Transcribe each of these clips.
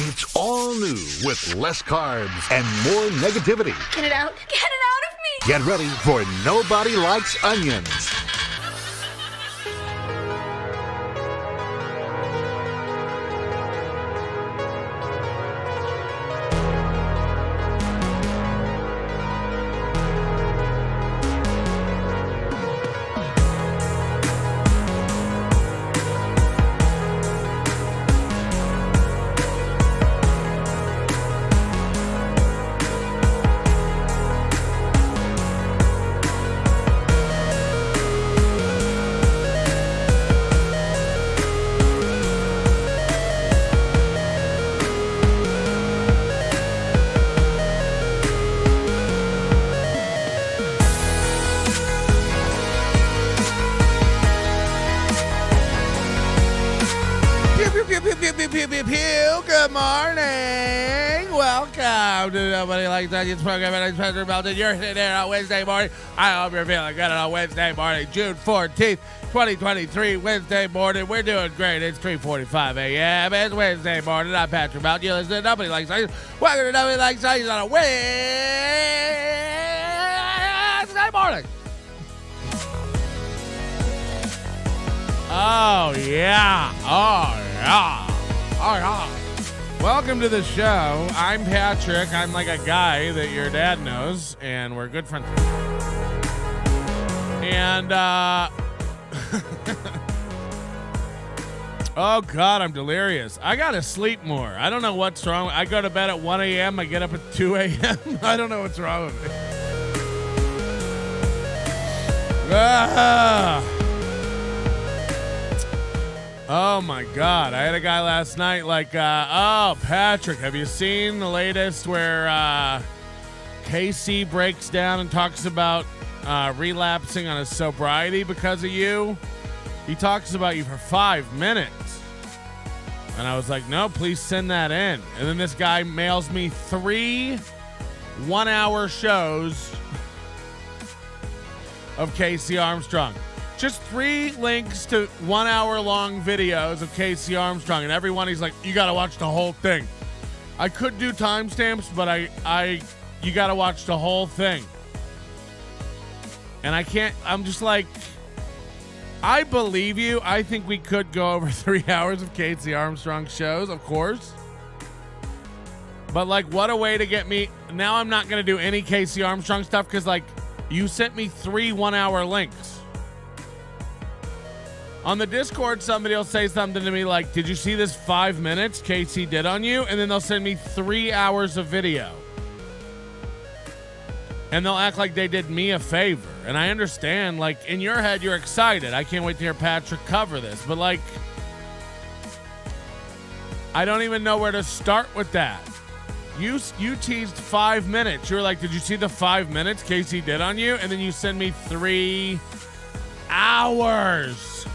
It's all new with less carbs and more negativity. Get it out. Get it out of me. Get ready for Nobody Likes Onions. Good morning. Welcome to Nobody Likes Onions program. My name is Patrick Melton. You're sitting there on Wednesday morning. I hope you're feeling good on Wednesday morning, June 14th, 2023, Wednesday morning. We're doing great. It's 3:45 a.m. It's Wednesday morning. I'm Patrick Melton. You listen to Nobody Likes Onions. Welcome to Nobody Likes Onions on a Wednesday morning. Oh, yeah. Oh, yeah. Oh, yeah. Welcome to the show. I'm Patrick. I'm like a guy that your dad knows, and we're good friends. And, oh, God, I'm delirious. I got to sleep more. I don't know what's wrong. I go to bed at 1 a.m. I get up at 2 a.m. I don't know what's wrong with me. Oh, my God. I had a guy last night like, oh, Patrick, have you seen the latest where Casey breaks down and talks about relapsing on his sobriety because of you? He talks about you for 5 minutes. And I was like, no, please send that in. And then this guy mails me 3 one-hour shows of Casey Armstrong. Just 3 links to 1 hour long videos of Casey Armstrong, and every one he's like, you gotta watch the whole thing. I could do timestamps, but you gotta watch the whole thing. And I can't, I'm just like, I believe you. I think we could go over 3 hours of Casey Armstrong shows, of course. But like, what a way to get me. Now I'm not gonna do any Casey Armstrong stuff because like, you sent me 3 1 hour links. On the Discord, somebody will say something to me like, did you see this 5 minutes Casey did on you? And then they'll send me 3 hours of video. And they'll act like they did me a favor. And I understand, like, in your head, you're excited. I can't wait to hear Patrick cover this. But, like, I don't even know where to start with that. You teased 5 minutes. You were like, did you see the 5 minutes Casey did on you? And then you send me 3 hours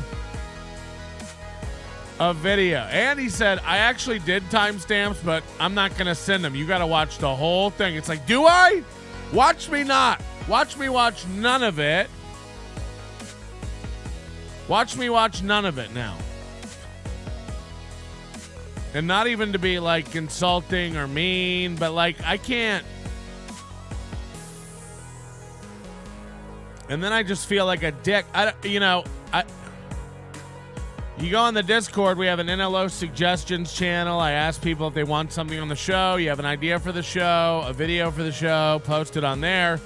of video. And he said, I actually did timestamps, but I'm not going to send them. You got to watch the whole thing. It's like, do I? Watch me not. Watch me watch none of it. Watch me watch none of it now. And not even to be like insulting or mean, but like I can't. And then I just feel like a dick. You go on the Discord, we have an NLO suggestions channel. I ask people if they want something on the show. You have an idea for the show, a video for the show, post it on there.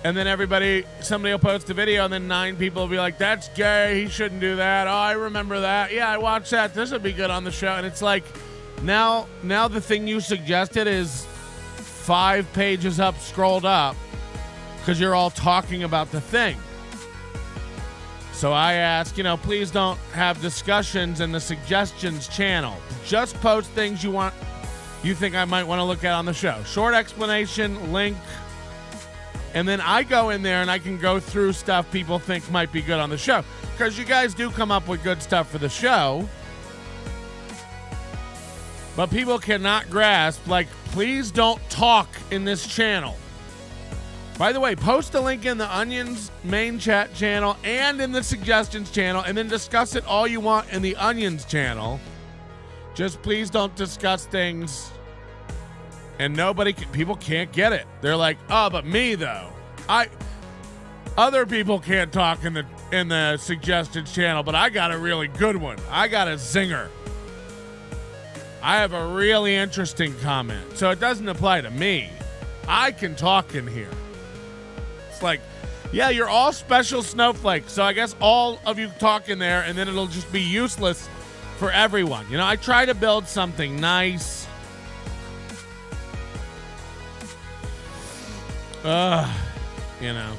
And then somebody will post a video, and then 9 people will be like, that's gay, he shouldn't do that. Oh, I remember that. Yeah, I watched that. This would be good on the show. And it's like, now the thing you suggested is 5 pages up, scrolled up, because you're all talking about the thing. So I ask, please don't have discussions in the suggestions channel. Just post things you think I might want to look at on the show. Short explanation, link, and then I go in there and I can go through stuff people think might be good on the show. Because you guys do come up with good stuff for the show. But people cannot grasp, like, please don't talk in this channel. By the way, post a link in the Onions main chat channel and in the suggestions channel, and then discuss it all you want in the Onions channel. Just please don't discuss things. And people can't get it. They're like, oh, but me though. Other people can't talk in the suggestions channel, but I got a really good one. I got a zinger. I have a really interesting comment. So it doesn't apply to me. I can talk in here. It's like, yeah, you're all special snowflakes. So I guess all of you talk in there, and then it'll just be useless for everyone. You know, I try to build something nice. You know.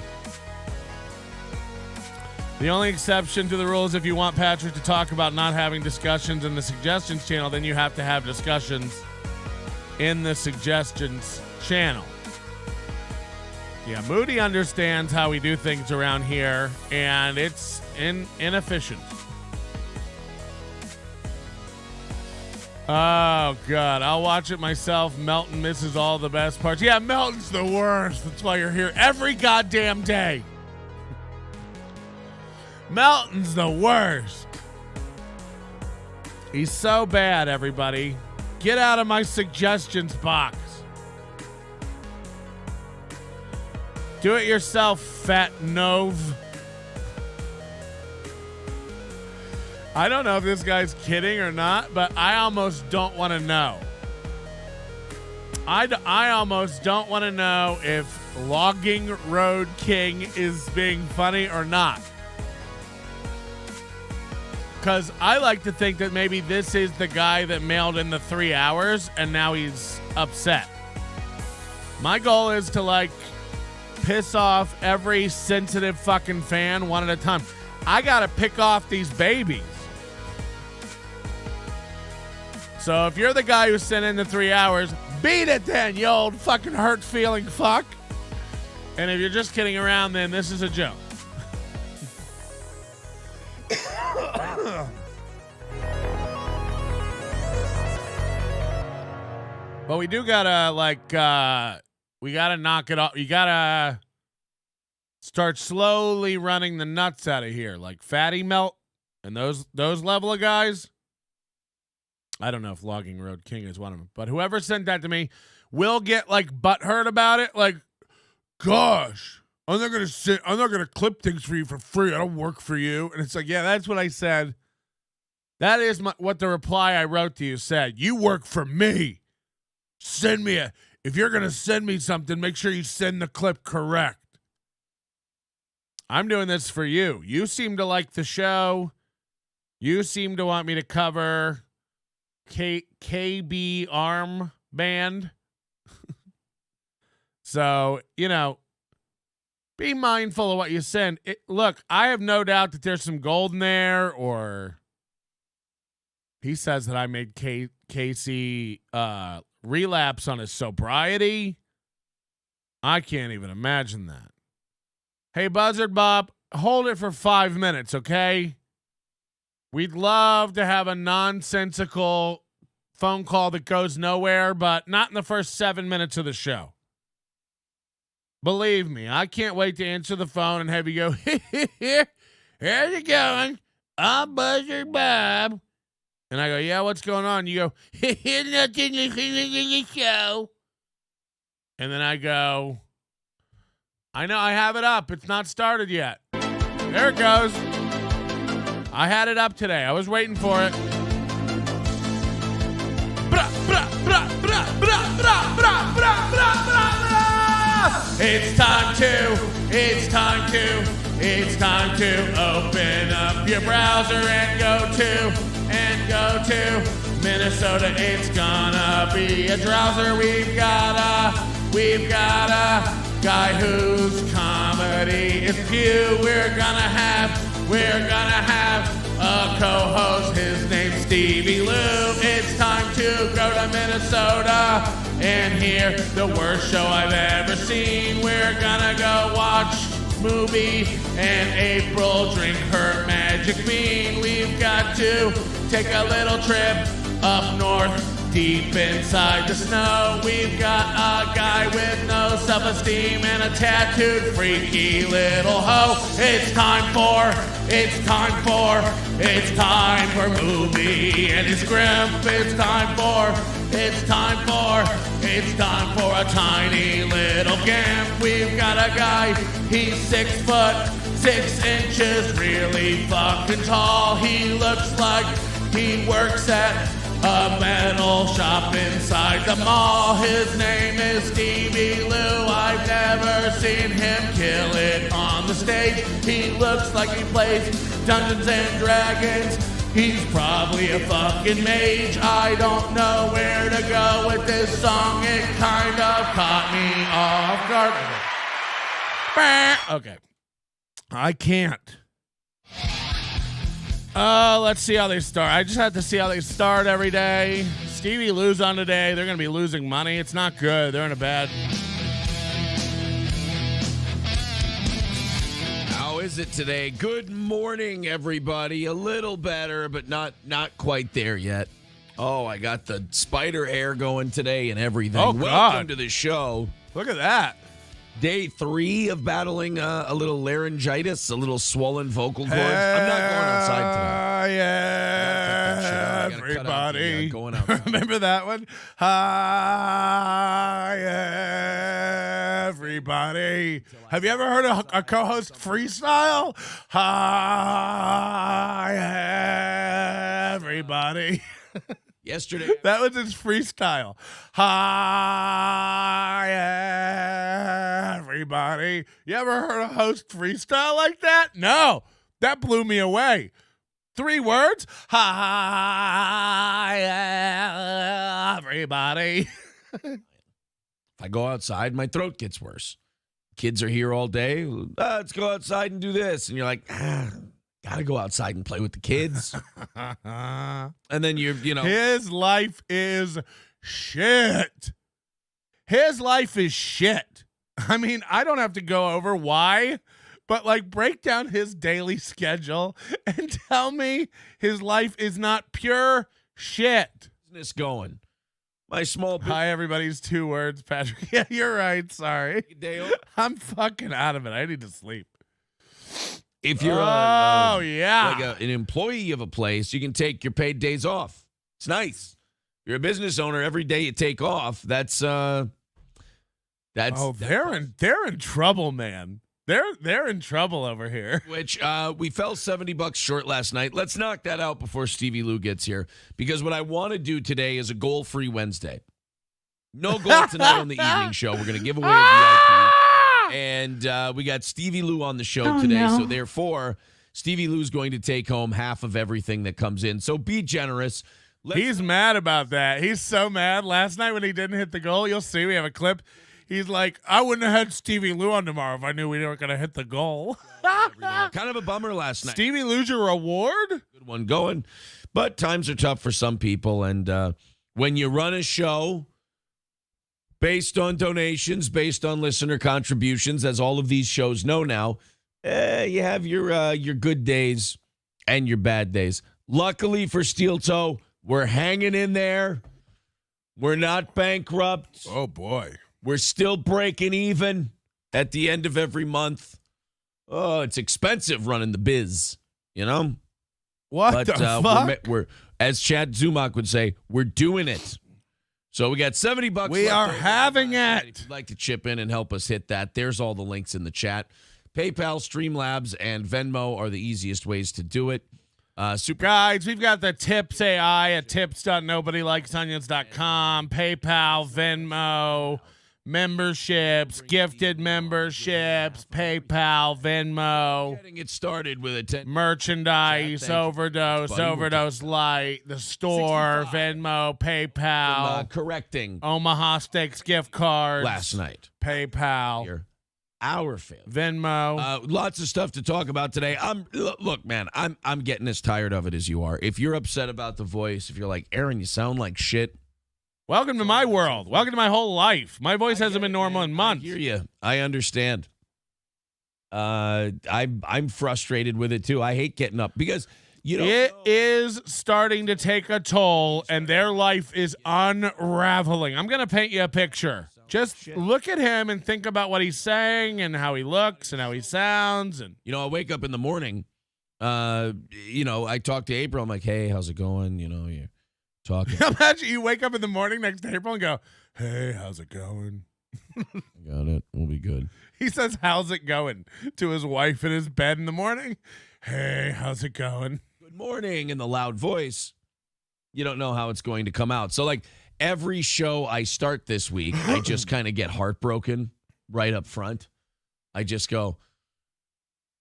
The only exception to the rule is if you want Patrick to talk about not having discussions in the suggestions channel, then you have to have discussions in the suggestions channel. Yeah, Moody understands how we do things around here, and it's inefficient. Oh, God. I'll watch it myself. Melton misses all the best parts. Yeah, Melton's the worst. That's why you're here every goddamn day. Melton's the worst. He's so bad, everybody. Get out of my suggestions box. Do it yourself, fat nove. I don't know if this guy's kidding or not, but I almost don't want to know. I almost don't want to know if Logging Road King is being funny or not. Because I like to think that maybe this is the guy that mailed in the 3 hours and now he's upset. My goal is to, like, piss off every sensitive fucking fan one at a time. I got to pick off these babies. So if you're the guy who sent in the 3 hours, beat it then, you old fucking hurt feeling fuck. And if you're just kidding around, then this is a joke. But we do gotta, like, we gotta knock it off. You gotta start slowly running the nuts out of here, like Fatty Melt and those level of guys. I don't know if Logging Road King is one of them, but whoever sent that to me will get, like, butthurt about it. Like, gosh, I'm not gonna clip things for you for free. I don't work for you. And it's like, yeah, that's what I said. That is what the reply I wrote to you said. You work for me. Send me if you're going to send me something, make sure you send the clip correct. I'm doing this for you. You seem to like the show. You seem to want me to cover KB Arm Band. So, you know, be mindful of what you send. Look, I have no doubt that there's some gold in there, or he says that I made Casey relapse on his sobriety. I can't even imagine that. Hey, Buzzard Bob, hold it for 5 minutes, okay? We'd love to have a nonsensical phone call that goes nowhere, but not in the first 7 minutes of the show. Believe me, I can't wait to answer the phone and have you go, how's it going? I'm Buzzard Bob. And I go, yeah, what's going on? You go, nothing, listening to the show. And then I go, I know, I have it up. It's not started yet. There it goes. I had it up today. I was waiting for it. It's time to open up your browser and go to Minnesota. It's gonna be a drowser. We've got a guy whose comedy is few. We're gonna have a co-host. His name's Stevie Lou. It's time to go to Minnesota and hear the worst show I've ever seen. We're gonna go watch movie and April drink her magic bean. We've got to take a little trip up north Deep inside the snow, we've got a guy with no self-esteem and a tattooed freaky little hoe. It's time for movie and it's grimp. It's time for a tiny little gimp. We've got a guy, he's 6'6", really fucking tall. He looks like he works at a metal shop inside the mall. His name is Stevie Lou. I've never seen him kill it on the stage. He looks like he plays Dungeons and Dragons. He's probably a fucking mage. I don't know where to go with this song. It kind of caught me off guard. Okay. I can't. Let's see how they start. I just have to see how they start every day. Stevie Lou's on today. They're going to be losing money. It's not good. They're in a bad... How is it today? Good morning, everybody. A little better, but not quite there yet. Oh, I got the spider hair going today and everything. Oh, Welcome God. to the show. Look at that. Day 3 of battling a little laryngitis, a little swollen vocal cords. I'm not going outside today. Yeah, everybody. Going outside. Remember that one? Hi, everybody. Have you ever heard a co-host freestyle? Hi, everybody. Yesterday. That was his freestyle. Hi, everybody. You ever heard a host freestyle like that? No. That blew me away. 3 words. Hi, everybody. If I go outside, my throat gets worse. Kids are here all day. Let's go outside and do this. And you're like, gotta go outside and play with the kids. And then you know. His life is shit. His life is shit. I mean, I don't have to go over why, but like break down his daily schedule and tell me his life is not pure shit. Business going. My small business. Hi, everybody's 2 words, Patrick. Yeah, you're right. Sorry. Dale. I'm fucking out of it. I need to sleep. If you're an employee of a place, you can take your paid days off. It's nice. You're a business owner. Every day you take off, that's they're in trouble, man. They're in trouble over here. Which we fell $70 short last night. Let's knock that out before Stevie Lou gets here, because what I want to do today is a goal-free Wednesday. No goal tonight on the evening show. We're going to give away a VIP. And we got Stevie Lou on the show today. No. So therefore, Stevie Lou's going to take home half of everything that comes in. So be generous. He's mad about that. He's so mad. Last night when he didn't hit the goal, you'll see, we have a clip. He's like, I wouldn't have had Stevie Lou on tomorrow if I knew we weren't going to hit the goal. Kind of a bummer last night. Stevie Lou's your reward? Good one going. But times are tough for some people. And when you run a show based on donations, based on listener contributions, as all of these shows know now, you have your good days and your bad days. Luckily for Steel Toe, we're hanging in there. We're not bankrupt. Oh, boy. We're still breaking even at the end of every month. Oh, it's expensive running the biz, you know? What the fuck? We're, as Chad Zumach would say, we're doing it. So we got $70. We are having it. If you'd like to chip in and help us hit that, there's all the links in the chat. PayPal, Streamlabs, and Venmo are the easiest ways to do it. Guys, we've got the Tips AI at tips.nobodylikesonions.com, PayPal, Venmo, memberships, gifted memberships, PayPal, Venmo. Getting it started with a merchandise, Overdose Light, the store, 65. Venmo, PayPal. Correcting. Omaha Steaks gift cards. Last night. PayPal. Here. Our family. Venmo. Lots of stuff to talk about today. Look, man, I'm getting as tired of it as you are. If you're upset about the voice, if you're like, Aaron, you sound like shit. Welcome to my world. Welcome to my whole life. My voice hasn't been normal in months. I hear you. I understand. I'm frustrated with it too. I hate getting up because You don't It know. is starting to take a toll, and their life is unraveling. I'm going to paint you a picture. Just look at him and think about what he's saying and how he looks and how he sounds. And I wake up in the morning. I talk to April. I'm like, hey, how's it going? You're talking. Imagine you wake up in the morning next to April and go, hey, how's it going? Got it. We'll be good. He says, how's it going to his wife in his bed in the morning. Hey, how's it going? Good morning in the loud voice. You don't know how it's going to come out. So, like, every show I start this week, I just kind of get heartbroken right up front. I just go,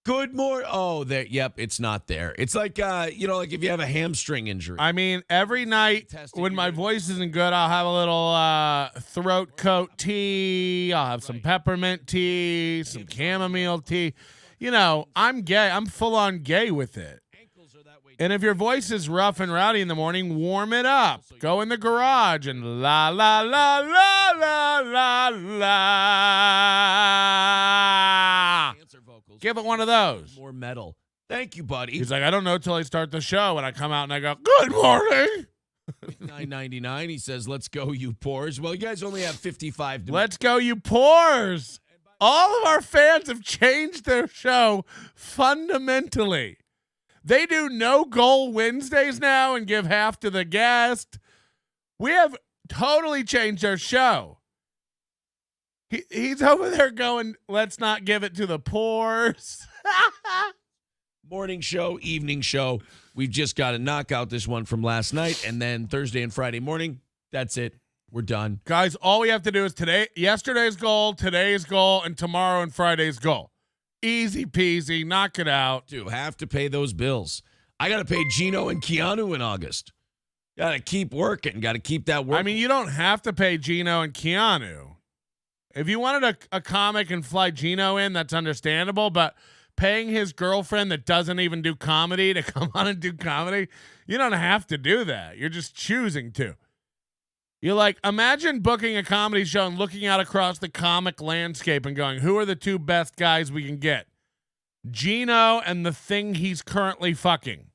good morning. Oh, there. Yep, it's not there. It's like, like if you have a hamstring injury. I mean, every night when my voice isn't good, I'll have a little throat coat tea. I'll have some peppermint tea, some chamomile tea. I'm gay. I'm full on gay with it. And if your voice is rough and rowdy in the morning, warm it up. Go in the garage and la, la, la, la, la, la, la. Give it one of those. More metal. Thank you, buddy. He's like, I don't know till I start the show. And I come out and I go, good morning. $9.99. He says, let's go, you pores. Well, you guys only have 55 to Let's go, you pores. All of our fans have changed their show fundamentally. They do no goal Wednesdays now and give half to the guest. We have totally changed our show. He's over there going, let's not give it to the pores. Morning show, evening show. We've just got to knock out this one from last night, and then Thursday and Friday morning, that's it. We're done. Guys, all we have to do is yesterday's goal, today's goal, and tomorrow and Friday's goal. Easy peasy, knock it out. Dude, have to pay those bills. I got to pay Gino and Keanu in August. Got to keep working. Got to keep that work. I mean, you don't have to pay Gino and Keanu. If you wanted a comic and fly Gino in, that's understandable, but paying his girlfriend that doesn't even do comedy to come on and do comedy, you don't have to do that. You're just choosing to. You're like, imagine booking a comedy show and looking out across the comic landscape and going, who are the two best guys we can get? Gino and the thing he's currently fucking.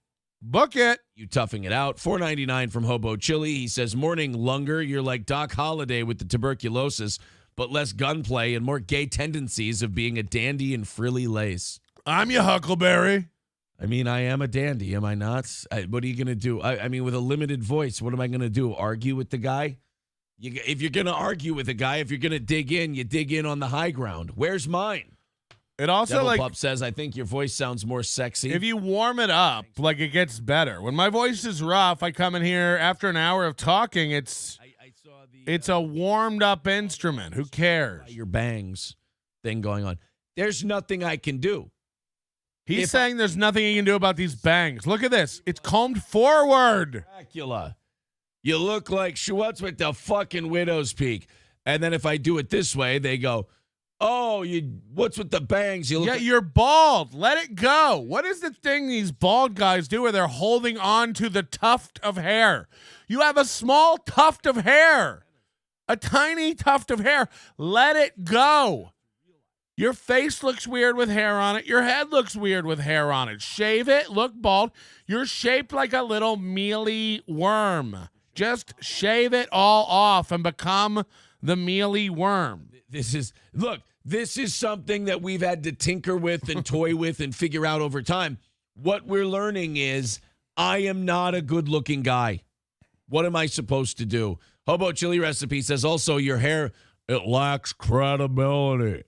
Book it. You toughing it out. $4.99 from Hobo Chili. He says, morning, Lunger. You're like Doc Holliday with the tuberculosis, but less gunplay and more gay tendencies of being a dandy and frilly lace. I'm your Huckleberry. I mean, I am a dandy, am I not? What are you going to do? I mean, with a limited voice, what am I going to do? Argue with the guy? If you're going to argue with a guy, if you're going to dig in, you dig in on the high ground. Where's mine? It also, Devil Pup says, I think your voice sounds more sexy. If you warm it up, like, it gets better. When my voice is rough, I come in here after an hour of talking, it's a warmed up instrument. Who cares? Your bangs thing going on. There's nothing I can do. He's saying there's nothing you can do about these bangs. Look at this. It's combed forward. Dracula. You look like what's with the fucking widow's peak. And then if I do it this way, they go, oh, what's with the bangs? You're bald. Let it go. What is the thing these bald guys do where they're holding on to the tuft of hair? You have a small tuft of hair. A tiny tuft of hair. Let it go. Your face looks weird with hair on it. Your head looks weird with hair on it. Shave it. Look bald. You're shaped like a little mealy worm. Just shave it all off and become the mealy worm. This is something that we've had to tinker with and toy with and figure out over time. What we're learning is I am not a good-looking guy. What am I supposed to do? Hobo Chili Recipe says also your hair, it lacks credibility.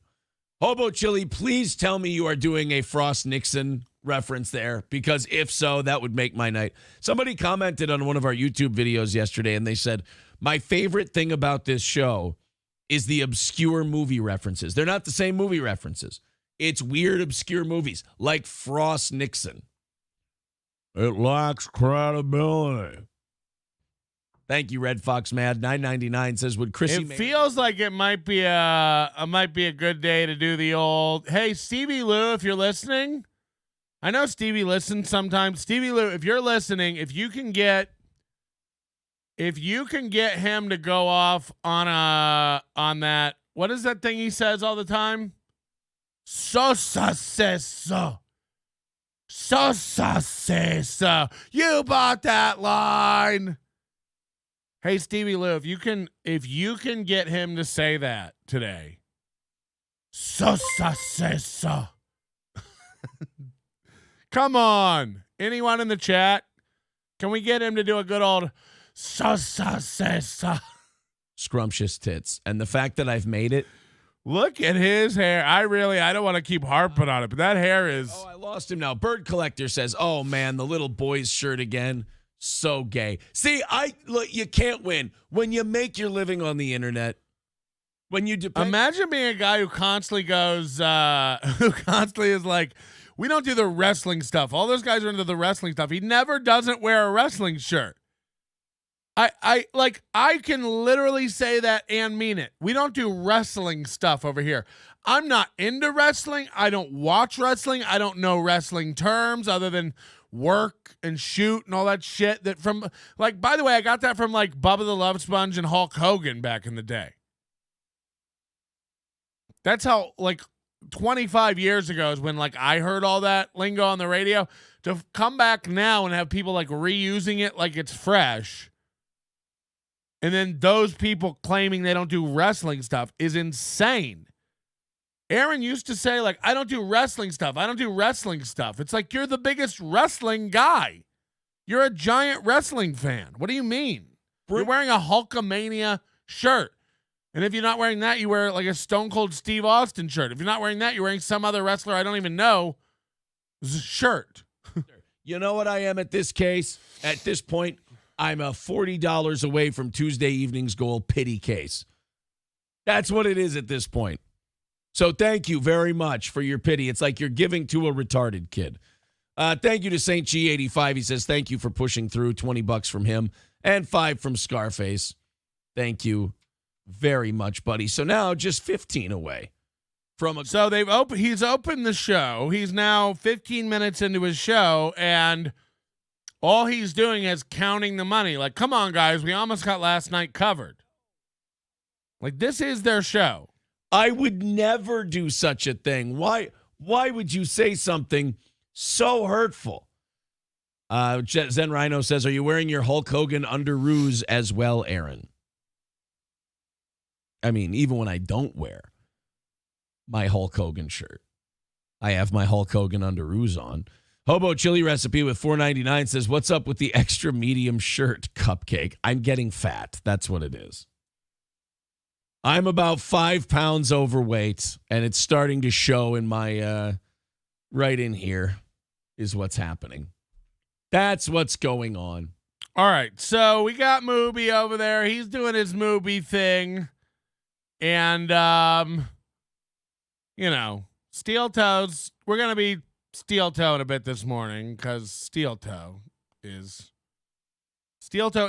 Hobo Chili, please tell me you are doing a Frost Nixon reference there, because if so, that would make my night. Somebody commented on one of our YouTube videos yesterday, and they said, my favorite thing about this show is the obscure movie references. They're not the same movie references. It's weird, obscure movies, like Frost Nixon. It lacks credibility. Thank you, Red Fox Mad. $9.99 says, would Chrissy? It feels like it might be a good day to do the old. Hey, Stevie Lou, if you're listening, I know Stevie listens sometimes. Stevie Lou, if you're listening, if you can get him to go off on that. What is that thing he says all the time? So. So, you bought that line. Hey, Stevie Lou, if you can get him to say that today. So. Come on. Anyone in the chat? Can we get him to do a good old so. Scrumptious tits. And the fact that I've made it. Look at his hair. I don't want to keep harping on it, but that hair is. Oh, I lost him now. Bird Collector says, oh, man, the little boy's shirt again. So gay. See, look, you can't win. When you make your living on the internet, when you imagine being a guy who constantly goes, who constantly is like, we don't do the wrestling stuff. All those guys are into the wrestling stuff. He never doesn't wear a wrestling shirt. I can literally say that and mean it. We don't do wrestling stuff over here. I'm not into wrestling. I don't watch wrestling. I don't know wrestling terms other than work and shoot and all that shit that from like, by the way, I got that from like Bubba the Love Sponge and Hulk Hogan back in the day. That's how like 25 years ago is when like I heard all that lingo on the radio. To come back now and have people like reusing it like it's fresh. And then those people claiming they don't do wrestling stuff is insane. Aaron used to say, like, I don't do wrestling stuff. I don't do wrestling stuff. It's like you're the biggest wrestling guy. You're a giant wrestling fan. What do you mean? You're wearing a Hulkamania shirt. And if you're not wearing that, you wear like a Stone Cold Steve Austin shirt. If you're not wearing that, you're wearing some other wrestler I don't even know shirt. You know what I am at this case? At this point, I'm a $40 away from Tuesday evening's goal pity case. That's what it is at this point. So thank you very much for your pity. It's like you're giving to a retarded kid. Thank you to St. G85. He says, thank you for pushing through. $20 from him and $5 from Scarface. Thank you very much, buddy. So now just 15 away from a. So he's opened the show. He's now 15 minutes into his show, and all he's doing is counting the money. Like, come on, guys. We almost got last night covered. Like, this is their show. I would never do such a thing. Why would you say something so hurtful? Zen Rhino says, are you wearing your Hulk Hogan underoos as well, Aaron? I mean, even when I don't wear my Hulk Hogan shirt, I have my Hulk Hogan underoos on. Hobo Chili Recipe with $4.99 says, what's up with the extra medium shirt, Cupcake? I'm getting fat. That's what it is. I'm about 5 pounds overweight, and it's starting to show in my, right in here is what's happening. That's what's going on. All right, so we got Mooby over there. He's doing his Mooby thing. And, Steel Toes, we're going to be steel toeing a bit this morning because steel toe is steel toe.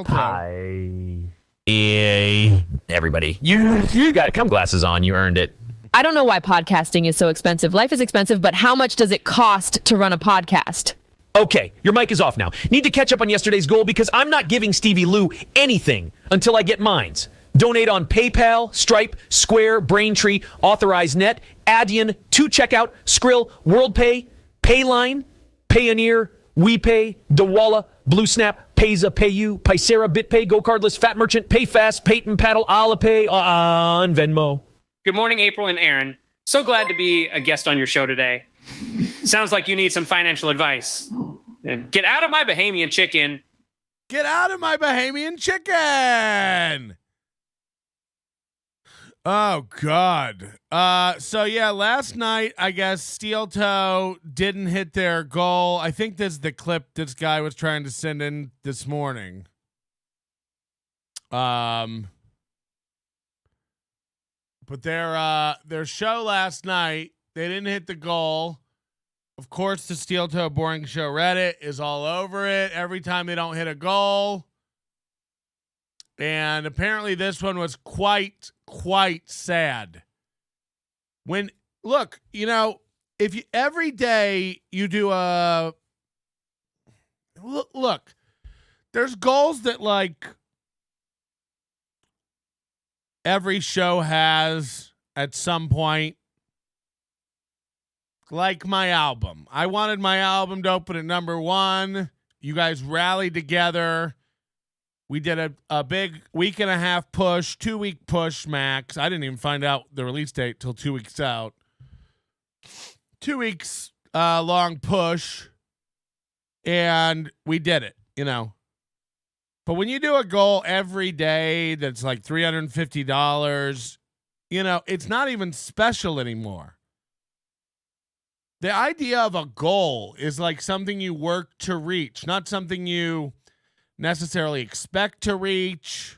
Hi. Hey, everybody. You got come glasses on. You earned it. I don't know why podcasting is so expensive. Life is expensive, but how much does it cost to run a podcast? Okay, your mic is off now. Need to catch up on yesterday's goal because I'm not giving Stevie Lou anything until I get mines. Donate on PayPal, Stripe, Square, Braintree, Authorize Net, Adyen, 2Checkout, Skrill, WorldPay, Payline, Payoneer, WePay, Dawalla, BlueSnap, Payza, PayU, Picera, BitPay, GoCardless, Fat Merchant, PayFast, Payton, Paddle, Alipay, and Venmo. Good morning, April and Aaron. So glad to be a guest on your show today. Sounds like you need some financial advice. Get out of my Bahamian chicken. Get out of my Bahamian chicken. Oh, God. So, yeah, last night, I guess Steel Toe didn't hit their goal. I think this is the clip this guy was trying to send in this morning. But their show last night, they didn't hit the goal. Of course, the Steel Toe Boring Show Reddit is all over it every time they don't hit a goal. And apparently this one was quite sad. Look, if you every day you do look, there's goals that like every show has at some point. like my album. I wanted my album to open at number 1. You guys rallied together. We did a big week and a half push, 2-week push max. I didn't even find out the release date till 2 weeks out. 2 weeks long push, and we did it, you know. But when you do a goal every day that's like $350, you know, it's not even special anymore. The idea of a goal is like something you work to reach, not something you necessarily expect to reach.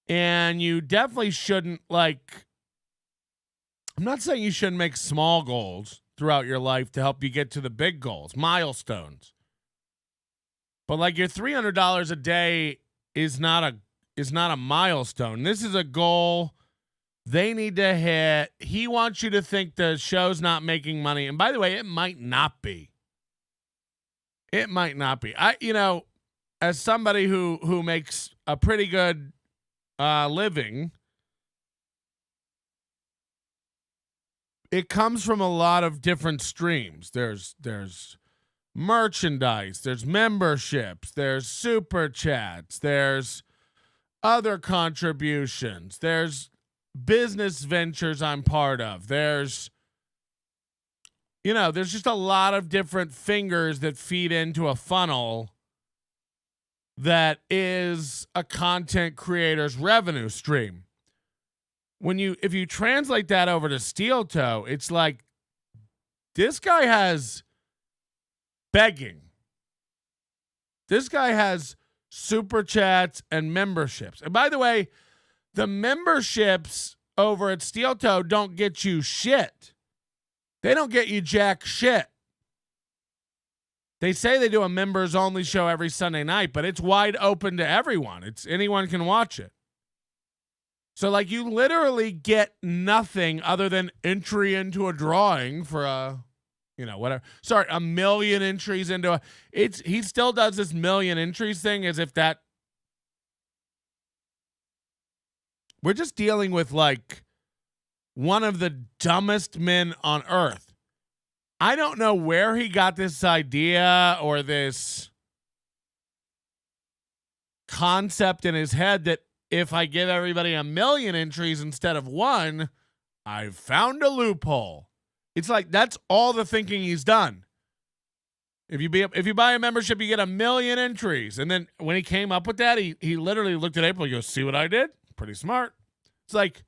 And you definitely shouldn't, like, I'm not saying you shouldn't make small goals throughout your life to help you get to the big goals, milestones. But like your $300 a day is not a milestone. This is a goal they need to hit. He wants you to think the show's not making money. And by the way, it might not be. It might not be. You know, as somebody who makes a pretty good living, it comes from a lot of different streams. There's merchandise, there's memberships, there's super chats, there's other contributions, there's business ventures I'm part of, there's just a lot of different fingers that feed into a funnel that is a content creator's revenue stream. If you translate that over to Steel Toe, it's like this guy has begging. This guy has super chats and memberships. And by the way, the memberships over at Steel Toe don't get you shit. They don't get you jack shit. They say they do a members only show every Sunday night, but it's wide open to everyone. Anyone can watch it. So like you literally get nothing other than entry into a drawing for whatever. Sorry, 1 million entries into he still does this million entries thing as if that we're just dealing with like one of the dumbest men on earth. I don't know where he got this idea or this concept in his head that if I give everybody 1 million entries instead of 1, I've found a loophole. It's like that's all the thinking he's done. If you buy a membership, you get 1 million entries. And then when he came up with that, he literally looked at April and goes, "See what I did? Pretty smart." It's like,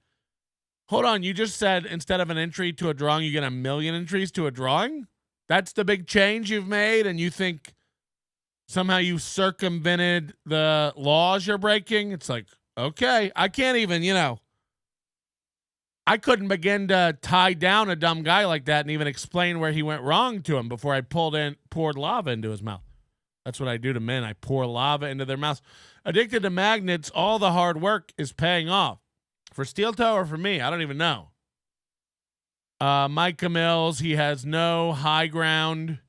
hold on, you just said instead of an entry to a drawing, you get 1 million entries to a drawing? That's the big change you've made, and you think somehow you circumvented the laws you're breaking? It's like, okay, I can't even, I couldn't begin to tie down a dumb guy like that and even explain where he went wrong to him before I poured lava into his mouth. That's what I do to men. I pour lava into their mouths. Addicted to magnets, all the hard work is paying off. For Steel Toe or for me, I don't even know. Micah Mills, he has no high ground.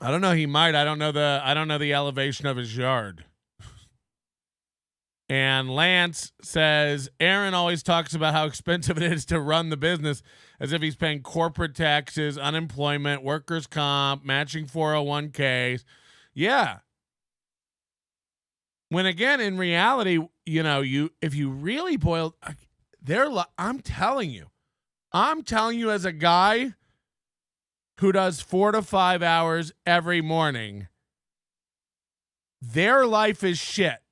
I don't know. He might. I don't know the elevation of his yard. And Lance says, Aaron always talks about how expensive it is to run the business as if he's paying corporate taxes, unemployment, workers' comp, matching 401ks. Yeah. When again, in reality, if you really boil, I'm telling you as a guy who does 4 to 5 hours every morning, their life is shit.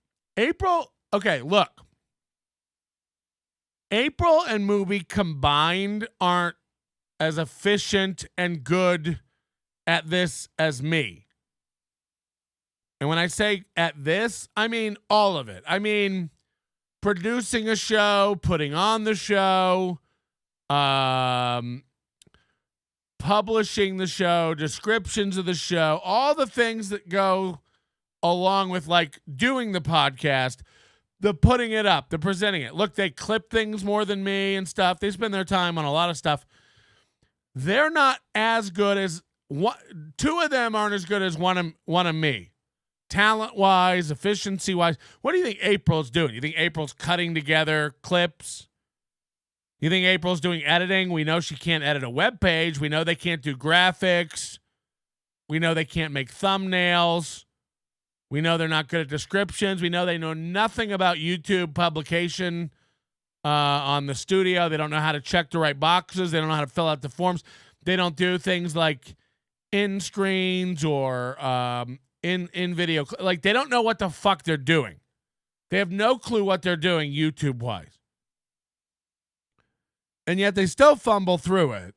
Okay, look. April and Movie combined aren't as efficient and good at this as me. And when I say at this, I mean all of it. I mean producing a show, putting on the show, publishing the show, descriptions of the show, all the things that go along with like doing the podcast, the putting it up, the presenting it. Look, they clip things more than me and stuff. They spend their time on a lot of stuff. They're not as good as two of them aren't as good as one of me. Talent-wise, efficiency-wise. What do you think April's doing? You think April's cutting together clips You think April's doing editing? We know she can't edit a web page. We know they can't do graphics. We know they can't make thumbnails. We know they're not good at descriptions. We know they know nothing about YouTube publication on the studio. They don't know how to check the right boxes. They don't know how to fill out the forms. They don't do things like in screens or in video. Like, they don't know what the fuck they're doing. They have no clue what they're doing YouTube-wise. And yet they still fumble through it.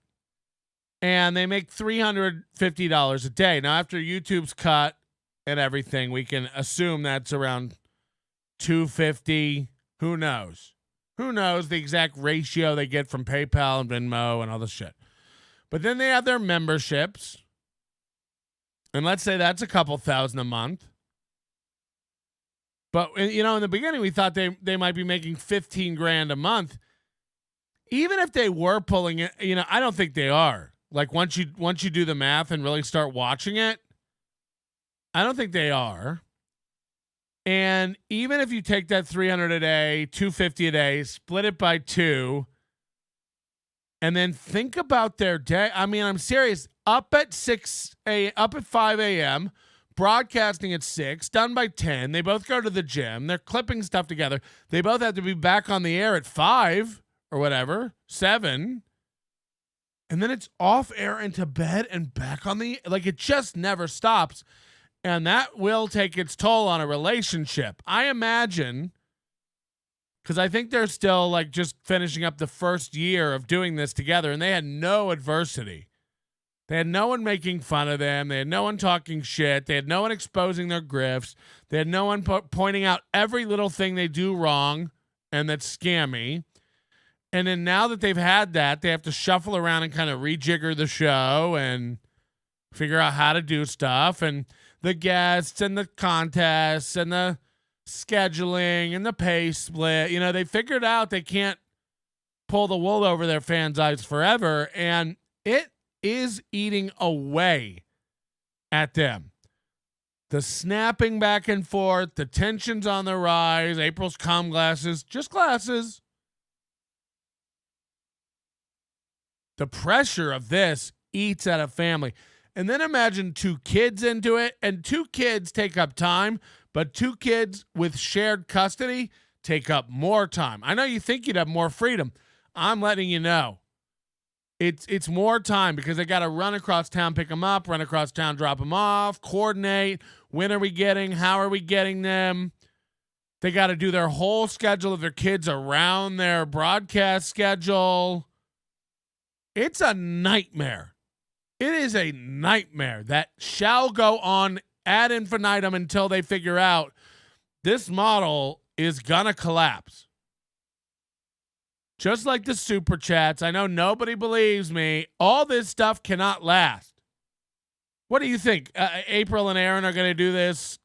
And they make $350 a day. Now, after YouTube's cut and everything, we can assume that's around $250. Who knows? Who knows the exact ratio they get from PayPal and Venmo and all this shit. But then they have their memberships. And let's say that's a couple thousand a month. But, you know, in the beginning, we thought they might be making $15,000 a month. Even if they were pulling it, you know, I don't think they are. Like, once you do the math and really start watching it, I don't think they are. And even if you take that $300 a day, $250 a day, split it by 2, and then think about their day. I mean, I'm serious. Up at 5 a.m., broadcasting at 6, done by 10. They both go to the gym. They're clipping stuff together. They both have to be back on the air at 5 or whatever, 7. And then it's off air into bed and back on the, like, it just never stops. And that will take its toll on a relationship. I imagine, because I think they're still like just finishing up the first year of doing this together, and they had no adversity. They had no one making fun of them. They had no one talking shit. They had no one exposing their grifts. They had no one pointing out every little thing they do wrong and that's scammy. And then now that they've had that, they have to shuffle around and kind of rejigger the show and figure out how to do stuff. And the guests and the contests and the scheduling and the pay split, you know, they figured out they can't pull the wool over their fans' eyes forever. And it is eating away at them. The snapping back and forth, the tensions on the rise, April's comm glasses, just glasses. The pressure of this eats at a family. And then imagine 2 kids into it, and 2 kids take up time, but 2 kids with shared custody take up more time. I know you think you'd have more freedom. I'm letting you know. It's more time because they got to run across town, pick them up, run across town, drop them off, coordinate. When are we getting? How are we getting them? They got to do their whole schedule of their kids around their broadcast schedule. It's a nightmare. It is a nightmare that shall go on ad infinitum until they figure out this model is going to collapse. Just like the super chats. I know nobody believes me. All this stuff cannot last. What do you think? April and Aaron are going to do this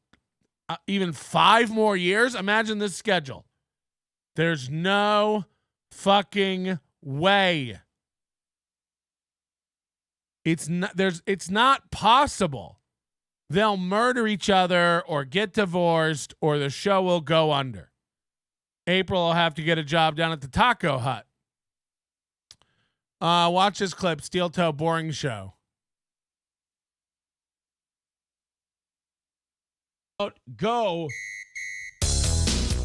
even 5 more years? Imagine this schedule. There's no fucking way. It's not possible. They'll murder each other or get divorced or the show will go under. April will have to get a job down at the Taco Hut. Watch this clip, Steel Toe Boring Show. Go.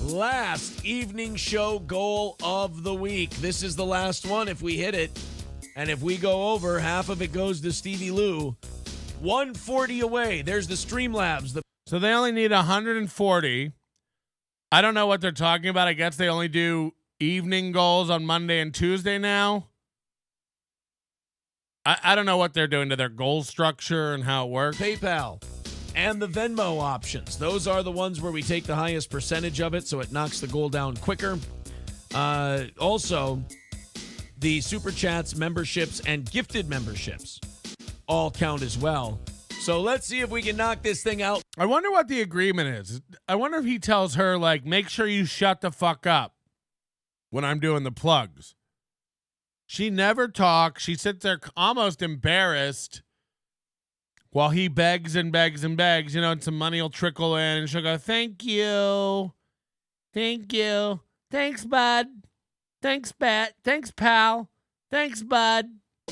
Last evening show goal of the week. This is the last one if we hit it. And if we go over, half of it goes to Stevie Lou. 140 away. There's the Streamlabs. So they only need 140. I don't know what they're talking about. I guess they only do evening goals on Monday and Tuesday now. I don't know what they're doing to their goal structure and how it works. PayPal and the Venmo options. Those are the ones where we take the highest percentage of it, so it knocks the goal down quicker. Also, the Super Chats, memberships, and gifted memberships all count as well. So let's see if we can knock this thing out. I wonder what the agreement is. I wonder if he tells her, like, make sure you shut the fuck up when I'm doing the plugs. She never talks. She sits there almost embarrassed while he begs and begs and begs, you know, and some money will trickle in and she'll go, thank you. Thank you. Thanks, bud. Thanks, Bat. Thanks, pal. Thanks, bud.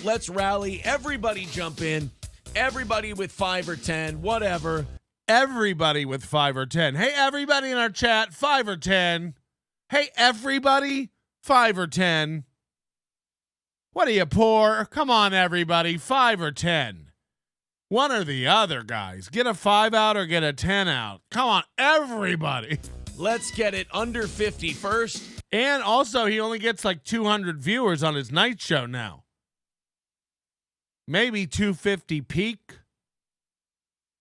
Let's rally. Everybody jump in. Everybody with 5 or 10, whatever. Everybody with 5 or 10. Hey, everybody in our chat, 5 or 10. Hey, everybody, 5 or 10. What are you, poor? Come on, everybody, 5 or 10. One or the other, guys. Get a 5 out or get a 10 out. Come on, everybody. Let's get it under 50 first. And also, he only gets like 200 viewers on his night show now. Maybe 250 peak.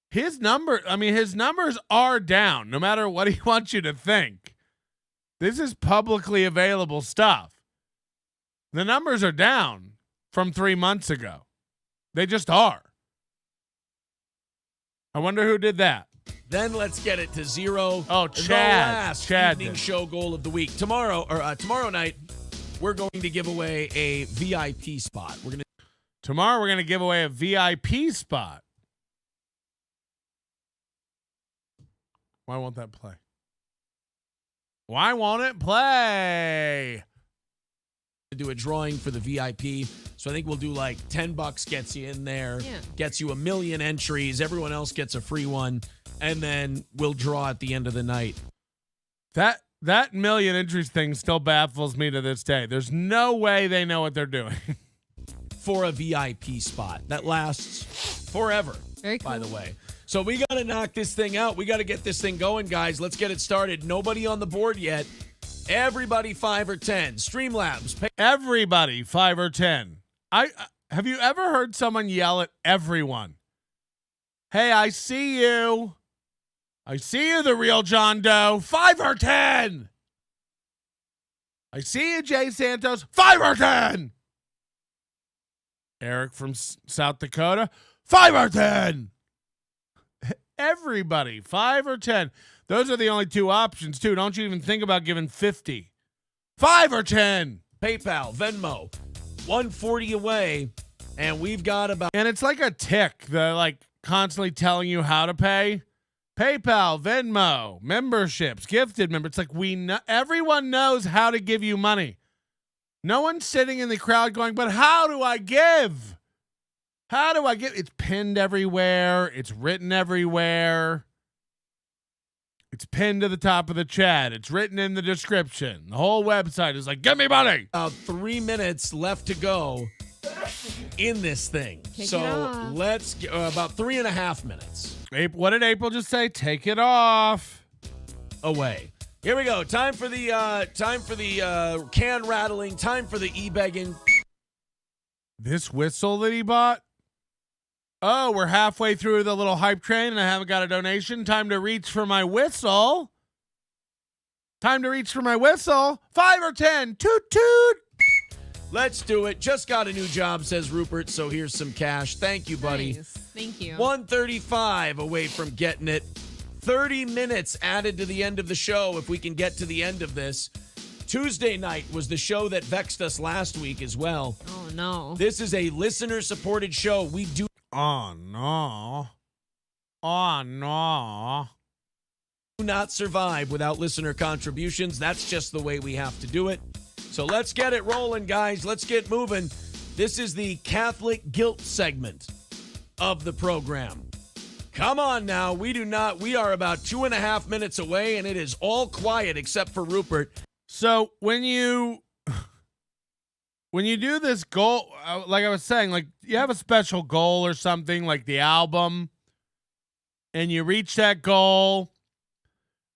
His numbers are down, no matter what he wants you to think. This is publicly available stuff. The numbers are down from 3 months ago. They just are. I wonder who did that. Then let's get it to 0. Oh, The Chad. last Chad evening did. show goal of the week. Tomorrow night, we're going to give away a VIP spot. Tomorrow we're going to give away a VIP spot. Why won't that play? Why won't it play? Do a drawing for the VIP. So I think we'll do like $10 gets you in there, gets you 1 million entries. Everyone else gets a free one. And then we'll draw at the end of the night. That million entries thing still baffles me to this day. There's no way they know what they're doing. For a VIP spot that lasts forever. Very cool. By the way. So we got to knock this thing out. We got to get this thing going, guys. Let's get it started. Nobody on the board yet. Everybody 5 or 10. Streamlabs. Everybody 5 or 10. Have you ever heard someone yell at everyone? Hey, I see you. I see you, the real John Doe. 5 or 10. I see you, Jay Santos. 5 or 10. Eric from South Dakota. 5 or 10. Everybody 5 or 10. Those are the only two options, too. Don't you even think about giving 50. 5 or 10. PayPal, Venmo, 140 away, and we've got about. And it's like a tick. They're like constantly telling you how to pay. PayPal, Venmo, memberships, gifted members. It's like everyone knows how to give you money. No one's sitting in the crowd going, but how do I give? How do I give? It's pinned everywhere. It's written everywhere. It's pinned to the top of the chat. It's written in the description. The whole website is like, give me money. 3 minutes left to go in this thing. So let's get about 3.5 minutes. What did April just say? Take it off. Away. Here we go. Time for the can rattling. Time for the e-begging. This whistle that he bought? Oh, we're halfway through the little hype train and I haven't got a donation. Time to reach for my whistle. 5 or 10. Toot toot. Let's do it. Just got a new job, says Rupert. So here's some cash. Thank you, buddy. Nice. Thank you. 135 away from getting it. 30 minutes added to the end of the show if we can get to the end of this. Tuesday night was the show that vexed us last week as well. Oh, no. This is a listener-supported show. We do not survive without listener contributions. That's just the way we have to do it. So let's get it rolling, guys. Let's get moving. This is the Catholic guilt segment of the program. Come on now. We are about 2.5 minutes away, and it is all quiet except for Rupert. So when you do this goal, like I was saying, like you have a special goal or something like the album and you reach that goal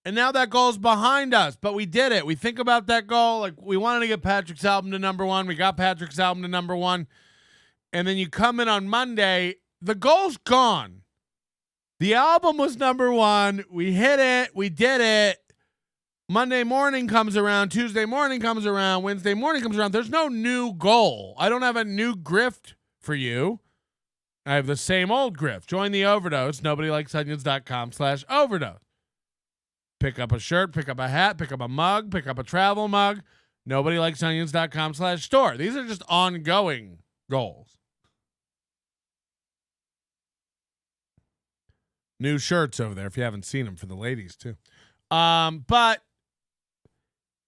and now that goal's behind us, but we did it. We think about that goal. Like we wanted to get Patrick's album to #1. We got Patrick's album to #1. And then you come in on Monday, the goal's gone. The album was #1. We hit it. We did it. Monday morning comes around, Tuesday morning comes around, Wednesday morning comes around. There's no new goal. I don't have a new grift for you. I have the same old grift. Join the Overdose. NobodyLikesOnions.com/overdose. Pick up a shirt, pick up a hat, pick up a mug, pick up a travel mug. NobodyLikesOnions.com/store. These are just ongoing goals. New shirts over there if you haven't seen them for the ladies too. But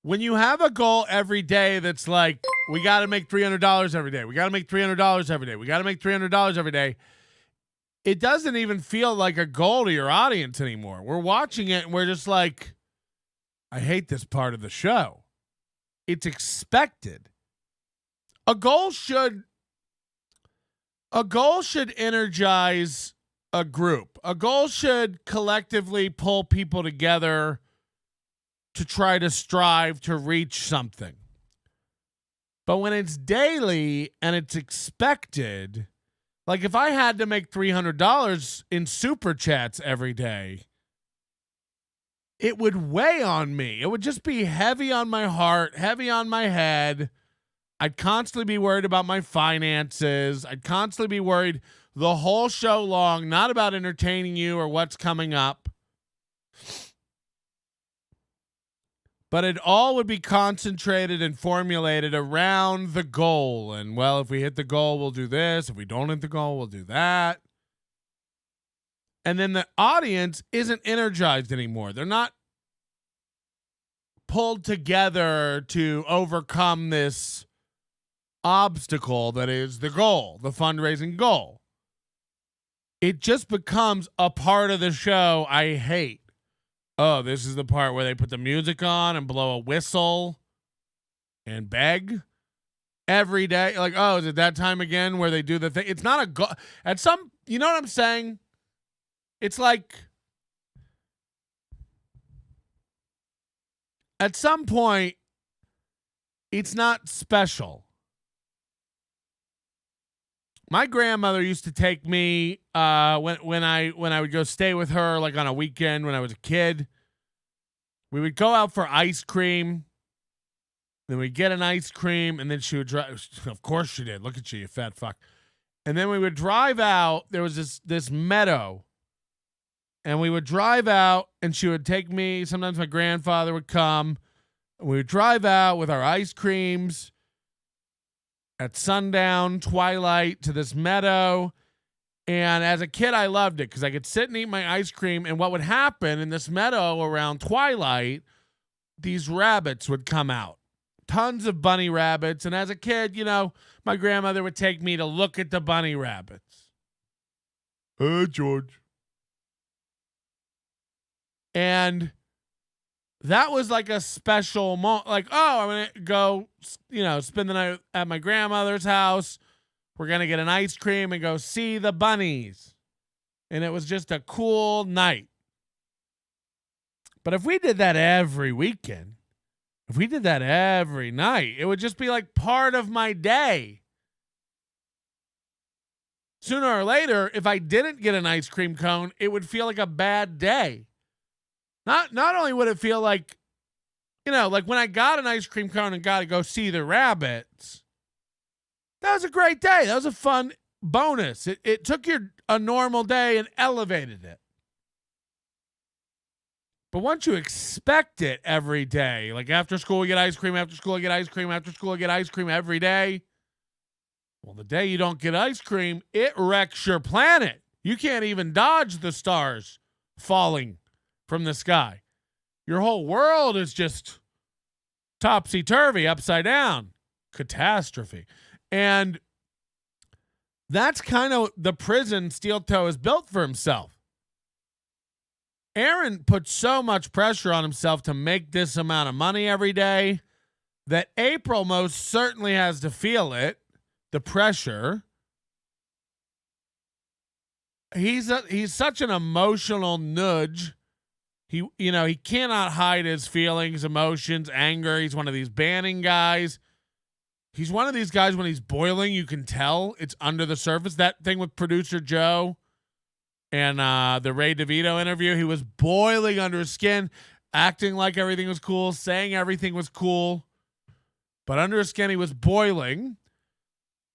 when you have a goal every day that's like, we got to make $300 every day. We got to make $300 every day. We got to make $300 every day. It doesn't even feel like a goal to your audience anymore. We're watching it and we're just like, I hate this part of the show. It's expected. A goal should energize a group. A goal should collectively pull people together to try to strive to reach something. But when it's daily and it's expected, like if I had to make $300 in super chats every day, it would weigh on me. It would just be heavy on my heart, heavy on my head. I'd constantly be worried about my finances. I'd constantly be worried the whole show long, not about entertaining you or what's coming up. But it all would be concentrated and formulated around the goal. And, well, if we hit the goal, we'll do this. If we don't hit the goal, we'll do that. And then the audience isn't energized anymore. They're not pulled together to overcome this obstacle that is the goal, the fundraising goal. It just becomes a part of the show I hate. Oh, this is the part where they put the music on and blow a whistle and beg every day. Like, oh, is it that time again where they do the thing? It's not a goal. At some, you know what I'm saying? It's like, at some point, it's not special. My grandmother used to take me when I would go stay with her, like on a weekend when I was a kid. We would go out for ice cream. Then we'd get an ice cream, and then she would drive. Of course she did. Look at you fat fuck. And then we would drive out. There was this meadow. And we would drive out, and she would take me. Sometimes my grandfather would come. And we would drive out with our ice creams at sundown, twilight, to this meadow. And as a kid, I loved it because I could sit and eat my ice cream. And what would happen in this meadow around twilight, these rabbits would come out. Tons of bunny rabbits. And as a kid, you know, my grandmother would take me to look at the bunny rabbits. Hey, George. And that was like a special moment. Like, oh, I'm going to go, you know, spend the night at my grandmother's house. We're going to get an ice cream and go see the bunnies. And it was just a cool night. But if we did that every weekend, if we did that every night, it would just be like part of my day. Sooner or later, if I didn't get an ice cream cone, it would feel like a bad day. Not only would it feel like, you know, like when I got an ice cream cone and got to go see the rabbits, that was a great day. That was a fun bonus. It took a normal day and elevated it. But once you expect it every day, like after school we get ice cream, after school I get ice cream, after school I get ice cream every day. Well, the day you don't get ice cream, it wrecks your planet. You can't even dodge the stars falling from the sky. Your whole world is just topsy-turvy, upside down. Catastrophe. And that's kind of the prison Steel Toe has built for himself. Aaron put so much pressure on himself to make this amount of money every day that April most certainly has to feel it, the pressure. He's such an emotional nudge. He cannot hide his feelings, emotions, anger. He's one of these banning guys. He's one of these guys when he's boiling, you can tell it's under the surface. That thing with producer Joe and the Ray DeVito interview, he was boiling under his skin, acting like everything was cool, saying everything was cool. But under his skin, he was boiling.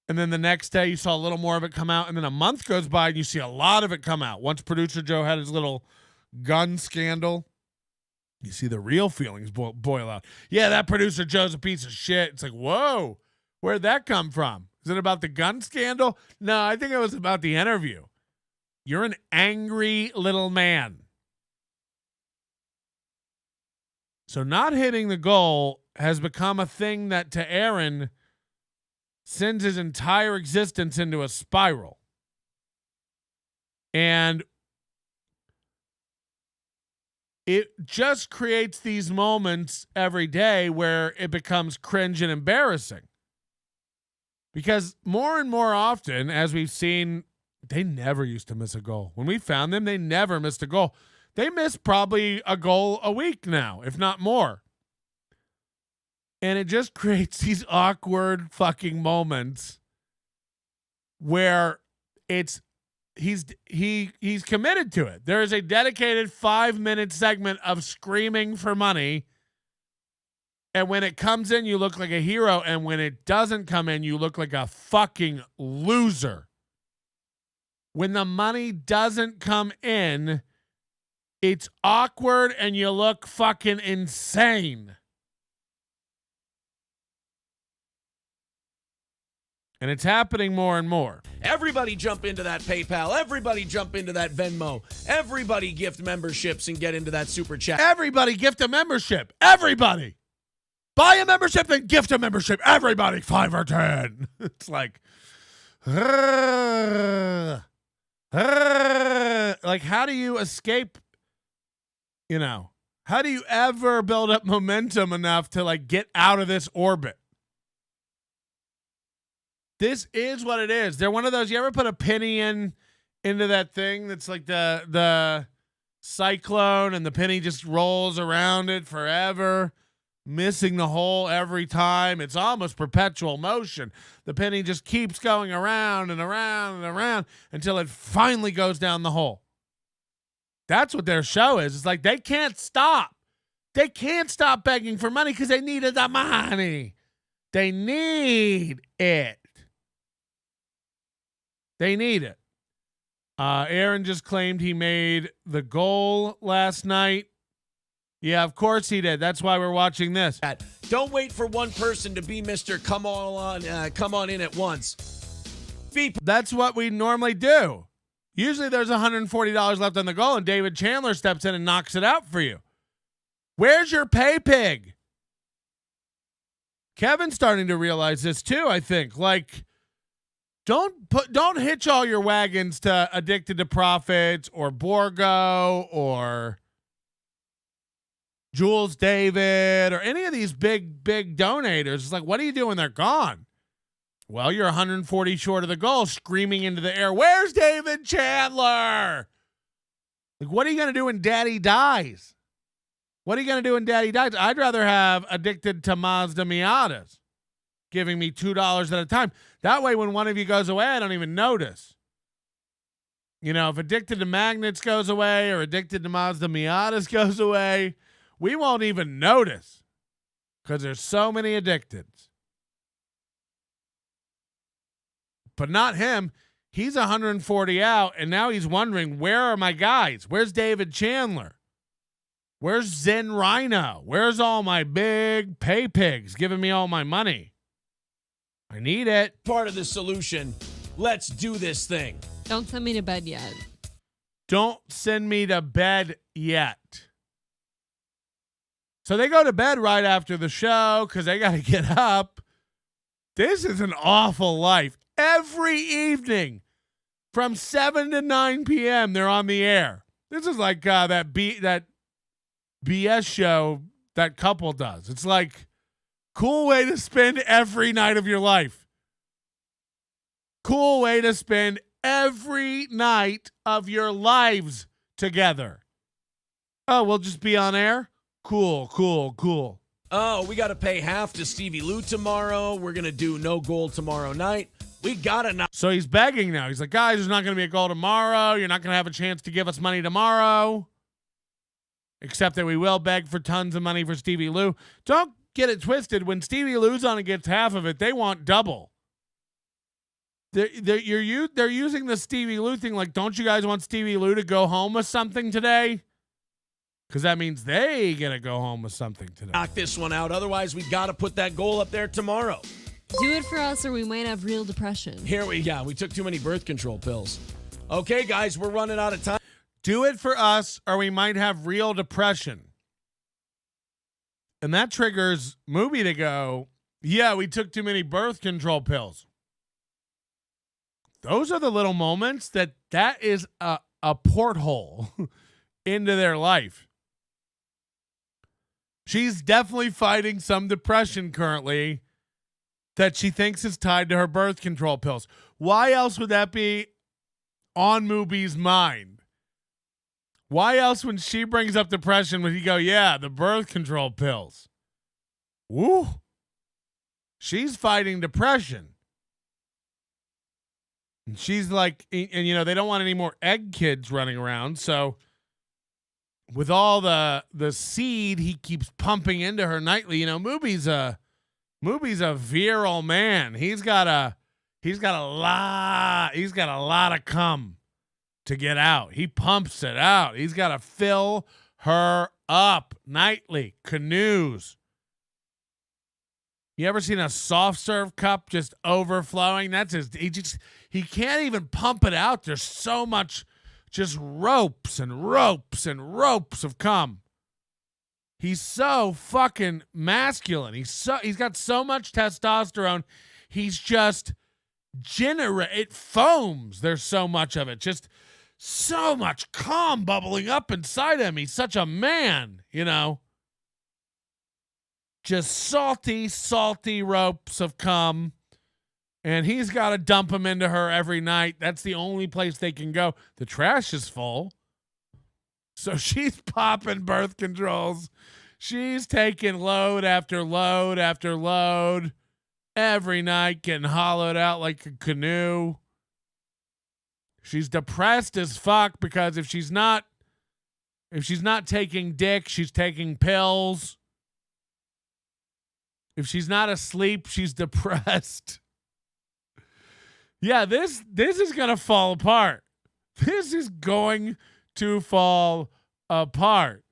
And then the next day, you saw a little more of it come out. And then a month goes by, and you see a lot of it come out. Once producer Joe had his little gun scandal, you see the real feelings boil out. Yeah, that producer Joe's a piece of shit. It's like, whoa, where'd that come from? Is it about the gun scandal? No, I think it was about the interview. You're an angry little man. So not hitting the goal has become a thing that to Aaron sends his entire existence into a spiral. And it just creates these moments every day where it becomes cringe and embarrassing. Because more and more often, as we've seen, they never used to miss a goal. When we found them, they never missed a goal. They miss probably a goal a week now, if not more. And it just creates these awkward fucking moments where he's committed to it. There is a dedicated 5-minute segment of screaming for money. And when it comes in, you look like a hero. And when it doesn't come in, you look like a fucking loser. When the money doesn't come in, it's awkward and you look fucking insane. And it's happening more and more. Everybody jump into that PayPal. Everybody jump into that Venmo. Everybody gift memberships and get into that super chat. Everybody gift a membership. Everybody. Buy a membership, then gift a membership. Everybody, 5 or 10. It's like, like, how do you escape? You know, how do you ever build up momentum enough to like get out of this orbit? This is what it is. They're one of those. You ever put a penny into that thing that's like the cyclone, and the penny just rolls around it forever, missing the hole every time. It's almost perpetual motion. The penny just keeps going around and around and around until it finally goes down the hole. That's what their show is. It's like they can't stop. They can't stop begging for money because they needed the money. They need it. They need it. Aaron just claimed he made the goal last night. Yeah, of course he did. That's why we're watching this. Don't wait for one person to be Mr. Come on in at once. That's what we normally do. Usually there's $140 left on the goal, and David Chandler steps in and knocks it out for you. Where's your pay pig? Kevin's starting to realize this too, I think. Like, don't hitch all your wagons to Addicted to Profits or Borgo or Jules David or any of these big donators. It's like, what are you doing? They're gone. Well, you're 140 short of the goal, screaming into the air, where's David Chandler? Like, what are you going to do when Daddy dies? What are you going to do when Daddy dies? I'd rather have Addicted to Mazda Miatas giving me $2 at a time. That way, when one of you goes away, I don't even notice. You know, if Addicted to Magnets goes away or Addicted to Mazda Miatas goes away, we won't even notice because there's so many addicteds. But not him. He's 140 out, and now he's wondering, where are my guys? Where's David Chandler? Where's Zen Rhino? Where's all my big pay pigs giving me all my money? I need it. Part of the solution. Let's do this thing. Don't send me to bed yet. Don't send me to bed yet. So they go to bed right after the show because they got to get up. This is an awful life. Every evening from 7 to 9 p.m., they're on the air. This is like that BS show that couple does. It's like, cool way to spend every night of your life. Cool way to spend every night of your lives together. Oh, we'll just be on air? Cool. Oh, we got to pay half to Stevie Lou tomorrow. We're going to do no goal tomorrow night. We got to know. So he's begging now. He's like, guys, there's not going to be a goal tomorrow. You're not going to have a chance to give us money tomorrow. Except that we will beg for tons of money for Stevie Lou. Don't get it twisted. When Stevie Lou's on and gets half of it, they want double. They're using the Stevie Lou thing like, don't you guys want Stevie Lou to go home with something today? Because that means they get to go home with something today. Knock this one out. Otherwise, we got to put that goal up there tomorrow. Do it for us or we might have real depression. We took too many birth control pills. Okay, guys, we're running out of time. Do it for us or we might have real depression. And that triggers Movie to go, yeah, we took too many birth control pills. Those are the little moments that is a porthole into their life. She's definitely fighting some depression currently that she thinks is tied to her birth control pills. Why else would that be on Movie's mind? Why else, when she brings up depression, would he go, yeah, the birth control pills? Woo. She's fighting depression. And she's like, and you know, they don't want any more egg kids running around. So with all the seed he keeps pumping into her nightly, you know, Movie's a virile man. He's got a lot of cum to get out. He pumps it out. He's got to fill her up nightly. Canoes. You ever seen a soft serve cup just overflowing? That's he can't even pump it out. There's so much just ropes and ropes and ropes of cum. He's so fucking masculine. He's got so much testosterone. He's just it foams. There's so much of it. Just so much cum bubbling up inside him. He's such a man, you know. Just salty ropes of cum. And he's got to dump them into her every night. That's the only place they can go. The trash is full. So she's popping birth controls. She's taking load after load after load every night, getting hollowed out like a canoe. She's depressed as fuck because if she's not taking dick, she's taking pills. If she's not asleep, she's depressed. Yeah, this is going to fall apart. This is going to fall apart.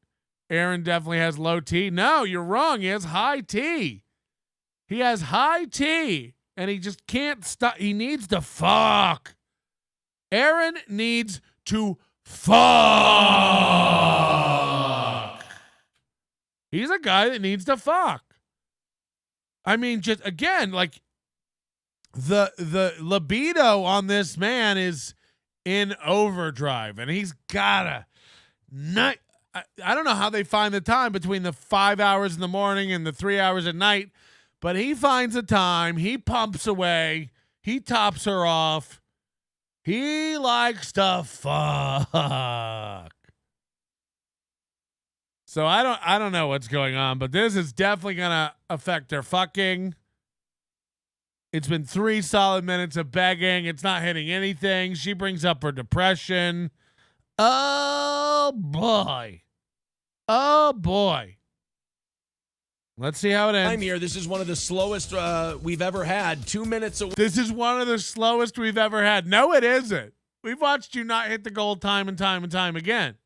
Aaron definitely has low T. No, you're wrong. He has high T. He has high T, and he just can't stop. He needs to fuck. Aaron needs to fuck. He's a guy that needs to fuck. I mean, just again, like the libido on this man is in overdrive, and he's gotta not. I don't know how they find the time between the 5 hours in the morning and the 3 hours at night, but he finds the time. He pumps away. He tops her off. He likes to fuck. So I don't know what's going on, but this is definitely gonna affect her fucking. It's been 3 solid minutes of begging. It's not hitting anything. She brings up her depression. Oh boy. Oh boy. Let's see how it ends. I'm here. This is one of the slowest we've ever had. 2 minutes away. This is one of the slowest we've ever had. No, it isn't. We've watched you not hit the goal time and time and time again.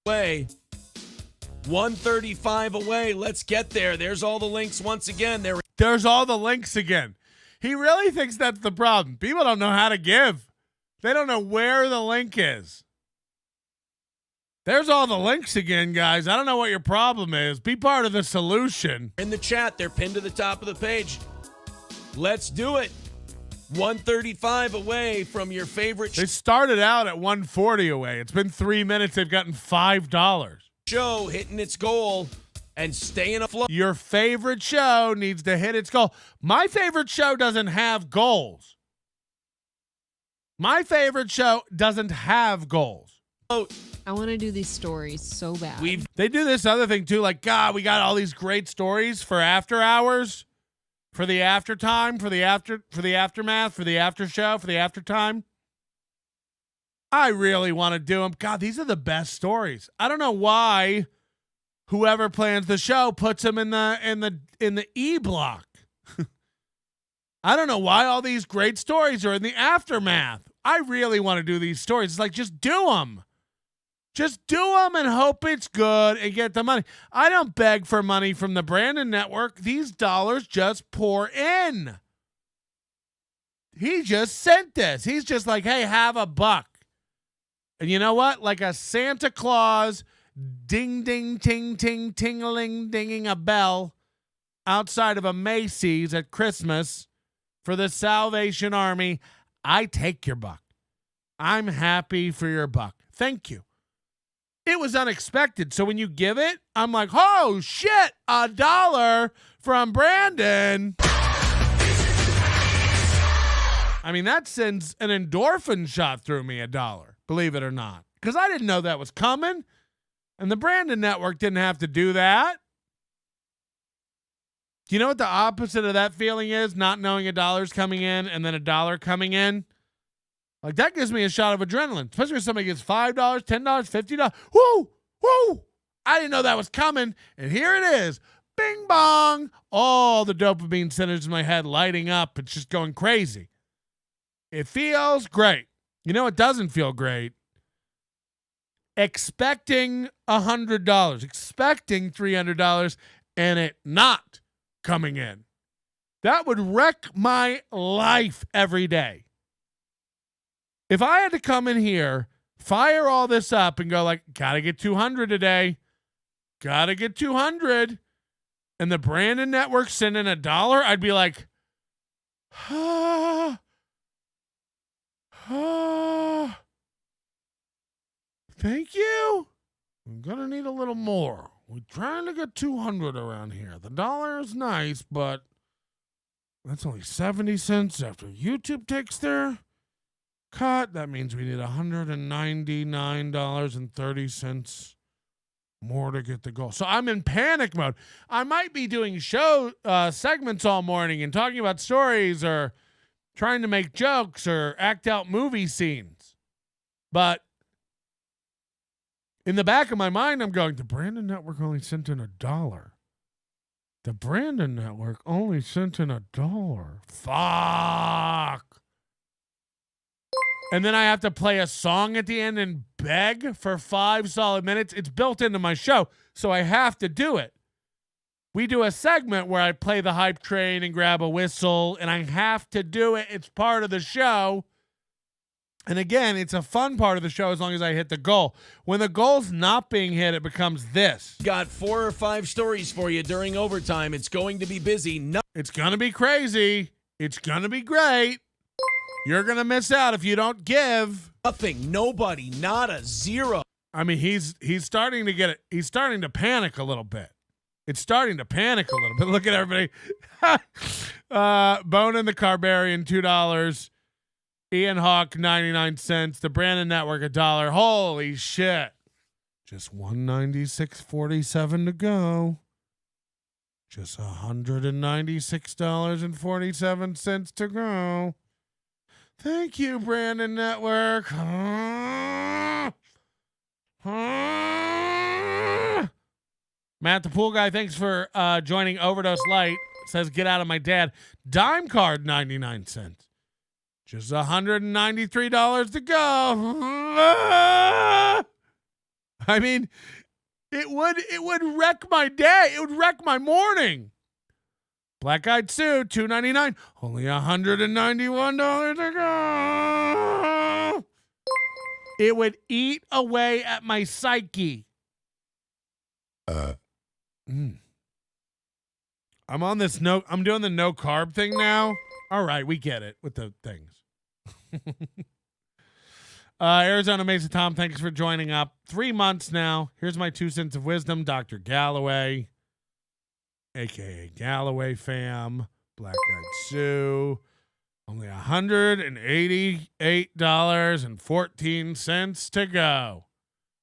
135 away. Let's get there. There's all the links once again. There's all the links again. He really thinks that's the problem. People don't know how to give. They don't know where the link is. There's all the links again, guys. I don't know what your problem is. Be part of the solution. In the chat, they're pinned to the top of the page. Let's do it. 135 away from your favorite They started out at 140 away. It's been 3 minutes. They've gotten $5. show hitting its goal and staying afloat. Your favorite show needs to hit its goal. My favorite show doesn't have goals. My favorite show doesn't have goals. I want to do these stories so bad. They do this other thing too, like, God, we got all these great stories for after hours, for the after time, for the aftermath, for the after show, for the after time. I really want to do them. God, these are the best stories. I don't know why whoever plans the show puts them in the E block. I don't know why all these great stories are in the aftermath. I really want to do these stories. It's like, just do them. Just do them and hope it's good and get the money. I don't beg for money from the Brandon Network. These dollars just pour in. He just sent this. He's just like, hey, have $1. And you know what? Like a Santa Claus, ding, ding, ting, ting, ting-a-ling, dinging a bell. outside of a Macy's at Christmas for the Salvation Army, I take your buck. I'm happy for your buck. Thank you. It was unexpected. So when you give it, I'm like, oh, shit, $1 from Brandon. I mean, that sends an endorphin shot through me, $1, believe it or not, because I didn't know that was coming. And the Brandon Network didn't have to do that. Do you know what the opposite of that feeling is? Not knowing $1's coming in and then $1 coming in. Like, that gives me a shot of adrenaline, especially when somebody gets $5, $10, $50. Woo! Woo! I didn't know that was coming. And here it is. Bing bong. All the dopamine centers in my head lighting up. It's just going crazy. It feels great. You know, it doesn't feel great. Expecting $100, expecting $300, and it not coming in. That would wreck my life every day. If I had to come in here, fire all this up, and go like, gotta get 200 today, gotta get 200, and the Brandon Network send in $1, I'd be like, thank you. I'm going to need a little more. We're trying to get 200 around here. The $1 is nice, but that's only 70 cents after YouTube takes their cut. That means we need $199.30 more to get the goal. So I'm in panic mode. I might be doing show segments all morning and talking about stories or trying to make jokes or act out movie scenes. But in the back of my mind, I'm going, the Brandon Network only sent in $1. The Brandon Network only sent in $1. Fuck. And then I have to play a song at the end and beg for 5 solid minutes. It's built into my show, so I have to do it. We do a segment where I play the hype train and grab a whistle, and I have to do it. It's part of the show. And again, it's a fun part of the show as long as I hit the goal. When the goal's not being hit, it becomes this. Got 4 or 5 stories for you during overtime. It's going to be busy. No- It's going to be crazy. It's going to be great. You're going to miss out if you don't give. Nothing. Nobody. Not a zero. I mean, he's starting to get it. He's starting to panic a little bit. It's starting to panic a little bit. Look at everybody. Bone and the Carbarian, $2. Ian Hawk, 99 cents. The Brandon Network, $1. Holy shit. Just $196.47 to go. Just $196.47 to go. Thank you, Brandon Network. Matt, the pool guy, thanks for joining Overdose Light. Says, get out of my dad. Dime card, 99 cents. Just $193 to go. I mean, it would wreck my day. It would wreck my morning. Black Eyed Sue, $2.99. Only $191 to go. It would eat away at my psyche. I'm on this I'm doing the no carb thing now. All right, we get it with the things. Arizona Mesa Tom, thanks for joining up. 3 months now. Here's my 2 cents of wisdom. Dr. Galloway, a.k.a. Galloway fam. Black Eyed Sue. Only $188.14 to go.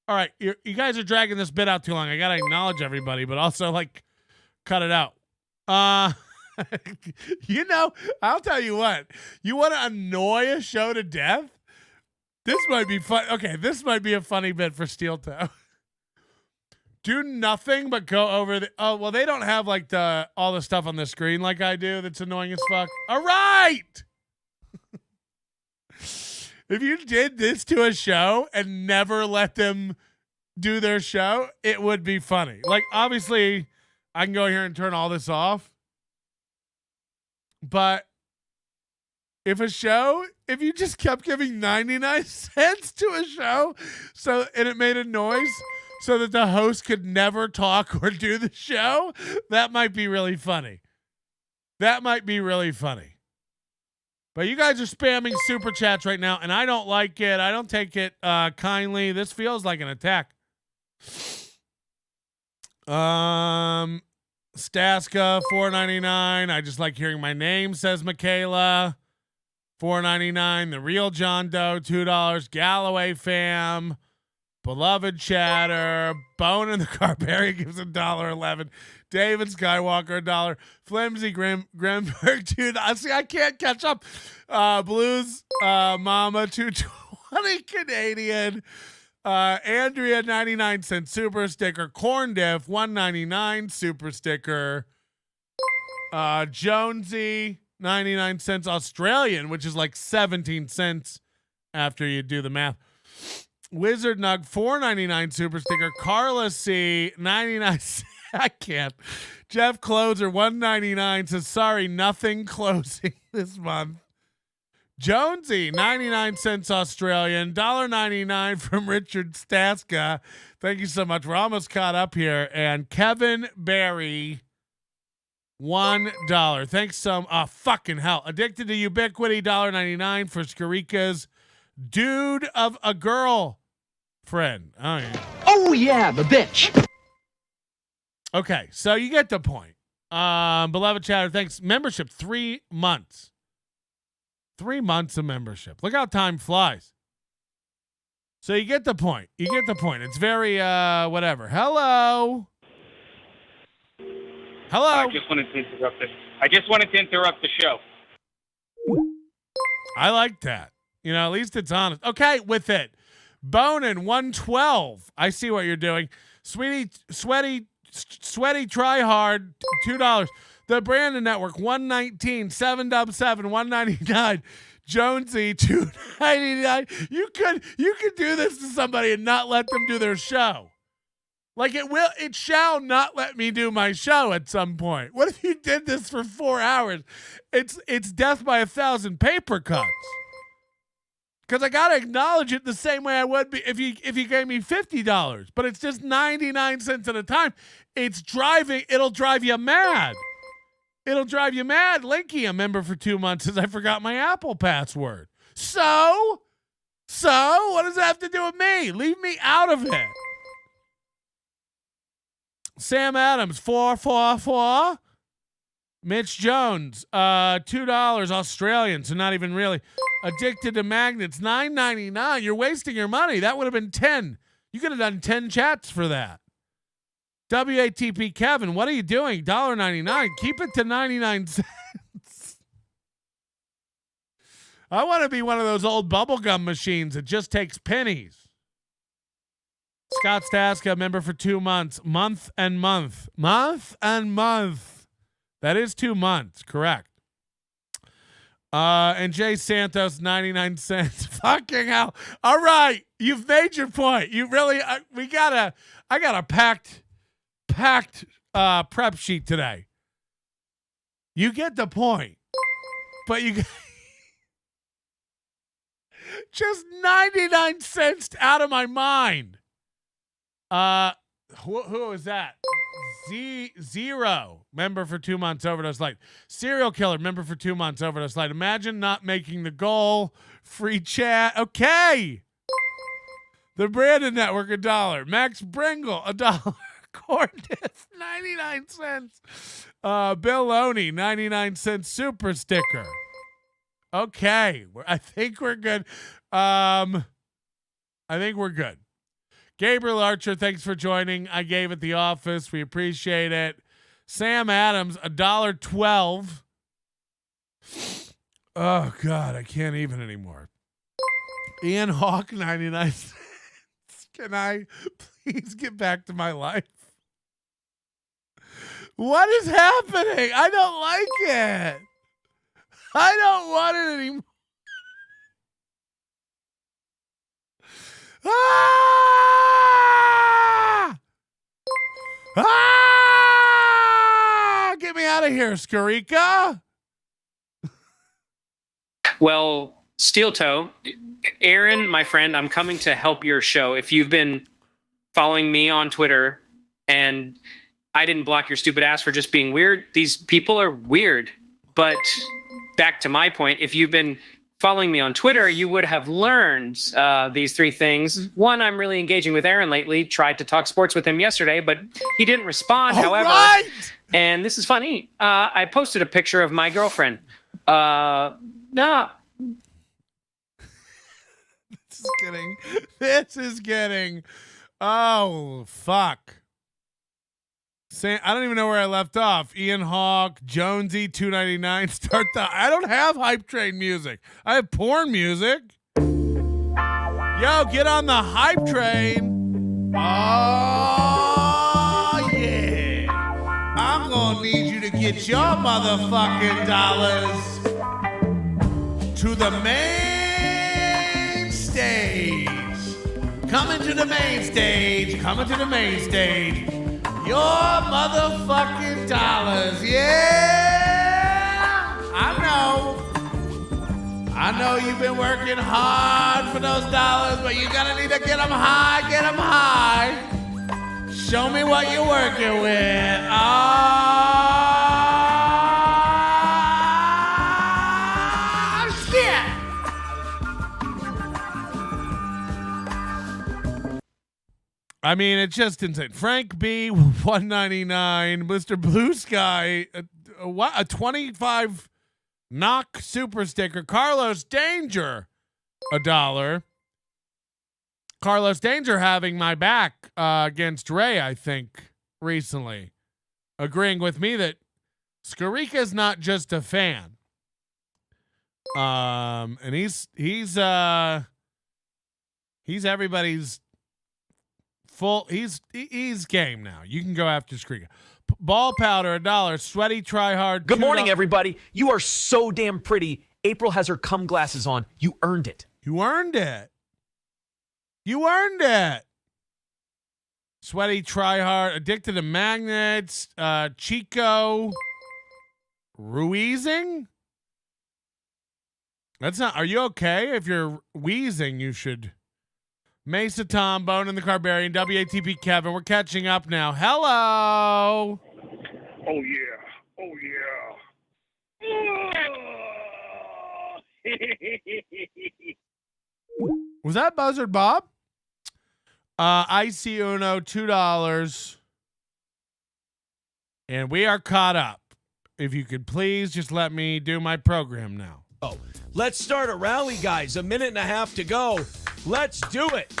All right, you guys are dragging this bit out too long. I got to acknowledge everybody, but also, cut it out. I'll tell you what. You want to annoy a show to death? This might be fun. Okay, this might be a funny bit for Steel Toe. Do nothing but go over the. Oh, well, they don't have all the stuff on the screen like I do. That's annoying as fuck. All right. If you did this to a show and never let them do their show, it would be funny. Obviously, I can go here and turn all this off. But if you just kept giving 99 cents to a show, and it made a noise, so that the host could never talk or do the show. That might be really funny. That might be really funny. But you guys are spamming super chats right now, and I don't like it. I don't take it kindly. This feels like an attack. Staska $4.99. I just like hearing my name, says Michaela. $4.99. The Real John Doe $2. Galloway fam. Beloved Chatter. Bone in the Carbarian gives $1.11. David Skywalker $1. Flimsy Grimberg $2. See, I can't catch up. Blues Mama $2.20 Canadian. Andrea 99-cent super sticker. Corn Diff $1.99 super sticker. Jonesy 99 cents Australian, which is like 17 cents after you do the math. Wizard Nug $4.99 super sticker. Carla C 99 I can't. Jeff Closer $1.99 says sorry, nothing closing this month. Jonesy 99 cents Australian. $1.99 from Richard Staska. Thank you so much. We're almost caught up here. And Kevin Barry $1. Thanks some. Oh, fucking hell. Addicted to Ubiquity $1.99 for Skarika's dude of a girl friend. Oh yeah. Oh yeah, the bitch. Okay, so you get the point. Beloved Chatter, thanks. Membership 3 months. 3 months of membership. Look how time flies. So you get the point. You get the point. It's very whatever. Hello. Hello. I just wanted to interrupt it. I just wanted to interrupt the show. I like that. You know, at least it's honest. Okay, with it. Bonin 112. I see what you're doing. Sweaty try hard $2. The Brandon Network 119. 777 199. Jonesy $2.99. You could do this to somebody and not let them do their show. Like it shall not let me do my show at some point. What if you did this for 4 hours? It's death by 1,000 paper cuts. Because I gotta acknowledge it the same way I would be if you gave me $50, but it's just 99 cents at a time. It'll drive you mad. It'll drive you mad. Linky, a member for 2 months, says I forgot my Apple password. So what does that have to do with me? Leave me out of it. Sam Adams, 444. Mitch Jones, $2 Australian, so not even really. Addicted to Magnets, $9.99. You're wasting your money. That would have been 10. You could have done 10 chats for that. WATP Kevin, what are you doing? $1.99. Keep it to 99 cents. I want to be one of those old bubblegum machines that just takes pennies. Scott Staska, member for 2 months. Month and month. That is 2 months, correct. And Jay Santos, 99 cents. Fucking hell. All right. You've made your point. You really, I got a packed prep sheet today. You get the point. But you just 99 cents out of my mind. Who is that? Zero, member for 2 months, Overdose Light. Serial Killer, member for 2 months, Overdose Light. Imagine not making the goal. Free chat. Okay. The Brandon Network, $1. Max Bringle, $1. Corn Diff, 99 cents. Bill Loney, 99 cents super sticker. Okay. I think we're good. I think we're good. Gabriel Archer, thanks for joining. I gave it the office. We appreciate it. Sam Adams, $1.12. Oh, God, I can't even anymore. Ian Hawk, 99 cents. Can I please get back to my life? What is happening? I don't like it. I don't want it anymore. Ah! Ah! Get me out of here, Skarika. Well, Steel Toe, Aaron, my friend, I'm coming to help your show. If you've been following me on Twitter, and I didn't block your stupid ass for just being weird. These people are weird. But back to my point, if you've been following me on Twitter, you would have learned these three things. One, I'm really engaging with Aaron lately. Tried to talk sports with him yesterday, but he didn't respond. However, and this is funny, I posted a picture of my girlfriend. No. This is getting. Oh, fuck. I don't even know where I left off. Ian Hawk, Jonesy, 299. Start the. I don't have hype train music. I have porn music. Yo, get on the hype train. Oh yeah. I'm gonna need you to get your motherfucking dollars to the main stage. Coming to the main stage. Coming to the main stage. Your motherfucking dollars, yeah! I know you've been working hard for those dollars, but you're gonna need to get them high, Show me what you're working with. Oh, shit! I mean, it's just insane. Frank B, 199. Mr. Blue Sky, a 25 knock super sticker. Carlos Danger, $1. Carlos Danger having my back against Ray, I think, recently. Agreeing with me that Skarica's not just a fan. And he's everybody's full. He's game now. You can go after Skrika. Ball powder, $1. Sweaty try hard. Good morning, everybody. You are so damn pretty. April has her cum glasses on. You earned it. You earned it. You earned it. Sweaty try hard. Addicted to magnets. Chico. Ruizing. That's not. Are you okay? If you're wheezing, you should. Mesa Tom, Bone in the Carbarian, WATP Kevin. We're catching up now. Hello. Oh, yeah. Oh, yeah. Was that Buzzard Bob? IC Uno, $2. And we are caught up. If you could please just let me do my program now. Oh, let's start a rally, guys. 1.5 minutes to go. Let's do it.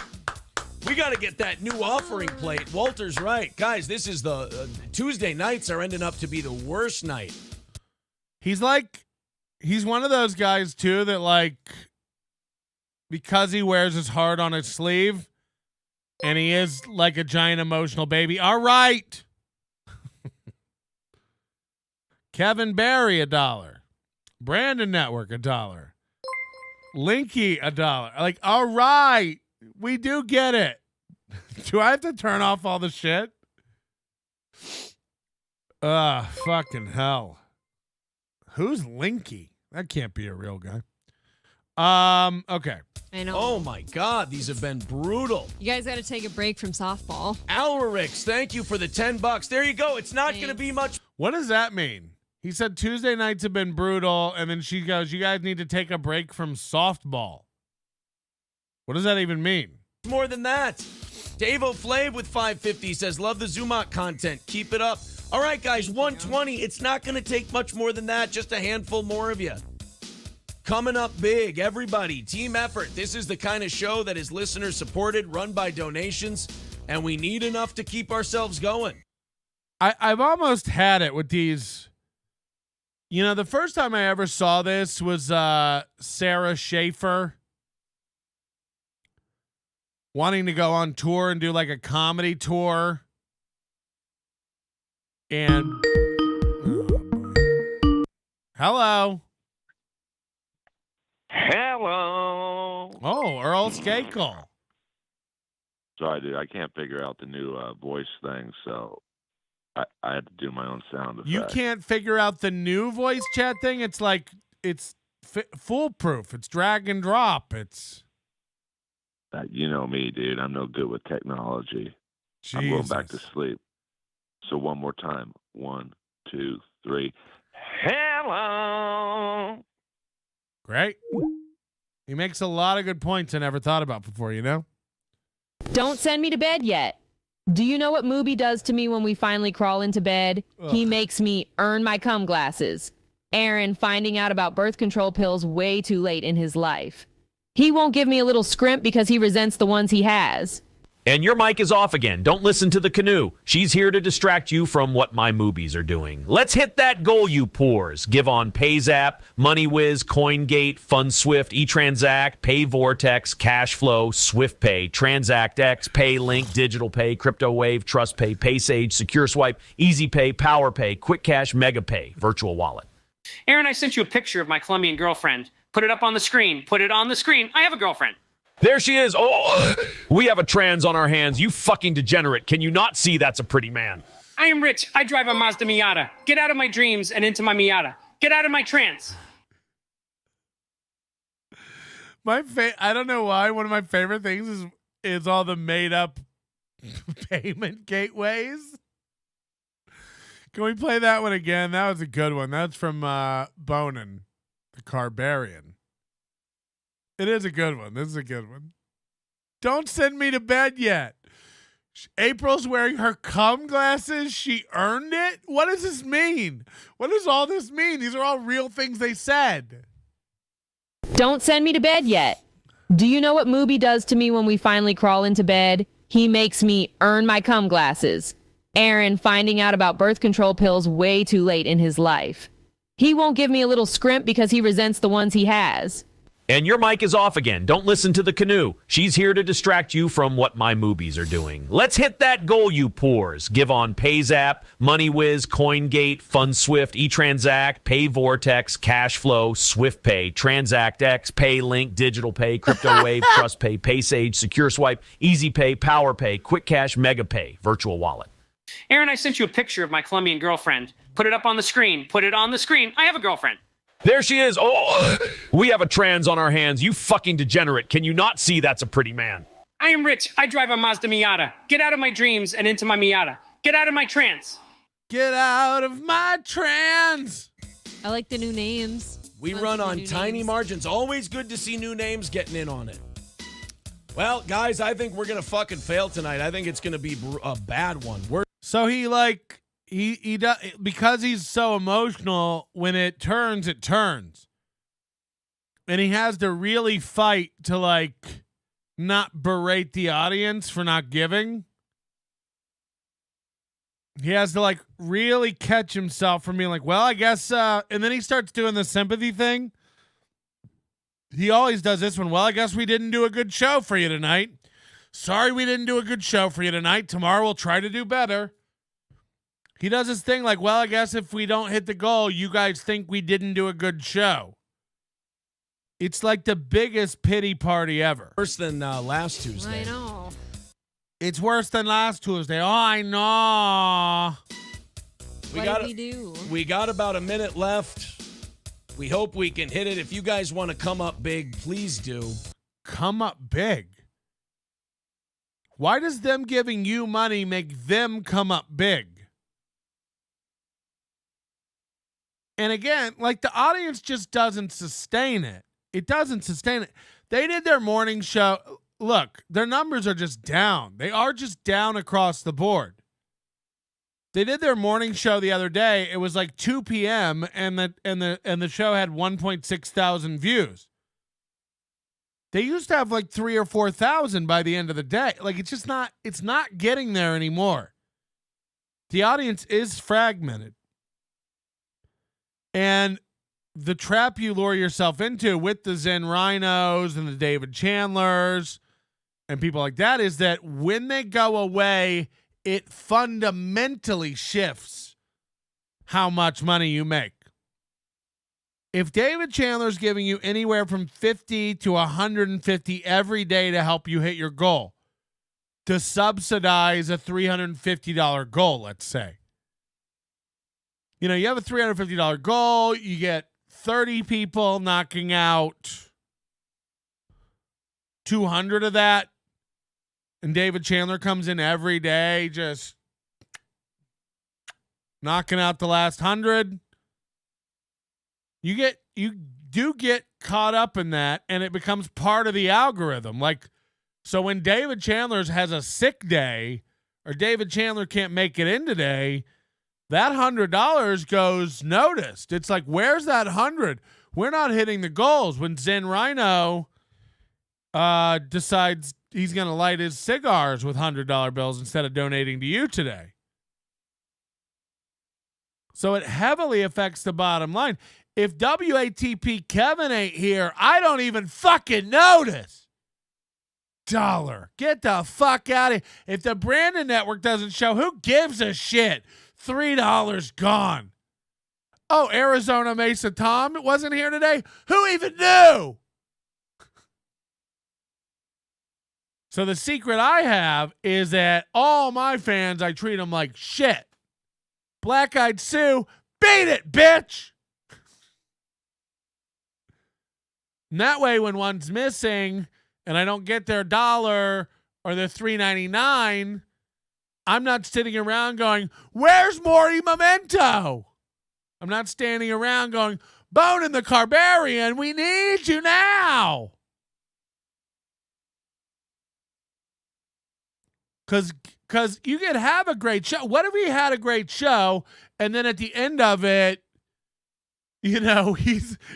We got to get that new offering plate. Walter's right. Guys, this is the Tuesday nights are ending up to be the worst night. He's one of those guys, too, that because he wears his heart on his sleeve and he is like a giant emotional baby. All right. Kevin Barry, $1. Brandon Network, $1. Linky, $1. All right. We do get it. Do I have to turn off all the shit? Fucking hell. Who's Linky? That can't be a real guy. Okay. I know. Oh my God, these have been brutal. You guys got to take a break from softball. Alrix, thank you for the $10. There you go. It's not going to be much. What does that mean? He said Tuesday nights have been brutal, and then she goes, you guys need to take a break from softball. What does that even mean? More than that. Dave O'Flav with 550 says, love the Zumot content. Keep it up. All right, guys, 120. It's not going to take much more than that. Just a handful more of you. Coming up big, everybody. Team effort. This is the kind of show that is listener supported, run by donations, and we need enough to keep ourselves going. I've almost had it with these. You know, the first time I ever saw this was Sarah Schaefer wanting to go on tour and do like a comedy tour. And hello. Oh, Earl Skakel. Sorry, dude. I can't figure out the new voice thing, so I had to do my own sound effect. You can't figure out the new voice chat thing? It's like, it's foolproof. It's drag and drop. It's... You know me, dude. I'm no good with technology. I'm going back to Jesus. sleep. So one more time. 1, 2, 3. Hello. Great. He makes a lot of good points I never thought about before, you know? Don't send me to bed yet. Do you know what Mubi does to me when we finally crawl into bed? He makes me earn my cum glasses. Aaron finding out about birth control pills way too late in his life. He won't give me a little scrimp because he resents the ones he has. And your mic is off again. Don't listen to the canoe. She's here to distract you from what my movies are doing. Let's hit that goal, you poors. Give on PayZapp, MoneyWiz, CoinGate, FundSwift, eTransact, PayVortex, Cashflow, SwiftPay, TransactX, PayLink, Digital Pay, CryptoWave, TrustPay, PaySage, SecureSwipe, EasyPay, PowerPay, QuickCash, MegaPay, Virtual Wallet. Aaron, I sent you a picture of my Colombian girlfriend. Put it up on the screen. Put it on the screen. I have a girlfriend. There she is. Oh, we have a trans on our hands. You fucking degenerate. Can you not see that's a pretty man? I am rich. I drive a Mazda Miata. Get out of my dreams and into my Miata. Get out of my trance. I don't know why. One of my favorite things is all the made up payment gateways. Can we play that one again? That was a good one. That's from Bonin, the Carbarian. It is a good one. This is a good one. Don't send me to bed yet. April's wearing her cum glasses. She earned it? What does this mean? What does all this mean? These are all real things they said. Don't send me to bed yet. Do you know what Mubi does to me when we finally crawl into bed? He makes me earn my cum glasses. Aaron finding out about birth control pills way too late in his life. He won't give me a little scrimp because he resents the ones he has. And your mic is off again. Don't listen to the canoe. She's here to distract you from what my movies are doing. Let's hit that goal, you poors. Give on PayZapp, MoneyWiz, CoinGate, FundSwift, eTransact, PayVortex, Cashflow, SwiftPay, TransactX, PayLink, Digital Pay, CryptoWave, TrustPay, PaySage, SecureSwipe, EasyPay, PowerPay, QuickCash, MegaPay, Virtual Wallet. Aaron, I sent you a picture of my Colombian girlfriend. Put it up on the screen. Put it on the screen. I have a girlfriend. There she is. Oh, we have a trans on our hands. You fucking degenerate. Can you not see that's a pretty man? I am rich. I drive a Mazda Miata. Get out of my dreams and into my Miata. Get out of my trance. Get out of my trance. I like the new names. We run on tiny margins. Always good to see new names getting in on it. Well, guys, I think we're going to fucking fail tonight. I think it's going to be a bad one. So he does, because he's so emotional, when it turns. And he has to really fight to not berate the audience for not giving. He has to really catch himself from being well, I guess, and then he starts doing the sympathy thing. He always does this one. Well, I guess we didn't do a good show for you tonight. Sorry we didn't do a good show for you tonight. Tomorrow we'll try to do better. He does this thing well, I guess if we don't hit the goal, you guys think we didn't do a good show. It's like the biggest pity party ever. Worse than last Tuesday. I know. It's worse than last Tuesday. Oh, I know. What did we do? We got about a minute left. We hope we can hit it. If you guys want to come up big, please do. Come up big? Why does them giving you money make them come up big? And again, the audience just doesn't sustain it. It doesn't sustain it. They did their morning show. Look, their numbers are just down. They are just down across the board. They did their morning show the other day. It was 2 p.m. and the show had 1.6 thousand views. They used to have 3,000 or 4,000 by the end of the day. It's not getting there anymore. The audience is fragmented. And the trap you lure yourself into with the Zen Rhinos and the David Chandlers and people like that is that when they go away, it fundamentally shifts how much money you make. If David Chandler's giving you anywhere from 50 to 150 every day to help you hit your goal, to subsidize a $350 goal, let's say. You have a $350 goal, you get 30 people knocking out 200 of that, and David Chandler comes in every day just knocking out the last 100, you do get caught up in that, and it becomes part of the algorithm. Like, so when David Chandler has a sick day or David Chandler can't make it in today, that $100 goes noticed. It's like, where's that 100? We're not hitting the goals. When Zen Rhino decides he's going to light his cigars with $100 bills instead of donating to you today. So it heavily affects the bottom line. If WATP Kevin ain't here, I don't even fucking notice. Dollar. Get the fuck out of here. If the Brandon Network doesn't show, who gives a shit? $3 gone. Oh, Arizona Mesa Tom wasn't here today? Who even knew? So the secret I have is that all my fans, I treat them like shit. Black Eyed Sue, beat it, bitch. And that way, when one's missing and I don't get their $1 or their $3.99, I'm not sitting around going, where's Morty Memento? I'm not standing around going, Bone and the Carbarian, we need you now. Because you could have a great show. What if we had a great show and then at the end of it, you know,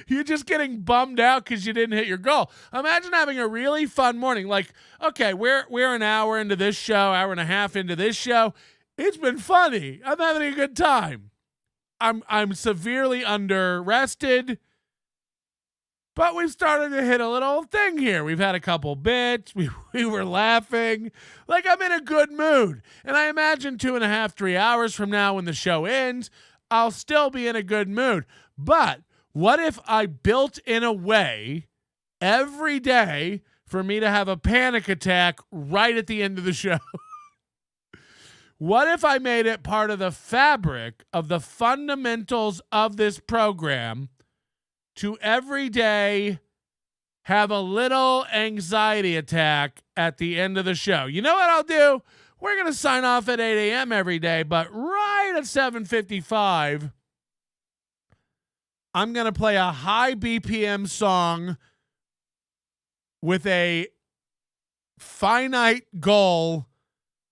you're just getting bummed out because you didn't hit your goal. Imagine having a really fun morning. Like, okay, we're an hour into this show, hour and a half into this show. It's been funny. I'm having a good time. I'm severely under rested, but we've started to hit a little thing here. We've had a couple bits. We were laughing. Like, I'm in a good mood. And I imagine 2.5, 3 hours from now when the show ends, I'll still be in a good mood. But what if I built in a way every day for me to have a panic attack right at the end of the show? What if I made it part of the fabric of the fundamentals of this program to every day have a little anxiety attack at the end of the show? You know what I'll do? We're going to sign off at 8 a.m. every day, but right at 7:55, I'm going to play a high BPM song with a finite goal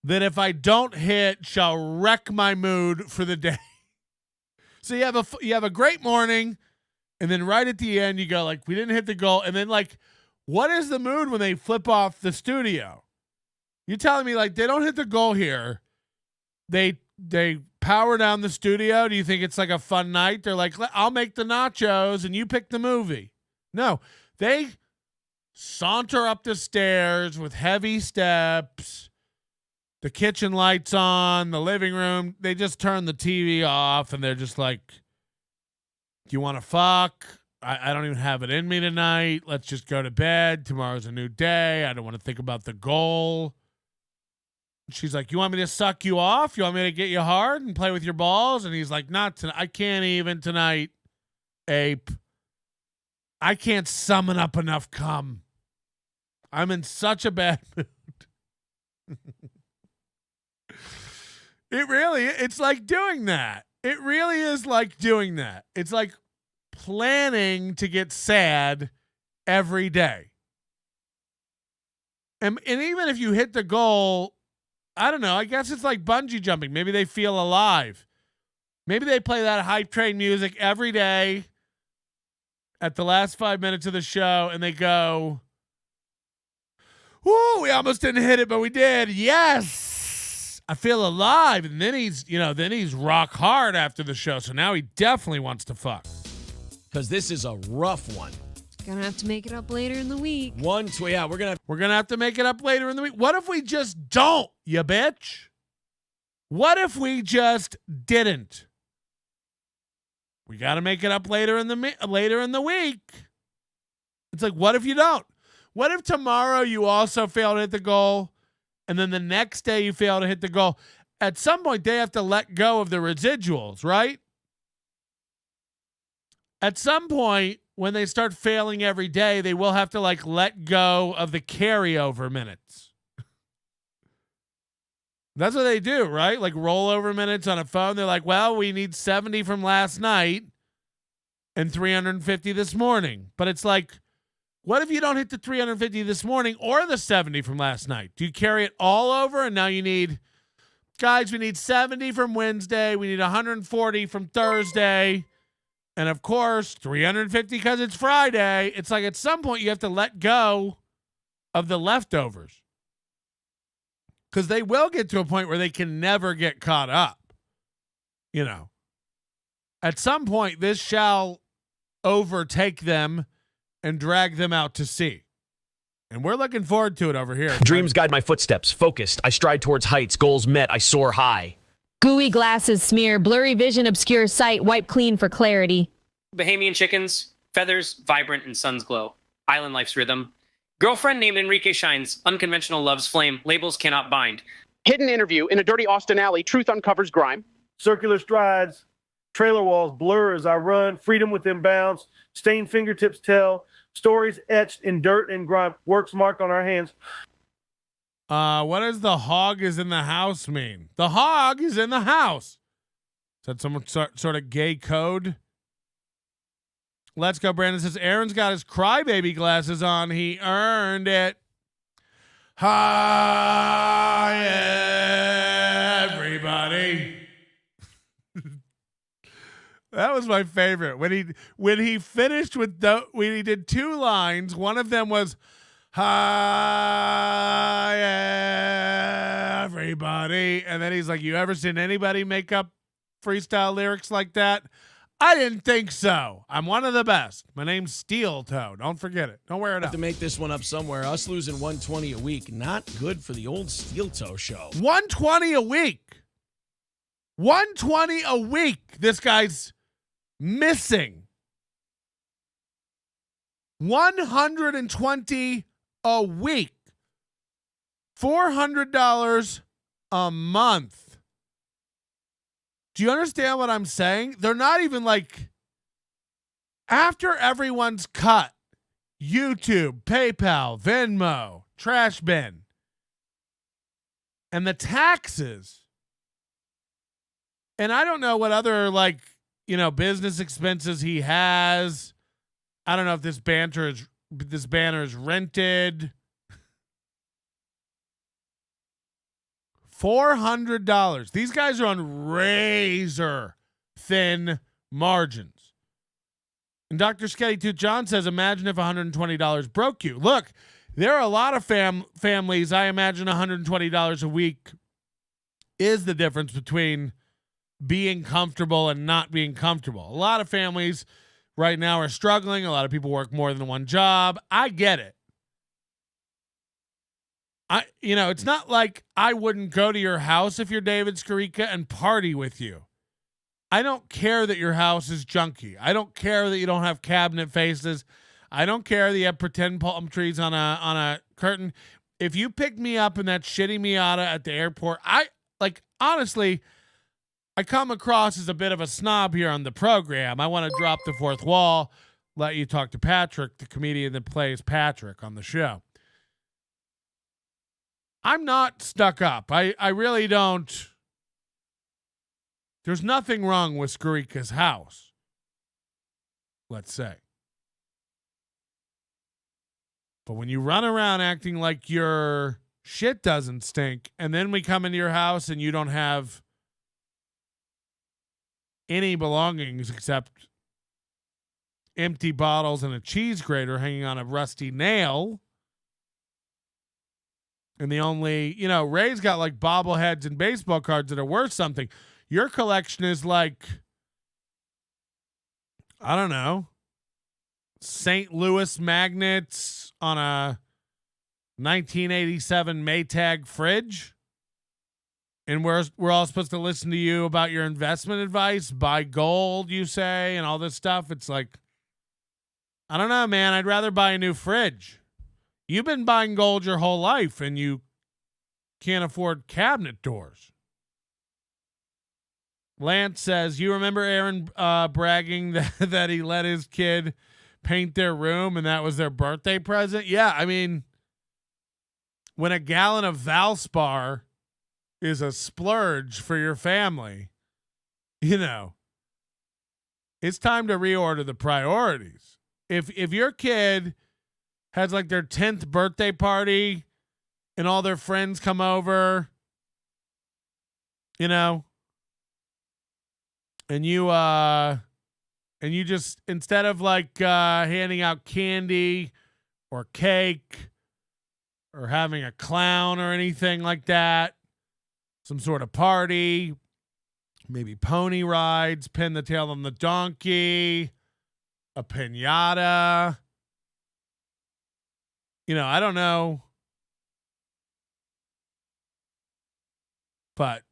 that if I don't hit shall wreck my mood for the day. So you have a great morning, and then right at the end you go like, we didn't hit the goal, and then like, what is the mood when they flip off the studio? You're telling me like they don't hit the goal here, they power down the studio? Do you think it's like a fun night? They're like, I'll make the nachos and you pick the movie. No, they saunter up the stairs with heavy steps, the kitchen lights on, the living room. They just turn the TV off and they're just like, do you want to fuck? I don't even have it in me tonight. Let's just go to bed. Tomorrow's a new day. I don't want to think about the goal. She's like, you want me to suck you off? You want me to get you hard and play with your balls? And he's like, not tonight. I can't even tonight, ape. I can't summon up enough cum. I'm in such a bad mood. It's like doing that. It really is like doing that. It's like planning to get sad every day. And even if you hit the goal, I don't know, I guess it's like bungee jumping. Maybe they feel alive. Maybe they play that hype train music every day at the last 5 minutes of the show and they go, whoo, we almost didn't hit it, but we did. Yes, I feel alive. And then he's rock hard after the show. So now he definitely wants to fuck. Because this is a rough one. Gonna have to make it up later in the week. We're gonna have to make it up later in the week. What if we just don't, you bitch? What if we just didn't? We got to make it up later in the week. It's like, what if you don't? What if tomorrow you also fail to hit the goal, and then the next day you fail to hit the goal? At some point, they have to let go of the residuals, right? At some point, when they start failing every day, they will have to like let go of the carryover minutes. That's what they do, right? Like rollover minutes on a phone. They're like, well, we need 70 from last night and 350 this morning. But it's like, what if you don't hit the 350 this morning or the 70 from last night? Do you carry it all over? And now you need, guys, we need 70 from Wednesday. We need 140 from Thursday. And of course, 350 because it's Friday. It's like at some point you have to let go of the leftovers. Because they will get to a point where they can never get caught up. You know, at some point, this shall overtake them and drag them out to sea. And we're looking forward to it over here. Dreams guide my footsteps. Focused. I stride towards heights. Goals met. I soar high. Gooey glasses smear, blurry vision obscures sight, wipe clean for clarity. Bahamian chickens, feathers, vibrant, and sun's glow. Island life's rhythm. Girlfriend named Enrique shines. Unconventional love's flame. Labels cannot bind. Hidden interview in a dirty Austin alley. Truth uncovers grime. Circular strides, trailer walls blur as I run, freedom within bounds, stained fingertips tell, stories etched in dirt and grime, works marked on our hands. What does the hog is in the house mean? The hog is in the house. Is that some sort of gay code? Let's go. Brandon says Aaron's got his crybaby glasses on. He earned it. Hi, everybody. That was my favorite. When he finished with when he did two lines, one of them was hi, everybody. And then he's like, you ever seen anybody make up freestyle lyrics like that? I didn't think so. I'm one of the best. My name's Steel Toe. Don't forget it. Don't wear it Have out. to make this one up somewhere. Us losing 120 a week, not good for the old Steel Toe show. 120 a week. 120 a week. This guy's missing. 120 a week. $400 a month. Do you understand what I'm saying? They're not even like, after everyone's cut, YouTube, PayPal, Venmo, Trash Bin, and the taxes. And I don't know what other, like, you know, business expenses he has. I don't know if this banner is rented. $400. These guys are on razor thin margins. And Dr. Sketty Tooth John says, imagine if $120 broke you. Look, there are a lot of families. I imagine $120 a week is the difference between being comfortable and not being comfortable. A lot of families right now are struggling. A lot of people work more than one job. I get it. It's not like I wouldn't go to your house if you're David Skarica and party with you. I don't care that your house is junky. I don't care that you don't have cabinet faces. I don't care that you have pretend palm trees on a curtain. If you pick me up in that shitty Miata at the airport, honestly, I come across as a bit of a snob here on the program. I want to drop the fourth wall, let you talk to Patrick, the comedian that plays Patrick on the show. I'm not stuck up. I really don't. There's nothing wrong with Skarica's house, let's say. But when you run around acting like your shit doesn't stink, and then we come into your house and you don't have any belongings except empty bottles and a cheese grater hanging on a rusty nail. And the only, Ray's got like bobbleheads and baseball cards that are worth something. Your collection is like, I don't know, St. Louis magnets on a 1987 Maytag fridge. And we're all supposed to listen to you about your investment advice, buy gold, you say, and all this stuff. It's like, I don't know, man. I'd rather buy a new fridge. You've been buying gold your whole life, and you can't afford cabinet doors. Lance says, you remember Aaron bragging that he let his kid paint their room, and that was their birthday present? Yeah, I mean, when a gallon of Valspar is a splurge for your family, you know, it's time to reorder the priorities. If your kid has like their 10th birthday party and all their friends come over, you know, and you just, instead of like handing out candy or cake or having a clown or anything like that, some sort of party, maybe pony rides, pin the tail on the donkey, a piñata. You know, I don't know. But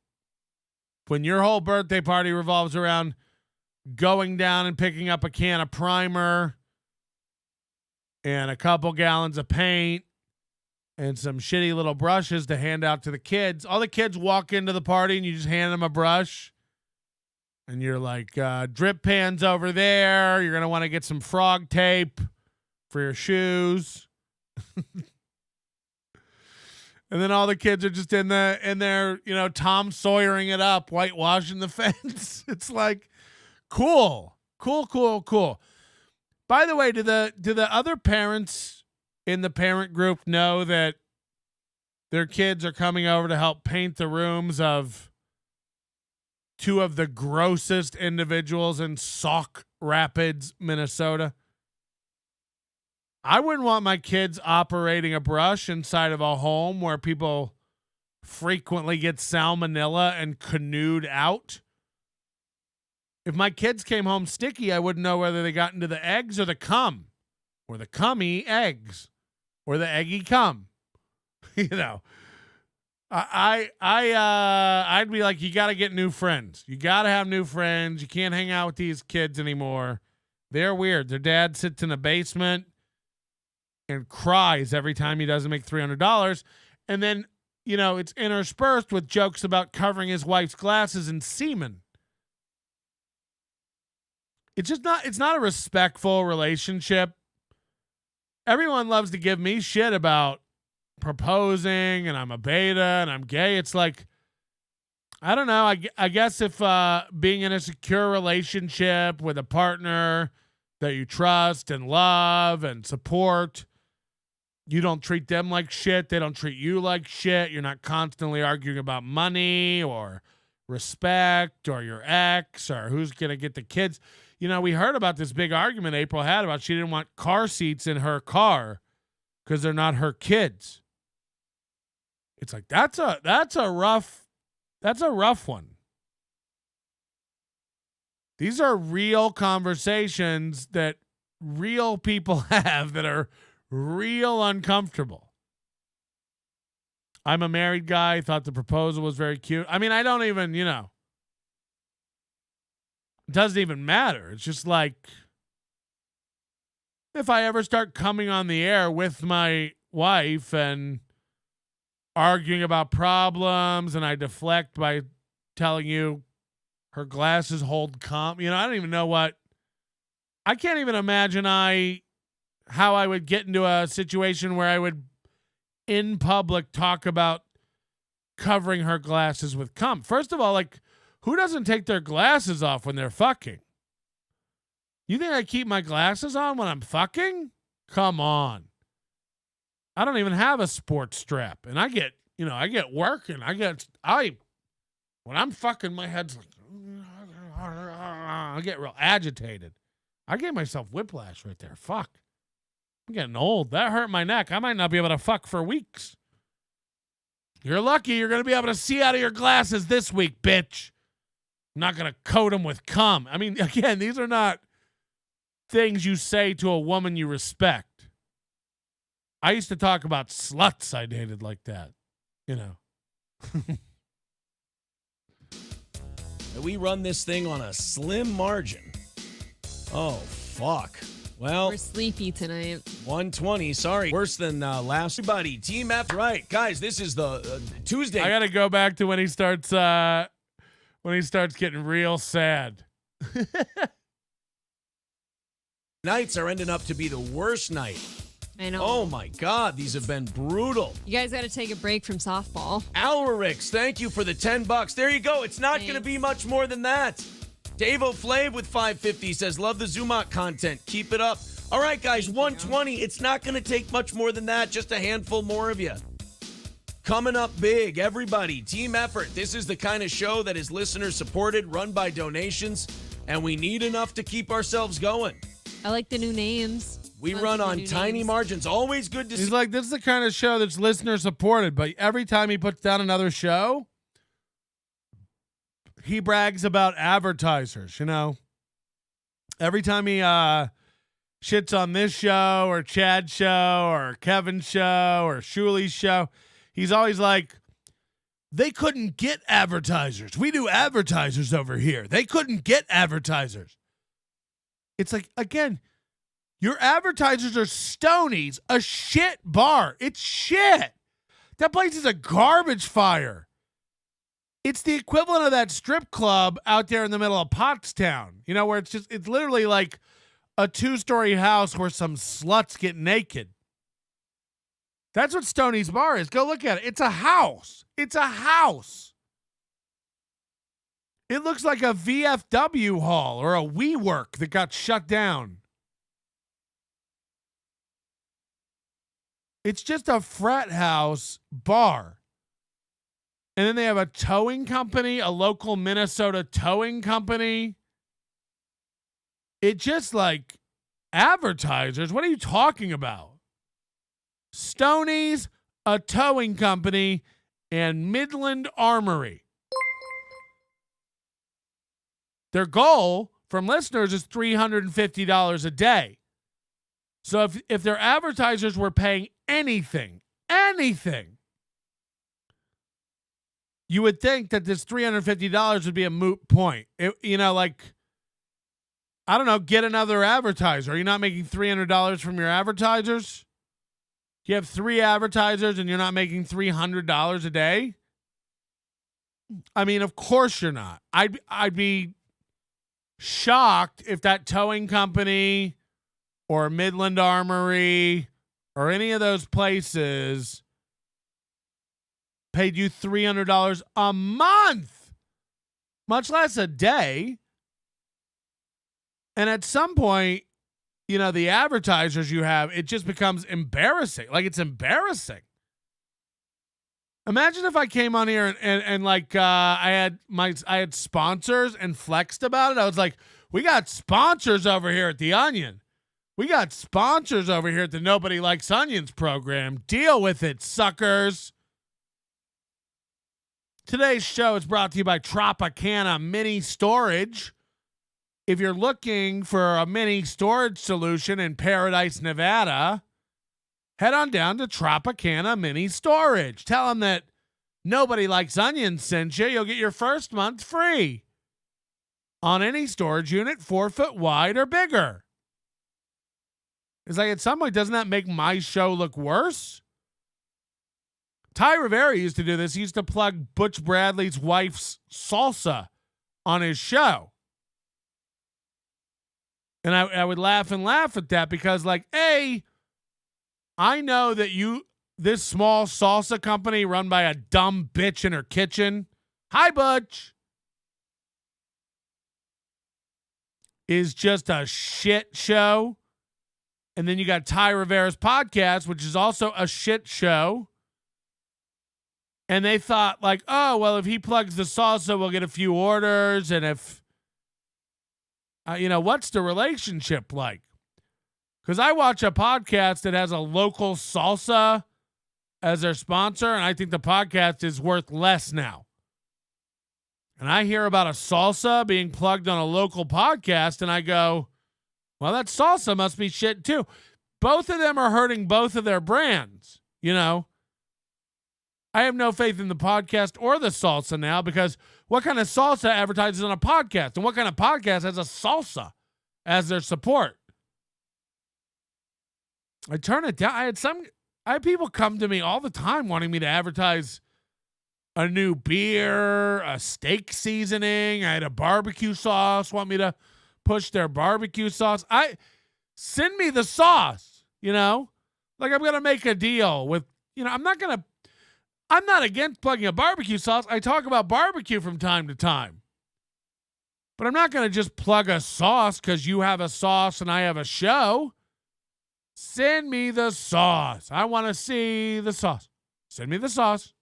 when your whole birthday party revolves around going down and picking up a can of primer and a couple gallons of paint and some shitty little brushes to hand out to the kids, all the kids walk into the party and you just hand them a brush. And you're like, drip pans over there. You're going to want to get some frog tape for your shoes. And then all the kids are just in there, you know, Tom Sawyering it up, whitewashing the fence. It's like, cool. By the way, do the other parents in the parent group know that their kids are coming over to help paint the rooms of two of the grossest individuals in Sauk Rapids, Minnesota? I wouldn't want my kids operating a brush inside of a home where people frequently get salmonella and canoed out. If my kids came home sticky, I wouldn't know whether they got into the eggs or the cum, or the cummy eggs, or the eggy cum. You know, I'd be like, you got to get new friends. You got to have new friends. You can't hang out with these kids anymore. They're weird. Their dad sits in a basement and cries every time he doesn't make $300. And then, you know, it's interspersed with jokes about covering his wife's glasses in semen. It's not a respectful relationship. Everyone loves to give me shit about proposing and I'm a beta and I'm gay. It's like, I don't know. I guess if being in a secure relationship with a partner that you trust and love and support, you don't treat them like shit. They don't treat you like shit. You're not constantly arguing about money or respect or your ex or who's going to get the kids. You know, we heard about this big argument April had about she didn't want car seats in her car because they're not her kids. It's like, that's a rough one. These are real conversations that real people have that are real uncomfortable. I'm a married guy. Thought the proposal was very cute. I mean, I don't even, you know, it doesn't even matter. It's just like, if I ever start coming on the air with my wife and arguing about problems and I deflect by telling you her glasses hold calm, you know, I don't even know I can't even imagine how I would get into a situation where I would in public talk about covering her glasses with cum. First of all, like, who doesn't take their glasses off when they're fucking? You think I keep my glasses on when I'm fucking? Come on. I don't even have a sports strap. And I get working. When I'm fucking, my head's like, I get real agitated. I gave myself whiplash right there. Fuck. I'm getting old. That hurt my neck. I might not be able to fuck for weeks. You're lucky you're going to be able to see out of your glasses this week, bitch. I'm not going to coat them with cum. I mean, again, these are not things you say to a woman you respect. I used to talk about sluts I dated like that, you know. We run this thing on a slim margin. Oh, fuck. Well, We're sleepy tonight. 120. Sorry. Worse than last. Everybody, Team F. Right. Guys, this is the Tuesday. I got to go back to when he starts getting real sad. Nights are ending up to be the worst night I know. Oh, my God. These have been brutal. You guys got to take a break from softball. Alrix, thank you for the $10. There you go. It's not going to Thanks. be much more than that. Dave O'Flav with 550 says, love the Zumot content. Keep it up. All right, guys, 120. It's not going to take much more than that. Just a handful more of you. Coming up big, everybody. Team effort. This is the kind of show that is listener supported, run by donations, and we need enough to keep ourselves going. I like the new names. We Lots run of on new tiny names. margins. Always good to He's see. like, this is the kind of show that's listener supported, but every time he puts down another show, he brags about advertisers, you know. Every time he shits on this show or Chad's show or Kevin's show or Shuli's show, he's always like, they couldn't get advertisers. We do advertisers over here. They couldn't get advertisers. It's like, again, your advertisers are Stoney's, a shit bar. It's shit. That place is a garbage fire. It's the equivalent of that strip club out there in the middle of Pottstown, you know, where it's literally like a 2-story house where some sluts get naked. That's what Stoney's bar is. Go look at it. It's a house. It's a house. It looks like a VFW hall or a WeWork that got shut down. It's just a frat house bar. And then they have a towing company, a local Minnesota towing company. It just like advertisers. What are you talking about? Stoney's, a towing company, and Midland Armory. Their goal from listeners is $350 a day. So if their advertisers were paying anything, you would think that this $350 would be a moot point. You know, like, I don't know, get another advertiser. Are you not making $300 from your advertisers? You have 3 advertisers and you're not making $300 a day? I mean, of course you're not. I'd be shocked if that towing company or Midland Armory or any of those places paid you $300 a month, much less a day. And at some point, you know, the advertisers you have, it just becomes embarrassing. Like, it's embarrassing. Imagine if I came on here and like I had sponsors and flexed about it. I was like, we got sponsors over here at The Onion. We got sponsors over here at the Nobody Likes Onions program. Deal with it, suckers. Today's show is brought to you by Tropicana Mini Storage. If you're looking for a mini storage solution in Paradise, Nevada, head on down to Tropicana Mini Storage. Tell them that Nobody Likes Onions sent you. You'll get your first month free on any storage unit 4 foot wide or bigger. It's like, at some point, doesn't that make my show look worse? Ty Rivera used to do this. He used to plug Butch Bradley's wife's salsa on his show. And I would laugh at that because, like, A, I know that this small salsa company run by a dumb bitch in her kitchen, hi, Butch, is just a shit show. And then you got Ty Rivera's podcast, which is also a shit show. And they thought, like, oh, well, if he plugs the salsa, we'll get a few orders. And if, what's the relationship like? Because I watch a podcast that has a local salsa as their sponsor, and I think the podcast is worth less now. And I hear about a salsa being plugged on a local podcast, and I go, well, that salsa must be shit too. Both of them are hurting both of their brands, you know. I have no faith in the podcast or the salsa now, because what kind of salsa advertises on a podcast? And what kind of podcast has a salsa as their support? I turn it down. I had people come to me all the time wanting me to advertise a new beer, a steak seasoning. I had a barbecue sauce, want me to push their barbecue sauce. Send me the sauce, you know. Like, I'm going to make a deal with, I'm not against plugging a barbecue sauce. I talk about barbecue from time to time. But I'm not going to just plug a sauce because you have a sauce and I have a show. Send me the sauce. I want to see the sauce. Send me the sauce.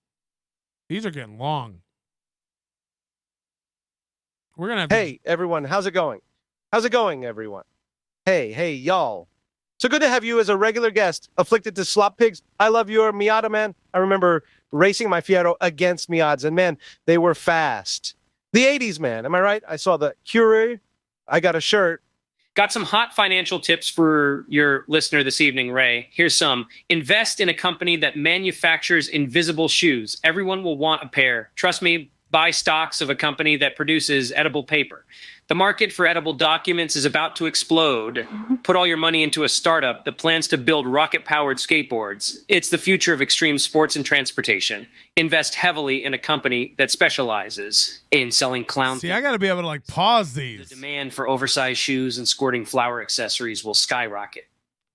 These are getting long. We're going to have to... Hey, everyone. How's it going? How's it going, everyone? Hey, y'all. So good to have you as a regular guest. Afflicted to slop pigs. I love your Miata, man. I remember racing my Fiero against Miatas, and man, they were fast. The 80s, man. Am I right? I saw the Curie. I got a shirt. Got some hot financial tips for your listener this evening, Ray. Here's some. Invest in a company that manufactures invisible shoes. Everyone will want a pair. Trust me, buy stocks of a company that produces edible paper. The market for edible documents is about to explode. Put all your money into a startup that plans to build rocket-powered skateboards. It's the future of extreme sports and transportation. Invest heavily in a company that specializes in selling clown. See, I got to be able to pause these. The demand for oversized shoes and squirting flower accessories will skyrocket.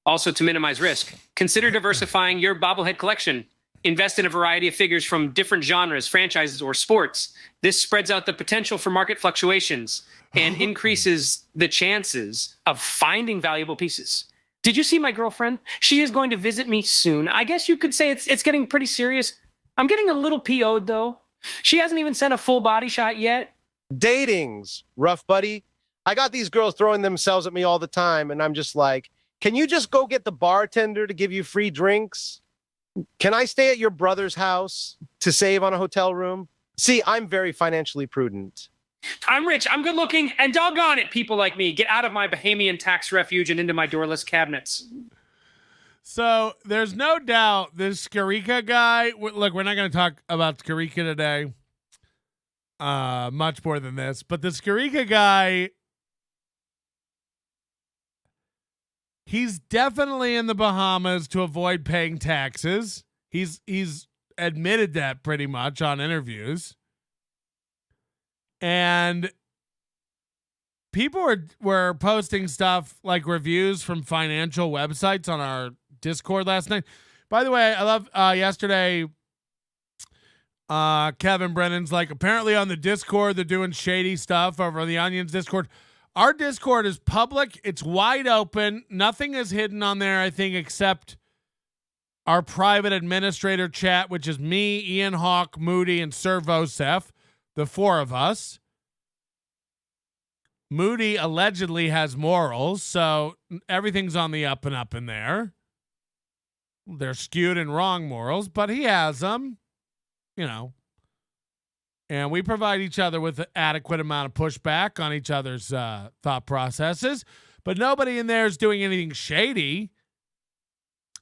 Also, to minimize risk, consider diversifying your bobblehead collection. Invest in a variety of figures from different genres, franchises, or sports. This spreads out the potential for market fluctuations and increases the chances of finding valuable pieces. Did you see my girlfriend? She is going to visit me soon. I guess you could say it's getting pretty serious. I'm getting a little PO'd, though. She hasn't even sent a full body shot yet. Dating's rough, buddy. I got these girls throwing themselves at me all the time, and I'm just like, can you just go get the bartender to give you free drinks? Can I stay at your brother's house to save on a hotel room? See, I'm very financially prudent. I'm rich, I'm good looking, and doggone it, people like me, get out of my Bahamian tax refuge and into my doorless cabinets. So there's no doubt this Skarika guy, look, we're not going to talk about Skarika today much more than this, but the Skarika guy, he's definitely in the Bahamas to avoid paying taxes. He's admitted that pretty much on interviews. And people were posting stuff like reviews from financial websites on our Discord last night. By the way, I love yesterday, Kevin Brennan's like, apparently on the Discord, they're doing shady stuff over on the Onions Discord. Our Discord is public. It's wide open. Nothing is hidden on there, I think, except our private administrator chat, which is me, Ian Hawk, Moody, and Sir Vosef, the four of us. Moody allegedly has morals, so everything's on the up and up in there. They're skewed and wrong morals, but he has them, And we provide each other with an adequate amount of pushback on each other's thought processes. But nobody in there is doing anything shady.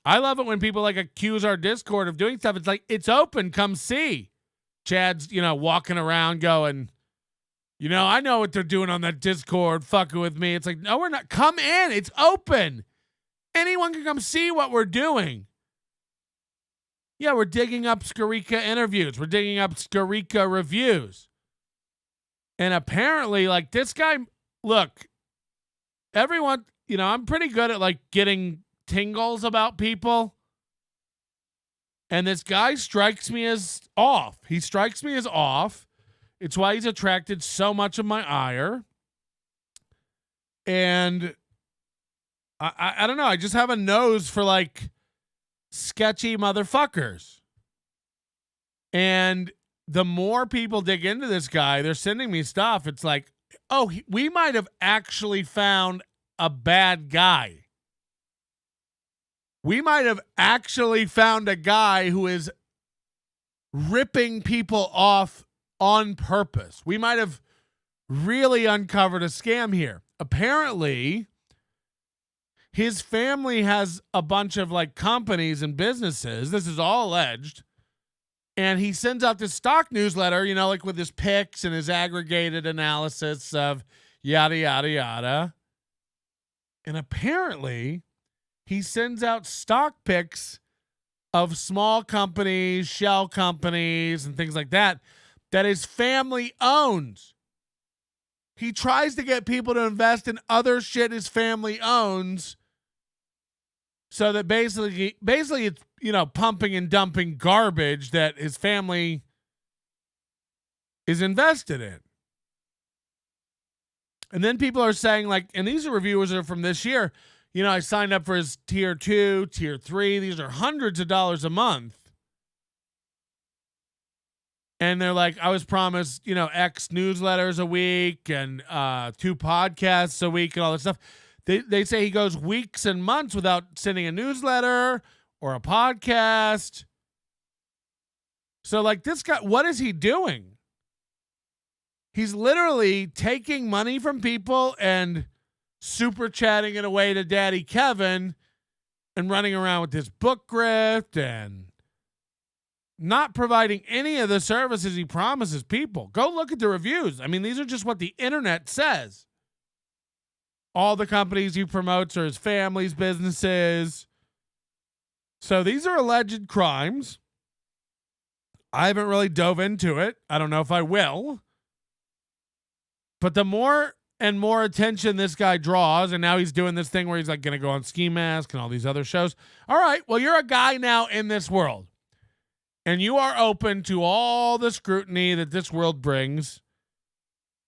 I love it when people accuse our Discord of doing stuff. It's like, it's open. Come see. Chad's, walking around going, I know what they're doing on that Discord, fucking with me. It's like, no, we're not. Come in. It's open. Anyone can come see what we're doing. Yeah, we're digging up Skarika interviews. We're digging up Skarika reviews. And apparently, this guy, look, everyone, I'm pretty good at getting tingles about people. And this guy strikes me as off. He strikes me as off. It's why he's attracted so much of my ire. And I don't know. I just have a nose for sketchy motherfuckers. And the more people dig into this guy, they're sending me stuff. It's like, oh, we might have actually found a bad guy. We might have actually found a guy who is ripping people off on purpose. We might have really uncovered a scam here. Apparently, his family has a bunch of companies and businesses. This is all alleged. And he sends out this stock newsletter, with his picks and his aggregated analysis of yada, yada, yada. And apparently, he sends out stock picks of small companies, shell companies, and things like that his family owns. He tries to get people to invest in other shit his family owns So that basically it's, pumping and dumping garbage that his family is invested in. And then people are saying, like, and these are reviewers are from this year, I signed up for his tier 2, tier 3. These are hundreds of dollars a month. And they're like, I was promised, X newsletters a week and 2 podcasts a week and all this stuff. They say he goes weeks and months without sending a newsletter or a podcast. So, like, this guy, what is he doing? He's literally taking money from people and super chatting it away to Daddy Kevin and running around with this book grift and not providing any of the services he promises people. Go look at the reviews. I mean, these are just what the internet says. All the companies he promotes are his family's businesses. So these are alleged crimes. I haven't really dove into it. I don't know if I will. But the more and more attention this guy draws, and now he's doing this thing where he's like going to go on Ski Mask and all these other shows. All right, well, you're a guy now in this world. And you are open to all the scrutiny that this world brings.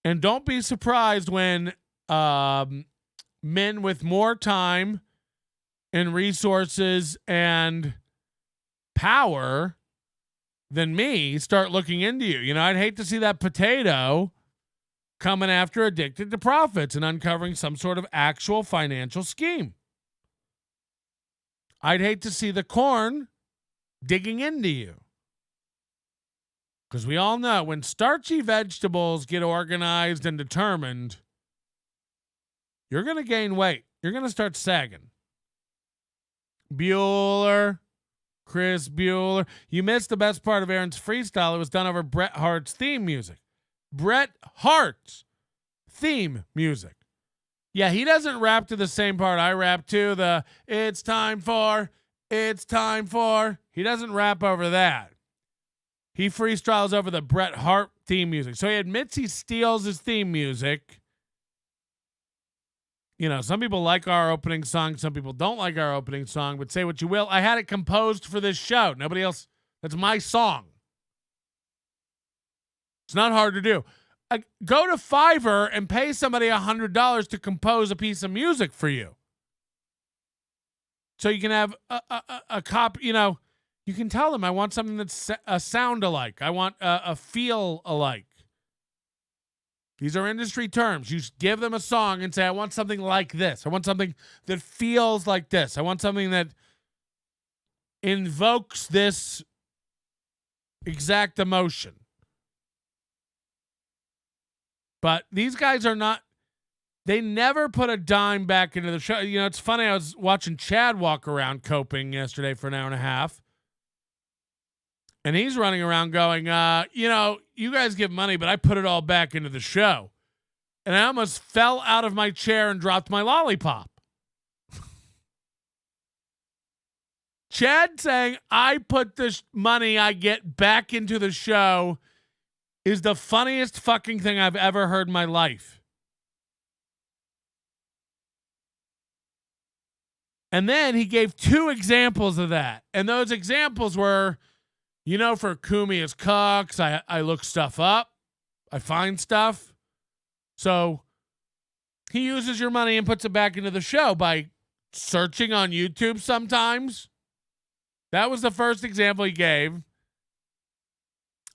And don't be surprised when men with more time and resources and power than me start looking into you. I'd hate to see that potato coming after Addicted to Profits and uncovering some sort of actual financial scheme. I'd hate to see the corn digging into you. Because we all know when starchy vegetables get organized and determined, you're going to gain weight. You're going to start sagging. Bueller, Chris Bueller. You missed the best part of Aaron's freestyle. It was done over Bret Hart's theme music. Bret Hart's theme music. Yeah, he doesn't rap to the same part I rap to. It's time for. He doesn't rap over that. He freestyles over the Bret Hart theme music. So he admits he steals his theme music. Some people like our opening song. Some people don't like our opening song, but say what you will. I had it composed for this show. Nobody else. That's my song. It's not hard to do. Go to Fiverr and pay somebody $100 to compose a piece of music for you. So you can have a copy, you can tell them, I want something that's a sound alike. I want a feel alike. These are industry terms. You just give them a song and say, I want something like this. I want something that feels like this. I want something that invokes this exact emotion. But these guys are not, they never put a dime back into the show. It's funny. I was watching Chad walk around coping yesterday for an hour and a half. And he's running around going, you guys give money, but I put it all back into the show. And I almost fell out of my chair and dropped my lollipop. Chad saying, I put this money I get back into the show is the funniest fucking thing I've ever heard in my life. And then he gave 2 examples of that. And those examples were, for Kumi's Cooks, I look stuff up. I find stuff. So he uses your money and puts it back into the show by searching on YouTube sometimes. That was the first example he gave.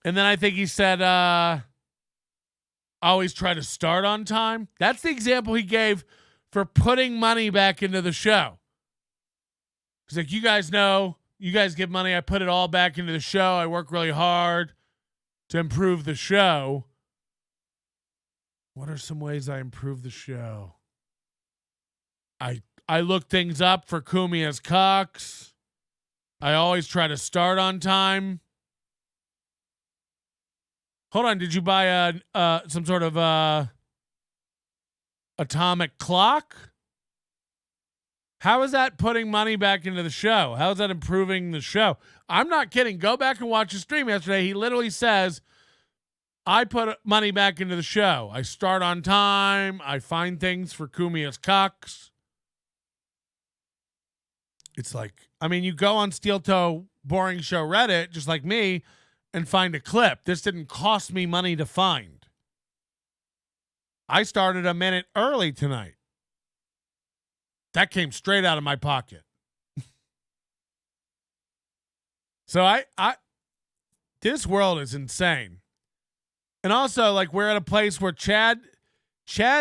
And then I think he said, always try to start on time. That's the example he gave for putting money back into the show. He's like, you guys know, you guys give money, I put it all back into the show. I work really hard to improve the show. What are some ways I improve the show? I look things up for Kumi's Cooks. I always try to start on time. Hold on, did you buy some sort of atomic clock? How is that putting money back into the show? How is that improving the show? I'm not kidding. Go back and watch the stream yesterday. He literally says, I put money back into the show. I start on time. I find things for Kumi's Cooks. It's like, I mean, you go on Steel Toe Boring Show Reddit, just like me, and find a clip. This didn't cost me money to find. I started a minute early tonight. That came straight out of my pocket. So I this world is insane. And also, like, we're at a place where Chad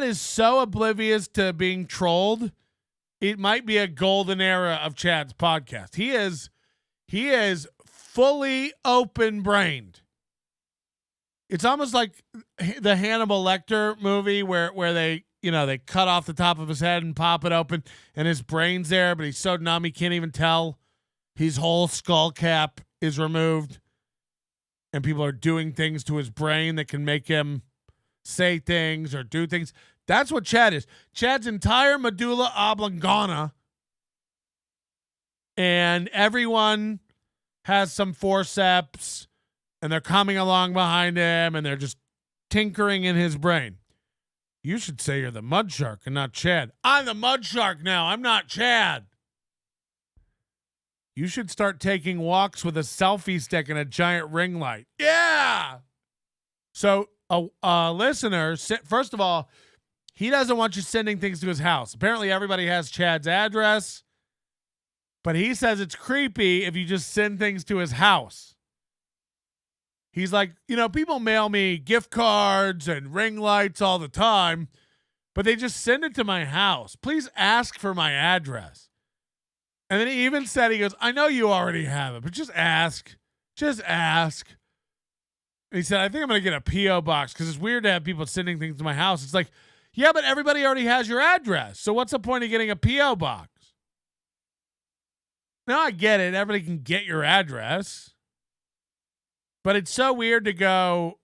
is so oblivious to being trolled. It might be a golden era of Chad's podcast. He is fully open-brained. It's almost like the Hannibal Lecter movie where they cut off the top of his head and pop it open and his brain's there, but he's so numb he can't even tell his whole skull cap is removed. And people are doing things to his brain that can make him say things or do things. That's what Chad is. Chad's entire medulla oblongata, and everyone has some forceps, and they're coming along behind him, and they're just tinkering in his brain. You should say you're the mud shark and not Chad. I'm the mud shark now. I'm not Chad. You should start taking walks with a selfie stick and a giant ring light. Yeah. So a listener, first of all, he doesn't want you sending things to his house. Apparently everybody has Chad's address, but he says it's creepy if you just send things to his house. He's like, people mail me gift cards and ring lights all the time, but they just send it to my house. Please ask for my address. And then he even said, he goes, I know you already have it, but just ask. Just ask. And he said, I think I'm going to get a P.O. box because it's weird to have people sending things to my house. It's like, yeah, but everybody already has your address. So what's the point of getting a P.O. box? Now I get it. Everybody can get your address. But it's so weird to go,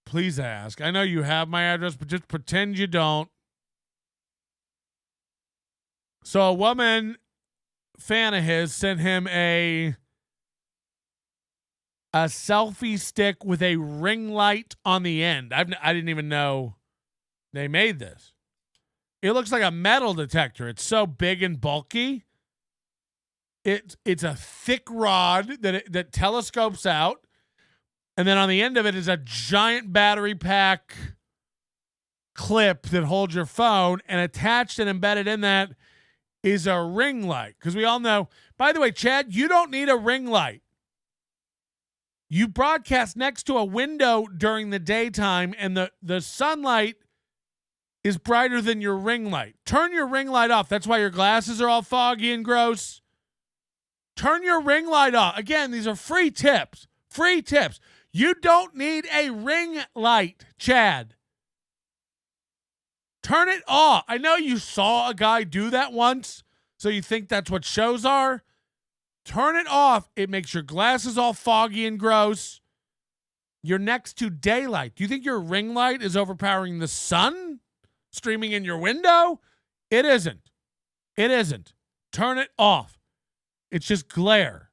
please ask. I know you have my address, but just pretend you don't. So a woman fan of his sent him a selfie stick with a ring light on the end. I didn't even know they made this. It looks like a metal detector. It's so big and bulky. It's a thick rod that telescopes out, and then on the end of it is a giant battery pack clip that holds your phone, and attached and embedded in that is a ring light. Because we all know, by the way, Chad, you don't need a ring light. You broadcast next to a window during the daytime, and the sunlight is brighter than your ring light. Turn your ring light off. That's why your glasses are all foggy and gross. Turn your ring light off. Again, these are free tips. Free tips. You don't need a ring light, Chad. Turn it off. I know you saw a guy do that once, so you think that's what shows are. Turn it off. It makes your glasses all foggy and gross. You're next to daylight. Do you think your ring light is overpowering the sun streaming in your window? It isn't. It isn't. Turn it off. It's just glare.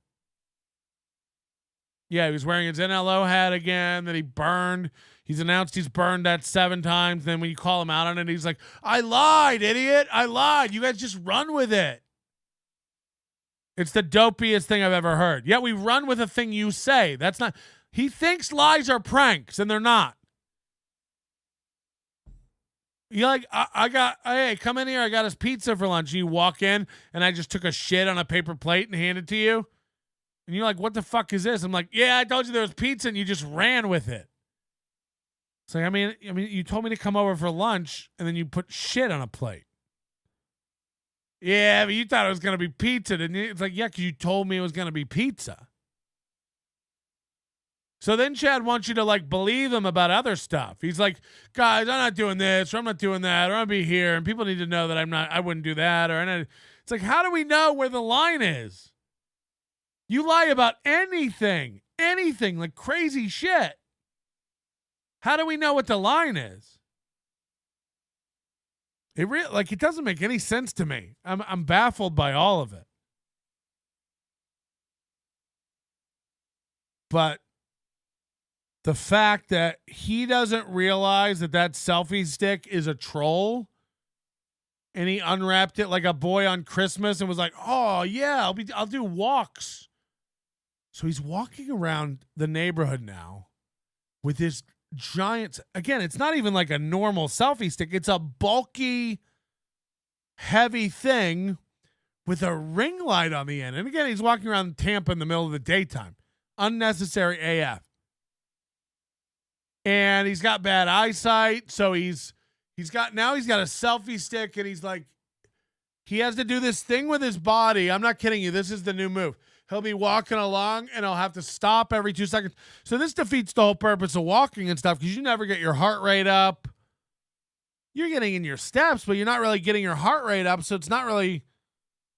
Yeah, he was wearing his NLO hat again that he burned. He's announced he's burned that 7 times. Then when you call him out on it, he's like, I lied, idiot. I lied. You guys just run with it. It's the dopiest thing I've ever heard. Yet we run with a thing you say. That's not. He thinks lies are pranks, and they're not. You're like, hey, come in here. I got us pizza for lunch. You walk in, and I just took a shit on a paper plate and handed it to you. And you're like, what the fuck is this? I'm like, yeah, I told you there was pizza, and you just ran with it. It's like, I mean, you told me to come over for lunch, and then you put shit on a plate. Yeah, but you thought it was going to be pizza, didn't you? It's like, yeah, because you told me it was going to be pizza. So then Chad wants you to, like, believe him about other stuff. He's like, guys, I'm not doing this, or I'm not doing that, or I'm going to be here, and people need to know that I wouldn't do that, it's like, how do we know where the line is? You lie about anything, like crazy shit. How do we know what the line is? It doesn't make any sense to me. I'm baffled by all of it. But the fact that he doesn't realize that selfie stick is a troll and he unwrapped it like a boy on Christmas and was like, "Oh yeah, I'll do walks." So he's walking around the neighborhood now with this giant. Again, it's not even like a normal selfie stick. It's a bulky, heavy thing with a ring light on the end. And again, he's walking around Tampa in the middle of the daytime. Unnecessary AF. And he's got bad eyesight, so he's got a selfie stick, and he's like, he has to do this thing with his body. I'm not kidding you. This is the new move. He'll be walking along, and he'll have to stop every 2 seconds. So this defeats the whole purpose of walking and stuff, because you never get your heart rate up. You're getting in your steps, but you're not really getting your heart rate up, so it's not really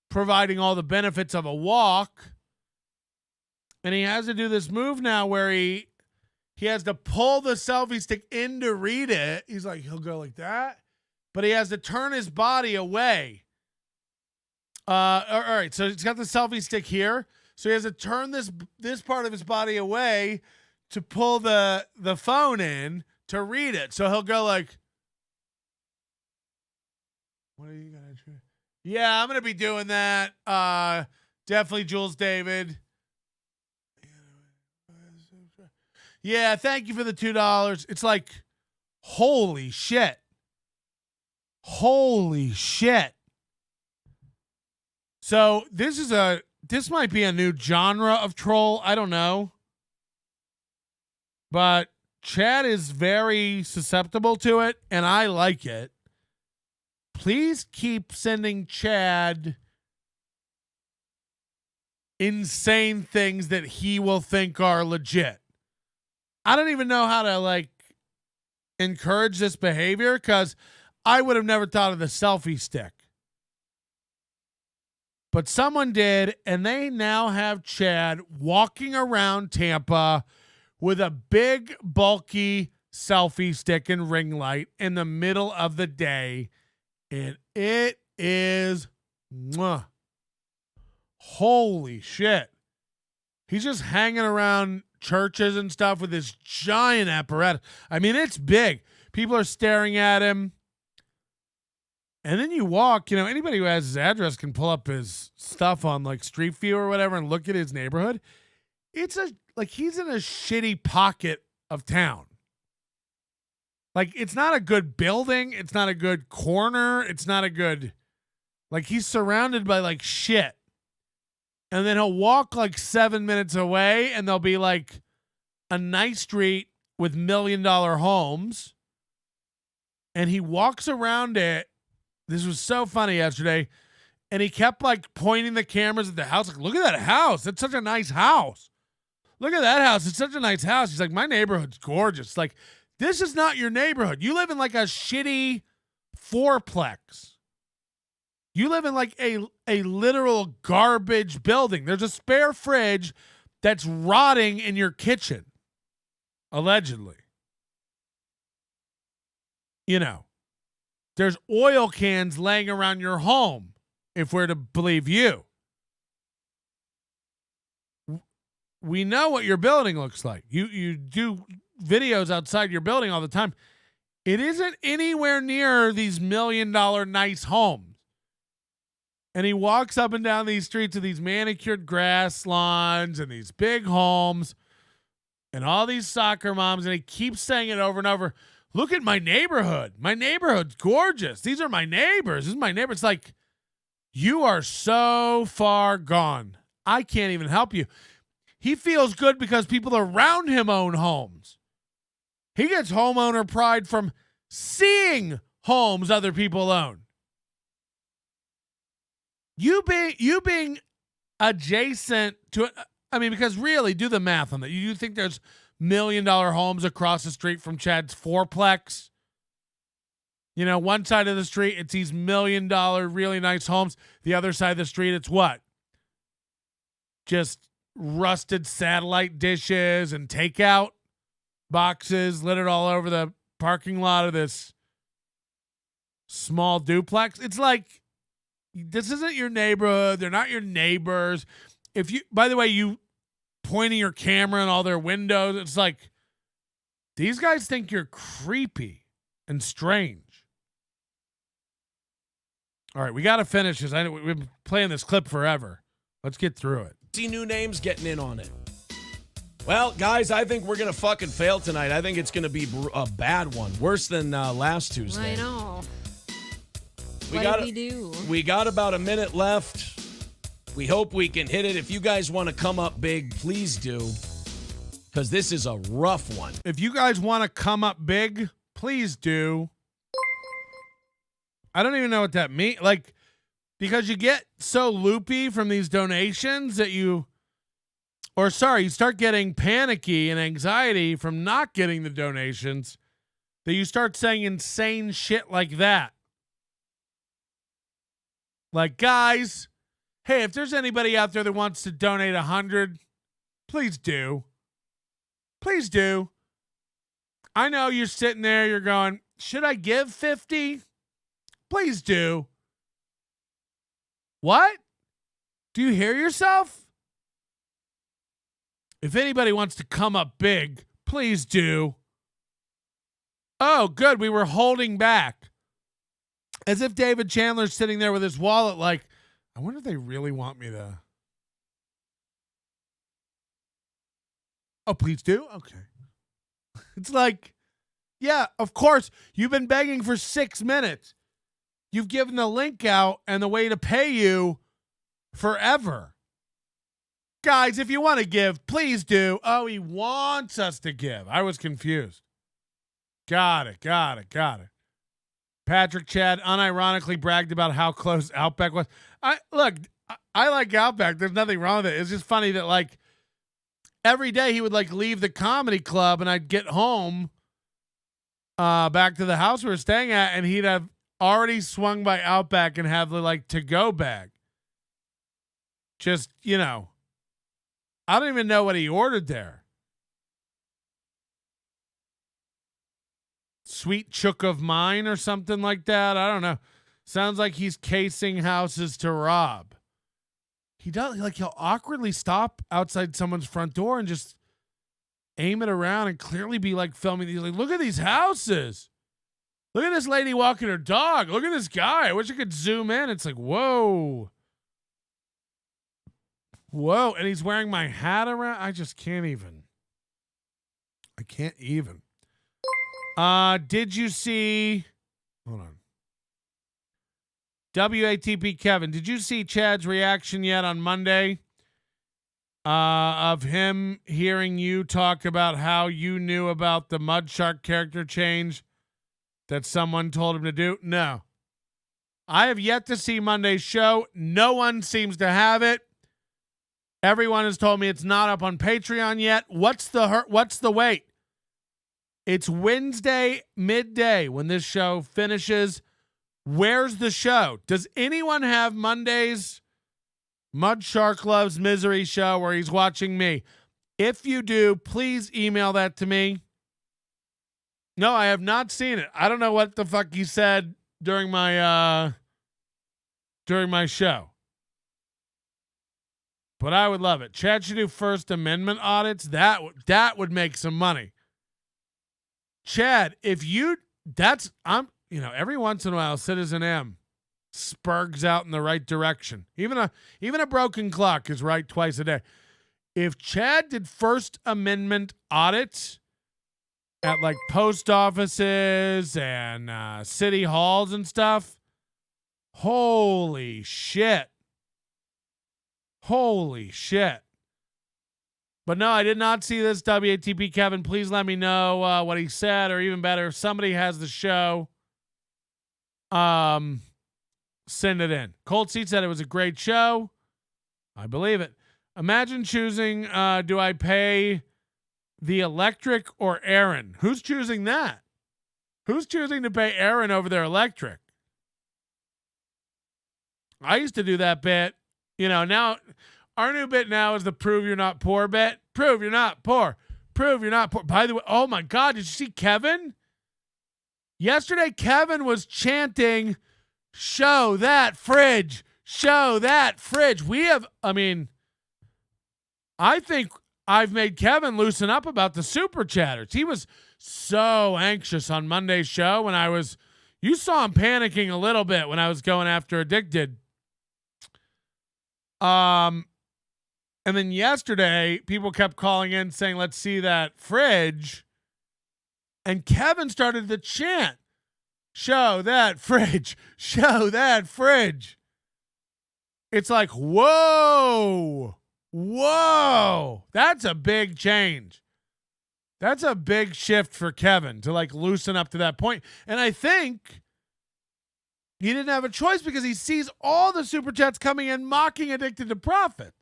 providing all the benefits of a walk. And he has to do this move now where he has to pull the selfie stick in to read it. He's like, he'll go like that, but he has to turn his body away. All right, so he's got the selfie stick here, so he has to turn this part of his body away to pull the phone in to read it. So he'll go like, "What are you gonna do?" Yeah, I'm gonna be doing that. Definitely, Jules David. Yeah, thank you for the $2. It's like, holy shit. Holy shit. So this might be a new genre of troll. I don't know. But Chad is very susceptible to it, and I like it. Please keep sending Chad insane things that he will think are legit. I don't even know how to encourage this behavior, because I would have never thought of the selfie stick. But someone did, and they now have Chad walking around Tampa with a big, bulky selfie stick and ring light in the middle of the day. And it is, holy shit. He's just hanging around churches and stuff with this giant apparatus. I mean, it's big. People are staring at him. And then you walk, anybody who has his address can pull up his stuff on Street View or whatever and look at his neighborhood. It's he's in a shitty pocket of town. It's not a good building. It's not a good corner. It's not a good, he's surrounded by shit. And then he'll walk 7 minutes away, and there'll be a nice street with $1 million homes. And he walks around it. This was so funny yesterday. And he kept pointing the cameras at the house. Look at that house. That's such a nice house. Look at that house. It's such a nice house. He's like, my neighborhood's gorgeous. This is not your neighborhood. You live in a shitty fourplex. You live in a literal garbage building. There's a spare fridge that's rotting in your kitchen, allegedly. There's oil cans laying around your home, if we're to believe you. We know what your building looks like. You do videos outside your building all the time. It isn't anywhere near these $1 million nice homes. And he walks up and down these streets of these manicured grass lawns and these big homes and all these soccer moms. And he keeps saying it over and over. Look at my neighborhood. My neighborhood's gorgeous. These are my neighbors. This is my neighbor. It's you are so far gone. I can't even help you. He feels good because people around him own homes. He gets homeowner pride from seeing homes other people own. You being adjacent to it, because really, do the math on that. You think there's $1 million homes across the street from Chad's fourplex? One side of the street, it's these $1 million really nice homes. The other side of the street, it's what? Just rusted satellite dishes and takeout boxes littered all over the parking lot of this small duplex. It's this isn't your neighborhood. They're not your neighbors. By the way, you pointing your camera in all their windows, it's these guys think you're creepy and strange. All right, we got to finish this. We've been playing this clip forever. Let's get through it. See new names getting in on it. Well, guys, I think we're going to fucking fail tonight. I think it's going to be a bad one. Worse than last Tuesday. I know. What did we do? We got about a minute left. We hope we can hit it. If you guys want to come up big, please do. Because this is a rough one. If you guys want to come up big, please do. I don't even know what that means. Like, because you get so loopy from these donations that you start getting panicky and anxiety from not getting the donations, that you start saying insane shit like that. Like, guys, hey, if there's anybody out there that wants to donate 100, please do. Please do. I know you're sitting there, you're going, should I give 50? Please do. What? Do you hear yourself? If anybody wants to come up big, please do. Oh, good. We were holding back. As if David Chandler's sitting there with his wallet like, I wonder if they really want me to. Oh, please do? Okay. It's like, yeah, of course. You've been begging for 6 minutes. You've given the link out and the way to pay you forever. Guys, if you want to give, please do. Oh, he wants us to give. I was confused. Got it. Patrick Chad unironically bragged about how close Outback was. I like Outback. There's nothing wrong with it. It's just funny that, like, every day he would, like, leave the comedy club and I'd get home back to the house we were staying at and he'd have already swung by Outback and have the, like, to-go bag. Just, you know, I don't even know what he ordered there. Sweet chook of mine or something like that. I don't know. Sounds like he's casing houses to rob. He does, like, he'll awkwardly stop outside someone's front door and just aim it around and clearly be like filming. He's like, look at these houses. Look at this lady walking her dog. Look at this guy. I wish I could zoom in. It's like, whoa. Whoa. And he's wearing my hat around. I just can't even. I can't even. Did you see, hold on. WATP Kevin, did you see Chad's reaction yet on Monday of him hearing you talk about how you knew about the Mud Shark character change that someone told him to do? No. I have yet to see Monday's show. No one seems to have it. Everyone has told me it's not up on Patreon yet. What's the wait? It's Wednesday midday when this show finishes. Where's the show? Does anyone have Monday's Mud Shark Loves Misery show where he's watching me? If you do, please email that to me. No, I have not seen it. I don't know what the fuck he said during my show. But I would love it. Chad should do First Amendment audits. That would make some money. Chad, every once in a while, Citizen M spurgs out in the right direction. Even a broken clock is right twice a day. If Chad did First Amendment audits at, like, post offices and city halls and stuff, holy shit. Holy shit. But no, I did not see this. WATP Kevin, please let me know what he said, or even better, if somebody has the show, send it in. Cold Seat said it was a great show. I believe it. Imagine choosing, do I pay the electric or Aaron? Who's choosing that? Who's choosing to pay Aaron over their electric? I used to do that bit. Now our new bit now is the prove you're not poor bit. Prove you're not poor. Prove you're not poor. By the way, oh my God, did you see Kevin? Yesterday, Kevin was chanting, show that fridge. Show that fridge. I think I've made Kevin loosen up about the super chatters. He was so anxious on Monday's show when I was, You saw him panicking a little bit when I was going after Addicted. And then yesterday, people kept calling in saying, let's see that fridge. And Kevin started to chant, show that fridge, show that fridge. It's like, whoa, whoa. That's a big change. That's a big shift for Kevin to like loosen up to that point. And I think he didn't have a choice because he sees all the super chats coming in mocking Addicted to Profit.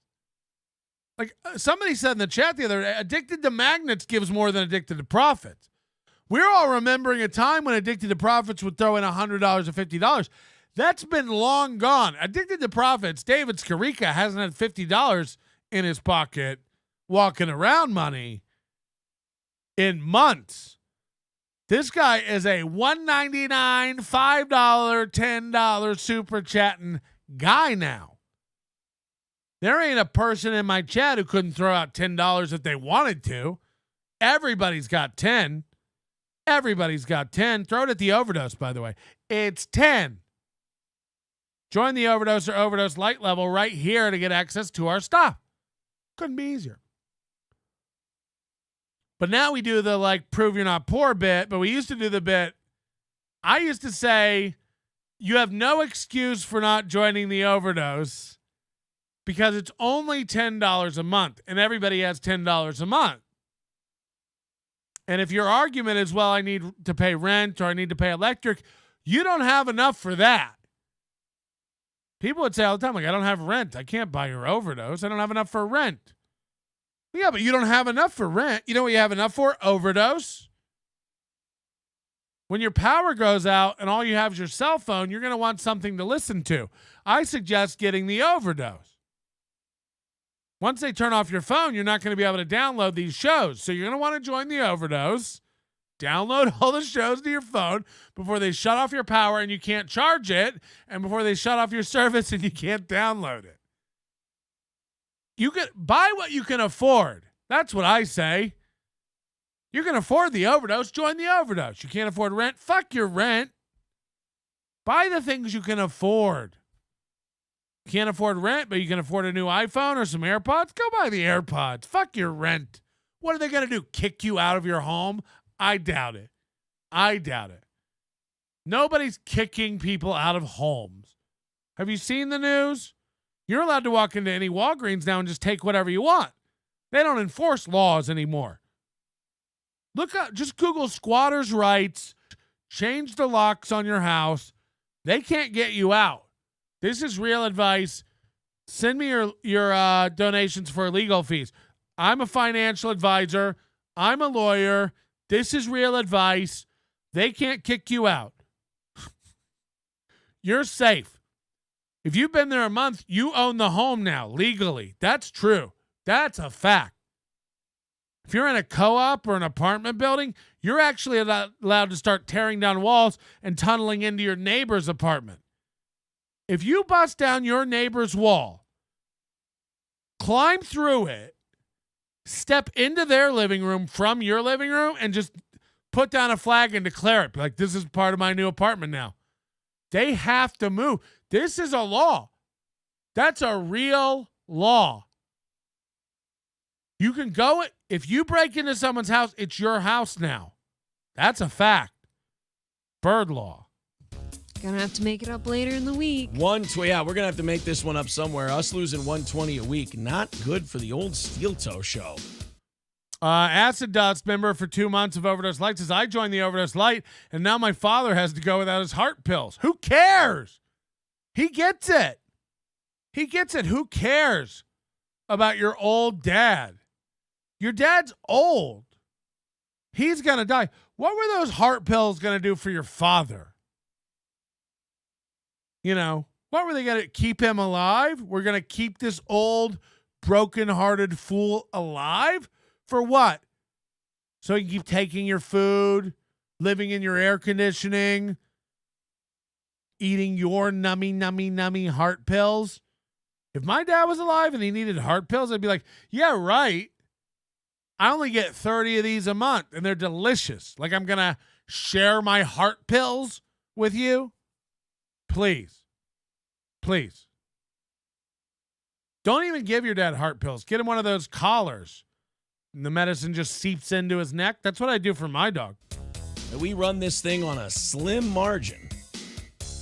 Like somebody said in the chat the other day, Addicted to Magnets gives more than Addicted to Profits. We're all remembering a time when Addicted to Profits would throw in $100 or $50. That's been long gone. Addicted to Profits, David Skarica hasn't had $50 in his pocket walking around money in months. This guy is a $1.99, $5, $10 super chatting guy now. There ain't a person in my chat who couldn't throw out $10 if they wanted to. Everybody's got 10. Everybody's got 10. Throw it at the Overdose, by the way. It's 10. Join the Overdose or Overdose Light level right here to get access to our stuff. Couldn't be easier. But now we do the like prove you're not poor bit, but we used to do the bit. I used to say you have no excuse for not joining the Overdose because it's only $10 a month and everybody has $10 a month. And if your argument is, well, I need to pay rent or I need to pay electric, you don't have enough for that. People would say all the time, like, I don't have rent. I can't buy your Overdose. I don't have enough for rent. Yeah, but you don't have enough for rent. You know what you have enough for? Overdose. When your power goes out and all you have is your cell phone, you're going to want something to listen to. I suggest getting the Overdose. Once they turn off your phone, you're not going to be able to download these shows. So you're going to want to join the Overdose, download all the shows to your phone before they shut off your power and you can't charge it, and before they shut off your service and you can't download it. You can buy what you can afford. That's what I say. You can afford the Overdose, join the Overdose. You can't afford rent, fuck your rent. Buy the things you can afford. You can't afford rent, but you can afford a new iPhone or some AirPods? Go buy the AirPods. Fuck your rent. What are they going to do? Kick you out of your home? I doubt it. I doubt it. Nobody's kicking people out of homes. Have you seen the news? You're allowed to walk into any Walgreens now and just take whatever you want. They don't enforce laws anymore. Look up, just Google squatters' rights, change the locks on your house. They can't get you out. This is real advice. Send me your donations for legal fees. I'm a financial advisor. I'm a lawyer. This is real advice. They can't kick you out. You're safe. If you've been there a month, you own the home now legally. That's true. That's a fact. If you're in a co-op or an apartment building, you're actually allowed to start tearing down walls and tunneling into your neighbor's apartment. If you bust down your neighbor's wall, climb through it, step into their living room from your living room, and just put down a flag and declare it. Be like, this is part of my new apartment now. They have to move. This is a law. That's a real law. You can go, if you break into someone's house, it's your house now. That's a fact. Bird law. Gonna have to make it up later in the week. We're gonna have to make this one up somewhere. Us losing 120 a week, not good for the old Steel Toe show. Acid Dust member for 2 months of Overdose Light says, I joined the Overdose Light, and now my father has to go without his heart pills. Who cares? He gets it. He gets it. Who cares about your old dad? Your dad's old. He's gonna die. What were those heart pills gonna do for your father? You know, what were they going to keep him alive? We're going to keep this old, broken-hearted fool alive? For what? So you can keep taking your food, living in your air conditioning, eating your nummy heart pills? If my dad was alive and he needed heart pills, I'd be like, yeah, right. I only get 30 of these a month, and they're delicious. Like I'm going to share my heart pills with you, please, please, don't even give your dad heart pills. Get him one of those collars. And the medicine just seeps into his neck. That's what I do for my dog. We run this thing on a slim margin.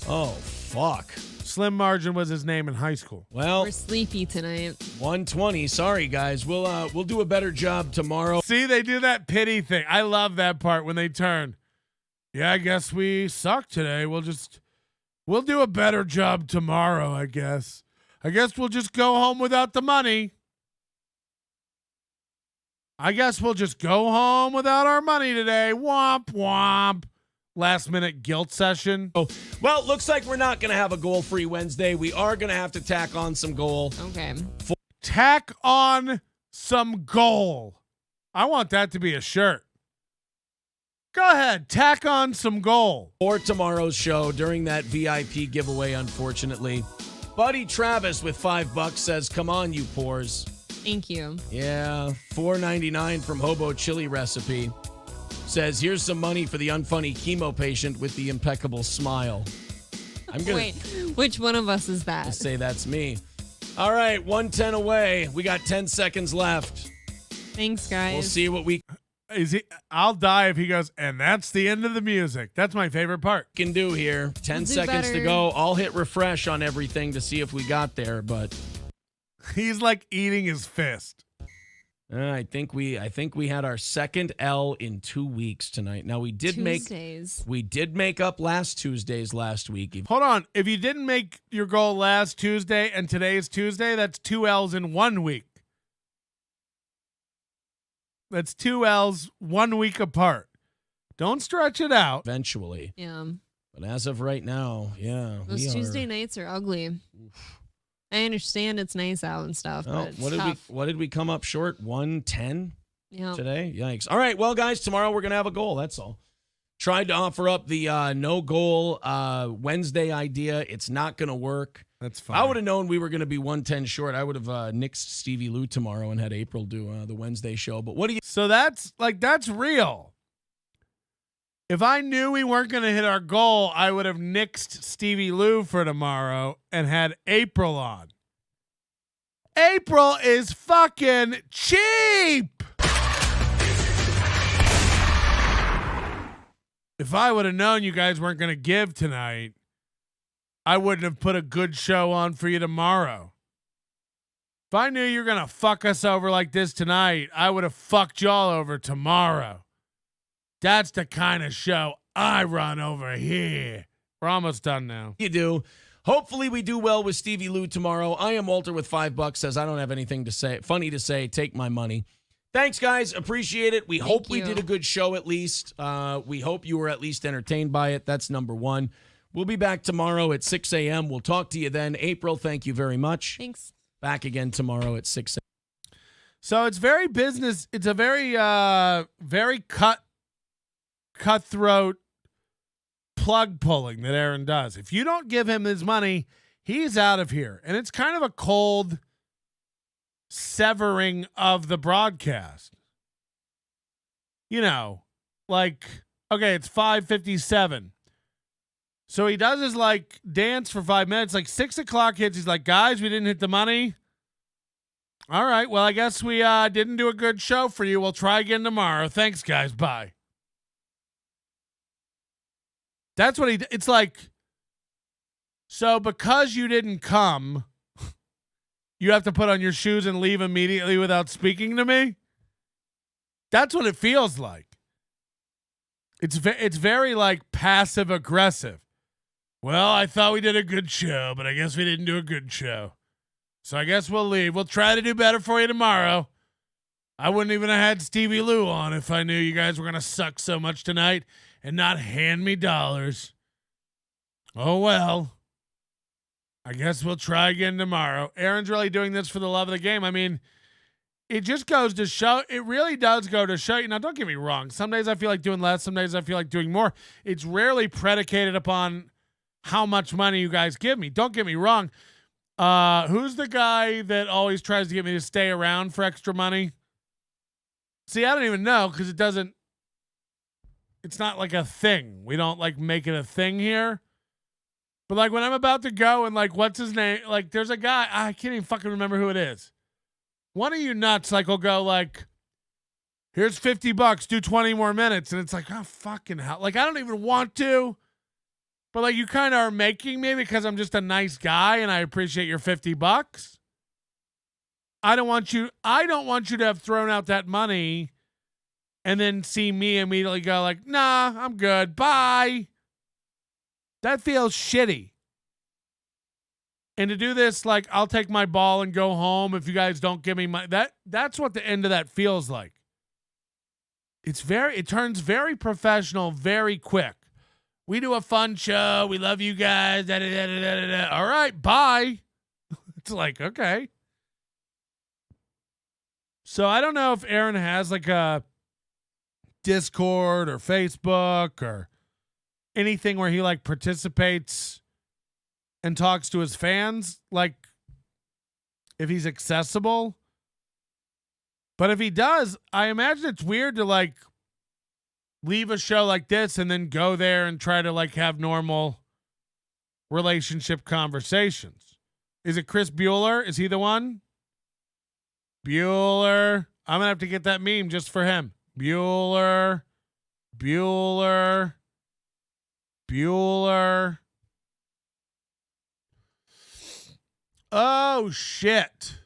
Oh, fuck. Slim Margin was his name in high school. Well, We're sleepy tonight. 120. Sorry, guys. We'll do a better job tomorrow. See, they do that pity thing. I love that part when they turn. Yeah, I guess we suck today. We'll do a better job tomorrow, I guess. I guess we'll just go home without the money. I guess we'll just go home without our money today. Womp womp. Last minute guilt session. Oh, well, it looks like we're not going to have a goal-free Wednesday. We are going to have to tack on some goal. Okay. Tack on some goal. I want that to be a shirt. Go ahead. Tack on some goal. For tomorrow's show, during that VIP giveaway, unfortunately, Buddy Travis with $5 says, come on, you pores. Thank you. Yeah, $4.99 from Hobo Chili Recipe. Says, here's some money for the unfunny chemo patient with the impeccable smile. I'm gonna Wait, which one of us is that? say that's me. All right, 110 away. We got 10 seconds left. Thanks, guys. We'll see what we I'll die if he goes, and that's the end of the music. That's my favorite part. can do here. 10 We'll do seconds to better. go. I'll hit refresh on everything to see if we got there, but He's like eating his fist. I think we had our second L in 2 weeks tonight. Now we did Tuesdays. make up last Tuesdays last week. Hold on. If you didn't make your goal last Tuesday and today's Tuesday, that's 2 L's in 1 week. That's 2 L's 1 week apart. Don't stretch it out. Eventually. Yeah. But as of right now, yeah. Those Tuesday nights are ugly. I understand it's nice out and stuff, but it's tough. What did we come up short? 110 Yeah. today? Yikes. All right, well, guys, tomorrow we're going to have a goal. That's all. Tried to offer up the no goal Wednesday idea. It's not going to work. That's fine. I would have known we were going to be 110 short. I would have nixed Stevie Lou tomorrow and had April do the Wednesday show. But what do you... So that's real. If I knew we weren't going to hit our goal, I would have nixed Stevie Lou for tomorrow and had April on. April is fucking cheap. If I would have known you guys weren't going to give tonight, I wouldn't have put a good show on for you tomorrow. If I knew you were going to fuck us over like this tonight, I would have fucked y'all over tomorrow. That's the kind of show I run over here. We're almost done now. You do. Hopefully we do well with Stevie Lou tomorrow. I am Walter with $5. Says I don't have anything to say. Funny to say. Take my money. Thanks, guys. Appreciate it. We hope we did a good show at least. We hope you were at least entertained by it. That's number one. We'll be back tomorrow at 6 a.m. We'll talk to you then. April, thank you very much. Thanks. Back again tomorrow at 6 a.m. So it's very business. It's a very, very cutthroat plug pulling that Aaron does. If you don't give him his money, he's out of here. And it's kind of a cold severing of the broadcast. You know, like, okay, it's 5:57. So he does his like dance for 5 minutes. Like 6 o'clock hits. He's like, guys, we didn't hit the money. All right. Well, I guess we didn't do a good show for you. We'll try again tomorrow. Thanks, guys. Bye. That's what it's like. So because you didn't come, you have to put on your shoes and leave immediately without speaking to me? That's what it feels like. It's very like passive aggressive. Well, I thought we did a good show, but I guess we didn't do a good show. So I guess we'll leave. We'll try to do better for you tomorrow. I wouldn't even have had Stevie Lou on if I knew you guys were going to suck so much tonight and not hand me dollars. Oh, well. I guess we'll try again tomorrow. Aaron's really doing this for the love of the game. I mean, it just goes to show, it really does go to show you. Now, don't get me wrong. Some days I feel like doing less. Some days I feel like doing more. It's rarely predicated upon how much money you guys give me. Don't get me wrong. Who's the guy that always tries to get me to stay around for extra money? See, I don't even know because it it's not like a thing. We don't like make it a thing here. But like when I'm about to go and like, what's his name? Like there's a guy, I can't even fucking remember who it is. One of you nuts like will go like, here's $50, do 20 more minutes. And it's like, oh fucking hell. Like I don't even want to. But like you kind of are making me because I'm just a nice guy and I appreciate your $50. I don't want you to have thrown out that money and then see me immediately go like, nah, I'm good. Bye. That feels shitty. And to do this, like, I'll take my ball and go home if you guys don't give me my that's what the end of that feels like. It turns very professional very quick. We do a fun show. We love you guys. Da, da, da, da, da, da. All right, bye. It's like, okay. So I don't know if Aaron has like a Discord or Facebook or anything where he like participates and talks to his fans, like if he's accessible. But if he does, I imagine it's weird to like leave a show like this and then go there and try to like have normal relationship conversations. Is it Chris Bueller? Is he the one? Bueller. I'm going to have to get that meme just for him. Bueller. Oh, shit.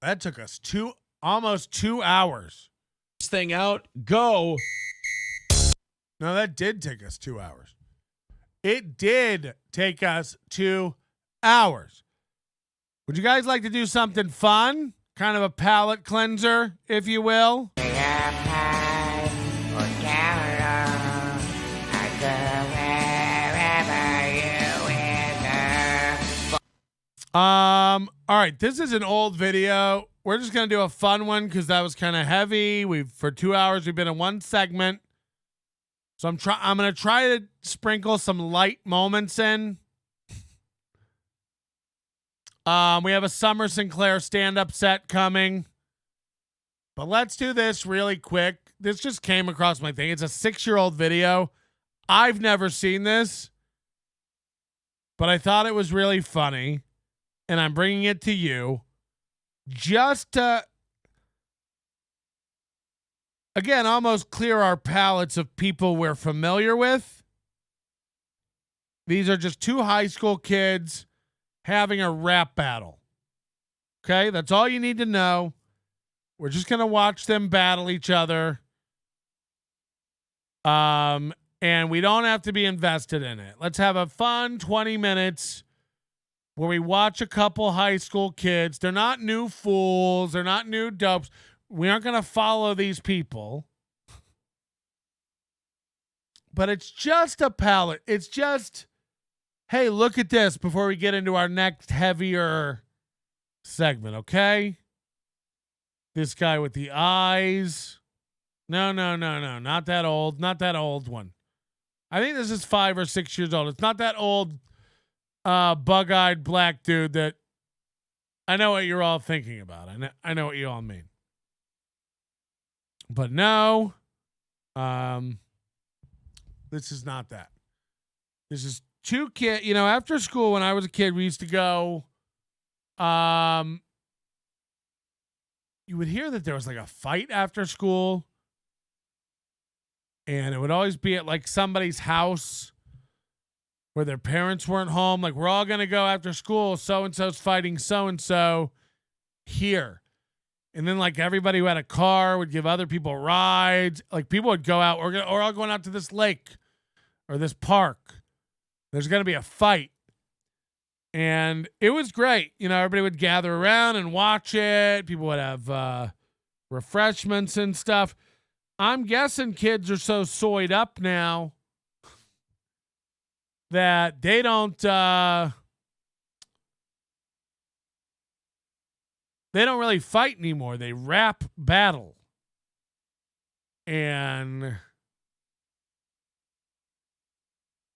That took us almost 2 hours. This thing out, go. No, that did take us 2 hours. It did take us 2 hours. Would you guys like to do something fun? Kind of a palate cleanser, if you will. All right, this is an old video. We're just gonna do a fun one because that was kind of heavy. For 2 hours we've been in one segment, so I'm gonna try to sprinkle some light moments in. We have a Summer Sinclair stand-up set coming, but let's do this really quick. This just came across my thing. It's a 6-year-old video. I've never seen this, but I thought it was really funny. And I'm bringing it to you just to, again, almost clear our palates of people we're familiar with. These are just two high school kids having a rap battle. Okay, that's all you need to know. We're just going to watch them battle each other. And we don't have to be invested in it. Let's have a fun 20 minutes where we watch a couple high school kids. They're not new fools. They're not new dopes. We aren't going to follow these people. But it's just a palette. It's just, hey, look at this before we get into our next heavier segment, okay? This guy with the eyes. No. Not that old. Not that old one. I think this is 5 or 6 years old. It's not that old bug-eyed black dude that I know what you're all thinking about. I know what you all mean. But no, this is not that. This is two kids. You know, after school when I was a kid, we used to go. You would hear that there was like a fight after school, and it would always be at like somebody's house where their parents weren't home. Like, we're all going to go after school. So-and-so's fighting so-and-so here. And then, like, everybody who had a car would give other people rides. Like, people would go out. We're all going out to this lake or this park. There's going to be a fight. And it was great. You know, everybody would gather around and watch it. People would have refreshments and stuff. I'm guessing kids are so soyed up now that they don't really fight anymore. They rap battle. And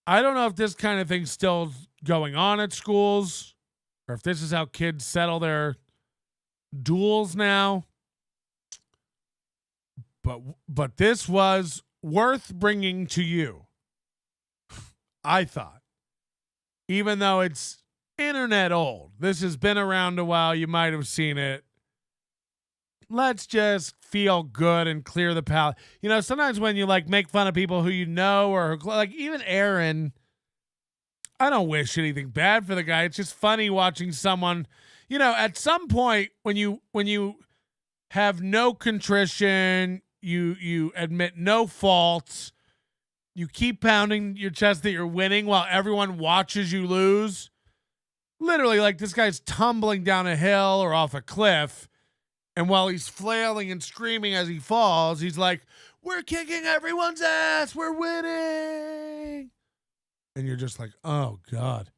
I don't know if this kind of thing's still going on at schools or if this is how kids settle their duels now. But this was worth bringing to you, I thought, even though it's internet old. This has been around a while. You might have seen it. Let's just feel good and clear the palate. You know, sometimes when you like make fun of people who you know, or like even Aaron, I don't wish anything bad for the guy. It's just funny watching someone, you know, at some point when you have no contrition, you admit no faults, you keep pounding your chest that you're winning while everyone watches you lose. Literally, like this guy's tumbling down a hill or off a cliff, and while he's flailing and screaming as he falls, he's like, "We're kicking everyone's ass. We're winning." And you're just like, oh, God.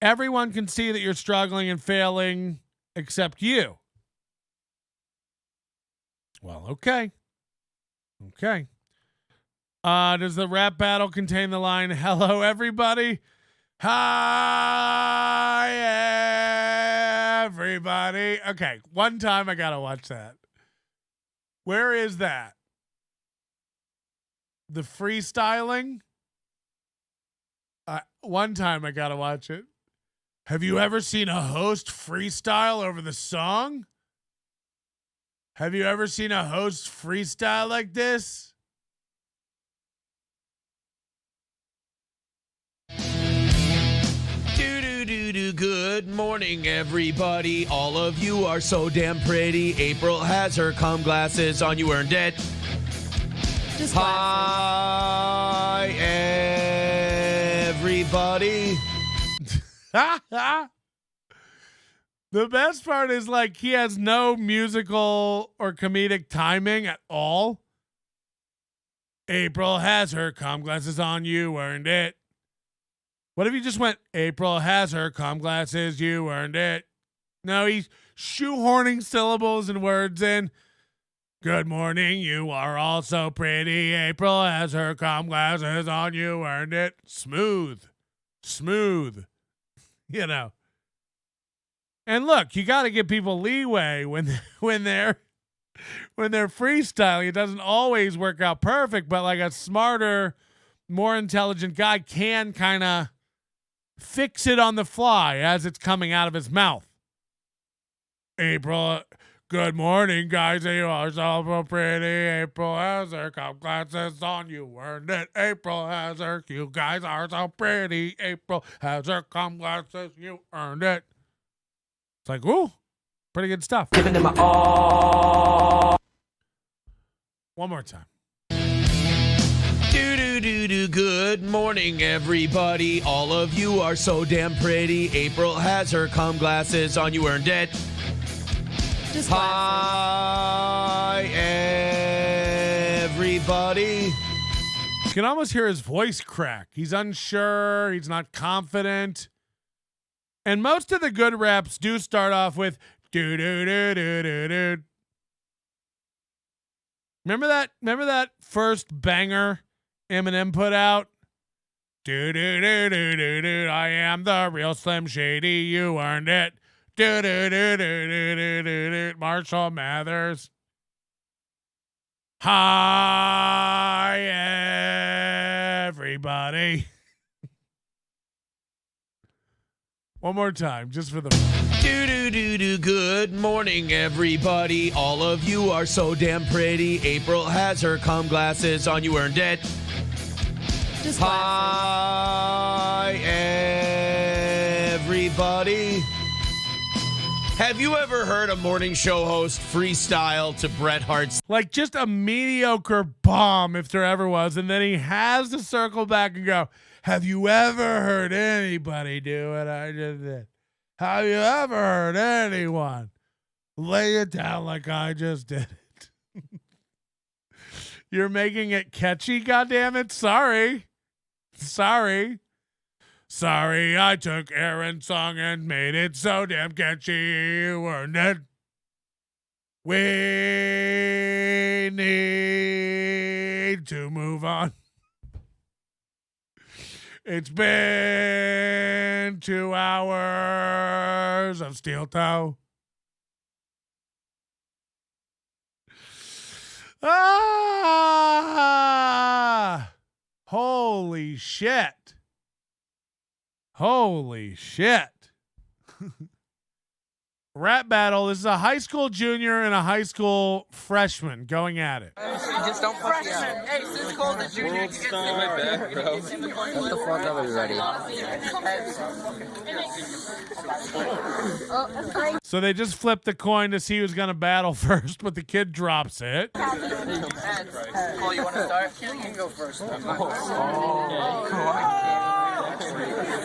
Everyone can see that you're struggling and failing except you. Well, okay. Okay. Does the rap battle contain the line, "Hello, everybody"? Hi, everybody. Okay, one time I got to watch that. Where is that? The freestyling? One time I got to watch it. Have you ever seen a host freestyle over the song? Have you ever seen a host freestyle like this? Good morning, everybody. All of you are so damn pretty. April has her cum glasses on. You earned it. Just Hi, everybody. The best part is like he has no musical or comedic timing at all. April has her cum glasses on. You earned it. What if you just went, April has her cum glasses, you earned it? No, he's shoehorning syllables and words in. Good morning, you are all so pretty. April has her cum glasses on, you earned it. Smooth. Smooth. You know. And look, you got to give people leeway when they're freestyling. It doesn't always work out perfect, but like a smarter, more intelligent guy can kind of fix it on the fly as it's coming out of his mouth. April, good morning, guys. You are so pretty. April has her cum glasses on. You earned it. April has her. You guys are so pretty. April has her cum glasses. You earned it. It's like, ooh, pretty good stuff. Giving them my all. One more time. Good morning, everybody. All of you are so damn pretty. April has her cum glasses on. You earned it. Just Hi, everybody. You can almost hear his voice crack. He's unsure. He's not confident. And most of the good raps do start off with do do do do do do. Remember that first banger Eminem put out? Do do do do do do. I am the real Slim Shady. You earned it. Do do do do do do do do. Marshall Mathers. Hi, everybody. One more time, just for the Good morning, everybody. All of you are so damn pretty. April has her cum glasses on. You earned it. Just Hi, everybody. Have you ever heard a morning show host freestyle to Bret Hart's? like just a mediocre bomb if there ever was, and then he has to circle back and go, have you ever heard anybody do what I just did? Have you ever heard anyone lay it down like I just did it? You're making it catchy, goddammit. Sorry, I took Aaron's song and made it so damn catchy. You earned it. We need to move on. It's been 2 hours of steel toe. Ah! Holy shit. Holy shit. Rap battle. This is a high school junior and a high school freshman going at it. Just don't push out. Hey, since Cole's a junior, you get my back, bro. What the fuck are we ready? So they just flipped the coin to see who's going to battle first, but the kid drops it. Cole, you want to start? You can go first.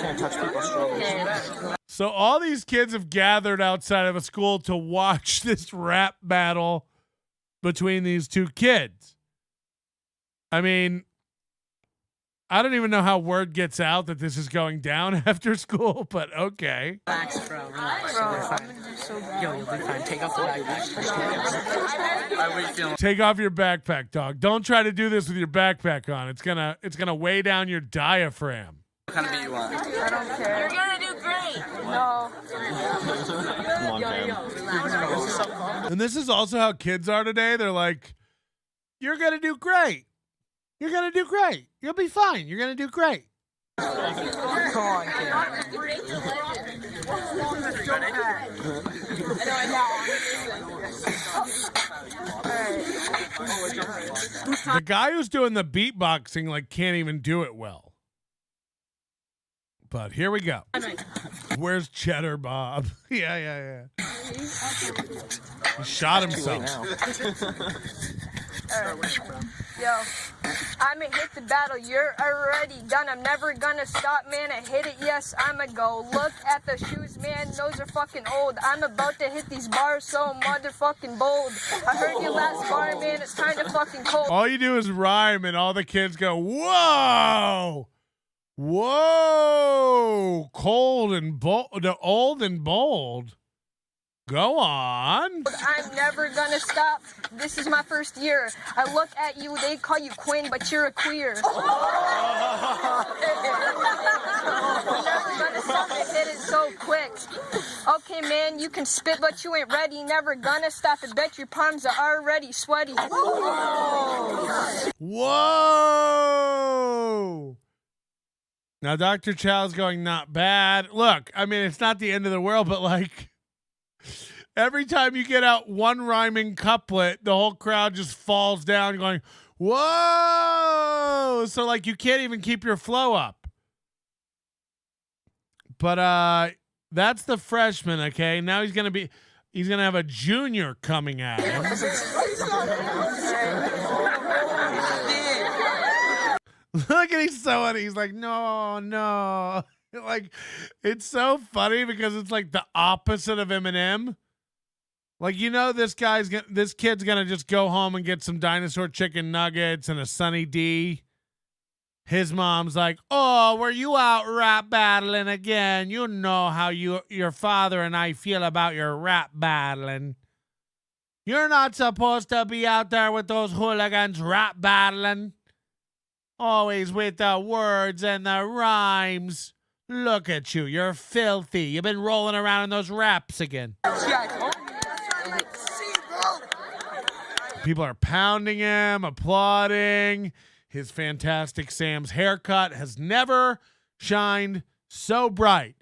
Can't touch people's shoulders. So all these kids have gathered outside of a school to watch this rap battle between these two kids. I mean, I don't even know how word gets out that this is going down after school, but okay. Relax, bro. Relax. You'll be fine. Yo, you'll be fine. Take off the backpack. Take off your backpack, dog. Don't try to do this with your backpack on. It's gonna weigh down your diaphragm. What kind of beat you want? I don't care. You're gonna do great. No. Come on, And this is also how kids are today. They're like, you're gonna do great. You're gonna do great. You'll be fine. You're gonna do great. Come on, kid. The guy who's doing the beatboxing like can't even do it well. But here we go. Where's Cheddar Bob? Yeah. He shot himself. Yo, I'ma hit the battle. You're already done. I'm never gonna stop, man. I hit it. Yes, I'ma go. Look at the shoes, man. Those are fucking old. I'm about to hit these bars so motherfucking bold. I heard your last bar, man. It's kind of fucking cold. All you do is rhyme, and all the kids go, "Whoa, whoa, cold and bold, old and bold." Go on. I'm never gonna stop. This is my first year. I look at you, they call you Quinn, but you're a queer. Never gonna stop and hit it so quick. Okay, man, you can spit, but you ain't ready. Never gonna stop. I bet your palms are already sweaty. Whoa. Now, Dr. Chow's going, not bad. Look, I mean, it's not the end of the world, but like, every time you get out one rhyming couplet, the whole crowd just falls down going, whoa! So, like, you can't even keep your flow up. But that's the freshman, okay? Now he's going to have a junior coming at him. Look at he's like, no. Like, it's so funny because it's like the opposite of Eminem. Like, you know, this kid's gonna just go home and get some dinosaur chicken nuggets and a Sunny D. His mom's like, "Oh, were you out rap battling again? You know how your father and I feel about your rap battling. You're not supposed to be out there with those hooligans rap battling. Always with the words and the rhymes. Look at you. You're filthy. You've been rolling around in those raps again." People are pounding him, applauding. His fantastic Sam's haircut has never shined so bright.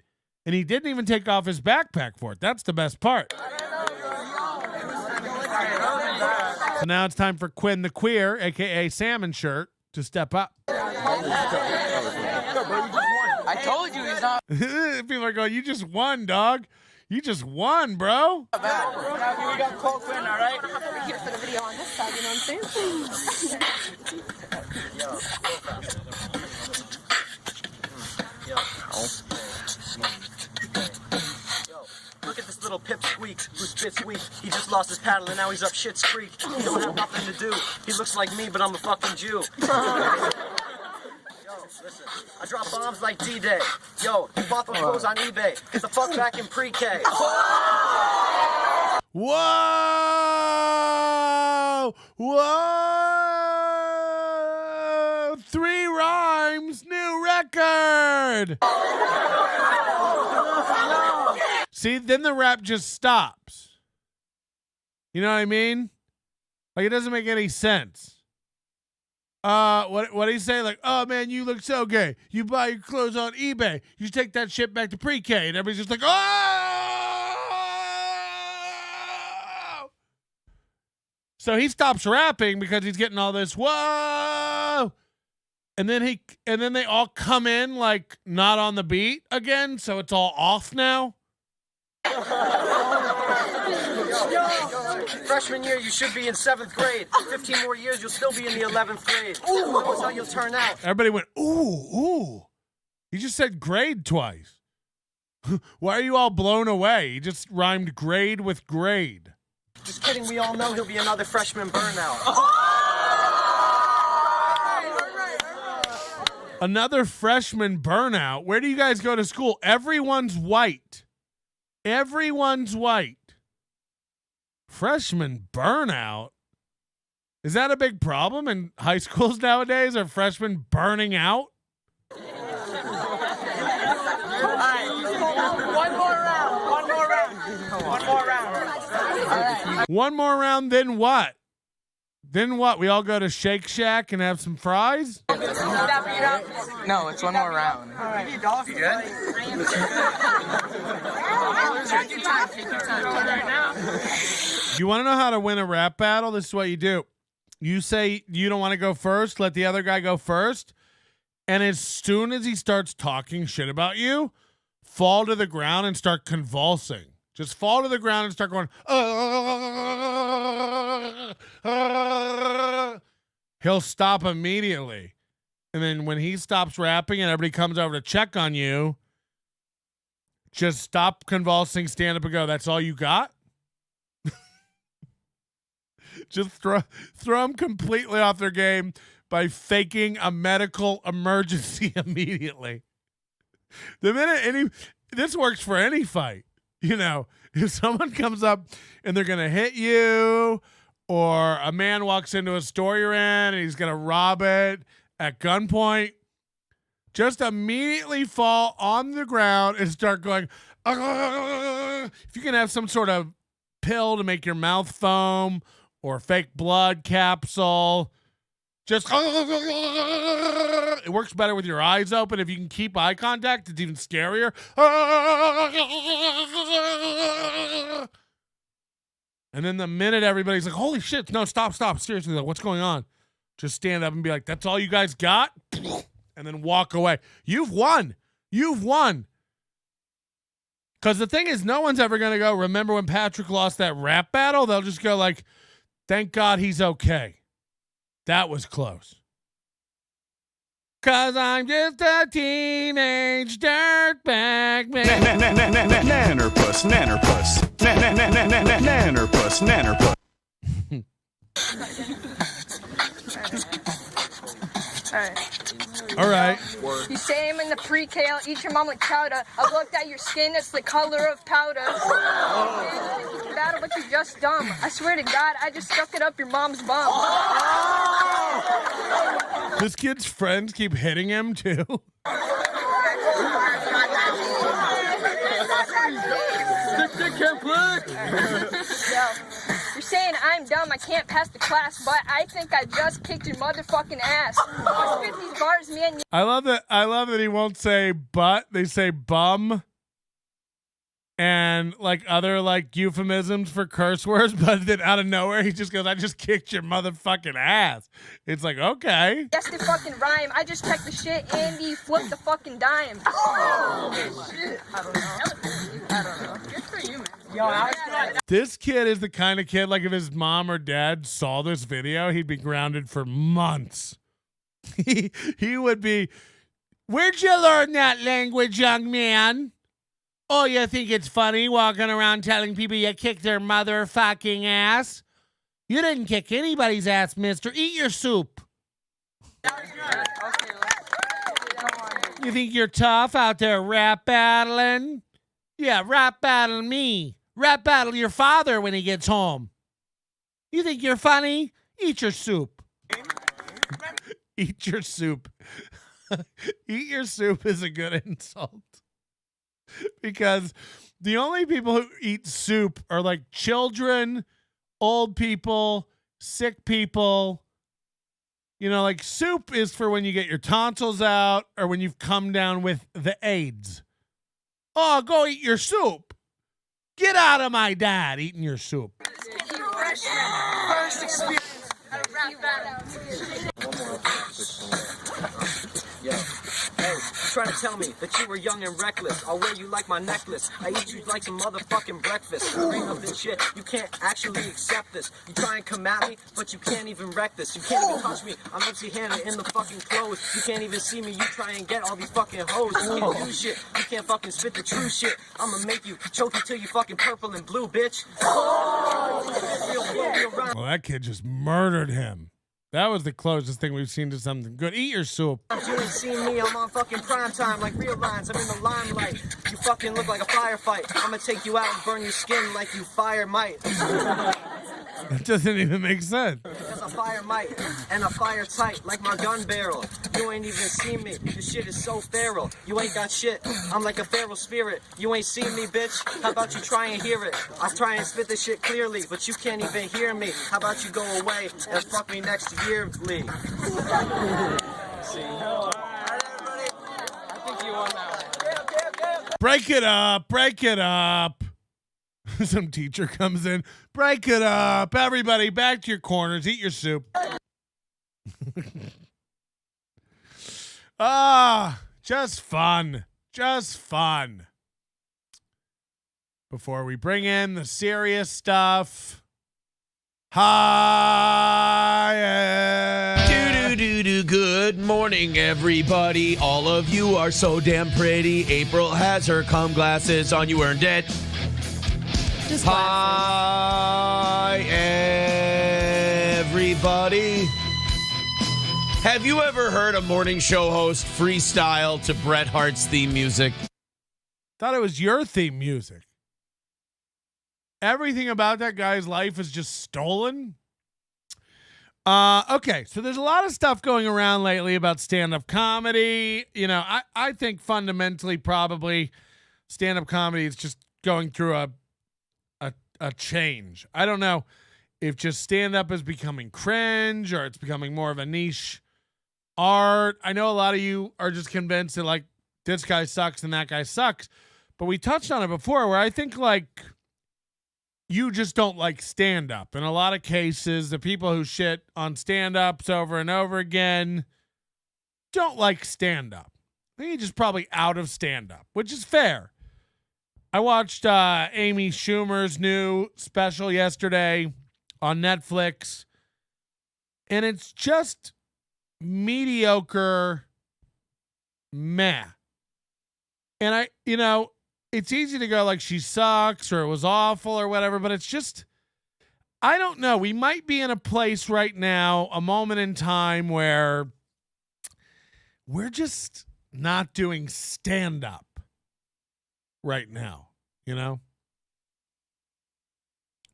And he didn't even take off his backpack for it. That's the best part. So now it's time for Quinn the Queer, a.k.a. Salmon Shirt, to step up. I told you he's not. People are going, you just won, dog. You just won, bro. We got Cole Quinn, all right? We're here for the video on this side, you know what I'm saying? Look at this little pipsqueak who spits weak. He just lost his paddle and now he's up Shit's Creek. He don't have nothing to do. He looks like me, but I'm a fucking Jew. Listen, I drop bombs like D-Day. Yo, you bought those clothes on eBay. Get the fuck back in pre-K. Whoa! Whoa! 3 rhymes, new record! See, then the rap just stops. You know what I mean? Like, it doesn't make any sense. What do you say? Like, oh man, you look so gay. You buy your clothes on eBay. You should take that shit back to pre-K. And everybody's just like, oh. So he stops rapping because he's getting all this whoa. And then they all come in like not on the beat again, so it's all off now. Freshman year, you should be in 7th grade. 15 more years, you'll still be in the 11th grade. Ooh, that's how you'll turn out. Everybody went, ooh. He just said grade twice. Why are you all blown away? He just rhymed grade with grade. Just kidding, we all know he'll be another freshman burnout. Another freshman burnout? Where do you guys go to school? Everyone's white. Freshman burnout? Is that a big problem in high schools nowadays? Are freshmen burning out? All right. One more round, then what? We all go to Shake Shack and have some fries? No, it's one more round. All right. You good? Take your time. You want to know how to win a rap battle? This is what you do. You say you don't want to go first, let the other guy go first, and as soon as he starts talking shit about you, fall to the ground and start convulsing. Just fall to the ground and start going, he'll stop immediately. And then when he stops rapping and everybody comes over to check on you, just stop convulsing, stand up and go, that's all you got? Just throw them completely off their game by faking a medical emergency immediately. The minute this works for any fight. You know, if someone comes up and they're going to hit you, or a man walks into a store you're in and he's going to rob it at gunpoint, just immediately fall on the ground and start going, if you can have some sort of pill to make your mouth foam or fake blood capsule, just it works better with your eyes open. If you can keep eye contact, it's even scarier. And then the minute everybody's like, holy shit, no, stop. Seriously, though, what's going on? Just stand up and be like, that's all you guys got? And then walk away. You've won. Because the thing is, no one's ever going to go, remember when Patrick lost that rap battle? They'll just go like, thank God he's okay. That was close. Cause I'm just a teenage dirtbag man. Nannerpuss. All right. You say I'm in the pre-K, I'll eat your mom like chowder. I looked at your skin, it's the color of powder. Battle, but you're just dumb. I swear to God, I just stuck it up your mom's bum. This kid's friends keep hitting him too. You're saying I'm dumb, I can't pass the class, but I think I just kicked your motherfucking ass. I spit these bars, man. I love that he won't say but, they say bum. And like other like euphemisms for curse words, but then out of nowhere he just goes, I just kicked your motherfucking ass. It's like, okay. That's the fucking rhyme. I just checked the shit and he flipped the fucking dime. Oh shit. I don't know. Good for you, man. This kid is the kind of kid, like if his mom or dad saw this video, he'd be grounded for months. He would be, where'd you learn that language, young man? Oh, you think it's funny walking around telling people you kicked their motherfucking ass? You didn't kick anybody's ass, mister. Eat your soup. You think you're tough out there rap battling? Yeah, rap battle me. Rap battle your father when he gets home. You think you're funny? Eat your soup. Eat your soup. Eat your soup is a good insult. Because the only people who eat soup are like children, old people, sick people. You know, like soup is for when you get your tonsils out or when you've come down with the AIDS. Oh, go eat your soup. Get out of my dad eating your soup. First experience at a rap battle. Yo, hey, you trying to tell me that you were young and reckless? I'll wear you like my necklace. I eat you like some motherfucking breakfast. Bring up this shit, you can't actually accept this. You try and come at me, but you can't even wreck this. You can't even touch me, I'm empty-handed in the fucking clothes. You can't even see me, you try and get all these fucking hoes. You can't do shit, you can't fucking spit the true shit. I'ma make you choke you till you fucking purple and blue, bitch. Well, that kid just murdered him. That was the closest thing we've seen to something good. Eat your soup. You ain't seen me, I'm on fucking prime time like real lines. I'm in the limelight. You fucking look like a firefight. I'ma take you out and burn your skin like you fire might. That doesn't even make sense. Cause I fire might and I fire tight like my gun barrel. You ain't even seen me. This shit is so feral. You ain't got shit. I'm like a feral spirit. You ain't seen me, bitch. How about you try and hear it? I'll try and spit this shit clearly, but you can't even hear me. How about you go away and fuck me next year, Lee? See? Alright, everybody. I think you won that one. Break it up. Break it up. Some teacher comes in. Break it up. Everybody back to your corners. Eat your soup. Just fun. Just fun. Before we bring in the serious stuff. Hi. Good morning, everybody. All of you are so damn pretty. April has her cum glasses on. You earned it. Just Hi, everybody. Have you ever heard a morning show host freestyle to Bret Hart's theme music? Thought it was your theme music. Everything about that guy's life is just stolen. Okay, so there's a lot of stuff going around lately about stand-up comedy. You know, I think fundamentally probably stand-up comedy is just going through a change. I don't know if just stand-up is becoming cringe or it's becoming more of a niche art. I know a lot of you are just convinced that, like, this guy sucks and that guy sucks. But we touched on it before where I think, like, you just don't like stand-up. In a lot of cases, the people who shit on stand-ups over and over again don't like stand-up. I think you're just probably out of stand-up, which is fair. I watched Amy Schumer's new special yesterday on Netflix, and it's just mediocre meh. And it's easy to go like she sucks or it was awful or whatever, but it's just, I don't know. We might be in a place right now, a moment in time where we're just not doing stand-up right now, you know?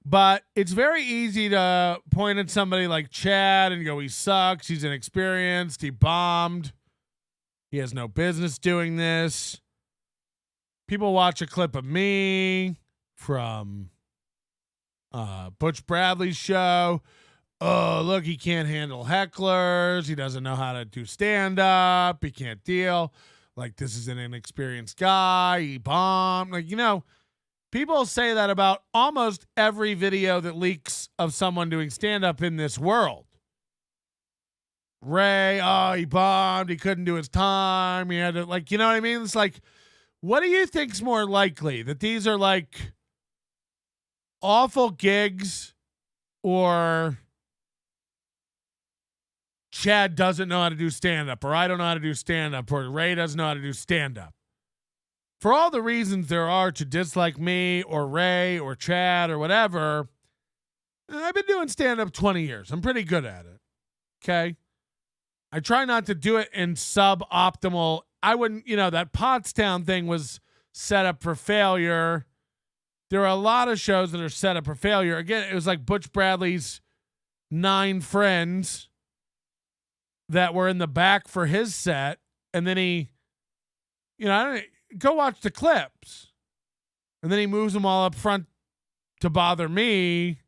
But it's very easy to point at somebody like Chad and go, he sucks, he's inexperienced, he bombed, he has no business doing this. People watch a clip of me from Butch Bradley's show. Oh, look, he can't handle hecklers. He doesn't know how to do stand-up. He can't deal. Like, this is an inexperienced guy. He bombed. Like, you know, people say that about almost every video that leaks of someone doing stand-up in this world. Ray, oh, he bombed. He couldn't do his time. He had to, like, you know what I mean? It's like, what do you think's more likely? That these are, like, awful gigs, or Chad doesn't know how to do stand-up, or I don't know how to do stand-up, or Ray doesn't know how to do stand-up? For all the reasons there are to dislike me or Ray or Chad or whatever, I've been doing stand-up 20 years. I'm pretty good at it. Okay? I try not to do it in suboptimal. I wouldn't, that Pottstown thing was set up for failure. There are a lot of shows that are set up for failure. Again, it was like Butch Bradley's 9 friends that were in the back for his set. And then he, go watch the clips. And then he moves them all up front to bother me.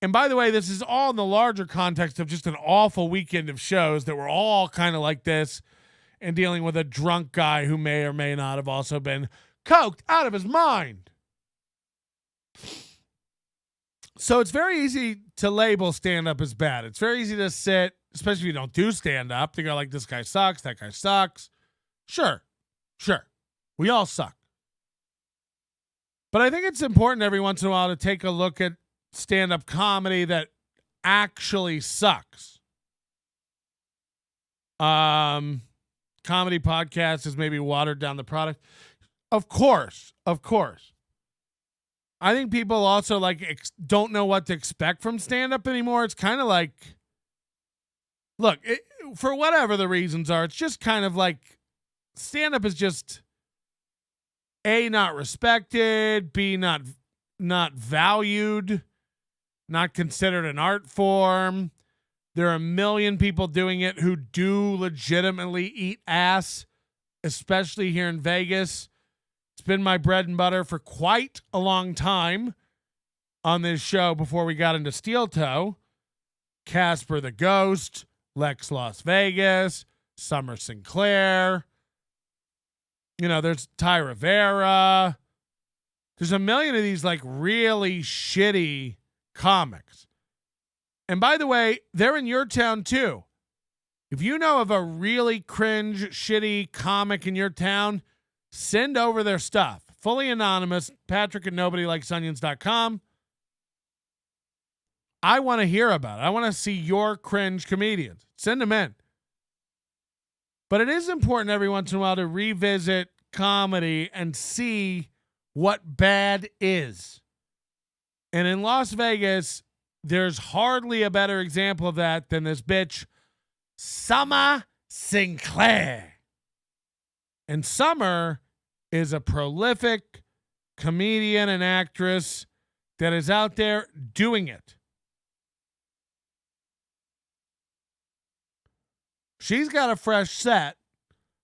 And by the way, this is all in the larger context of just an awful weekend of shows that were all kind of like this and dealing with a drunk guy who may or may not have also been coked out of his mind. So it's very easy to label stand-up as bad. It's very easy to sit, especially if you don't do stand-up, to go like, this guy sucks, that guy sucks. Sure. We all suck. But I think it's important every once in a while to take a look at stand-up comedy that actually sucks. Comedy podcast has maybe watered down the product. Of course. I think people also don't know what to expect from stand-up anymore. It's kind of like, look, for whatever the reasons are, it's just kind of like stand-up is just A, not respected, B, not valued, not considered an art form. There are a million people doing it who do legitimately eat ass, especially here in Vegas. It's been my bread and butter for quite a long time on this show before we got into Steel Toe. Casper the Ghost, Lex Las Vegas, Summer Sinclair. There's Ty Rivera. There's a million of these really shitty comics. And by the way, they're in your town too. If you know of a really cringe, shitty comic in your town, send over their stuff. Fully anonymous, Patrick@NobodyLikesOnions.com. I want to hear about it. I want to see your cringe comedians. Send them in. But it is important every once in a while to revisit comedy and see what bad is. And in Las Vegas, there's hardly a better example of that than this bitch, Summer Sinclair. And Summer is a prolific comedian and actress that is out there doing it. She's got a fresh set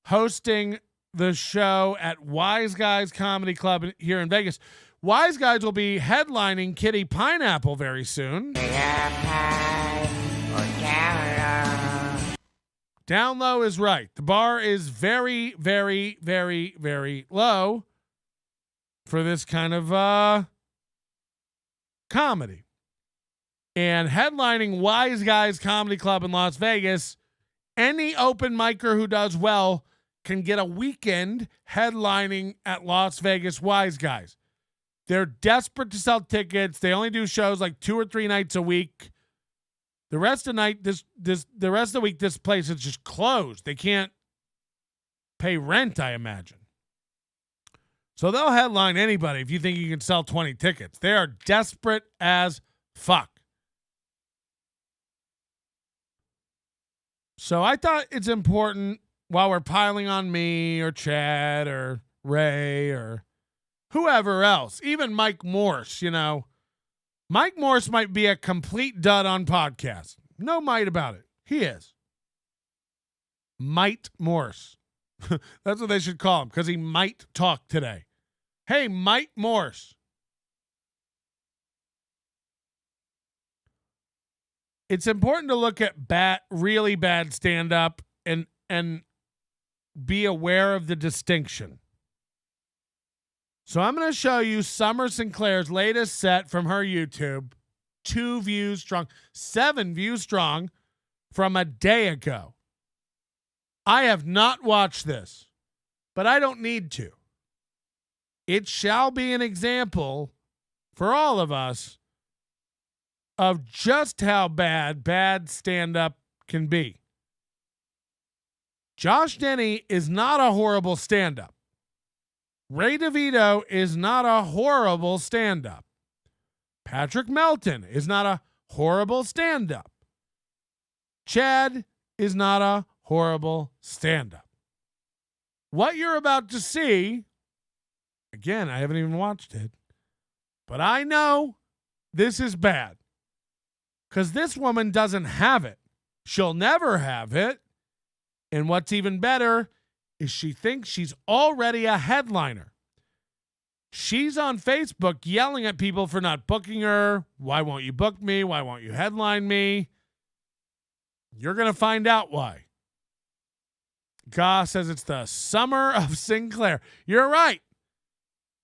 hosting the show at Wise Guys Comedy Club here in Vegas. Wise Guys will be headlining Kitty Pineapple very soon. Down low is right. The bar is very, very, very, very low for this kind of comedy. And headlining Wise Guys Comedy Club in Las Vegas, any open micer who does well can get a weekend headlining at Las Vegas Wise Guys. They're desperate to sell tickets. They only do shows 2 or 3 nights a week. The rest of the week, this place is just closed. They can't pay rent, I imagine. So they'll headline anybody if you think you can sell 20 tickets. They are desperate as fuck. So I thought it's important while we're piling on me or Chad or Ray or whoever else, even Mike Morse, Mike Morse might be a complete dud on podcasts. No might about it. He is. Might Morse. That's what they should call him because he might talk today. Hey, Mike Morse. It's important to look at really bad stand-up and be aware of the distinction. So I'm going to show you Summer Sinclair's latest set from her YouTube. 2 views strong. 7 views strong from a day ago. I have not watched this, but I don't need to. It shall be an example for all of us of just how bad stand-up can be. Josh Denny is not a horrible stand-up. Ray DeVito is not a horrible stand-up. Patrick Melton is not a horrible stand-up. Chad is not a horrible stand-up. What you're about to see, again, I haven't even watched it, but I know this is bad because this woman doesn't have it. She'll never have it. And what's even better is she thinks she's already a headliner. She's on Facebook yelling at people for not booking her. Why won't you book me? Why won't you headline me? You're going to find out why. Goss says it's the summer of Sinclair. You're right.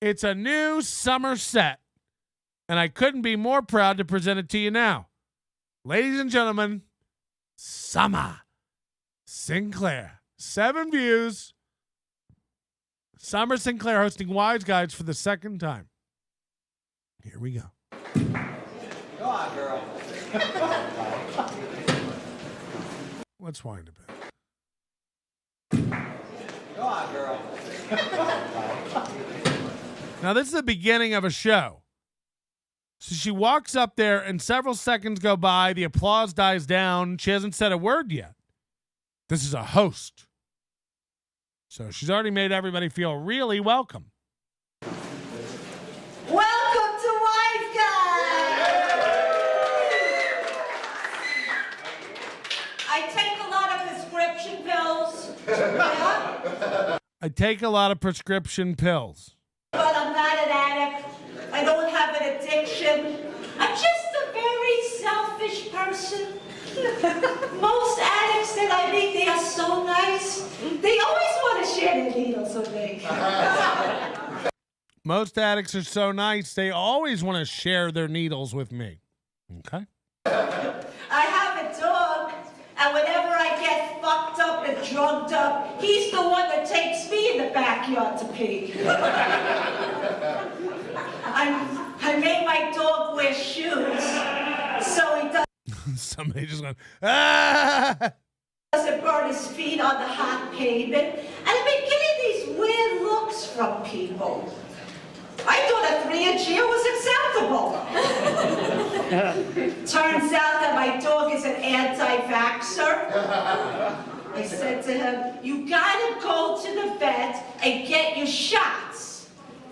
It's a new summer set, and I couldn't be more proud to present it to you now. Ladies and gentlemen, Summer Sinclair. 7 views. Summer Sinclair hosting Wise Guys for the second time. Here we go. Go on, girl. Let's wind a bit. Go on, girl. Now, this is the beginning of a show. So she walks up there, and several seconds go by. The applause dies down. She hasn't said a word yet. This is a host. So she's already made everybody feel really welcome. Welcome to Wise Guys! I take a lot of prescription pills. Yeah? I take a lot of prescription pills. But I'm not an addict. I don't have an addiction. I'm just a very selfish person. Most addicts that I meet, they are so nice. They always want to share their needles with me. Most addicts are so nice, they always want to share their needles with me. Okay. I have a dog, and whenever I get fucked up and drugged up, he's the one that takes me in the backyard to pee. I made my dog wear shoes, so he Somebody just went, ah! doesn't burn his feet on the hot pavement. And I've been getting these weird looks from people. I thought a 3 in jail was acceptable. Turns out that my dog is an anti-vaxxer. I said to him, you gotta go to the vet and get your shots.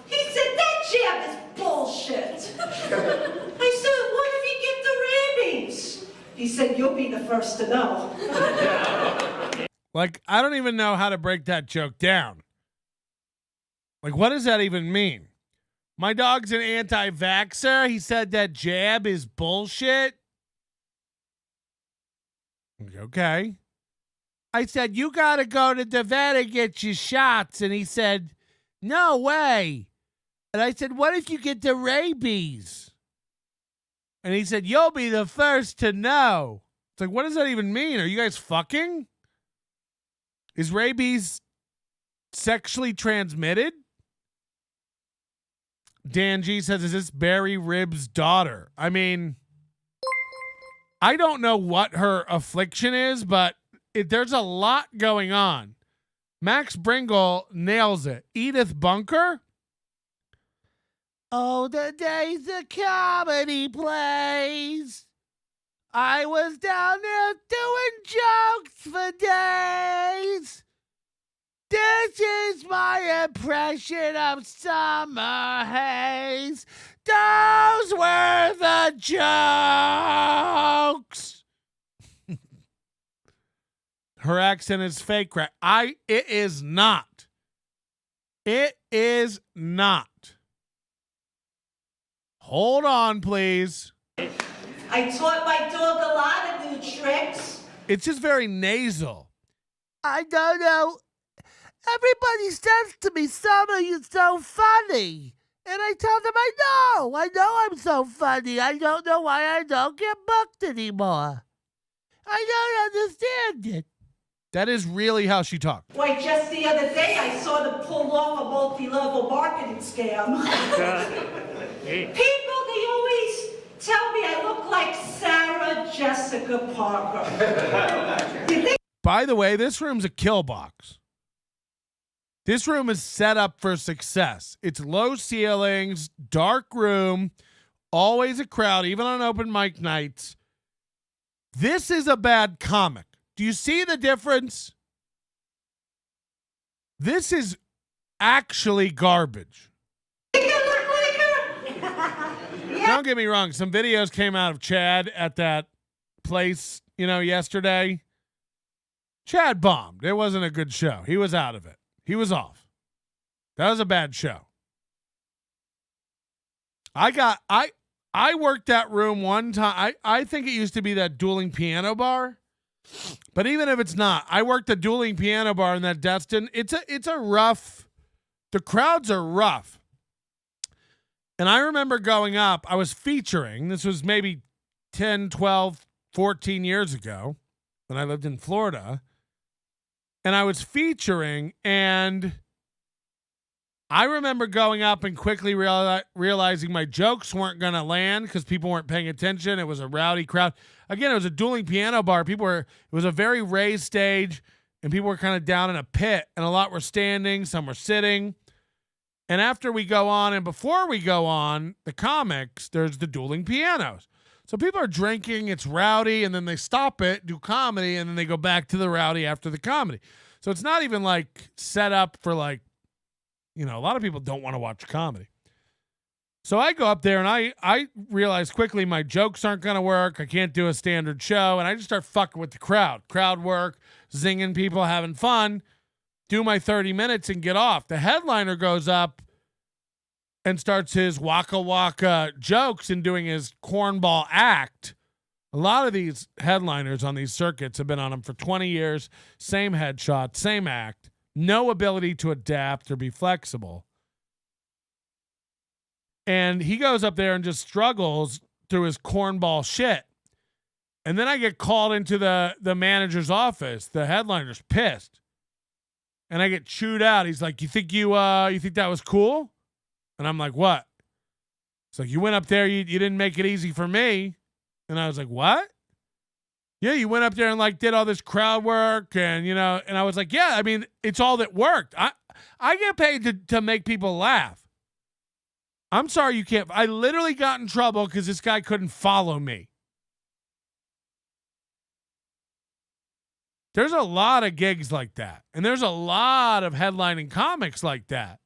He said, that jab is bullshit. I said, what if you get the rabies? He said, you'll be the first to know. Like, I don't even know how to break that joke down. Like, what does that even mean? My dog's an anti-vaxxer. He said that jab is bullshit. Okay. I said, you got to go to the vet and get your shots. And he said, no way. And I said, what if you get the rabies? And he said, you'll be the first to know. It's like, what does that even mean? Are you guys fucking? Is rabies sexually transmitted? Dan G says, is this Barry Ribb's daughter? I mean, I don't know what her affliction is, but there's a lot going on. Max Bringle nails it. Edith Bunker? Oh, the days of comedy plays. I was down there doing jokes for days. This is my impression of summer haze. Those were the jokes. Her accent is fake. It is not. It is not. Hold on, please. I taught my dog a lot of new tricks. It's just very nasal. I don't know. Everybody says to me, Summer, you're so funny. And I tell them, I know I'm so funny. I don't know why I don't get booked anymore. I don't understand it. That is really how she talked. Why, just the other day, I saw them pull off a multi-level marketing scam. People, they always tell me I look like Sarah Jessica Parker. By the way, this room's a kill box. This room is set up for success. It's low ceilings, dark room, always a crowd, even on open mic nights. This is a bad comic. Do you see the difference? This is actually garbage. Don't get me wrong. Some videos came out of Chad at that place, yesterday. Chad bombed. It wasn't a good show. He was out of it. He was off. That was a bad show. I worked that room one time. I think it used to be that dueling piano bar. But even if it's not, I worked the dueling piano bar in that Destin. It's a rough, the crowds are rough. And I remember going up, I was featuring, this was maybe 10, 12, 14 years ago when I lived in Florida. And I was featuring, and I remember going up and quickly realizing my jokes weren't going to land because people weren't paying attention. It was a rowdy crowd. Again, it was a dueling piano bar. It was a very raised stage, and people were kind of down in a pit, and a lot were standing, some were sitting. And after we go on and before we go on, the comics, there's the dueling pianos. So people are drinking, it's rowdy, and then they stop it, do comedy, and then they go back to the rowdy after the comedy. So it's not even like set up for like, a lot of people don't want to watch comedy. So I go up there and I realize quickly my jokes aren't going to work. I can't do a standard show. And I just start fucking with the crowd. Crowd work, zinging people, having fun, do my 30 minutes and get off. The headliner goes up and starts his waka waka jokes and doing his cornball act. A lot of these headliners on these circuits have been on them for 20 years. Same headshot, same act. No ability to adapt or be flexible. And he goes up there and just struggles through his cornball shit. And then I get called into the manager's office. The headliner's pissed. And I get chewed out. He's like, you think that was cool? And I'm like, what? It's like, you went up there, you didn't make it easy for me. And I was like, what? Yeah, you went up there and like did all this crowd work and and I was like, yeah, I mean, it's all that worked. I get paid to make people laugh. I'm sorry you can't. I literally got in trouble because this guy couldn't follow me. There's a lot of gigs like that. And there's a lot of headlining comics like that.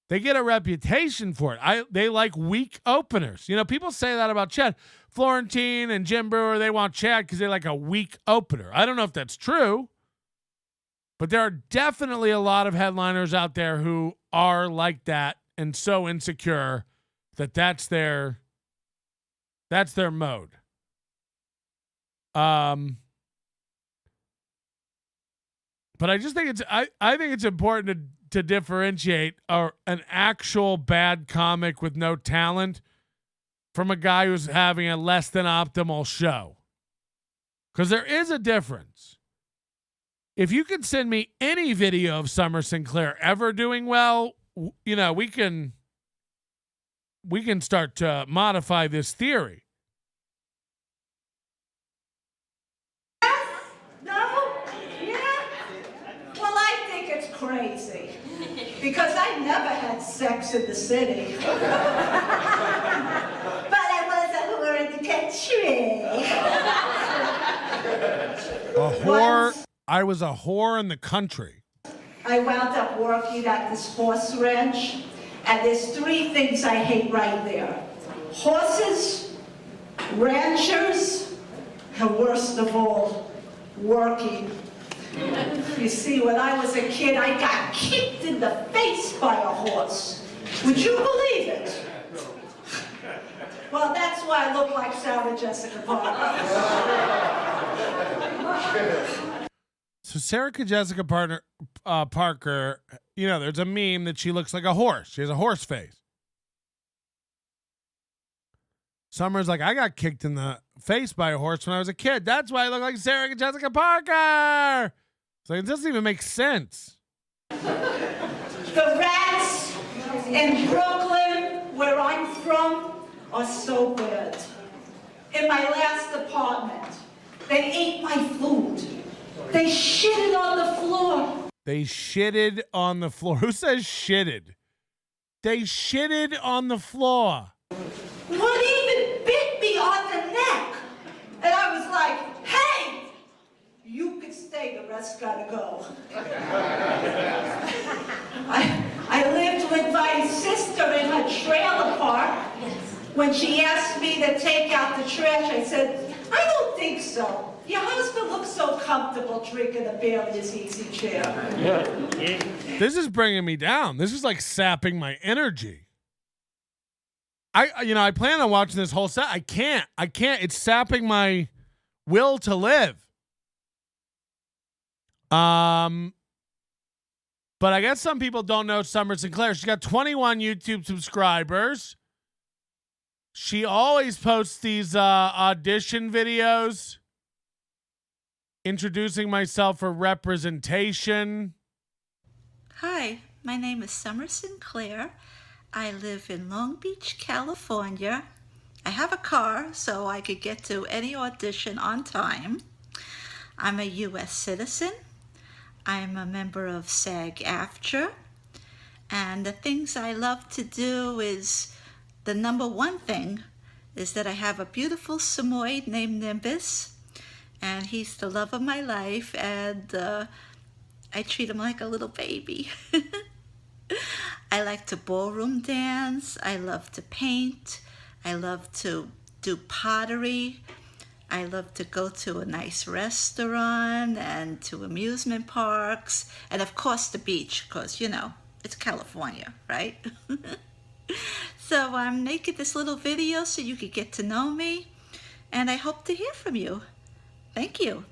They get a reputation for it. They like weak openers. People say that about Chad. Florentine and Jim Brewer, they want Chad because they like a weak opener. I don't know if that's true. But there are definitely a lot of headliners out there who are like that and so insecure that that's their mode. But I just think I think it's important to differentiate an actual bad comic with no talent from a guy who's having a less than optimal show. Because there is a difference. If you can send me any video of Summer Sinclair ever doing well, we can start to modify this theory. No? Yeah? Well, I think it's crazy. Because I never had sex in the city. But I was a whore in the country. A whore. I was a whore in the country. I wound up working at this horse ranch, and there's 3 things I hate right there. Horses, ranchers, and worst of all, working. You see, when I was a kid, I got kicked in the face by a horse. Would you believe it? Well, that's why I look like Sarah Jessica Parker. So Sarah Jessica Parker, there's a meme that she looks like a horse. She has a horse face. Summer's like, I got kicked in the face by a horse when I was a kid. That's why I look like Sarah Jessica Parker. It's like, it doesn't even make sense. The rats in Brooklyn, where I'm from, are so bad. In my last apartment, they ate my food. They shitted on the floor. They shitted on the floor. Who says shitted? They shitted on the floor. One even bit me on the neck. And I was like, hey, you could stay, the rest gotta go. I lived with my sister in her trailer park. When she asked me to take out the trash, I said, I don't think so. Your husband looks so comfortable drinking a beer in his easy chair. Yeah. This is bringing me down. This is like sapping my energy. I plan on watching this whole set. I can't. It's sapping my will to live. But I guess some people don't know Summer Sinclair. She's got 21 YouTube subscribers. She always posts these audition videos introducing myself for representation. Hi, my name is Summer Sinclair. I live in Long Beach, California. I have a car so I could get to any audition on time. I'm a U.S. citizen. I'm a member of SAG-AFTRA. And the things I love to do is, the number one thing is that I have a beautiful Samoyed named Nimbus. And he's the love of my life. And I treat him like a little baby. I like to ballroom dance. I love to paint. I love to do pottery. I love to go to a nice restaurant and to amusement parks. And of course the beach, because, you know, it's California, right? So I'm making this little video so you could get to know me. And I hope to hear from you. Thank you.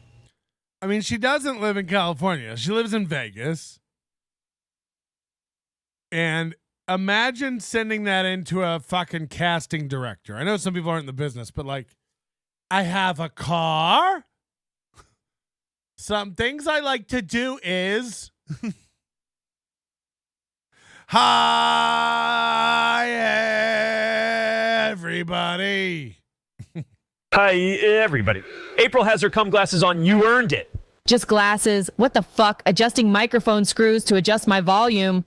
I mean, she doesn't live in California. She lives in Vegas. And imagine sending that into a fucking casting director. I know some people aren't in the business, but like, I have a car. Some things I like to do is hi everybody. Hi everybody. April has her cum glasses on. You earned it. Just glasses. What the fuck? Adjusting microphone screws to adjust my volume.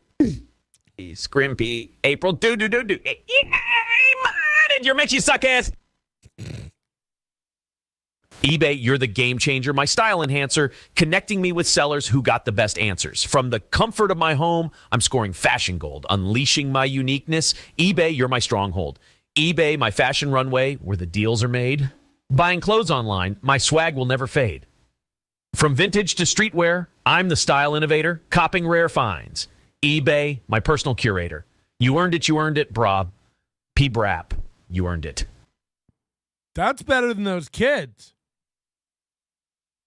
Scrimpy. April. Do. You're makes you suck ass. eBay, you're the game changer, my style enhancer, connecting me with sellers who got the best answers. From the comfort of my home, I'm scoring fashion gold, unleashing my uniqueness. eBay, you're my stronghold. eBay, my fashion runway, where the deals are made. Buying clothes online, my swag will never fade. From vintage to streetwear, I'm the style innovator, copping rare finds. eBay, my personal curator. You earned it, brah. P-Brap, you earned it. That's better than those kids.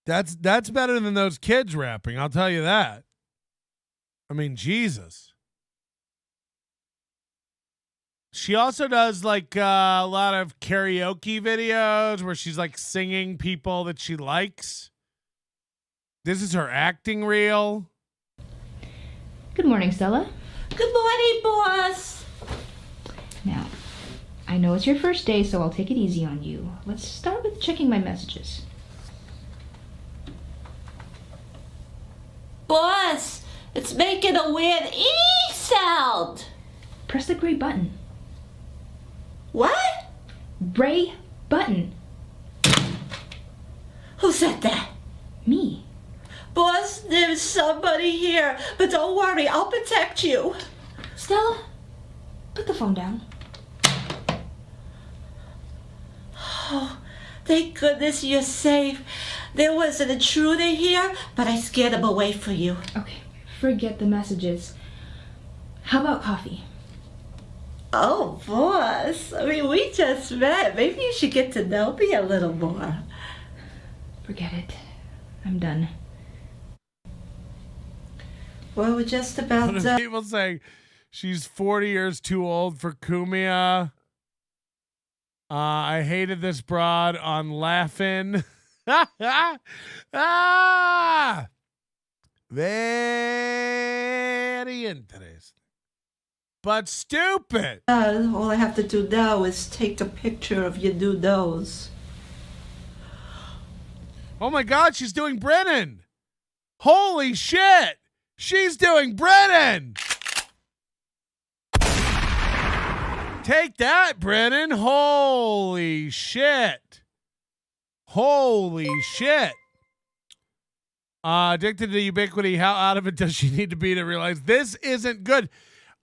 That's better than those kids rapping, I'll tell you that. I mean, Jesus. She also does like a lot of karaoke videos where she's like singing people that she likes. This is her acting reel. Good morning, Stella. Good morning, boss. Now, I know it's your first day, so I'll take it easy on you. Let's start with checking my messages. Boss, it's making a weird E sound. Press the gray button. What? Gray button. Who said that? Me. Boss, there's somebody here, but don't worry, I'll protect you. Stella, put the phone down. Oh, thank goodness you're safe. There was an intruder here, but I scared him away for you. Okay, forget the messages. How about coffee? Oh, boss. I mean, we just met. Maybe you should get to know me a little more. Forget it. I'm done. Well, we're just about done. People saying she's 40 years too old for Kumia. I hated this broad on laughing. Very interesting. But stupid. All I have to do now is take a picture of your new nose. Oh my God, she's doing Brennan. Holy shit. She's doing Brennan. Take that, Brennan. Holy shit. Holy shit. Addicted to ubiquity. How out of it does she need to be to realize this isn't good?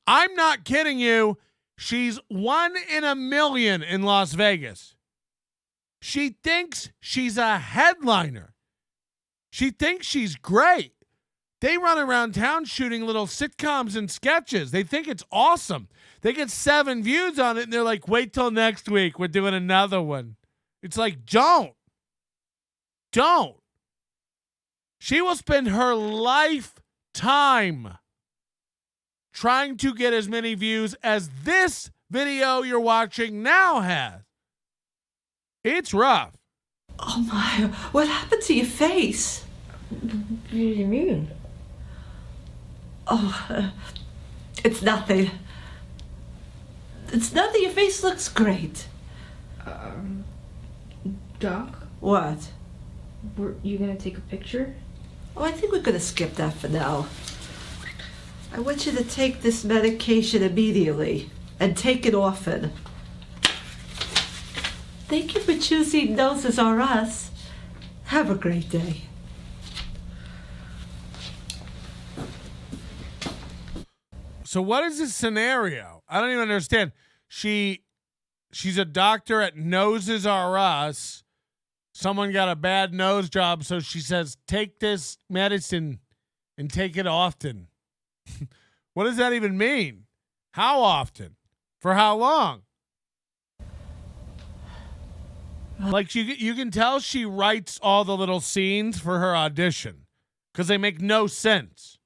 I'm not kidding you. She's 1 in a million in Las Vegas. She thinks she's a headliner. She thinks she's great. They run around town shooting little sitcoms and sketches. They think it's awesome. They get 7 views on it, and they're like, wait till next week. We're doing another one. It's like, don't. She will spend her lifetime trying to get as many views as this video you're watching now has. It's rough. Oh my, what happened to your face? What do you mean? Oh, it's nothing. It's nothing. Your face looks great. Doc? What? Were you gonna take a picture? Oh, I think we're gonna skip that for now. I want you to take this medication immediately and take it often. Thank you for choosing Noses R Us. Have a great day. So what is this scenario? I don't even understand. She's a doctor at Noses R Us. Someone got a bad nose job, so she says, take this medicine and take it often. What does that even mean? How often? For how long? Like you can tell she writes all the little scenes for her audition because they make no sense.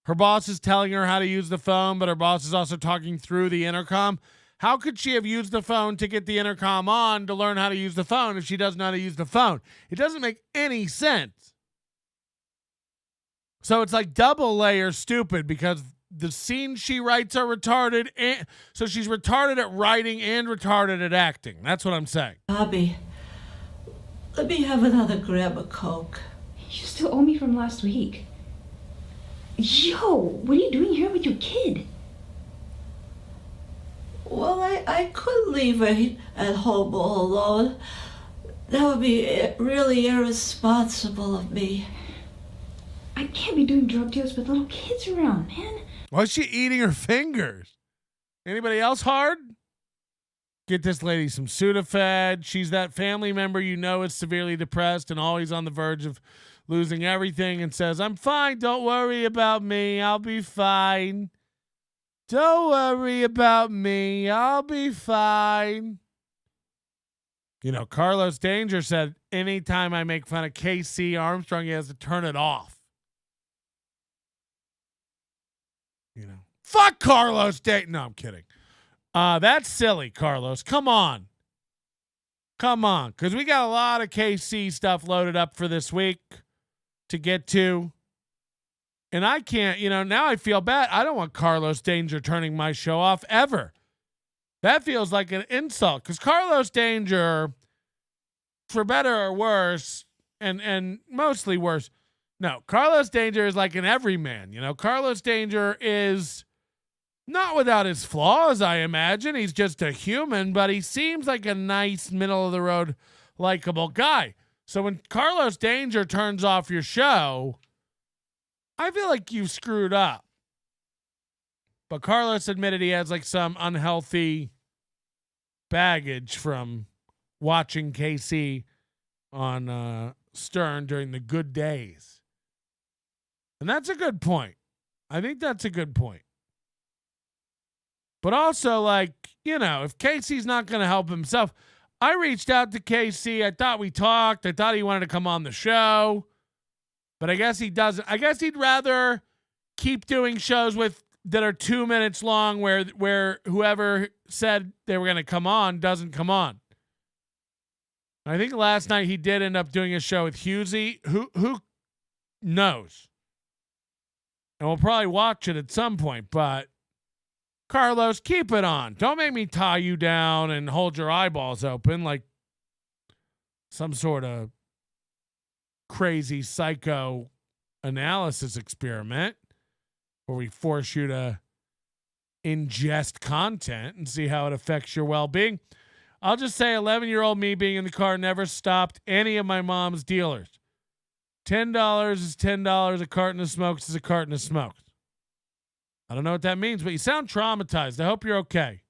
Her boss is telling her how to use the phone, but her boss is also talking through the intercom. How could she have used the phone to get the intercom on to learn how to use the phone if she doesn't know how to use the phone? It doesn't make any sense. So it's like double layer stupid because the scenes she writes are retarded. And so she's retarded at writing and retarded at acting. That's what I'm saying. Bobby, let me have another grab of Coke. You still owe me from last week. Yo, what are you doing here with your kid? Well, I couldn't leave her at home all alone. That would be really irresponsible of me. I can't be doing drug deals with little kids around, man. Why is she eating her fingers? Anybody else hard? Get this lady some Sudafed. She's that family member you know is severely depressed and always on the verge of losing everything and says, I'm fine. Don't worry about me. I'll be fine. Don't worry about me. I'll be fine. You know, Carlos Danger said, anytime I make fun of KC Armstrong, he has to turn it off. You know, fuck Carlos Danger. No, I'm kidding. That's silly, Carlos. Come on. Because we got a lot of KC stuff loaded up for this week to get to. And I can't, now I feel bad. I don't want Carlos Danger turning my show off ever. That feels like an insult because Carlos Danger, for better or worse, and mostly worse, no, Carlos Danger is like an everyman. Carlos Danger is not without his flaws, I imagine. He's just a human, but he seems like a nice, middle-of-the-road, likable guy. So when Carlos Danger turns off your show, I feel like you screwed up. But Carlos admitted he has like some unhealthy baggage from watching KC on Stern during the good days. And that's a good point. I think that's a good point. But also, if Casey's not going to help himself, I reached out to KC. I thought we talked. I thought he wanted to come on the show. But I guess he doesn't. I guess he'd rather keep doing shows that are 2 minutes long where whoever said they were going to come on doesn't come on. I think last night he did end up doing a show with Husey. Who knows? And we'll probably watch it at some point. But Carlos, keep it on. Don't make me tie you down and hold your eyeballs open like some sort of crazy psycho analysis experiment where we force you to ingest content and see how it affects your well-being. I'll just say 11-year-old me being in the car never stopped any of my mom's dealers. $10 is $10. A carton of smokes is a carton of smokes. I don't know what that means, but you sound traumatized. I hope you're okay.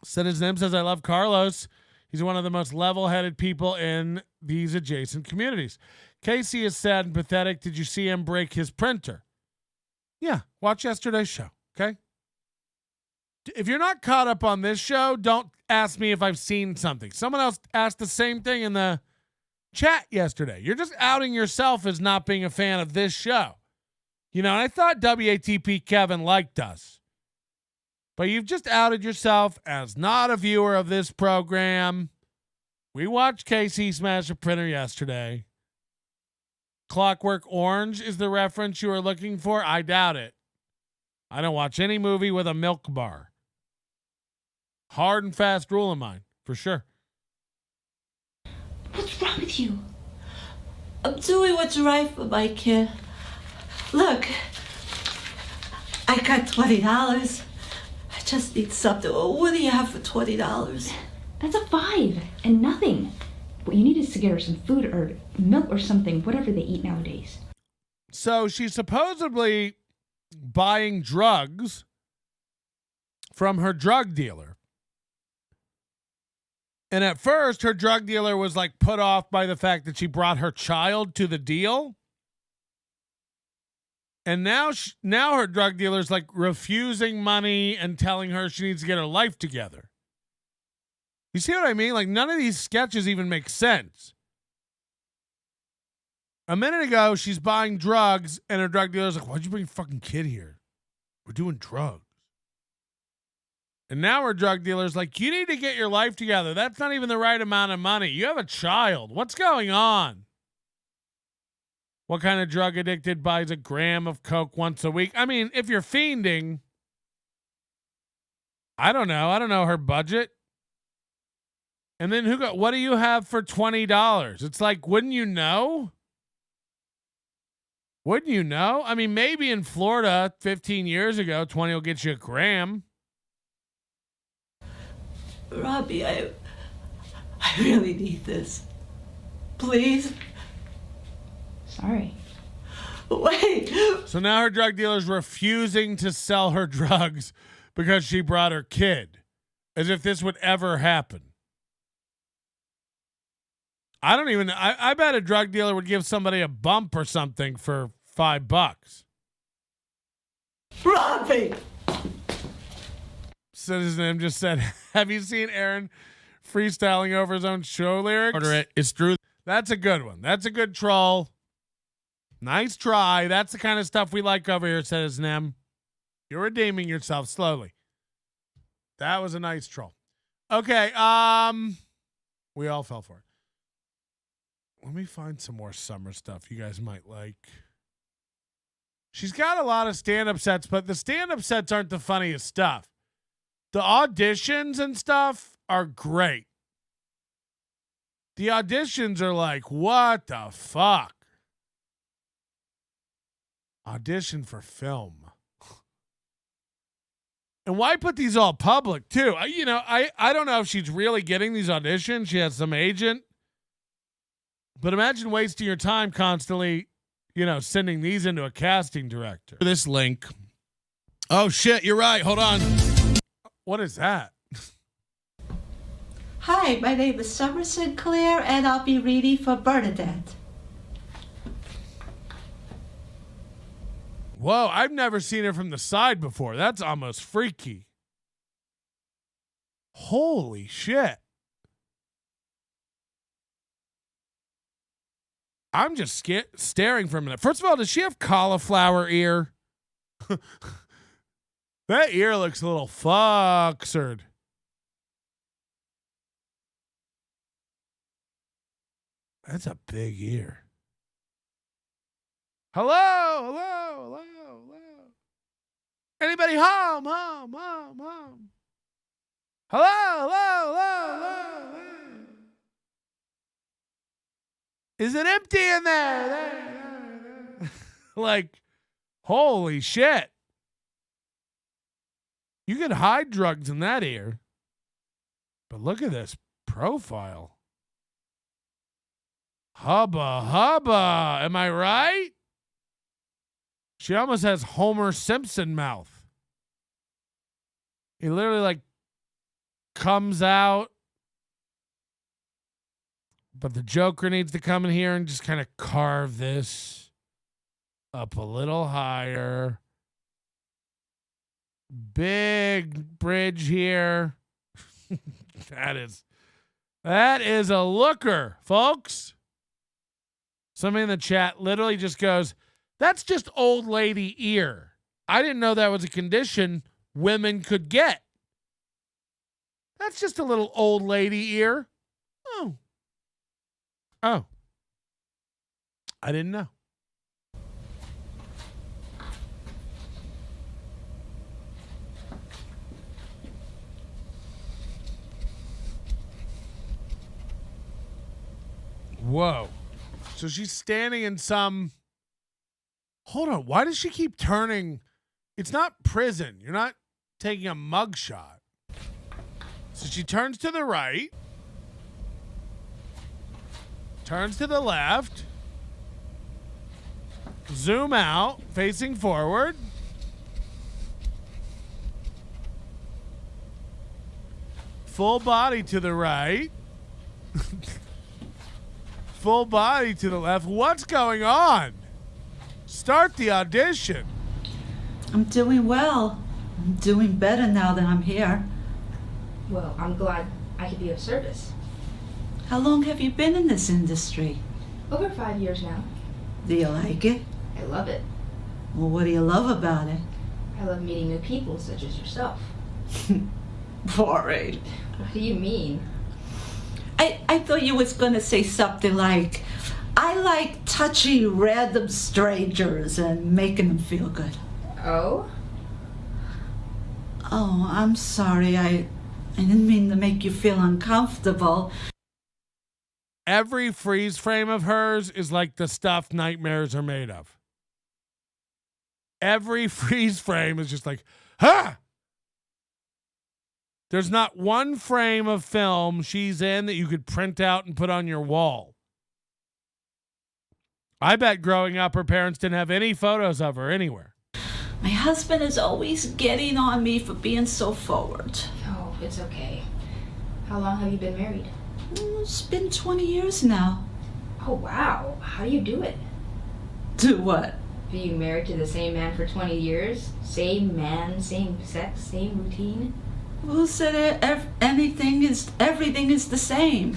Citizen M says, I love Carlos. He's one of the most level-headed people in these adjacent communities. Casey is sad and pathetic. Did you see him break his printer? Yeah, watch yesterday's show, okay? If you're not caught up on this show, don't ask me if I've seen something. Someone else asked the same thing in the chat yesterday. You're just outing yourself as not being a fan of this show. You know, and I thought WATP Kevin liked us. But you've just outed yourself as not a viewer of this program. We watched Casey smash a printer yesterday. Clockwork Orange is the reference you were looking for? I doubt it. I don't watch any movie with a milk bar. Hard and fast rule of mine, for sure. What's wrong with you? I'm doing what's right for my kid. Look, I got $20. I just need something. What do you have for $20? That's a $5 and nothing. What you need is to get her some food or milk or something, whatever they eat nowadays. So she's supposedly buying drugs from her drug dealer. And at first, her drug dealer was like put off by the fact that she brought her child to the deal. And now her drug dealer's like refusing money and telling her she needs to get her life together. You see what I mean? Like, none of these sketches even make sense. A minute ago, she's buying drugs, and her drug dealer's like, why'd you bring your fucking kid here? We're doing drugs. And now her drug dealer's like, you need to get your life together. That's not even the right amount of money. You have a child. What's going on? What kind of drug addicted buys a gram of coke once a week? I mean, if you're fiending, I don't know her budget. And then what do you have for $20? It's like, wouldn't you know? Wouldn't you know? I mean, maybe in Florida 15 years ago, 20 will get you a gram. Robbie, I really need this. Please. Sorry. Wait. So now her drug dealer's refusing to sell her drugs because she brought her kid. As if this would ever happen. I bet a drug dealer would give somebody a bump or something for $5. Robbie! Citizen M just said, have you seen Aaron freestyling over his own show lyrics? Order it. It's true. That's a good one. That's a good troll. Nice try. That's the kind of stuff we like over here, Citizen M. You're redeeming yourself slowly. That was a nice troll. Okay, we all fell for it. Let me find some more summer stuff you guys might like. She's got a lot of stand-up sets, but the stand-up sets aren't the funniest stuff. The auditions and stuff are great. The auditions are like, what the fuck? Audition for film. And why put these all public, too? I don't know if she's really getting these auditions. She has some agent. But imagine wasting your time constantly, sending these into a casting director. This link. Oh, shit, you're right. Hold on. What is that? Hi, my name is Summer Sinclair, and I'll be reading for Bernadette. Whoa, I've never seen her from the side before. That's almost freaky. Holy shit. I'm just staring for a minute. First of all, does she have cauliflower ear? That ear looks a little fucksered. That's a big ear. Hello. Anybody home? Hello. Is it empty in there? Like, holy shit. You could hide drugs in that ear. But look at this profile. Hubba. Am I right? She almost has Homer Simpson mouth. He literally comes out But the Joker needs to come in here and just kind of carve this up a little higher. Big bridge here. That is a looker, folks. Somebody in the chat literally just goes, that's just old lady ear. I didn't know that was a condition women could get. That's just a little old lady ear. Oh. I didn't know. Whoa. So she's standing in some... Hold on. Why does she keep turning? It's not prison. You're not taking a mug shot. So she turns to the right. Turns to the left. Zoom out. Facing forward. Full body to the right. Full body to the left. What's going on? Start the audition. I'm doing well. I'm doing better now that I'm here. Well, I'm glad I could be of service. How long have you been in this industry? Over 5 years now. Do you like it? I love it. Well, what do you love about it? I love meeting new people such as yourself. Boring. What do you mean? I thought you was gonna say something like, I like touching random strangers and making them feel good. Oh? Oh, I'm sorry. I didn't mean to make you feel uncomfortable. Every freeze frame of hers is like the stuff nightmares are made of. Every freeze frame is just like, ha! There's not one frame of film she's in that you could print out and put on your wall. I bet growing up her parents didn't have any photos of her anywhere. My husband is always getting on me for being so forward. Oh, it's okay. How long have you been married? It's been 20 years now. Oh, wow. How do you do it? Do what? Being married to the same man for 20 years? Same man, same sex, same routine? Who said everything is the same?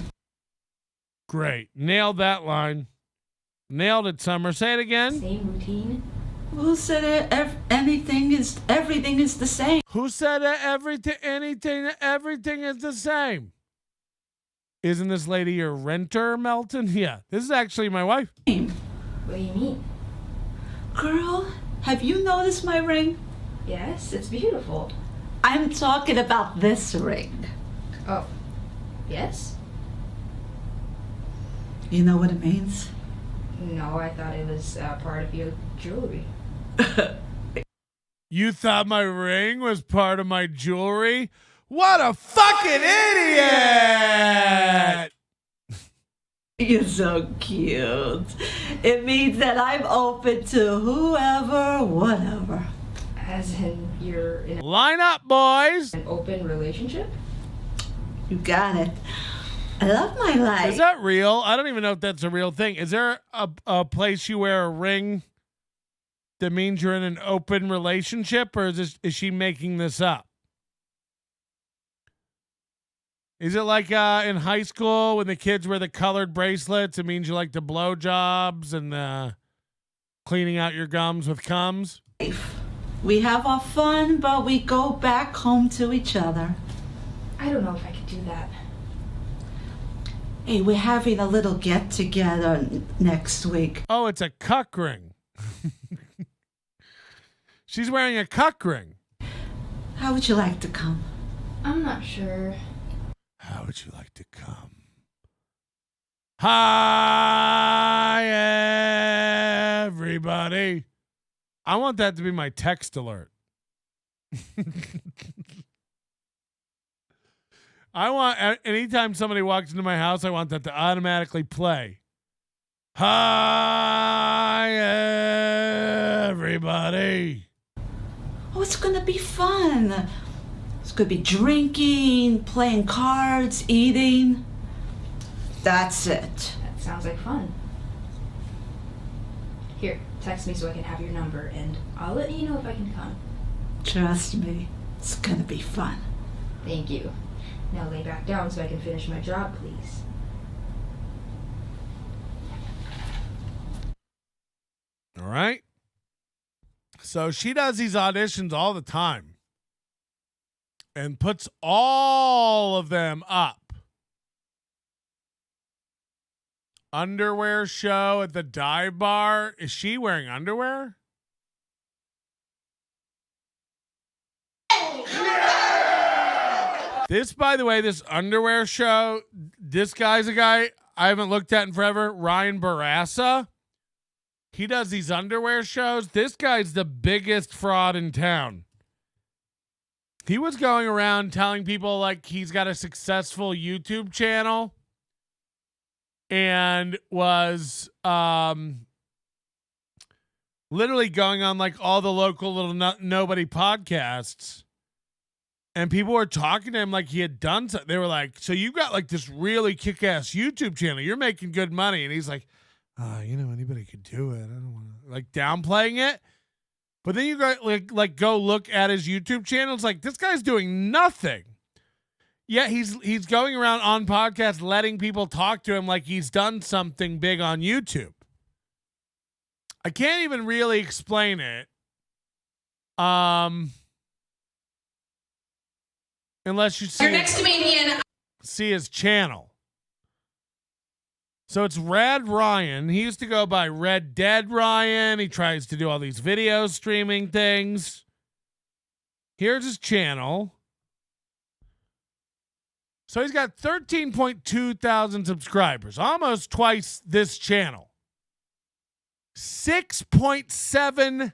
Great. Nailed that line. Nailed it, Summer. Say it again. Same routine? Who said everything is the same? Who said everything is the same? Isn't this lady your renter, Melton? Yeah, this is actually my wife. What do you mean? Girl, have you noticed my ring? Yes, it's beautiful. I'm talking about this ring. Oh, yes? You know what it means? No, I thought it was part of your jewelry. You thought my ring was part of my jewelry? What a fucking idiot! You're so cute. It means that I'm open to whoever, whatever. As in, you're in Line up, boys! an open relationship? You got it. I love my life. Is that real? I don't even know if that's a real thing. Is there a place you wear a ring that means you're in an open relationship, or is she making this up? Is it like in high school when the kids wear the colored bracelets? It means you like to blow jobs and cleaning out your gums with Cums? We have our fun, but we go back home to each other. I don't know if I could do that. Hey, we're having a little get-together next week. Oh, it's a cuck ring. She's wearing a cuck ring. How would you like to come? I'm not sure. How would you like to come? Hi, everybody. I want that to be my text alert. I want, anytime somebody walks into my house, I want that to automatically play. Hi, everybody. Oh, it's going to be fun. It's going to be drinking, playing cards, eating. That's it. That sounds like fun. Here, text me so I can have your number, and I'll let you know if I can come. Trust me, it's gonna be fun. Thank you. Now lay back down so I can finish my job, please. All right. So she does these auditions all the time and puts all of them up. Underwear show at the dive bar. Is she wearing underwear? This, by the way, this underwear show, this guy's a guy I haven't looked at in forever, Ryan Barassa. He does these underwear shows. This guy's the biggest fraud in town. He was going around telling people like he's got a successful YouTube channel and was literally going on like all the local little nobody podcasts. And people were talking to him like he had done something. They were like, so you got like this really kick-ass YouTube channel. You're making good money. And he's like, anybody could do it. I don't want to like downplaying it. But then you go like go look at his YouTube channel. It's like this guy's doing nothing. Yet he's going around on podcasts letting people talk to him like he's done something big on YouTube. I can't even really explain it. Unless you see, You're next to me, Ian. See his channel. So it's Rad Ryan. He used to go by Red Dead Ryan. He tries to do all these video streaming things. Here's his channel. So he's got 13.2 thousand subscribers, almost twice this channel. 6.7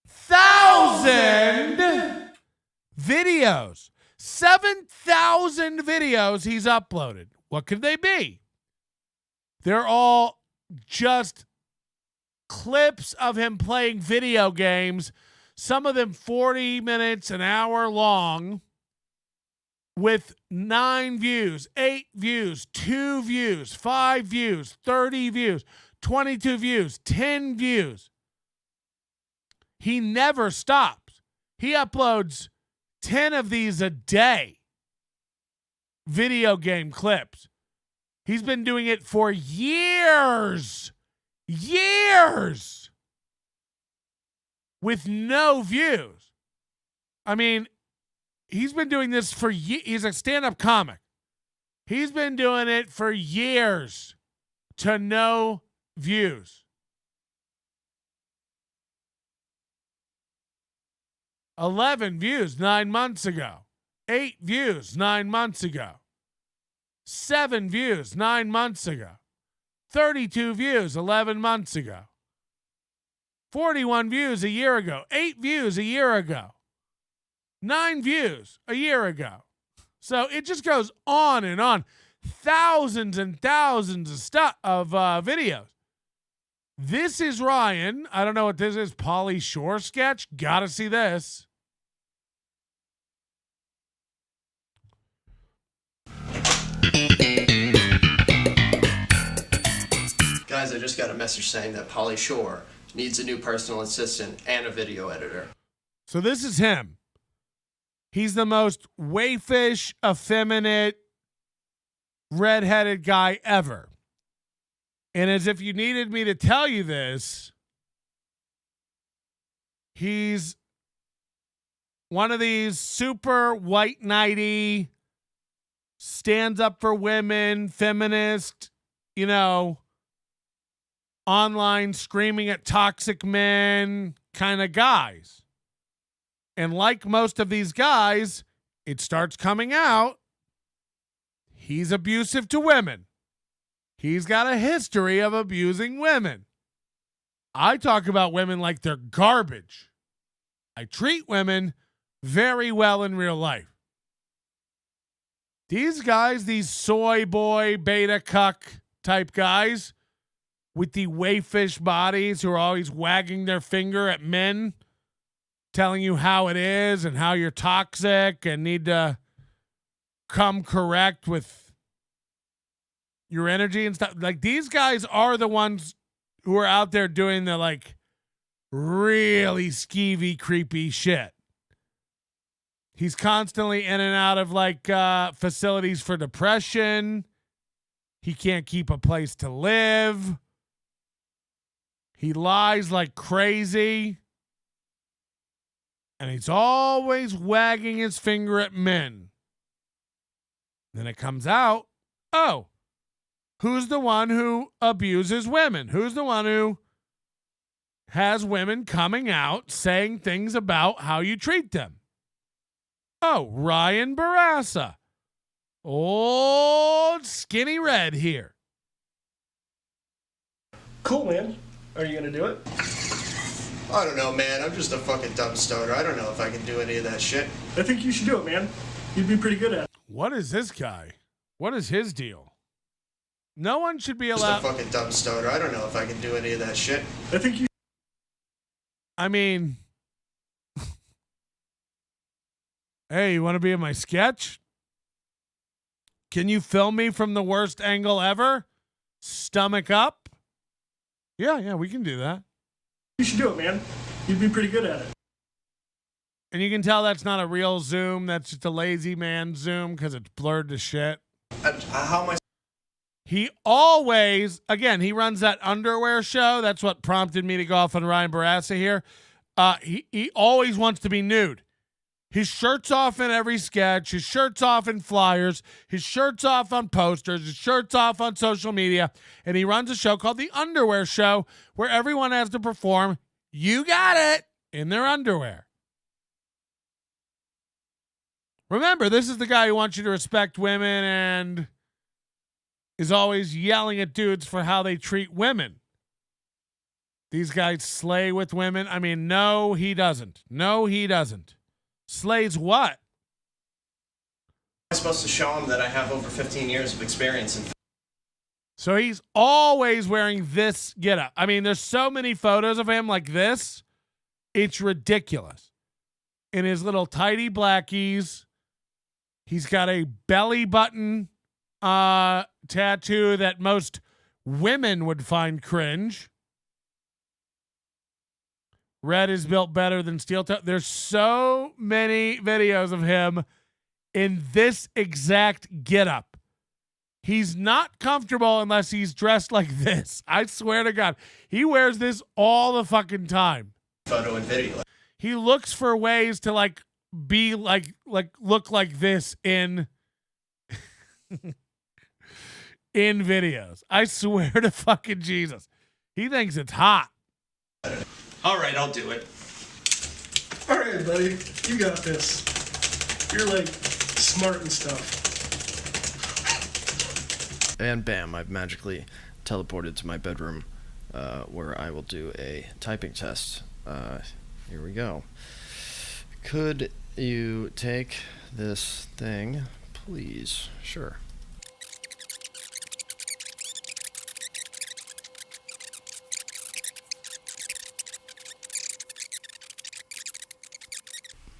thousand videos. 7,000 videos he's uploaded. What could they be? They're all just clips of him playing video games, some of them 40 minutes, an hour long, with 9 views, 8 views, 2 views, 5 views, 30 views, 22 views, 10 views. He never stops. He uploads 10 of these a day. Video game clips. He's been doing it for years. Years. With no views. I mean, he's been doing this for years. He's a stand-up comic. He's been doing it for years to no views. 11 views 9 months ago. 8 views 9 months ago. 7 views 9 months ago. 32 views 11 months ago. 41 views a year ago. 8 views a year ago. 9 views a year ago. So it just goes on and on. Thousands and thousands of videos. This is Ryan. I don't know what this is. Pauly Shore sketch. Gotta see this. Guys, I just got a message saying that Pauly Shore needs a new personal assistant and a video editor. So this is him. He's the most waifish, effeminate, redheaded guy ever. And as if you needed me to tell you this, he's one of these super white knighty, stands up for women, feminist, online screaming at toxic men kind of guys. And like most of these guys, it starts coming out. He's abusive to women. He's got a history of abusing women. I talk about women like they're garbage. I treat women very well in real life. These guys, these soy boy, beta cuck type guys with the waifish bodies who are always wagging their finger at men, telling you how it is and how you're toxic and need to come correct with your energy and stuff. Like, these guys are the ones who are out there doing the like really skeevy, creepy shit. He's constantly in and out of like facilities for depression. He can't keep a place to live. He lies like crazy. And he's always wagging his finger at men. Then it comes out, oh, who's the one who abuses women? Who's the one who has women coming out saying things about how you treat them? Oh, Ryan Barassa. Old skinny red here. Cool, man. Are you going to do it? I don't know, man. I'm just a fucking dumb stoner. I don't know if I can do any of that shit. I think you should do it, man. You'd be pretty good at it. What is this guy? What is his deal? No one should be allowed. Just a fucking dumb stoner. I don't know if I can do any of that shit. I think you. I mean, hey, you want to be in my sketch? Can you film me from the worst angle ever? Stomach up? Yeah, we can do that. You should do it, man. You'd be pretty good at it. And you can tell that's not a real Zoom. That's just a lazy man Zoom because it's blurred to shit. How am I? He always, again, he runs that underwear show. That's what prompted me to go off on Ryan Barassa here. He always wants to be nude. His shirt's off in every sketch. His shirt's off in flyers. His shirt's off on posters. His shirt's off on social media. And he runs a show called The Underwear Show where everyone has to perform, you got it, in their underwear. Remember, this is the guy who wants you to respect women and is always yelling at dudes for how they treat women. These guys slay with women. I mean, no, he doesn't. No, he doesn't. Slays what? I'm supposed to show him that I have over 15 years of experience in. So he's always wearing this getup. I mean, there's so many photos of him like this. It's ridiculous. In his little tidy blackies. He's got a belly button tattoo that most women would find cringe. Red is built better than steel toe. There's so many videos of him in this exact getup. He's not comfortable unless he's dressed like this. I swear to God. He wears this all the fucking time. Photo and video. He looks for ways to like be like look like this in in videos. I swear to fucking Jesus. He thinks it's hot. All right, I'll do it. All right, buddy. You got this. You're like smart and stuff. And bam, I've magically teleported to my bedroom where I will do a typing test. Here we go. Could you take this thing, please? Sure.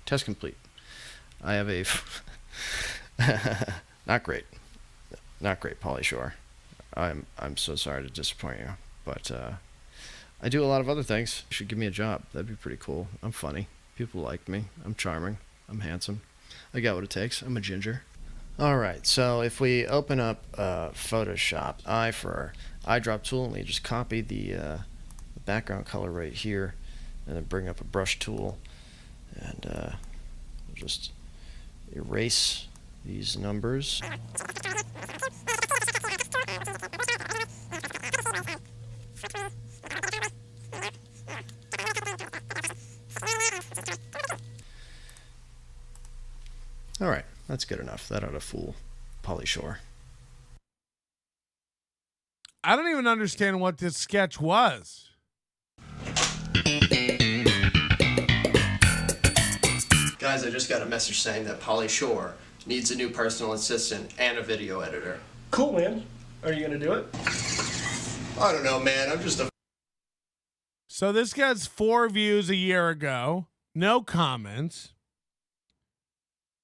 Test complete. I have a not great, Pauly Shore. I'm so sorry to disappoint you, but I do a lot of other things. You should give me a job. That'd be pretty cool. I'm funny. People like me. I'm charming. I'm handsome. I got what it takes. I'm a ginger. All right. So if we open up Photoshop, for our eyedrop tool, and we just copy the background color right here, and then bring up a brush tool. And we'll just erase these numbers. All right, that's good enough. That ought to fool Pauly Shore. I don't even understand what this sketch was. Guys, I just got a message saying that Pauly Shore needs a new personal assistant and a video editor. Cool, man. Are you going to do it? I don't know, man. I'm just a... So this gets 4 views a year ago. No comments.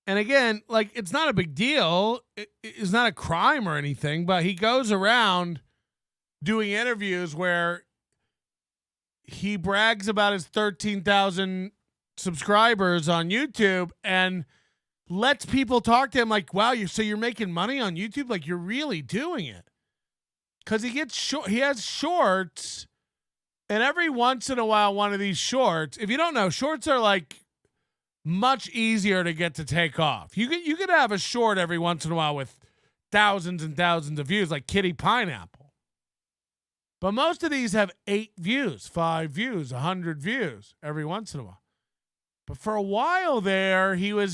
And again, like, it's not a big deal. It's not a crime or anything, but he goes around doing interviews where he brags about his 13,000 subscribers on YouTube and lets people talk to him like, wow, you're making money on YouTube? Like, you're really doing it. Because he has shorts, and every once in a while, one of these shorts, if you don't know, shorts are like much easier to get to take off. You could have a short every once in a while with thousands and thousands of views, like Kitty Pineapple. But most of these have 8 views, 5 views, 100 views every once in a while. But for a while there, he had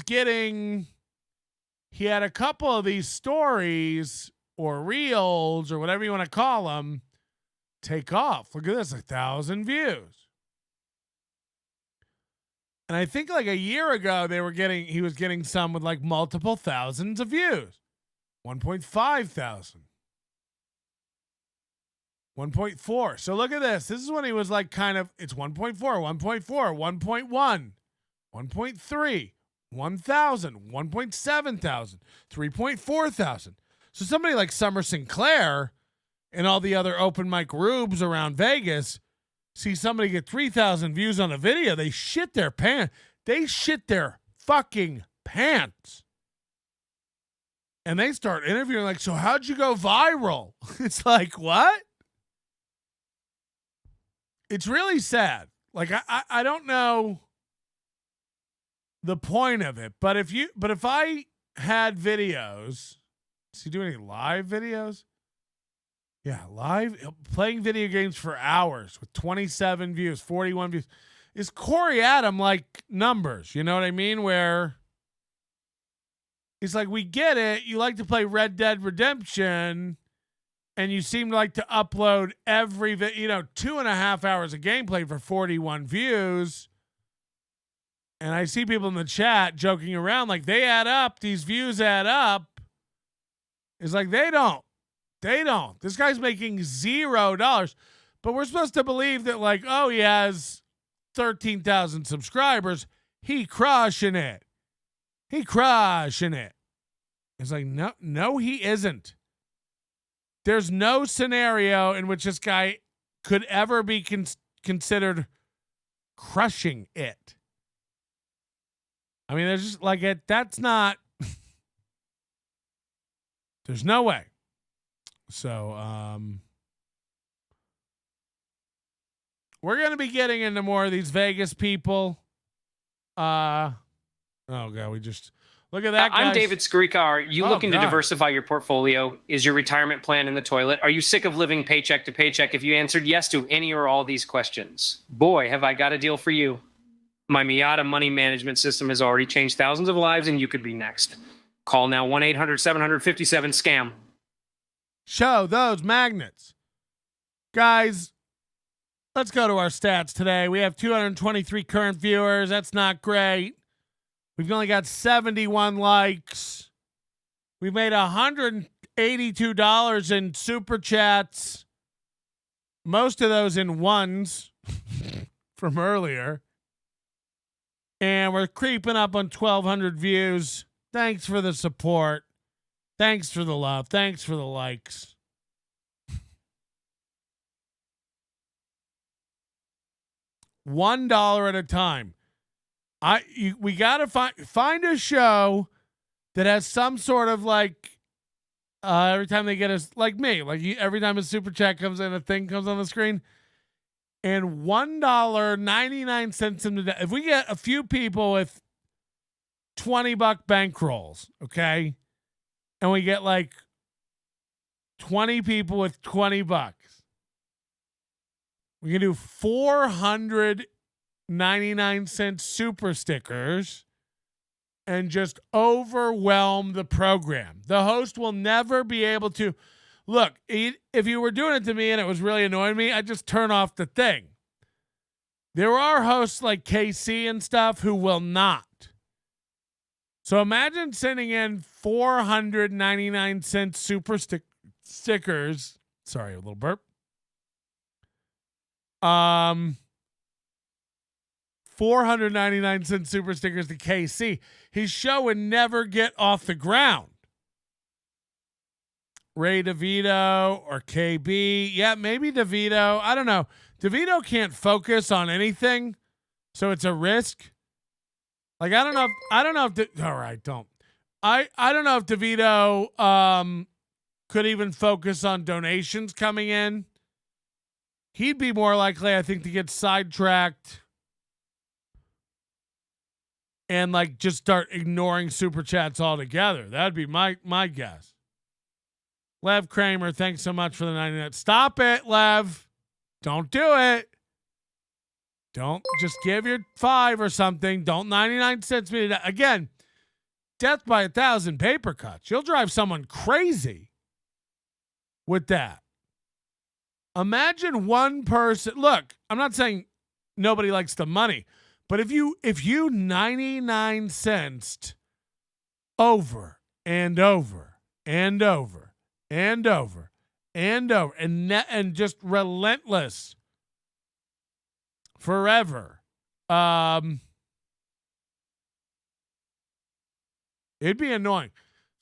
a couple of these stories or reels or whatever you want to call them take off. Look at this, 1,000 views. And I think like a year ago, he was getting some with like multiple thousands of views. 1.5 thousand. 1.4. So look at this. This is when he was like it's 1.4, 1.4, 1.1, 1.3, 1,000, 1.7 thousand, 3.4 thousand. So somebody like Summer Sinclair and all the other open mic rubes around Vegas see somebody get 3,000 views on a video, they shit their pants. They shit their fucking pants. And they start interviewing like, so how'd you go viral? It's like, what? It's really sad. Like, I don't know the point of it, but if I had videos, does he do any live videos? Yeah, live playing video games for hours with 27 views, 41 views. Is Corey Adam like numbers? You know what I mean? Where it's like, we get it. You like to play Red Dead Redemption, and you seem to like to upload every 2.5 hours of gameplay for 41 views. And I see people in the chat joking around like they add up. These views add up. It's like they don't. They don't. This guy's making $0. But we're supposed to believe that, like, oh, he has 13,000 subscribers. He crushing it. He crushing it. It's like, no, he isn't. There's no scenario in which this guy could ever be considered crushing it. I mean, there's just like that's not. There's no way. So, we're going to be getting into more of these Vegas people. Oh, God, we just look at that, guys. I'm David Skarika. Are you looking to diversify your portfolio? Is your retirement plan in the toilet? Are you sick of living paycheck to paycheck? If you answered yes to any or all these questions, boy, have I got a deal for you. My Miata money management system has already changed thousands of lives, and you could be next. Call now 1-800-757-SCAM. Show those magnets. Guys, let's go to our stats today. We have 223 current viewers. That's not great. We've only got 71 likes. We've made $182 in super chats. Most of those in ones from earlier. And we're creeping up on 1,200 views. Thanks for the support. Thanks for the love. Thanks for the likes. $1 at a time. We gotta find a show that has some sort of like every time they get us, like me, like every time a super chat comes in, a thing comes on the screen, and $1.99 in the day. If we get a few people with $20 bankrolls, okay, and we get like 20 people with $20, we can do 499-cent super stickers and just overwhelm the program. The host will never be able to look. If you were doing it to me and it was really annoying me, I'd just turn off the thing. There are hosts like KC and stuff who will not. So imagine sending in 499-cent super stickers. Sorry, a little burp. 499 super stickers to KC. His show would never get off the ground. Ray DeVito or KB. Yeah, maybe DeVito. I don't know. DeVito can't focus on anything, so it's a risk. Like, I don't know if all right, don't. I don't know if DeVito could even focus on donations coming in. He'd be more likely, I think, to get sidetracked and like just start ignoring super chats altogether. That'd be my guess. Lev Kramer, thanks so much for the 99. Stop it, Lev. Don't do it. Don't just give your 5 or something. Don't 99 cents me to again. Death by 1,000 paper cuts. You'll drive someone crazy with that. Imagine one person. Look, I'm not saying nobody likes the money, but if you 99 cents over and over and over and over and over and just relentless forever, it'd be annoying.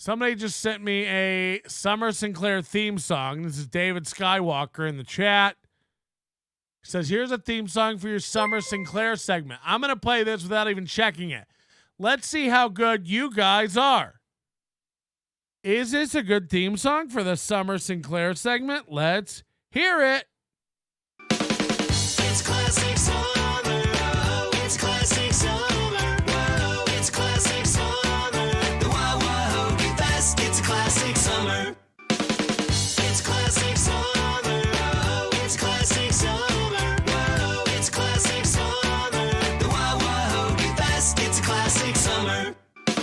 Somebody just sent me a Summer Sinclair theme song. This is David Skywalker in the chat. He says, here's a theme song for your Summer Sinclair segment. I'm going to play this without even checking it. Let's see how good you guys are. Is this a good theme song for the Summer Sinclair segment? Let's hear it. It's classic summer. Oh, it's classic summer. Oh, it's classic summer. The Wawa Hoagie Fest. It's a classic summer. It's classic summer. Oh, it's classic summer. Oh, it's classic summer. The Wawa Hoagie Fest. It's a classic summer.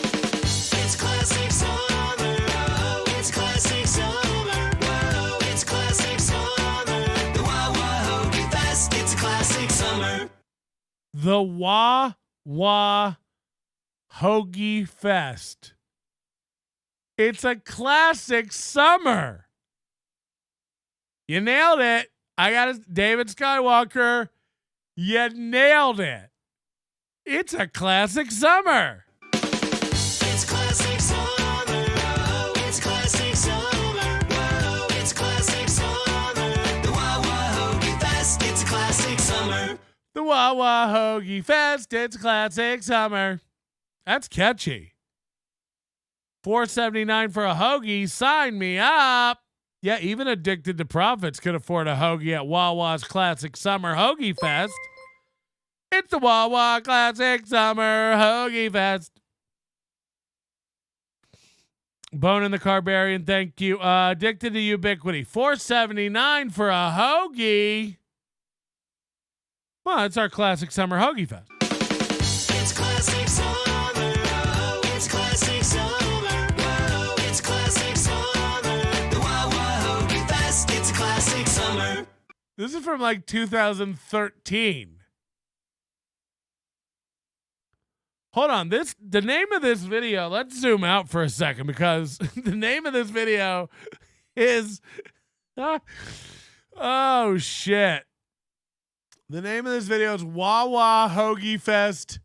It's classic summer. Oh, it's classic summer. Oh, it's classic summer. The Wawa Hoagie Fest. It's a classic summer. The Wawa Hoagie Fest. It's a classic summer. You nailed it. I got it. David Skywalker. You nailed it. It's a classic summer. It's classic summer. Oh, it's classic summer. Oh, it's classic summer. The Wawa Hoagie Fest. It's a classic summer. The Wawa Hoagie Fest. It's a classic summer. That's catchy. $4.79 for a hoagie. Sign me up. Yeah, even addicted to profits could afford a hoagie at Wawa's Classic Summer Hoagie Fest. It's the Wawa Classic Summer Hoagie Fest. Bone in the Carbarian, thank you. Addicted to Ubiquity. $4.79 for a hoagie. Well, it's our Classic Summer Hoagie Fest. It's classic summer. Oh, it's classic summer. Oh, it's classic summer. The Wawa Hoagie Fest. It's a classic summer. This is from like 2013. Hold on. The name of this video, let's zoom out for a second because the name of this video is oh shit. The name of this video is Wawa Hoagie Fest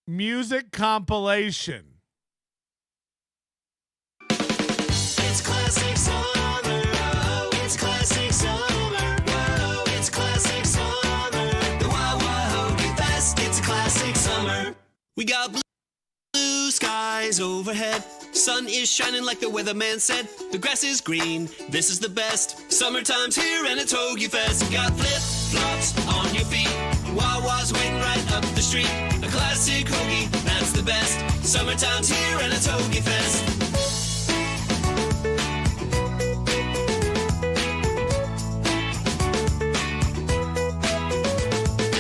Music Compilation. It's classic summer. Oh, it's classic summer. Oh, it's classic summer. The Wawa Hoagie Fest. It's a classic summer. We got blue skies overhead. Sun is shining like the weatherman said. The grass is green. This is the best. Summertime's here and it's Hoagie Fest. Got flip-flops on your feet. Wawa's waiting right up the street. A classic hoagie, that's the best. Summertime's here and it's Hoagie Fest.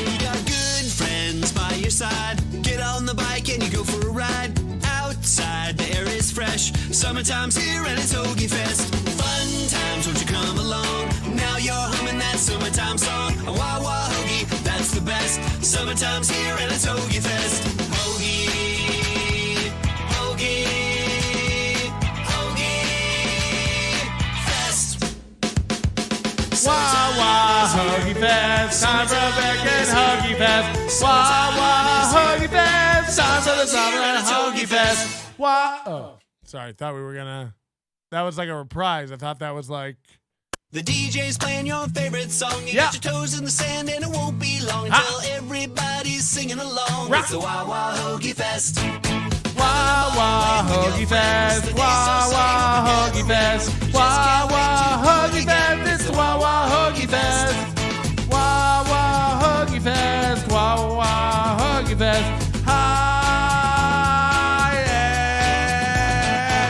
You got good friends by your side. Get on the bike and you go for a ride. Outside, the air is fresh. Summertime's here and it's Hoagie Fest. Fun times, won't you come along? Now you're humming that summertime song. A Wawa Hoagie, that's the best. Summertime's here and it's Hoagie Fest. Hoagie, Hoagie, Hoagie Fest. Wawa Hoagie Fest. Time for a Beckett Hoagie Fest. Wawa Hoagie Fest. Time for the Summer Hoagie Fest. Oh, sorry. I thought we were gonna. That was like a reprise. I thought that was like. The DJ's playing your favorite song. You got your toes in the sand and it won't be long until everybody's singing along. It's the Wawa Hoagie Fest. Wawa Hoagie Fest. Wawa Hoagie Fest. Wawa Hoagie Fest. It's the Wawa Hoagie Fest. Wawa Hoagie Fest. Wawa Hoagie Fest. Hi,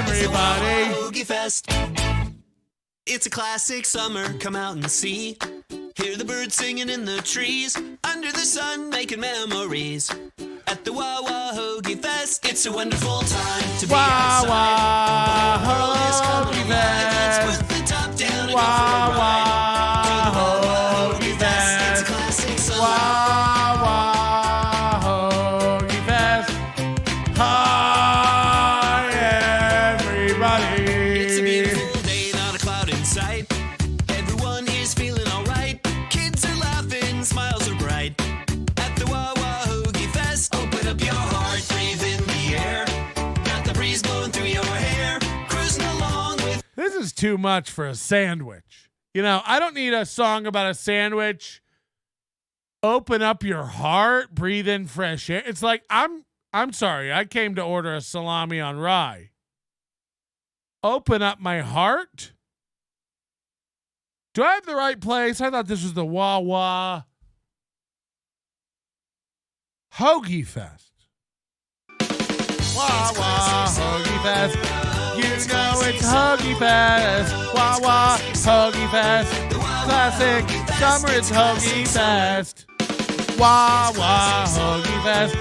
everybody. Hoagie Fest. It's a classic summer, come out and see. Hear the birds singing in the trees, under the sun making memories. At the Wawa Hoagie Fest, it's a wonderful time to be outside. The whole world is coming alive. Let's put the top down and go for a ride. To the Wawa Hoagie Fest, it's a classic summer. Wawa Hoagie Fest. Hi, everybody. It's a beautiful day, not a cloud in sight. Everyone is feeling alright. Kids are laughing, smiles are bright. At the Wawa Hoagie Fest, open up your heart, breathe in the air. Got the breeze blowing through your hair. Cruising along with. This is too much for a sandwich. You know, I don't need a song about a sandwich. Open up your heart, breathe in fresh air. It's like I'm sorry, I came to order a salami on rye. Open up my heart? Do I have the right place? I thought this was the Wawa Hoagie Fest. Wawa Hoagie Fest. You know it's Hoagie Fest. Wawa Hoagie Fest. Classic summer, it's Hoagie Fest. Wawa Hoagie Fest.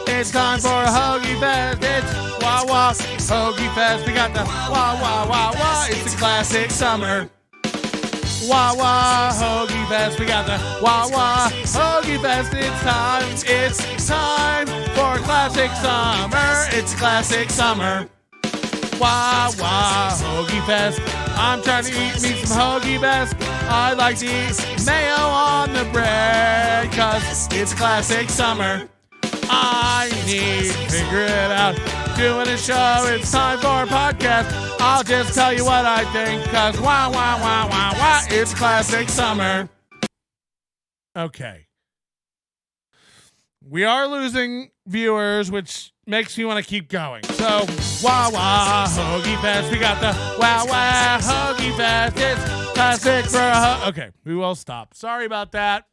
It's time for a Hoagie Fest. It's Wawa Hoagie Fest. We got the Wawa Wawa. It's a classic summer. Wawa Hoagie Fest. We got the Wawa Hoagie Fest. It's time for classic summer. It's classic summer. Wawa Hoagie Fest. I'm trying to eat me some Hoagie Fest. I like to eat mayo on the bread, cause it's classic summer. I need to figure it out. Doing a show, it's time for a podcast. I'll just tell you what I think, cause wah, wah, wah, wah, wah, it's classic summer. Okay. We are losing viewers, which makes me want to keep going. So, wah, wah, Hoagie Fest. We got the wah, wah, Hoagie Fest. It's classic for a okay, we will stop. Sorry about that.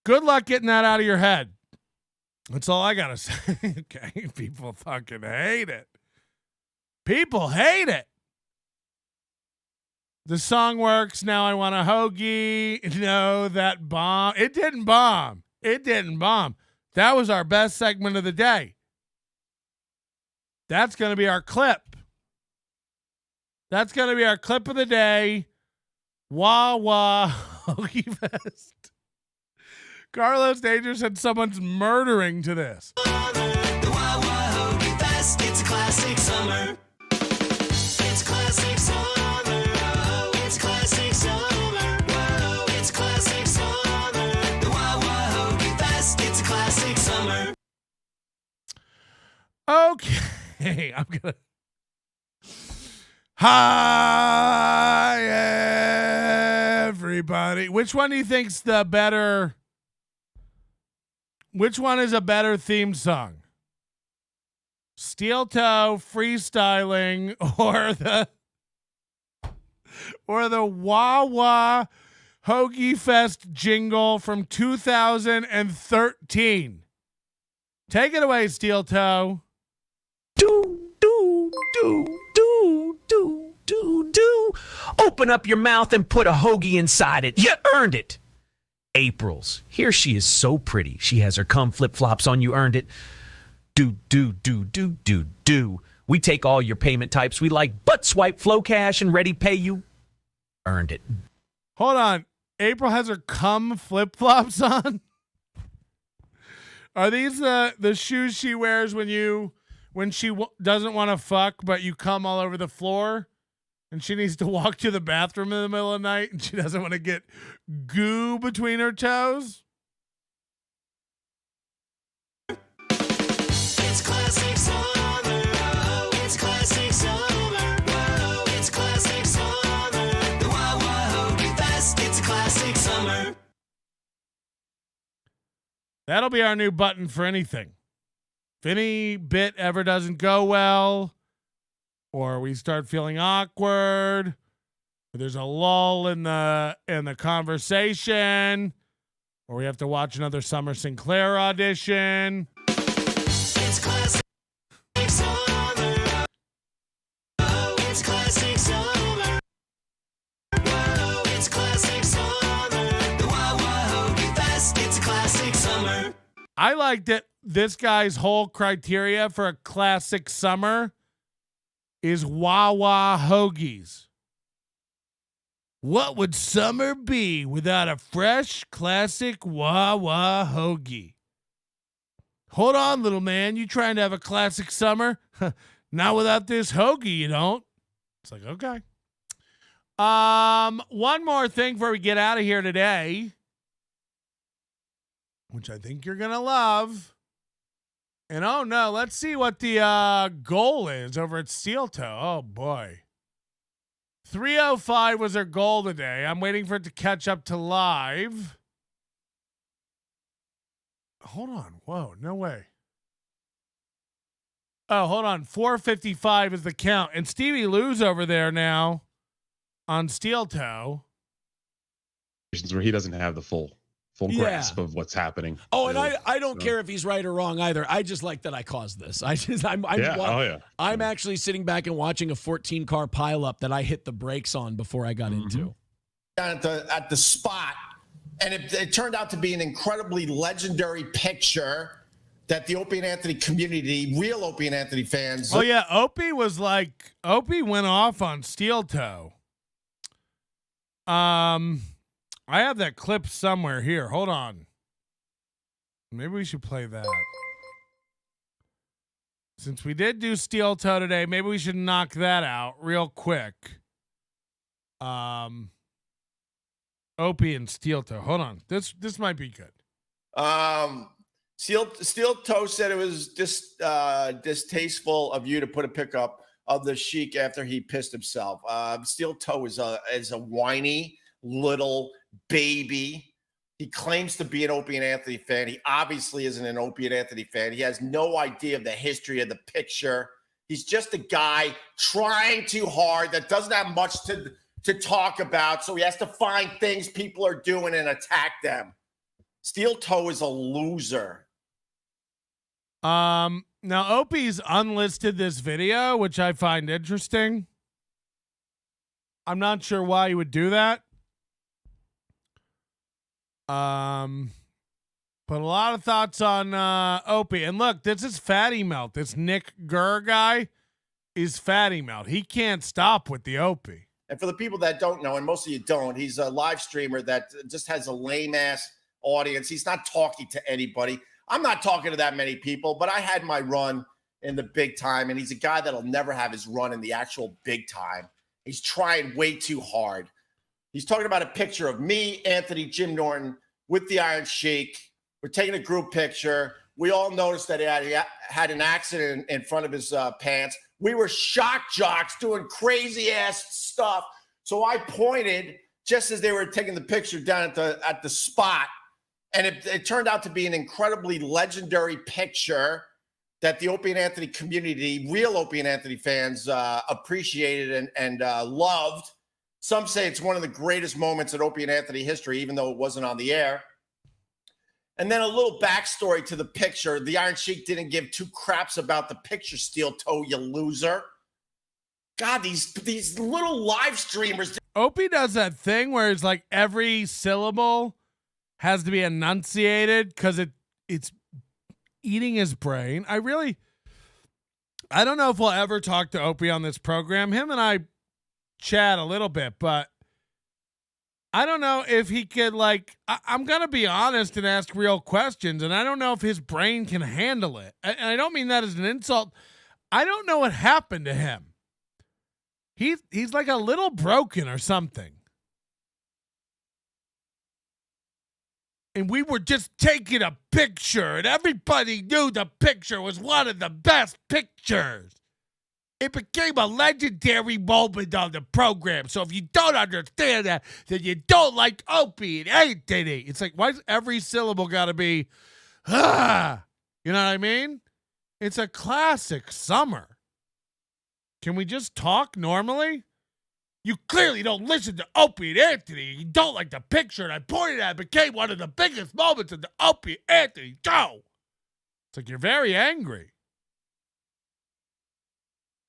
Good luck getting that out of your head. That's all I gotta say. Okay, people fucking hate it. People hate it. The song works. Now I want a hoagie. No, that bomb. It didn't bomb. It didn't bomb. That was our best segment of the day. That's going to be our clip. That's going to be our clip of the day. Wah, wah, Hoagie Fest. Carlos Danger said someone's murdering to this. The Wawa Hoagie Fest, it's a classic summer. It's classic summer. Oh, it's classic summer. Whoa, it's classic summer. The Wawa Hoagie Fest, it's a classic summer. Okay, I'm gonna. Hi, everybody. Which one do you think's the better? Which one is a better theme song? Steel Toe freestyling or the Wawa Hoagie Fest jingle from 2013? Take it away, Steel Toe. Do. Open up your mouth and put a hoagie inside it. You earned it. April's. Here she is so pretty. She has her cum flip-flops on. You earned it. Do. We take all your payment types. We like butt swipe, flow cash, and ready pay you. Earned it. Hold on. April has her cum flip-flops on? Are these the shoes she wears when she doesn't want to fuck, but you cum all over the floor? and she needs to walk to the bathroom in the middle of the night and she doesn't want to get goo between her toes. It's classic summer. Oh, it's classic summer. Whoa, it's classic summer. The Wawa Hoagie Fest. It's a classic summer. That'll be our new button for anything. If any bit ever doesn't go well, or we start feeling awkward, or there's a lull in the conversation, or we have to watch another Summer Sinclair audition. It's classic summer. Oh, it's classic summer. Whoa, it's classic summer. The Wawa Hoagie Fest. It's a classic summer. I like that this guy's whole criteria for a classic summer is Wawa hoagies. What would summer be without a fresh, classic Wawa hoagie? Hold on, little man. You trying to have a classic summer? Not without this hoagie, you don't. It's like, okay. One more thing before we get out of here today, which I think you're going to love. And oh no, let's see what the goal is over at Steel Toe. Oh boy. 305 was our goal today. I'm waiting for it to catch up to live. Hold on. Whoa, no way. Oh, hold on. 455 is the count. And Stevie Lou's over there now on Steel Toe. Where he doesn't have the full grasp of what's happening. Oh, and I don't care if he's right or wrong either. I just like that I caused this. I'm actually sitting back and watching a 14-car pileup that I hit the brakes on before I got into. Down at the spot, and it turned out to be an incredibly legendary picture that the Opie and Anthony community, real Opie and Anthony fans. Oh yeah, Opie went off on Steel Toe. I have that clip somewhere here. Hold on. Maybe we should play that. Since we did do Steel Toe today, maybe we should knock that out real quick. Opie and Steel Toe. Hold on. This might be good. Steel Toe said it was distasteful of you to put a pickup of the Sheik after he pissed himself. Steel Toe is a whiny little baby. He claims to be an Opie and Anthony fan. He obviously isn't an Opie and Anthony fan. He has no idea of the history of the picture. He's just a guy trying too hard that doesn't have much to talk about, so he has to find things people are doing and attack them. Steel Toe is a loser. Now Opie's unlisted this video, which I find interesting. I'm not sure why he would do that. But a lot of thoughts on Opie. And look, this is Fatty Melt. This Nick Gurr guy is Fatty Melt. He can't stop with the Opie. And for the people that don't know, and most of you don't, he's a live streamer that just has a lame-ass audience. He's not talking to anybody. I'm not talking to that many people, but I had my run in the big time, and he's a guy that'll never have his run in the actual big time. He's trying way too hard. He's talking about a picture of me, Anthony, Jim Norton with the Iron Sheik. We're taking a group picture. We all noticed that he had an accident in front of his pants. We were shock jocks doing crazy ass stuff. So I pointed just as they were taking the picture down at the spot. And it turned out to be an incredibly legendary picture that the Opie and Anthony community, real Opie and Anthony fans, appreciated and loved. Some say it's one of the greatest moments in Opie and Anthony history, even though it wasn't on the air. And then a little backstory to the picture. The Iron Sheik didn't give two craps about the picture, Steel Toe, you loser. God, these little live streamers. Opie does that thing where it's like every syllable has to be enunciated because it's eating his brain. I don't know if we'll ever talk to Opie on this program. Him and I chat a little bit, but I don't know if he could, I'm going to be honest and ask real questions, and I don't know if his brain can handle it. And I don't mean that as an insult. I don't know what happened to him. He's like a little broken or something. And we were just taking a picture, and everybody knew the picture was one of the best pictures. It became a legendary moment on the program. So if you don't understand that, then you don't like Opie and Anthony. It's like, why's every syllable got to be, You know what I mean? It's a classic summer. Can we just talk normally? You clearly don't listen to Opie and Anthony. You don't like the picture, and I pointed at it. It became one of the biggest moments of the Opie and Anthony show. It's like you're very angry.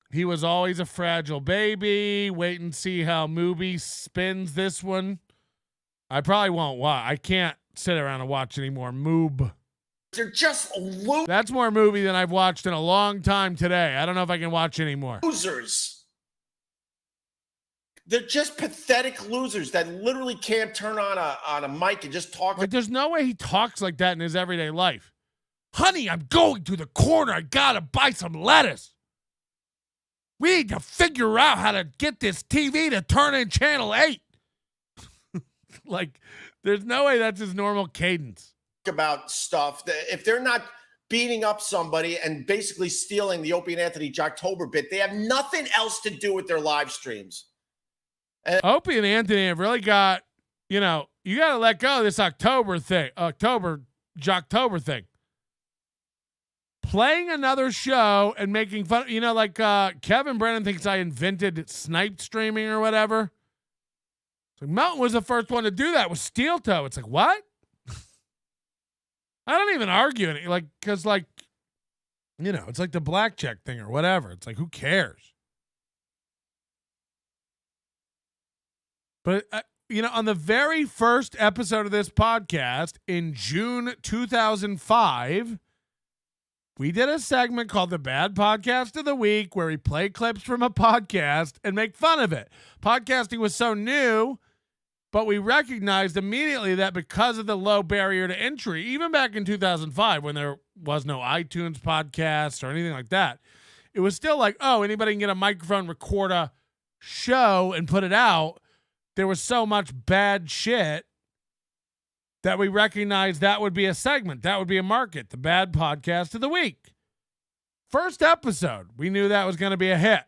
He was always a fragile baby. Wait and see how Mooby spins this one. I probably won't watch. I can't sit around and watch any more Moob. They're just That's more movie than I've watched in a long time today. I don't know if I can watch anymore. losers. They're just pathetic losers that literally can't turn on a mic and just talk. Like, there's no way he talks like that in his everyday life. Honey, I'm going to the corner. I gotta buy some lettuce. We need to figure out how to get this TV to turn in channel 8. Like, there's no way that's his normal cadence. About stuff that if they're not beating up somebody and basically stealing the Opie and Anthony Jocktober bit, they have nothing else to do with their live streams. Opie and Anthony have really got, you got to let go of this Jocktober thing. Playing another show and making fun, like Kevin Brennan thinks I invented sniped streaming or whatever. So Melton was the first one to do that with Steel Toe. It's like, what? I don't even argue it, because it's like the blackjack thing or whatever. It's like, who cares? But, on the very first episode of this podcast in June 2005, we did a segment called The Bad Podcast of the Week where we play clips from a podcast and make fun of it. Podcasting was so new, but we recognized immediately that because of the low barrier to entry, even back in 2005 when there was no iTunes podcast or anything like that, it was still like, oh, anybody can get a microphone, record a show, and put it out. There was so much bad shit that we recognized that would be a segment. That would be a market. The Bad Podcast of the Week. First episode, we knew that was going to be a hit.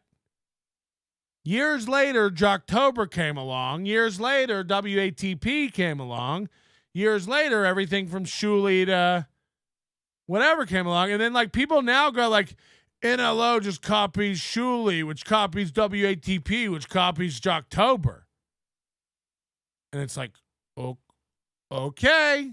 Years later, Jocktober came along. Years later, WATP came along. Years later, everything from Shuley to whatever came along. And then people now go NLO just copies Shuley, which copies WATP, which copies Jocktober. And it's like, oh, okay.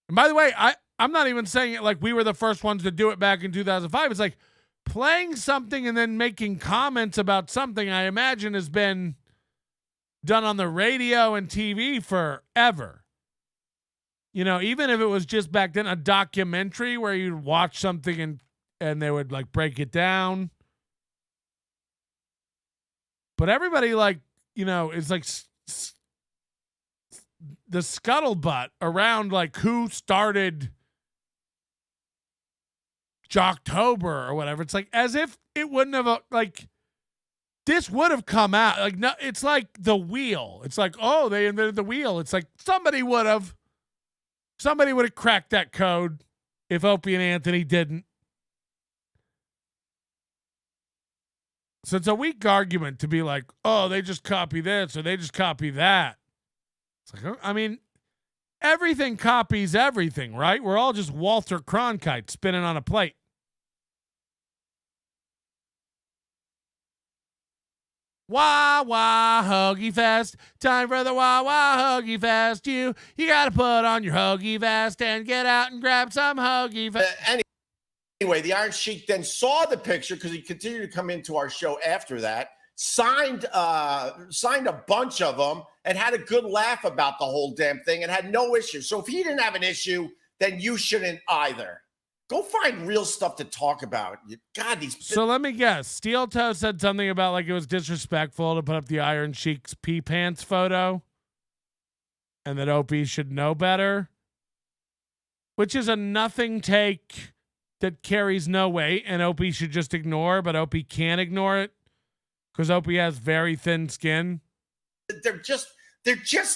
And by the way, I'm not even saying it like we were the first ones to do it back in 2005. It's like playing something and then making comments about something I imagine has been done on the radio and TV forever. Even if it was just back then a documentary where you'd watch something and they would break it down. But everybody is the scuttlebutt around who started Jocktober or whatever. It's as if it wouldn't have this would have come out. No, it's like the wheel. It's oh, they invented the wheel. It's somebody would have cracked that code if Opie and Anthony didn't. So it's a weak argument to be oh, they just copy this or they just copy that. It's everything copies everything, right? We're all just Walter Cronkite spinning on a plate. Wah, wah, Hoagie Fest. Time for the wah, wah, Hoagie Fest. You got to put on your Hoagie vest and get out and grab some Hoagie Fest. Anyway, the Iron Sheik then saw the picture because he continued to come into our show after that, signed a bunch of them, and had a good laugh about the whole damn thing and had no issue. So if he didn't have an issue, then you shouldn't either. Go find real stuff to talk about. God, these. So let me guess. Steel Toe said something about it was disrespectful to put up the Iron Sheik's pee pants photo, and that Opie should know better, which is a nothing take that carries no weight and Opie should just ignore, but Opie can't ignore it because Opie has very thin skin? They're just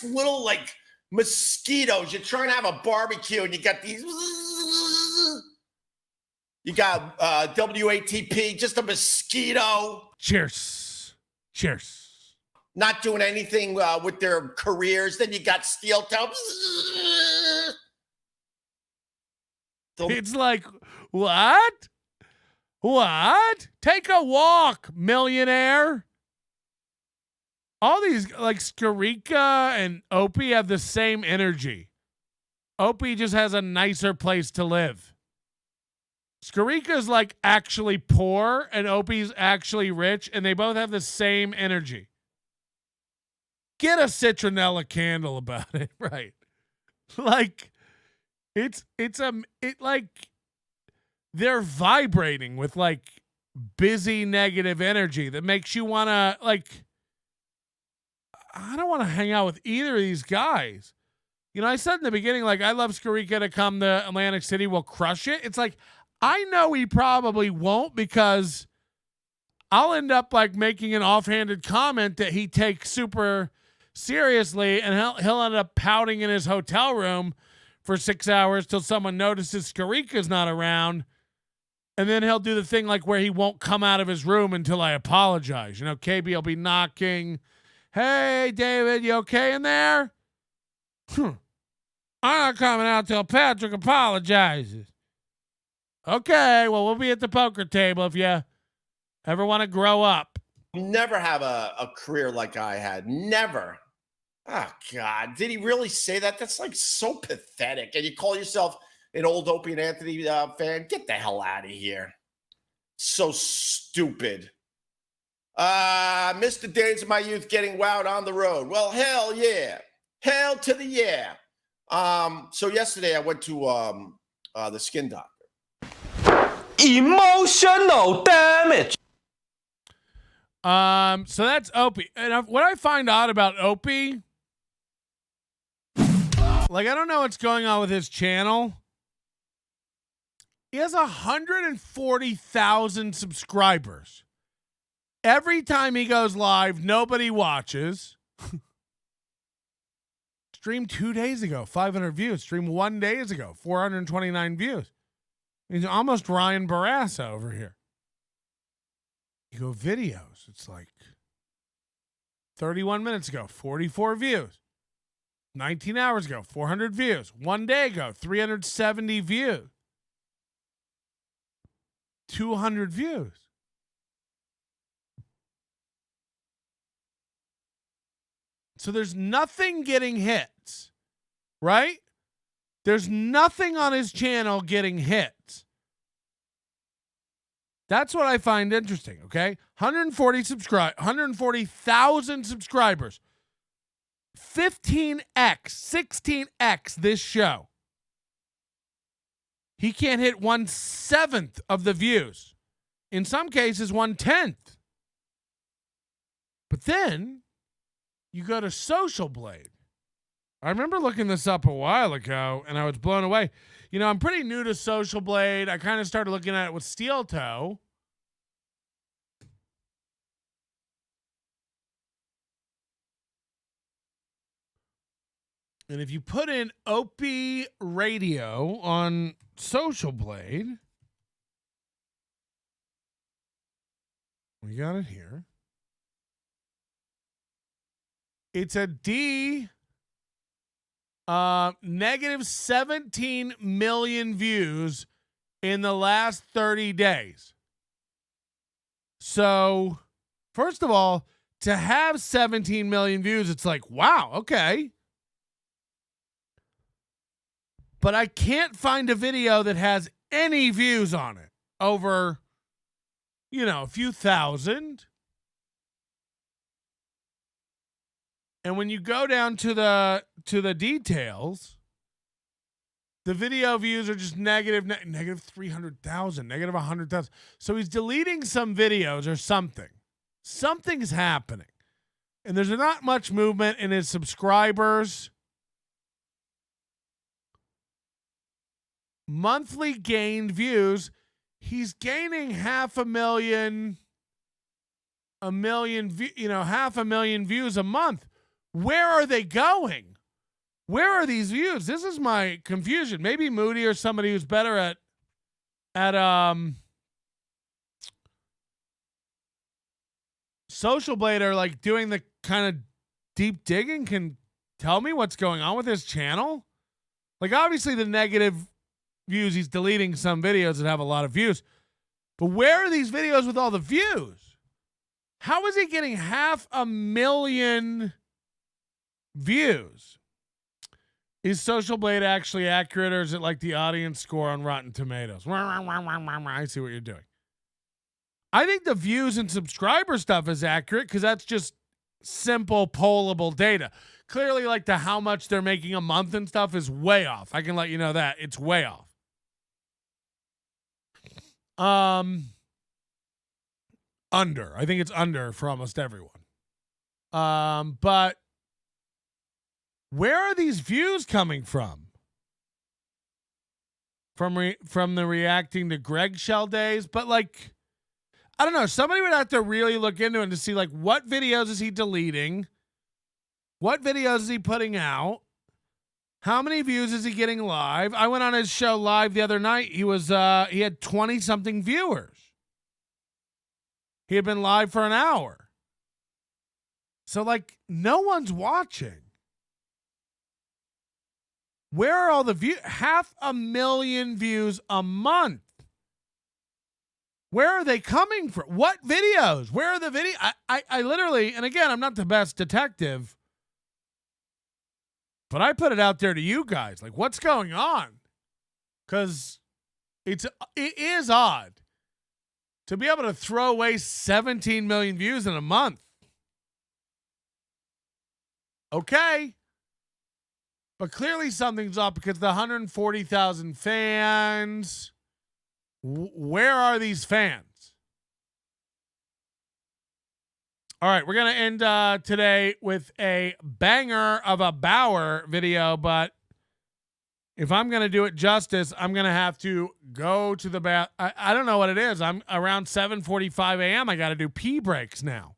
little like mosquitoes. You're trying to have a barbecue and you got these. You got WATP, just a mosquito. Cheers. Cheers. Not doing anything with their careers. Then you got steel toe. It's like, what? What? Take a walk, millionaire. All these, like Skarika and Opie, have the same energy. Opie just has a nicer place to live. Skarika's like actually poor and Opie's actually rich, and they both have the same energy. Get a citronella candle about it, right? Like, it like they're vibrating with like busy negative energy that makes you want to like, I don't want to hang out with either of these guys. You know, I said in the beginning, like, I love Skarika to come to Atlantic City. We'll crush it. It's like, I know he probably won't because I'll end up like making an offhanded comment that he takes super seriously, and he'll end up pouting in his hotel room for 6 hours till someone notices Skarika's not around. And then he'll do the thing like where he won't come out of his room until I apologize. You know, KB will be knocking. Hey, David, you okay in there? I'm not coming out till Patrick apologizes. Okay, well, we'll be at the poker table if you ever want to grow up. Never have a career like I had. Never. Oh, God. Did he really say that? That's like so pathetic. And you call yourself an old Opie and Anthony fan? Get the hell out of here. So stupid. Missed the days of my youth getting wowed on the road. Well, hell yeah. Hell to the yeah. So yesterday I went to the skin doctor. Emotional damage. So that's Opie. And what I find odd about Opie, like, I don't know what's going on with his channel. He has 140,000 subscribers. Every time he goes live, nobody watches. Streamed 2 days ago, 500 views. Streamed 1 day ago, 429 views. He's almost Ryan Barassa over here. You go videos. It's like 31 minutes ago, 44 views. 19 hours ago, 400 views. 1 day ago, 370 views. 200 views. So there's nothing getting hits, right? There's nothing on his channel getting hits. That's what I find interesting, okay? 140,000 subscribers. 15x, 16x this show. He can't hit 1/7 of the views. In some cases, 1/10. But then you go to Social Blade. I remember looking this up a while ago, and I was blown away. You know, I'm pretty new to Social Blade. I kind of started looking at it with Steel Toe. And if you put in Opie Radio on Social Blade, we got it here. It's a D. Negative 17 million views in the last 30 days. So, first of all, to have 17 million views, it's like, wow, okay. But I can't find a video that has any views on it over, you know, a few thousand. And when you go down to the details, the video views are just negative 300,000, negative 100,000. So he's deleting some videos or something. Something's happening. And there's not much movement in his subscribers. monthly gained views. He's gaining 500,000, half a million views a month. Where are they going? Where are these views? This is my confusion. Maybe Moody or somebody who's better at Social Blade or like doing the kind of deep digging can tell me what's going on with his channel. Like obviously the negative views, he's deleting some videos that have a lot of views. But where are these videos with all the views? How is he getting 500,000 views? Is Social Blade actually accurate, or is it like the audience score on Rotten Tomatoes? I see what you're doing. I think the views and subscriber stuff is accurate because that's just simple pollable data. Clearly, like the how much they're making a month and stuff is way off. I can let you know that. It's way off. Under. I think it's under for almost everyone. But where are these views coming from? From the reacting to Greg Shell days? But like, I don't know. Somebody would have to really look into it to see like what videos is he deleting? What videos is he putting out? How many views is he getting live? I went on his show live the other night. He had 20 something viewers. He had been live for an hour. So like no one's watching. Where are all the views? 500,000 views a month. Where are they coming from? What videos? Where are the videos? I literally, and again, I'm not the best detective, but I put it out there to you guys. Like, what's going on? Because it is odd to be able to throw away 17 million views in a month. Okay. But clearly something's up because the 140,000 fans, where are these fans? All right, we're going to end today with a banger of a Bauer video, but if I'm going to do it justice, I'm going to have to go to the bath. I don't know what it is. I'm around 7:45 a.m. I got to do pee breaks now.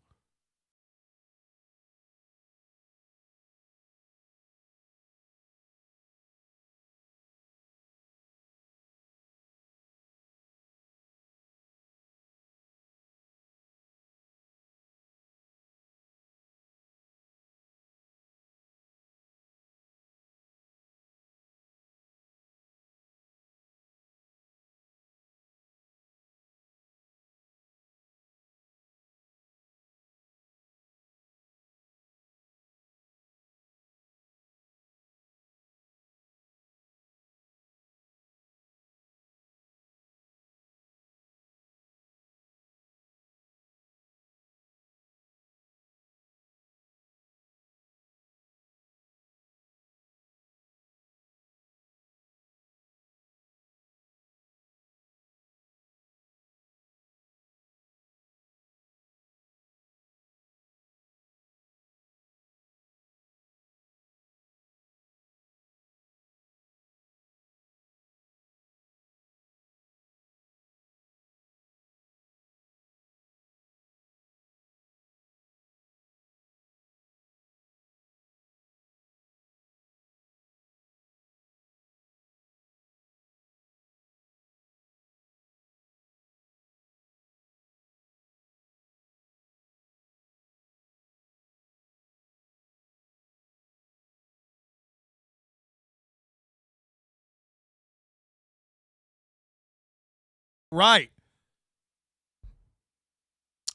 Right.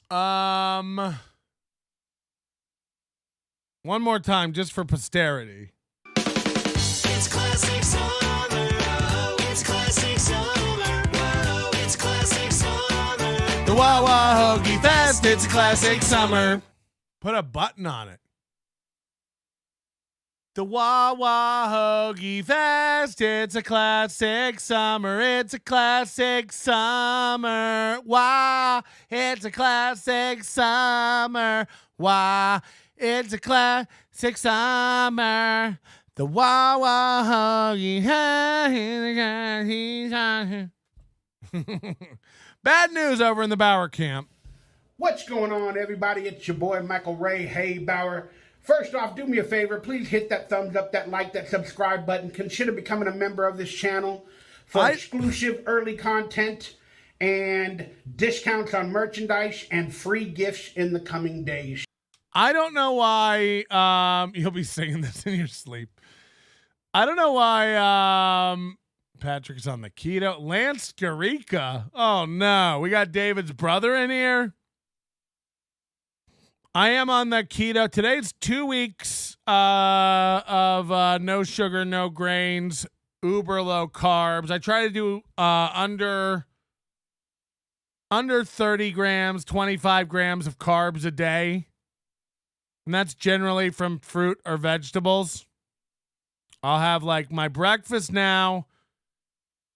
One more time, just for posterity. It's classic summer. Oh, it's classic summer. Whoa, it's classic summer. The Wawa Hoagie Fest, it's classic summer. Put a button on it. The Wawa Hoagie Fest, it's a classic summer. It's a classic summer. Wah, it's a classic summer. Wah, it's a classic summer. The wah he Bad news over in the Bauer camp. What's going on, everybody? It's your boy, Michael Ray. Hey, Bauer. First off, do me a favor. Please hit that thumbs up, that like, that subscribe button. Consider becoming a member of this channel for exclusive early content and discounts on merchandise and free gifts in the coming days. I don't know why you'll be singing this in your sleep. I don't know why Patrick's on the keto. Lance Garica. Oh no, we got David's brother in here. I am on the keto. Today's 2 weeks of no sugar, no grains, uber low carbs. I try to do under 30 grams, 25 grams of carbs a day. And that's generally from fruit or vegetables. I'll have like my breakfast now.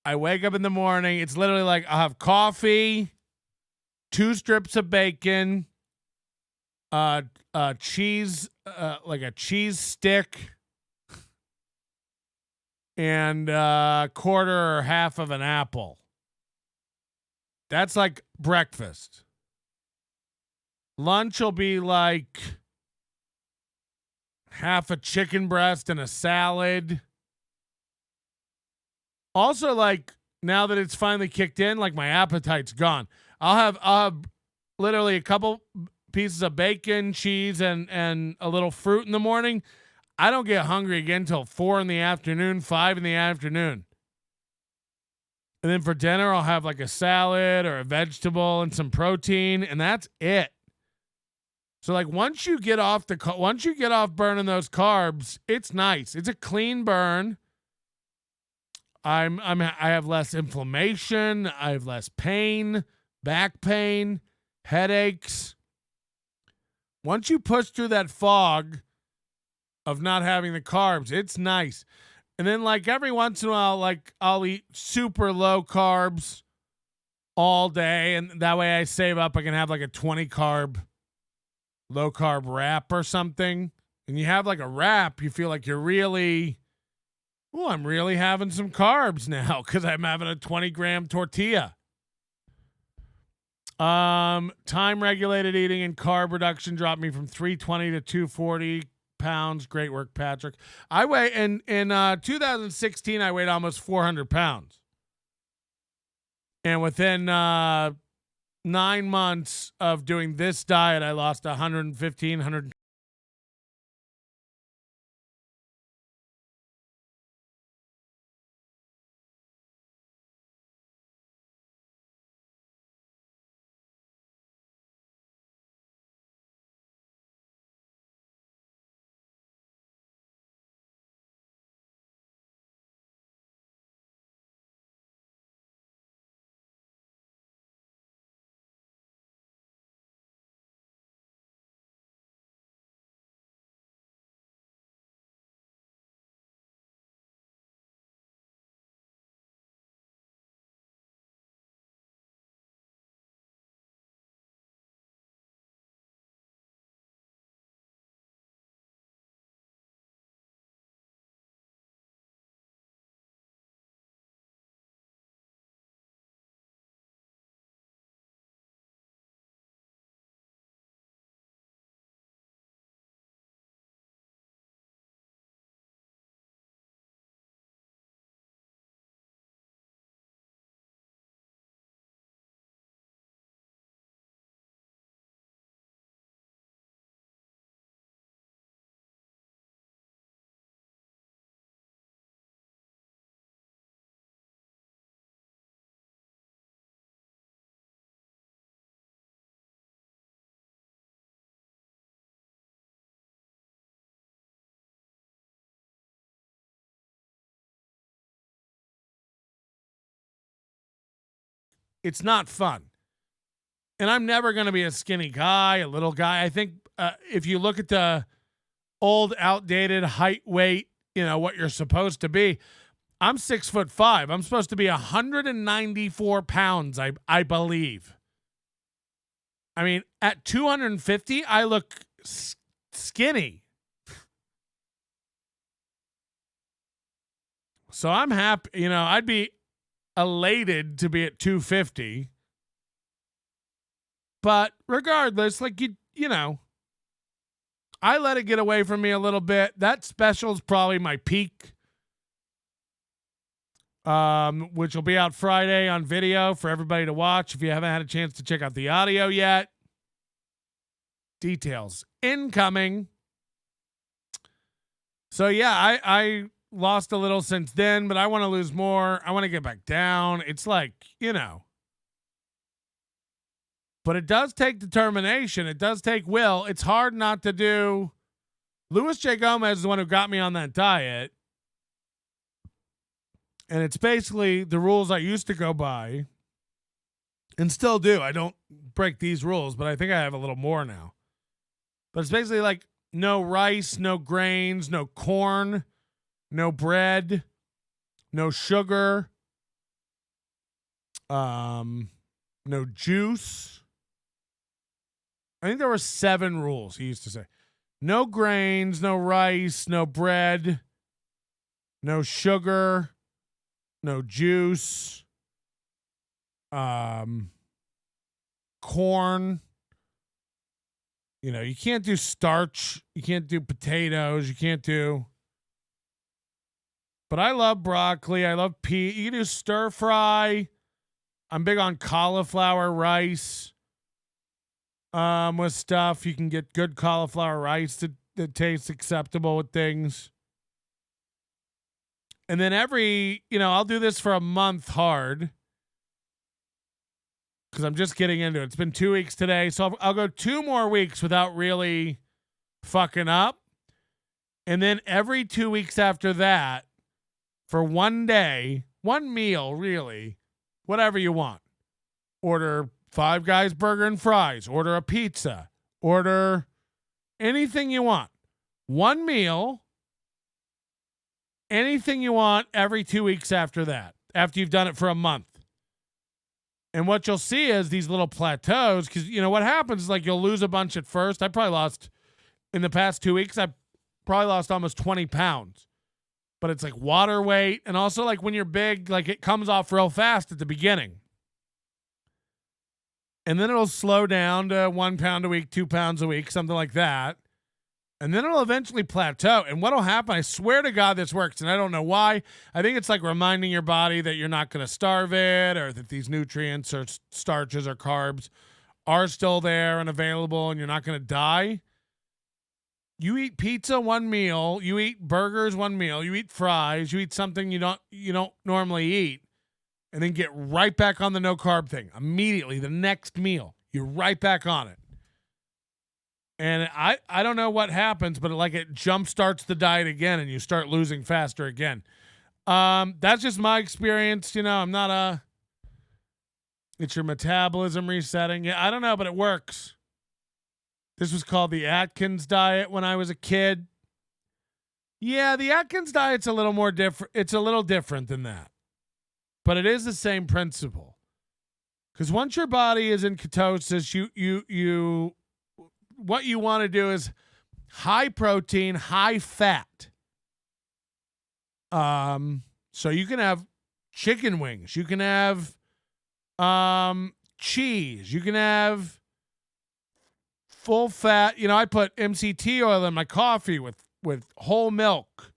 I wake up in the morning. It's literally like I'll have coffee, 2 strips of bacon, cheese, like a cheese stick, and quarter or half of an apple. That's like breakfast. Lunch will be like half a chicken breast and a salad. Also, like, now that it's finally kicked in, like, my appetite's gone. I'll have literally a couple pieces of bacon, cheese, and a little fruit in the morning. I don't get hungry again until 4 in the afternoon, 5 in the afternoon. And then for dinner, I'll have like a salad or a vegetable and some protein, and that's it. So like once you get off burning those carbs, it's nice. It's a clean burn. I have less inflammation. I have less pain, back pain, headaches. Once you push through that fog of not having the carbs, it's nice. And then like every once in a while, like I'll eat super low carbs all day. And that way I save up. I can have like a 20 carb, low carb wrap or something. And you have like a wrap, you feel like you're really, oh, I'm really having some carbs now because I'm having a 20-gram tortilla. Time regulated eating and carb reduction dropped me from 320 to 240 pounds. Great work, Patrick. I weigh in 2016, I weighed almost 400 pounds. And within 9 months of doing this diet, I lost 115, 100. It's not fun. And I'm never going to be a skinny guy, a little guy. I think if you look at the old, outdated height, weight, what you're supposed to be, I'm 6'5". I'm supposed to be 194 pounds, I believe. I mean, at 250, I look skinny. So I'm happy. You know, I'd be elated to be at 250. But regardless, like you know, I let it get away from me a little bit. That special's probably my peak. Which will be out Friday on video for everybody to watch if you haven't had a chance to check out the audio yet. Details incoming. So yeah, I lost a little since then, but I want to lose more. I want to get back down. It's like, you know. But it does take determination. It does take will. It's hard not to do. Luis J. Gomez is the one who got me on that diet. And it's basically the rules I used to go by and still do. I don't break these rules, but I think I have a little more now. But it's basically like no rice, no grains, no corn, no bread, no sugar, no juice. I think there were 7 rules he used to say. No grains, no rice, no bread, no sugar, no juice, corn. You know, you can't do starch. You can't do potatoes. You can't do. But I love broccoli. I love pea. You can do stir fry. I'm big on cauliflower rice. With stuff. You can get good cauliflower rice that tastes acceptable with things. And then I'll do this for a month hard because I'm just getting into it. It's been 2 weeks today, so I'll go 2 more weeks without really fucking up. And then every 2 weeks after that, for one day, one meal, really, whatever you want. Order Five Guys burger and fries. Order a pizza. Order anything you want. One meal. Anything you want every 2 weeks after that, after you've done it for a month. And what you'll see is these little plateaus, because, you know, what happens is like you'll lose a bunch at first. I probably lost, in the past 2 weeks, I probably lost almost 20 pounds. But it's like water weight. And also like when you're big, like it comes off real fast at the beginning. And then it'll slow down to 1 pound a week, 2 pounds a week, something like that. And then it'll eventually plateau. And what'll happen, I swear to God this works, and I don't know why. I think it's like reminding your body that you're not going to starve it, or that these nutrients or starches or carbs are still there and available and you're not going to die. You eat pizza one meal, you eat burgers one meal, you eat fries, you eat something you don't normally eat, and then get right back on the no carb thing. Immediately, the next meal, you're right back on it. And I don't know what happens, but it jump starts the diet again and you start losing faster again. That's just my experience. You know, I'm not it's your metabolism resetting. Yeah, I don't know, but it works. This was called the Atkins diet when I was a kid. Yeah, the Atkins diet's a little more different. It's a little different than that, but it is the same principle. Because once your body is in ketosis, you what you want to do is high protein, high fat. So you can have chicken wings, you can have cheese, you can have full fat. You know, I put MCT oil in my coffee with whole milk.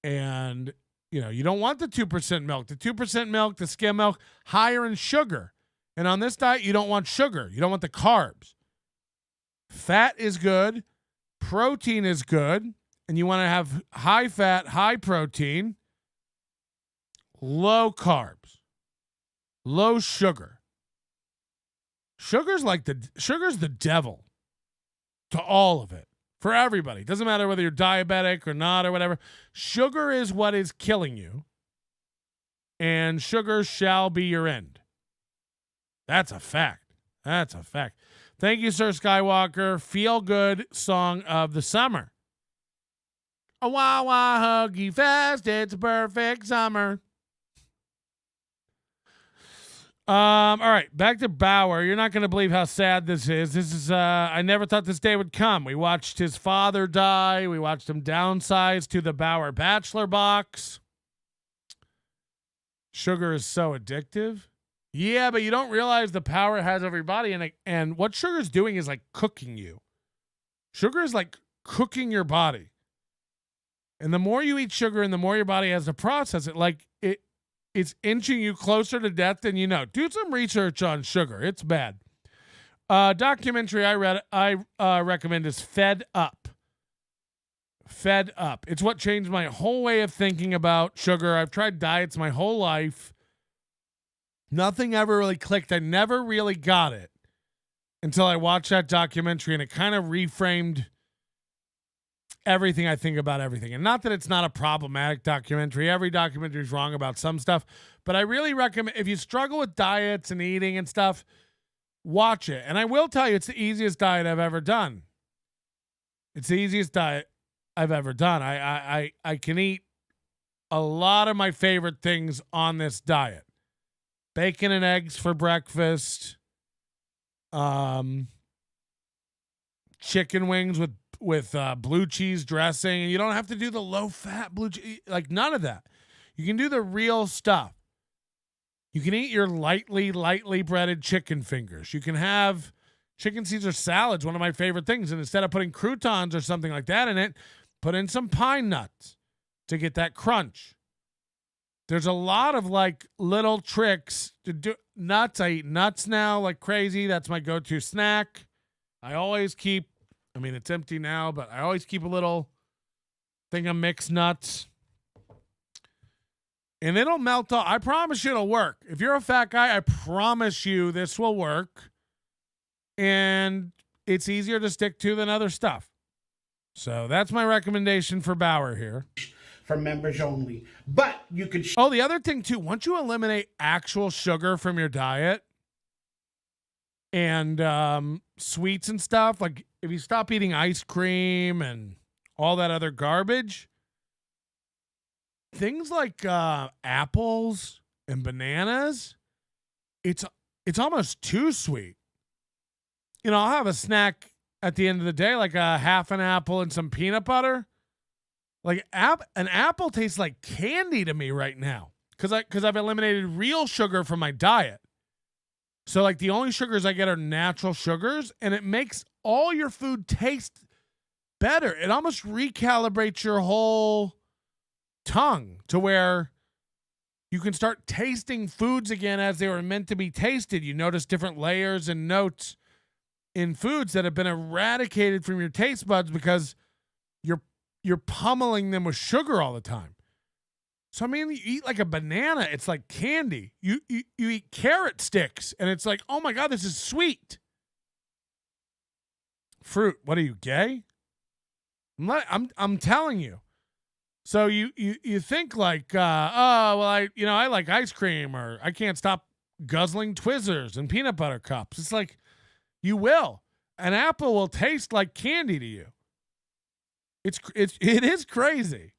And you know, you don't want the 2% milk. The 2% milk, the skim milk, higher in sugar. And on this diet, you don't want sugar. You don't want the carbs. Fat is good. Protein is good. And you want to have high fat, high protein, low carbs, low sugar. Sugar's the devil to all of it. For everybody. It doesn't matter whether you're diabetic or not or whatever. Sugar is what is killing you. And sugar shall be your end. That's a fact. That's a fact. Thank you, Sir Skywalker. Feel good song of the summer. A Wawa Huggy Fest. It's a perfect summer. All right, back to Bauer. You're not going to believe how sad this is. This is, I never thought this day would come. We watched his father die. We watched him downsize to the Bauer Bachelor box. Sugar is so addictive. Yeah, but you don't realize the power it has over your body. And what sugar is doing is like cooking you. Sugar is like cooking your body. And the more you eat sugar and the more your body has to process it, like it's inching you closer to death than you know. Do some research on sugar. It's bad. Documentary I recommend is Fed Up. Fed Up. It's what changed my whole way of thinking about sugar. I've tried diets my whole life. Nothing ever really clicked. I never really got it until I watched that documentary, and it kind of reframed everything I think about everything. And not that it's not a problematic documentary. Every documentary is wrong about some stuff. But I really recommend, if you struggle with diets and eating and stuff, watch it. And I will tell you, it's the easiest diet I've ever done. It's the easiest diet I've ever done. I can eat a lot of my favorite things on this diet. Bacon and eggs for breakfast. Chicken wings with blue cheese dressing. And you don't have to do the low-fat blue cheese. Like, none of that. You can do the real stuff. You can eat your lightly breaded chicken fingers. You can have chicken Caesar salads, one of my favorite things. And instead of putting croutons or something like that in it, put in some pine nuts to get that crunch. There's a lot of like little tricks to do. Nuts. I eat nuts now like crazy. That's my go-to snack. I always keep, I mean, it's empty now, but I always keep a little thing of mixed nuts. And it'll melt off. I promise you it'll work. If you're a fat guy, I promise you this will work. And it's easier to stick to than other stuff. So that's my recommendation for Bauer here. For members only. But you can... Oh, the other thing too, once you eliminate actual sugar from your diet and sweets and stuff, like if you stop eating ice cream and all that other garbage, things like apples and bananas, it's almost too sweet. You know, I'll have a snack at the end of the day, like a half an apple and some peanut butter. Like an apple tastes like candy to me right now because I've eliminated real sugar from my diet. So like the only sugars I get are natural sugars, and it makes all your food taste better. It almost recalibrates your whole tongue to where you can start tasting foods again as they were meant to be tasted. You notice different layers and notes in foods that have been eradicated from your taste buds because you're pummeling them with sugar all the time. So, I mean, you eat like a banana, it's like candy. You eat carrot sticks, and it's like, oh my God, this is sweet. Fruit, what are you, gay? I'm telling you. So you think like, oh, well, I like ice cream, or I can't stop guzzling Twizzlers and peanut butter cups. It's like, you will. An apple will taste like candy to you. It is crazy.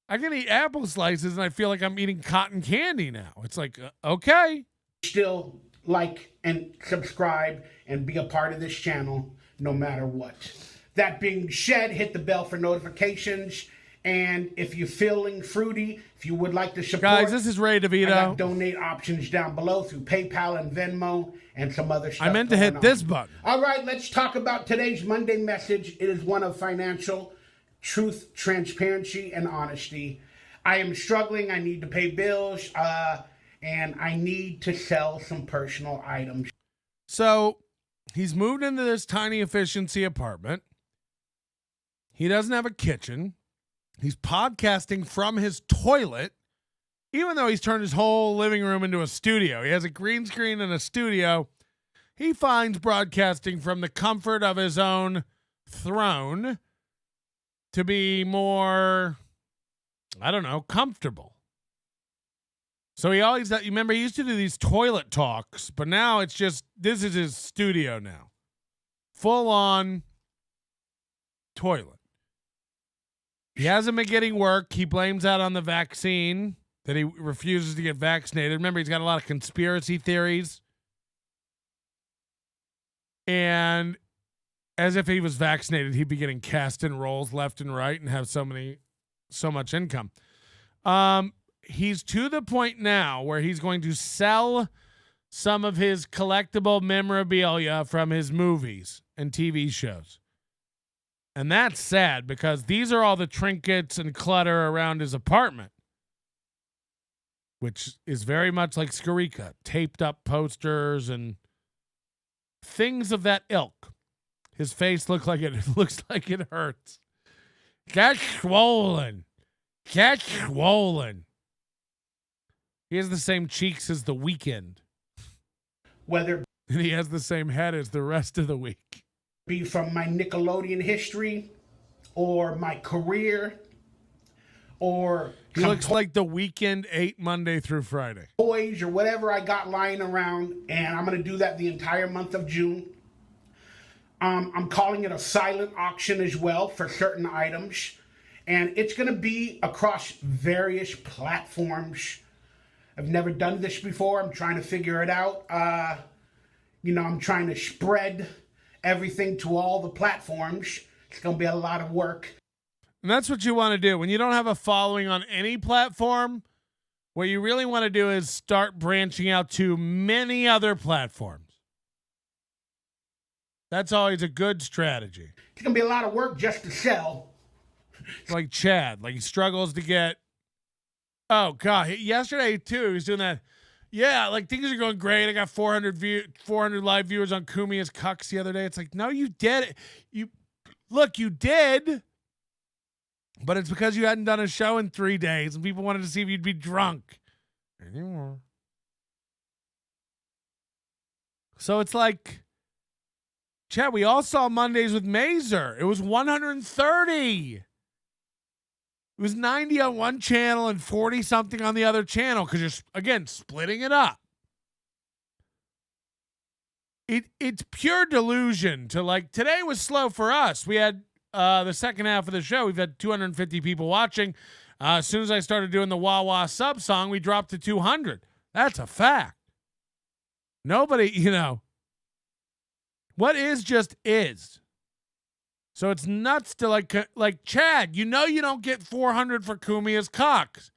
I can eat apple slices and I feel like I'm eating cotton candy now. It's like, okay. Still like and subscribe and be a part of this channel no matter what. That being said, hit the bell for notifications. And if you're feeling fruity, if you would like to support... Guys, this is Ray DeVito. I got donate options down below through PayPal and Venmo and some other stuff. I meant to hit this button. All right, let's talk about today's Monday message. It is one of financial truth, transparency, and honesty. I am struggling. I need to pay bills, and I need to sell some personal items. So he's moved into this tiny efficiency apartment. He doesn't have a kitchen. He's podcasting from his toilet, even though he's turned his whole living room into a studio. He has a green screen and a studio. He finds broadcasting from the comfort of his own throne to be more, I don't know, comfortable. So he always, you remember, he used to do these toilet talks, but now it's just, this is his studio now. Full on toilet. He hasn't been getting work. He blames that on the vaccine, that he refuses to get vaccinated. Remember, he's got a lot of conspiracy theories. And as if he was vaccinated, he'd be getting cast in roles left and right and have so much income. he's to the point now where he's going to sell some of his collectible memorabilia from his movies and TV shows. And that's sad because these are all the trinkets and clutter around his apartment, which is very much like Skarika, taped up posters and things of that ilk. His face looks like it hurts. That's swollen. That's swollen. He has the same cheeks as The Weeknd. Whether and he has the same head as the rest of the week. Be from my Nickelodeon history or my career or he looks like The Weeknd ate Monday through Friday. Toys or whatever I got lying around, and I'm going to do that the entire month of June. I'm calling it a silent auction as well for certain items, and it's going to be across various platforms. I've never done this before. I'm trying to figure it out. I'm trying to spread everything to all the platforms. It's going to be a lot of work. And that's what you want to do. When you don't have a following on any platform, what you really want to do is start branching out to many other platforms. That's always a good strategy. It's going to be a lot of work just to sell. Like Chad, like he struggles to get. Oh God! Yesterday too, he was doing that. Yeah, like things are going great. I got 400 live viewers on Kumia's Cucks the other day. It's like, no, you did it. You did, but it's because you hadn't done a show in 3 days and people wanted to see if you'd be drunk. Anymore. So it's like, Chad, we all saw Mondays with Mazer. It was 130. It was 90 on one channel and 40 something on the other channel because you're, again, splitting it up. It's pure delusion to like, today was slow for us. We had the second half of the show. We've had 250 people watching. As soon as I started doing the Wah Wah sub song, we dropped to 200. That's a fact. Nobody, what is just is. So it's nuts to like Chad, you don't get 400 for Kumia's Cocks.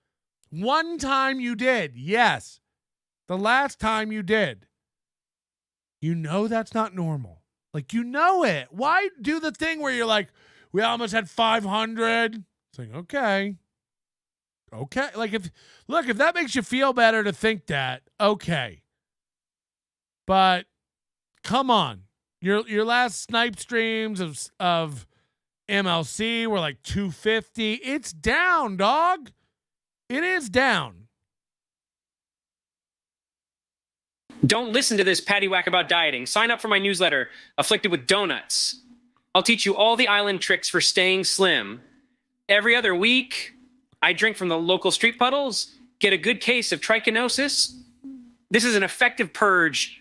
One time you did. Yes. The last time you did. That's not normal. Like, it. Why do the thing where you're like, we almost had 500? It's like, okay. Okay. Like, if that makes you feel better to think that, okay. But come on. Your last snipe streams of MLC were like 250. It's down, dog. It is down. Don't listen to this paddywhack about dieting. Sign up for my newsletter, Afflicted with Donuts. I'll teach you all the island tricks for staying slim. Every other week, I drink from the local street puddles, get a good case of trichinosis. This is an effective purge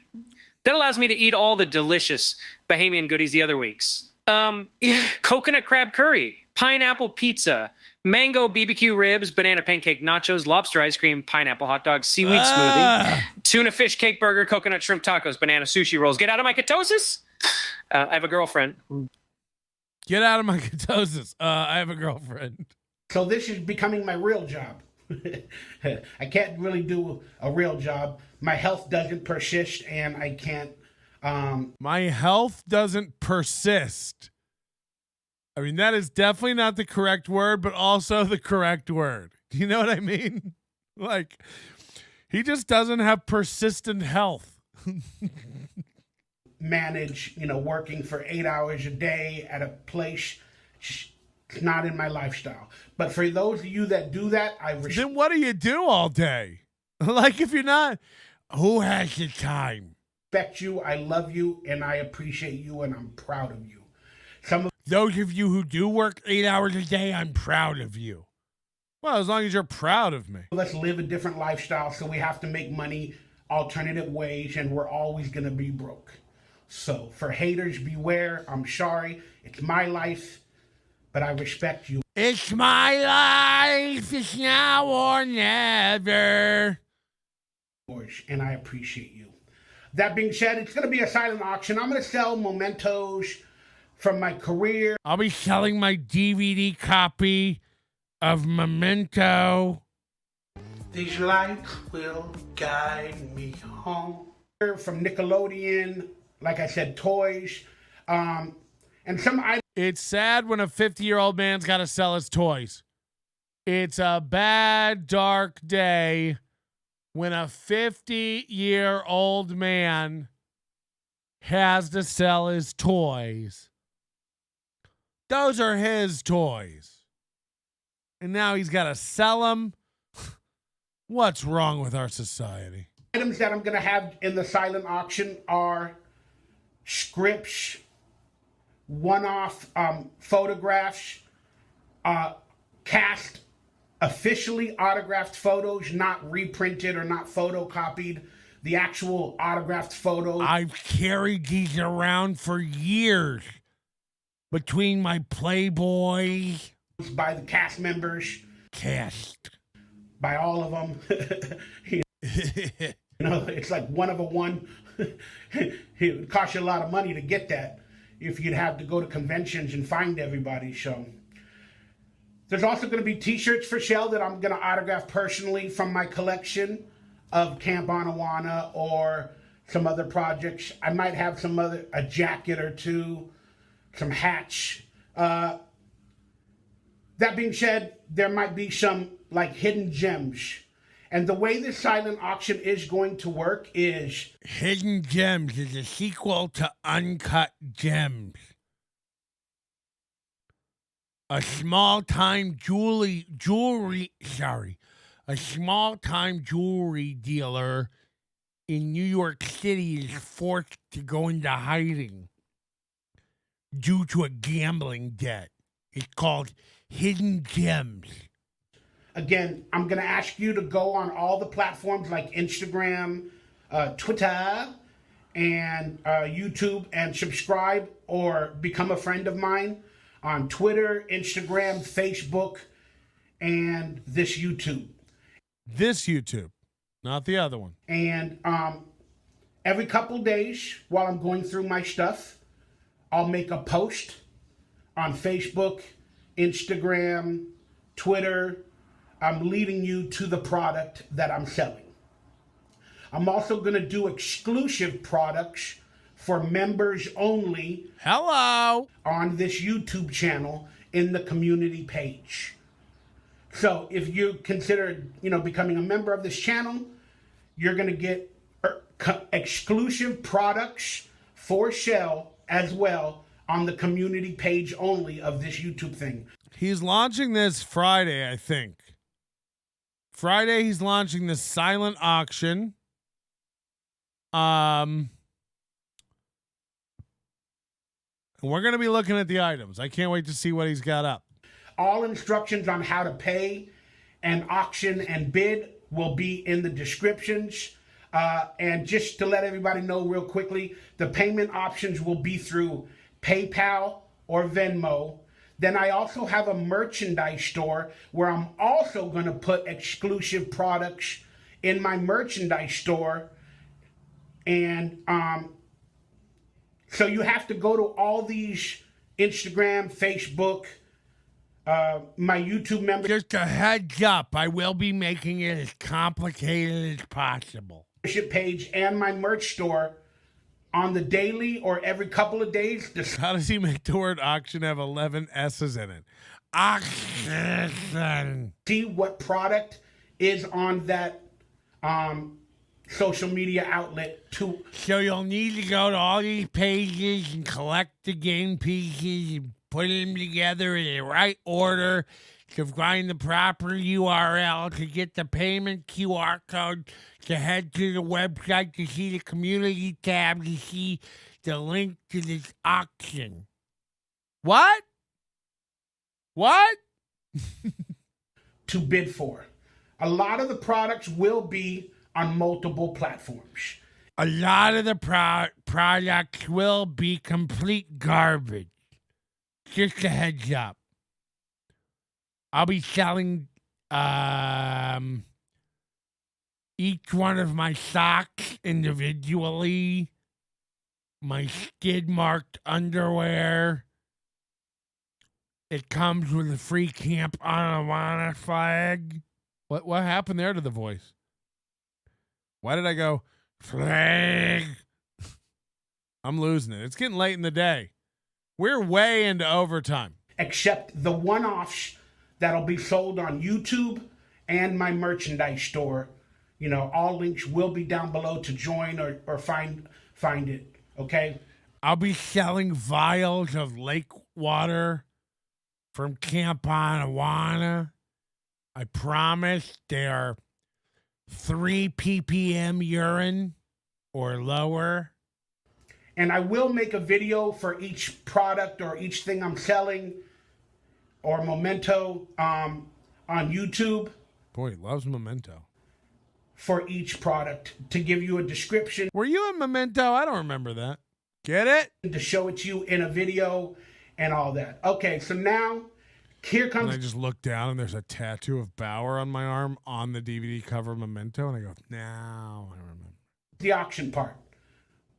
that allows me to eat all the delicious Bahamian goodies the other weeks. Coconut crab curry, pineapple pizza, mango BBQ ribs, banana pancake nachos, lobster ice cream, pineapple hot dog, seaweed smoothie, tuna fish cake burger, coconut shrimp tacos, banana sushi rolls. Get out of my ketosis. I have a girlfriend. Get out of my ketosis. I have a girlfriend. So this is becoming my real job. I can't really do a real job. My health doesn't persist, and I can't. My health doesn't persist. I mean, that is definitely not the correct word, but also the correct word. Do you know what I mean? Like, he just doesn't have persistent health. Manage, working for 8 hours a day at a place. It's not in my lifestyle. But for those of you that do that, then what do you do all day? Like, if you're not, who has the time? Respect you, I love you, and I appreciate you, and I'm proud of you. Those of you who do work 8 hours a day, I'm proud of you. Well, as long as you're proud of me. Let's live a different lifestyle, so we have to make money alternative ways, and we're always going to be broke. So for haters, beware. I'm sorry. It's my life, but I respect you. It's my life. It's now or never. And I appreciate you. That being said, it's going to be a silent auction. I'm going to sell mementos from my career. I'll be selling my DVD copy of Memento. These lights will guide me home. From Nickelodeon, like I said, toys, and some items. It's sad when a 50-year-old man's got to sell his toys. It's a bad, dark day when a 50-year-old man has to sell his toys. Those are his toys. And now he's got to sell them. What's wrong with our society? Items that I'm going to have in the silent auction are scripts, one-off photographs, cast officially autographed photos, not reprinted or not photocopied, the actual autographed photos. I've carried these around for years between my Playboy. By the cast members. Cast. By all of them. You know, it's like one of a one. It would cost you a lot of money to get that if you'd have to go to conventions and find everybody. So there's also going to be t-shirts for sale that I'm going to autograph personally from my collection of Camp Anawana or some other projects. I might have a jacket or two, some hats. That being said, there might be some like hidden gems. And the way this silent auction is going to work is... Hidden Gems is a sequel to Uncut Gems. A small-time jewelry dealer in New York City is forced to go into hiding due to a gambling debt. It's called Hidden Gems. Again, I'm going to ask you to go on all the platforms like Instagram, Twitter, and YouTube and subscribe or become a friend of mine on Twitter, Instagram, Facebook, and this YouTube. This YouTube, not the other one. And every couple days while I'm going through my stuff, I'll make a post on Facebook, Instagram, Twitter. I'm leading you to the product that I'm selling. I'm also going to do exclusive products for members only. Hello. On this YouTube channel in the community page. So if you consider, becoming a member of this channel, you're going to get exclusive products for sale as well on the community page only of this YouTube thing. He's launching this Friday, I think. Friday, he's launching the silent auction. And we're going to be looking at the items. I can't wait to see what he's got up. All instructions on how to pay and auction and bid will be in the descriptions. And just to let everybody know real quickly, the payment options will be through PayPal or Venmo. Then I also have a merchandise store where I'm also going to put exclusive products in my merchandise store. And so you have to go to all these Instagram, Facebook, my YouTube members. Just a heads up, I will be making it as complicated as possible. Page and my merch store on the daily or every couple of days. How does he make the word auction have 11 S's in it? Auction. See what product is on that social media outlet too. So you'll need to go to all these pages and collect the game pieces and put them together in the right order to find the proper URL to get the payment QR code, to head to the website to see the community tab, to see the link to this auction. What? What? To bid for. A lot of the products will be on multiple platforms. A lot of the products will be complete garbage. Just a heads up. I'll be selling each one of my socks individually, my skid-marked underwear. It comes with a free Camp Anawana flag. What happened there to the voice? Why did I go flag? I'm losing it. It's getting late in the day. We're way into overtime. Except the one-offs that'll be sold on YouTube and my merchandise store. You know, all links will be down below to join or find it. Okay. I'll be selling vials of lake water from Camp Anawana. I promise they are 3 ppm urine or lower. And I will make a video for each product or each thing I'm selling or memento on YouTube. Boy, he loves memento. For each product to give you a description. Were you a memento? I don't remember that. Get it? To show it to you in a video and all that. Okay, so now here comes. And I just look down and there's a tattoo of Bauer on my arm on the DVD cover Memento. And I go, now I remember. The auction part.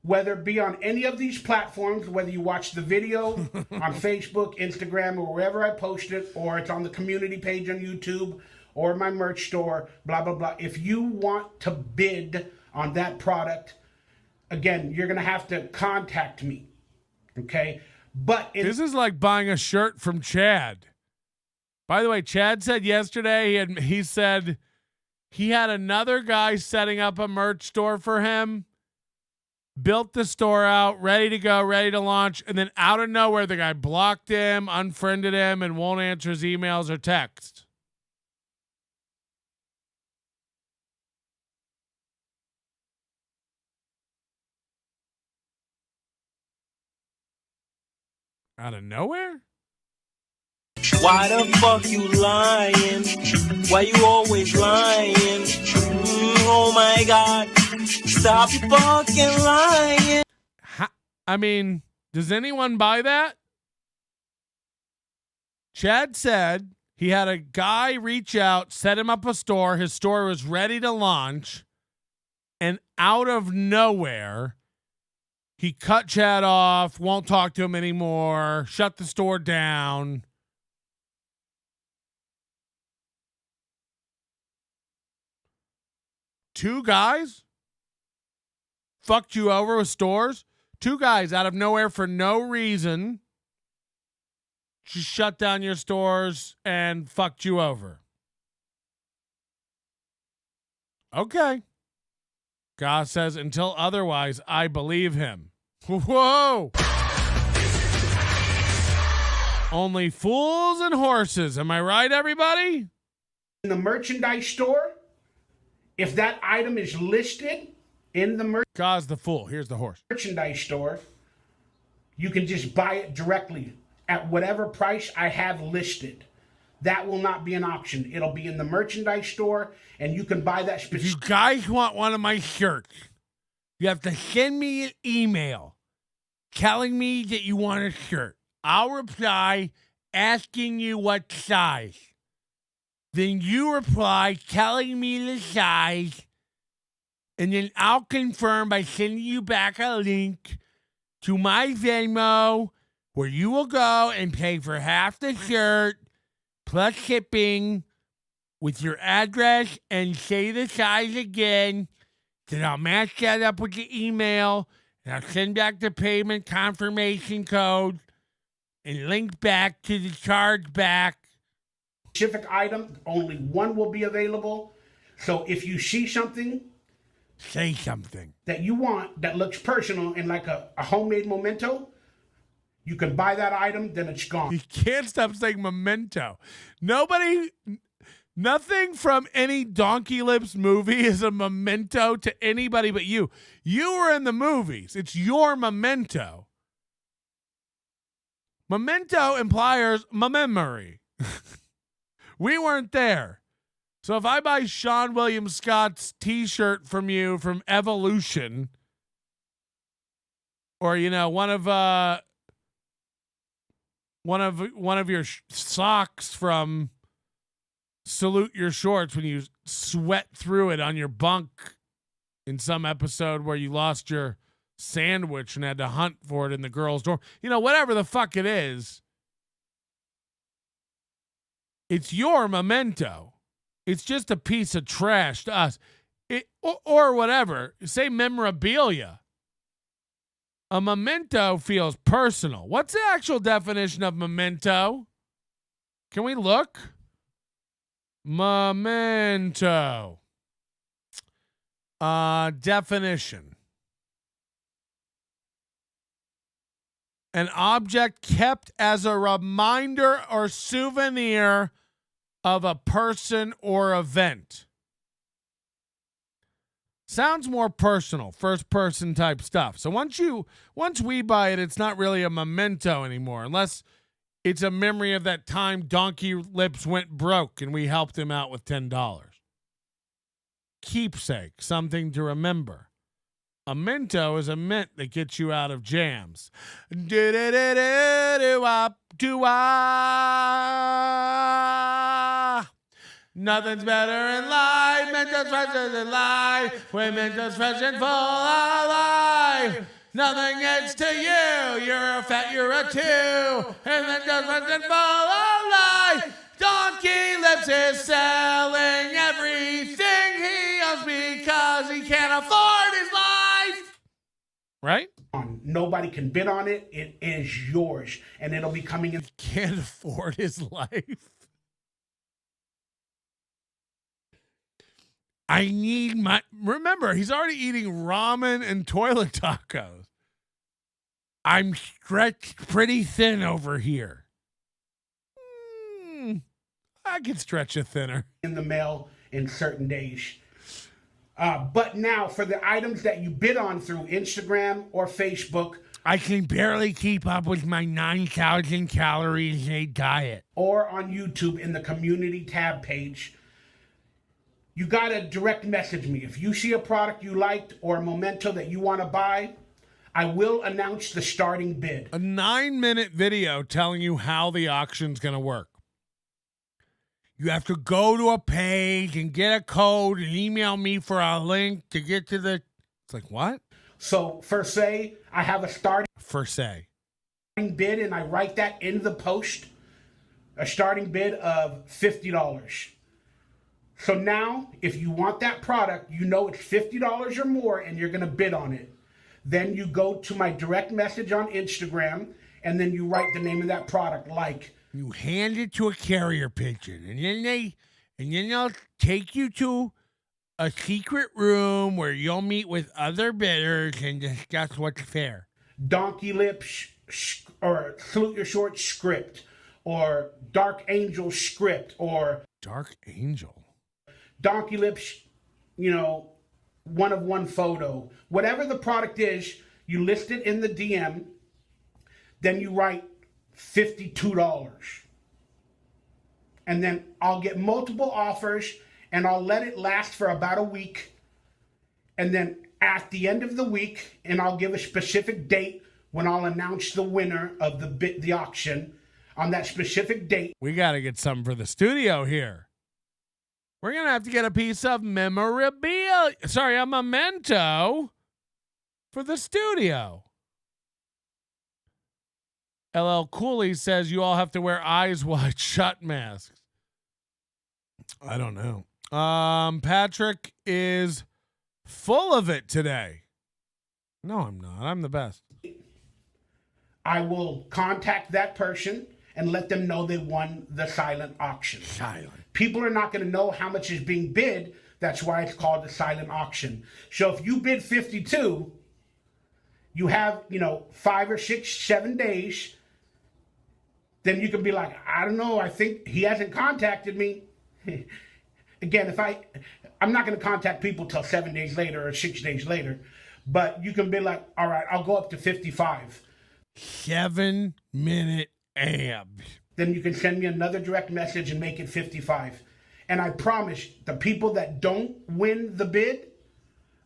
Whether it be on any of these platforms, whether you watch the video on Facebook, Instagram, or wherever I post it, or it's on the community page on YouTube, or my merch store, blah, blah, blah. If you want to bid on that product, again, you're going to have to contact me. Okay? But this is like buying a shirt from Chad. By the way, Chad said yesterday he said he had another guy setting up a merch store for him, built the store out, ready to go, ready to launch, and then out of nowhere the guy blocked him, unfriended him, and won't answer his emails or texts. Out of nowhere? Why the fuck you lying? Why you always lying? Oh my God. Stop fucking lying. I mean, does anyone buy that? Chad said he had a guy reach out, set him up a store. His store was ready to launch. And out of nowhere, he cut Chad off, won't talk to him anymore, shut the store down. Two guys fucked you over with stores. Two guys out of nowhere for no reason just shut down your stores and fucked you over. Okay. God says, until otherwise, I believe him. Whoa. Only fools and horses. Am I right, everybody? In the merchandise store, if that item is listed in the God's the fool. Here's the horse. Merchandise store, you can just buy it directly at whatever price I have listed. That will not be an auction. It'll be in the merchandise store, and you can buy that specific. If you guys want one of my shirts, you have to send me an email telling me that you want a shirt. I'll reply asking you what size. Then you reply telling me the size, and then I'll confirm by sending you back a link to my Venmo where you will go and pay for half the shirt plus shipping with your address and say the size again. Then I'll match that up with the email and I'll send back the payment confirmation code and link back to the charge back. Specific item, only one will be available. So if you see something, say something that you want that looks personal and like a homemade memento, you can buy that item, then it's gone. You can't stop saying memento. Nothing from any Donkey Lips movie is a memento to anybody but you. You were in the movies. It's your memento. Memento implies memory. We weren't there. So if I buy Sean William Scott's t-shirt from you from Evolution, or one of your socks from Salute Your Shorts when you sweat through it on your bunk in some episode where you lost your sandwich and had to hunt for it in the girls' dorm, whatever the fuck it is, it's your memento. It's just a piece of trash to us. Or whatever. Say memorabilia. A memento feels personal. What's the actual definition of memento? Can we look? Memento. Definition. An object kept as a reminder or souvenir of a person or event. Sounds more personal, first person type stuff. So once we buy it, it's not really a memento anymore, unless it's a memory of that time Donkey Lips went broke and we helped him out with $10. Keepsake, something to remember. A mento is a mint that gets you out of jams. Nothing's better in life, Mentos fresher than life. When Mentos fresh and full of life. Nothing gets to you, you're a fat, you're a two. And Mentos fresh and full of life. Donkey Lips is selling everything he owns because he can't afford his life. Right? Nobody can bid on it. It is yours. And it'll be coming in. Can't afford his life. I need my... Remember, he's already eating ramen and toilet tacos. I'm stretched pretty thin over here. I can stretch it thinner. In the mail in certain days. But now, for the items that you bid on through Instagram or Facebook... I can barely keep up with my 9,000 calories a diet. Or on YouTube in the community tab page... You got to direct message me. If you see a product you liked or a memento that you want to buy, I will announce the starting bid. A 9-minute video telling you how the auction's going to work. You have to go to a page and get a code and email me for a link to get to the... It's like, what? So, for say, I have a starting... For say. Bid, and I write that in the post. A starting bid of $50. So now, if you want that product, you know it's $50 or more, and you're going to bid on it. Then you go to my direct message on Instagram, and then you write the name of that product, like... You hand it to a carrier pigeon, and then they'll take you to a secret room where you'll meet with other bidders and discuss what's fair. Donkey Lips, or Salute Your Short script, or Dark Angel script, or... Dark Angel? Donkey Lips, one of one photo. Whatever the product is, you list it in the DM, then you write $52. And then I'll get multiple offers, and I'll let it last for about a week. And then at the end of the week, and I'll give a specific date when I'll announce the winner of the auction on that specific date. We got to get something for the studio here. We're going to have to get a piece of memorabilia. Sorry, a memento for the studio. LL Cooley says you all have to wear eyes wide shut masks. I don't know. Patrick is full of it today. No, I'm not. I'm the best. I will contact that person and let them know they won the silent auction. Silent. People are not going to know how much is being bid. That's why it's called the silent auction. So if you bid 52, you have, 5 or 6, 7 days. Then you can be like, I don't know. I think he hasn't contacted me. Again, I'm not going to contact people till 7 days later or 6 days later. But you can be like, all right, I'll go up to 55. 7-minute abs. Then you can send me another direct message and make it 55. And I promise, the people that don't win the bid,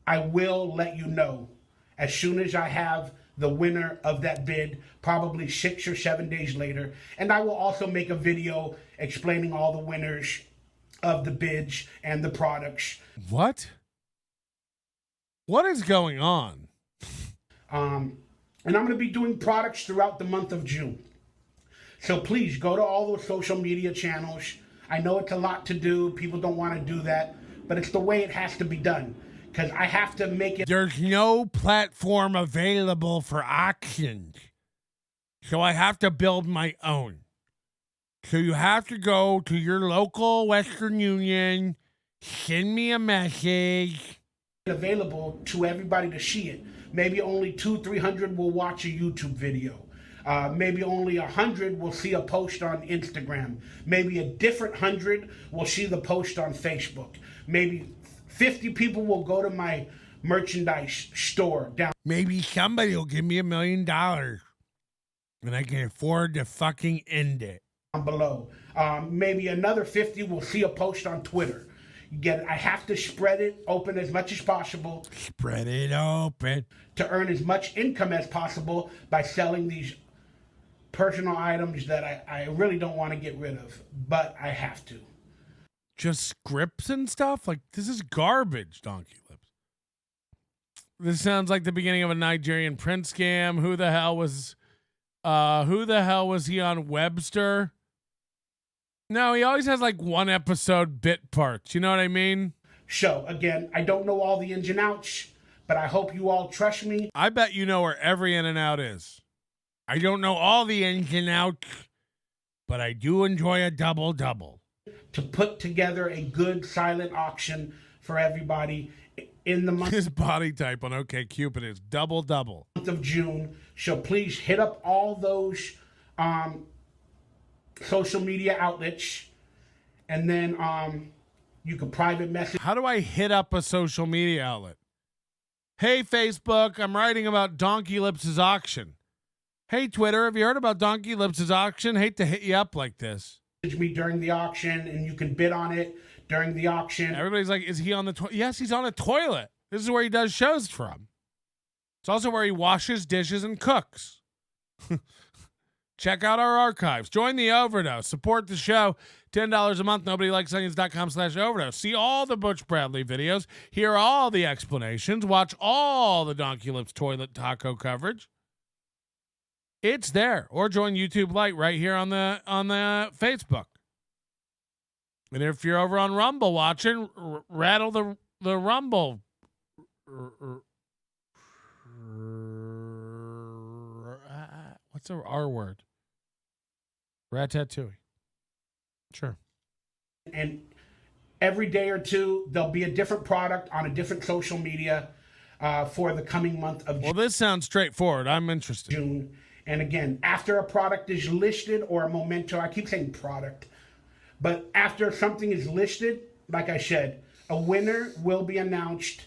I will let you know as soon as I have the winner of that bid, probably 6 or 7 days later. And I will also make a video explaining all the winners of the bids and the products. What? What is going on? And I'm going to be doing products throughout the month of June. So please go to all those social media channels. I know it's a lot to do. People don't want to do that, but it's the way it has to be done because I have to make it. There's no platform available for auctions, so I have to build my own. So you have to go to your local Western Union, send me a message. Available to everybody to see it. Maybe only 200-300 will watch a YouTube video. Maybe only 100 will see a post on Instagram. Maybe a different 100 will see the post on Facebook. Maybe 50 people will go to my merchandise store down. Maybe somebody will give me $1 million and I can afford to fucking end it. Below. Maybe another 50 will see a post on Twitter. You get it. I have to spread it open as much as possible. Spread it open. To earn as much income as possible by selling these personal items that I really don't want to get rid of, but I have to. Just scripts and stuff? Like, this is garbage, Donkey Lips. This sounds like the beginning of a Nigerian print scam. Who the hell was he on Webster? No, he always has like one episode bit parts. You know what I mean? So, again, I don't know all the ins and outs, but I hope you all trust me. I bet you know where every in and out is. I don't know all the ins and outs, but I do enjoy a double-double. To put together a good silent auction for everybody in the month. His body type on OkCupid is double-double. Month of June. So please hit up all those social media outlets, and then you can private message. How do I hit up a social media outlet? Hey, Facebook, I'm writing about Donkey Lips' auction. Hey, Twitter, have you heard about Donkey Lips' auction? Hate to hit you up like this. Me during the auction, and you can bid on it during the auction. Everybody's like, is he on the toilet? Yes, he's on a toilet. This is where he does shows from. It's also where he washes dishes and cooks. Check out our archives. Join the Overdose. Support the show. $10 a month. NobodyLikesOnions.com/overdose. See all the Butch Bradley videos. Hear all the explanations. Watch all the Donkey Lips toilet taco coverage. It's there. Or join YouTube Lite right here on the Facebook. And if you're over on Rumble watching, rattle the Rumble. What's the R word? Ratatouille. Sure. And every day or two, there'll be a different product on a different social media for the coming month of June. Well, this sounds straightforward. I'm interested. June. And again, after a product is listed or a memento, I keep saying product, but after something is listed, like I said, a winner will be announced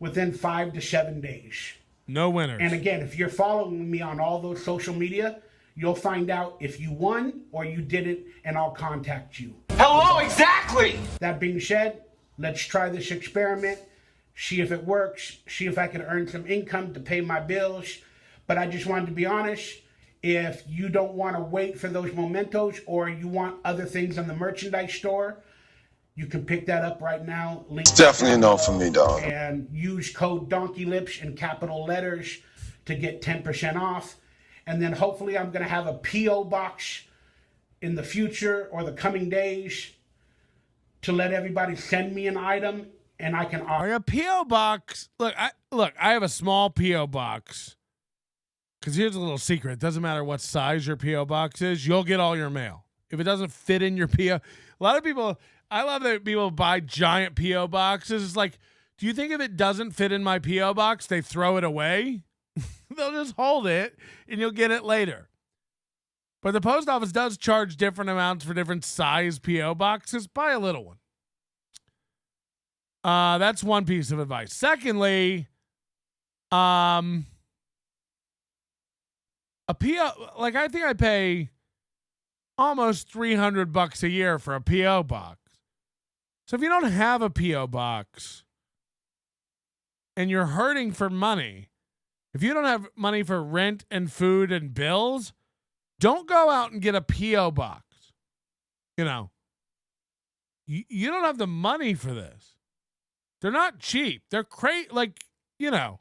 within 5 to 7 days. No winners. And again, if you're following me on all those social media, you'll find out if you won or you didn't, and I'll contact you. Hello, exactly! That being said, let's try this experiment, see if it works, see if I can earn some income to pay my bills. But I just wanted to be honest, if you don't want to wait for those mementos or you want other things on the merchandise store, you can pick that up right now. Link Definitely a no for me, dog. And use code DonkeyLips in capital letters to get 10% off. And then hopefully I'm going to have a P.O. box in the future or the coming days to let everybody send me an item and I can offer. A P.O. box. Look, I have a small P.O. box. Because here's a little secret. It doesn't matter what size your P.O. box is. You'll get all your mail. If it doesn't fit in your P.O. A lot of people, I love that people buy giant P.O. boxes. It's like, do you think if it doesn't fit in my P.O. box, they throw it away? They'll just hold it, and you'll get it later. But the post office does charge different amounts for different size P.O. boxes. Buy a little one. That's one piece of advice. Secondly, a P.O. like I think I pay almost $300 a year for a P.O. box. So if you don't have a P.O. box and you're hurting for money, if you don't have money for rent and food and bills, don't go out and get a P.O. box. You know, you don't have the money for this. They're not cheap. They're like, you know.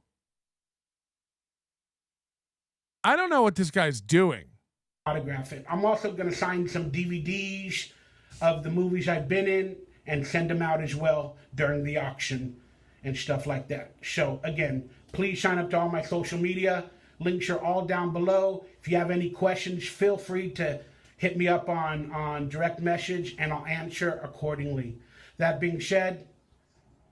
I don't know what this guy's doing. Autograph it. I'm also going to sign some DVDs, of the movies I've been in and send them out as well during the auction and stuff like that. So again, please sign up to all my social media. Links are all down below. If you have any questions, feel free to hit me up on direct message and I'll answer accordingly. That being said,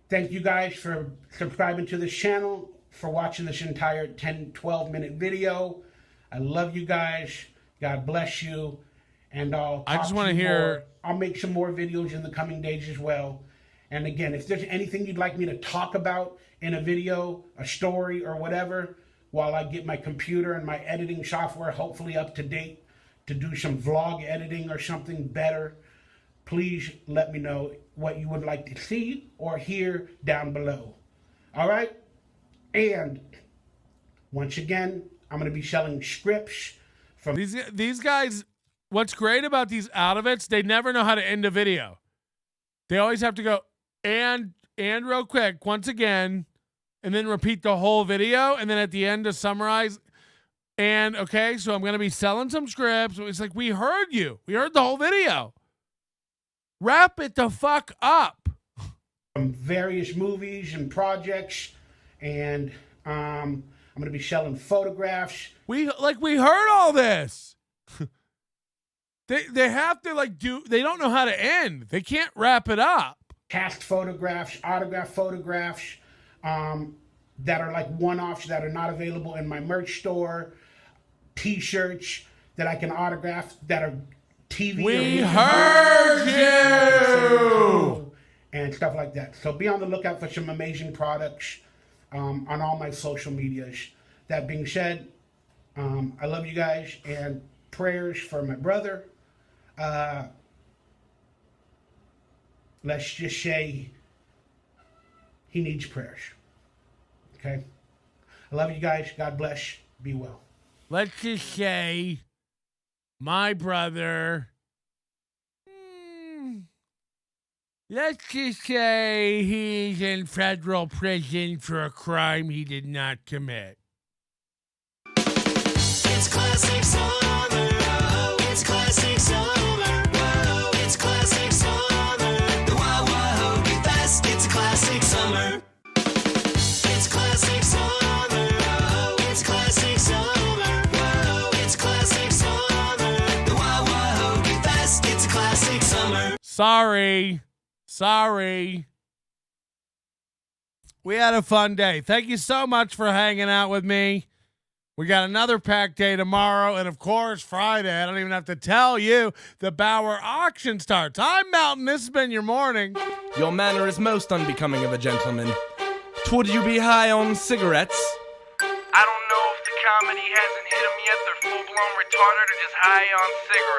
thank you guys for subscribing to this channel, for watching this entire 10-12 minute video. I love you guys. God bless you. And I'll make some more videos in the coming days as well. And again, if there's anything you'd like me to talk about in a video, a story, or whatever, while I get my computer and my editing software hopefully up to date to do some vlog editing or something better, please let me know what you would like to see or hear down below. All right? And once again, I'm going to be selling scripts from these guys. What's great about these out of it's, they never know how to end a video. They always have to go and real quick once again, and then repeat the whole video, and then at the end to summarize. And okay, so I'm going to be selling some scripts. It's like, we heard you. We heard the whole video. Wrap it the fuck up. From various movies and projects, and I'm going to be selling photographs. We heard all this. They have to they don't know how to end. They can't wrap it up. Cast photographs, autograph photographs, that are like one-offs that are not available in my merch store. T-shirts that I can autograph that are TV. We heard you! And stuff like that. So be on the lookout for some amazing products on all my social medias. That being said, I love you guys, and prayers for my brother. Let's just say he needs prayers. Okay? I love you guys. God bless. Be well. Let's just say my brother, let's just say he's in federal prison for a crime he did not commit. It's classic summer. Oh, it's classic summer. Whoa, it's classic summer. The Wah-Wah-Hoagie Fest. It's a classic summer. It's classic summer. Oh, it's classic summer. Whoa, it's classic summer. The Wah-Wah-Hoagie Fest. It's a classic summer. Sorry. We had a fun day. Thank you so much for hanging out with me. We got another packed day tomorrow, and of course, Friday. I don't even have to tell you, the Bauer auction starts. I'm Melton. This has been your morning. Your manner is most unbecoming of a gentleman. Would you be high on cigarettes? I don't know if the comedy hasn't hit them yet. They're full-blown retarded or just high on cigarettes.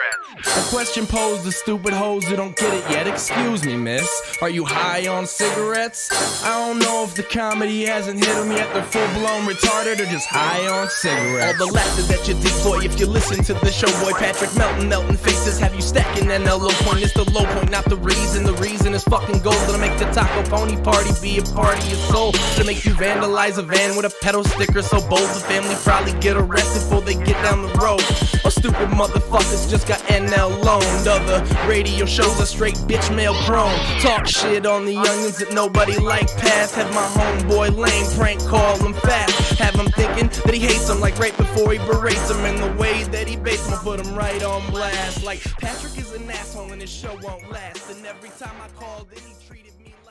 A question posed to stupid hoes who don't get it yet. Excuse me, miss. Are you high on cigarettes? I don't know if the comedy hasn't hit them yet. They're full-blown retarded or just high on cigarettes. All the laughter that you deploy if you listen to the show, boy. Patrick Melton faces have you stacking NLO point. It's the low point, not the reason. The reason is fucking gold. That'll make the taco pony party be a party of soul. To make you vandalize a van with a pedal sticker so bold the family probably get arrested before they get down the road. Or stupid motherfuckers just got NL loaned. Other radio shows are straight bitch male prone. Talk shit on the youngins that nobody like past. Have my homeboy lame prank call him fast. Have him thinking that he hates him like right before he berates him. And the way that he baits him, put him right on blast. Like Patrick is an asshole and his show won't last. And every time I called, then he treated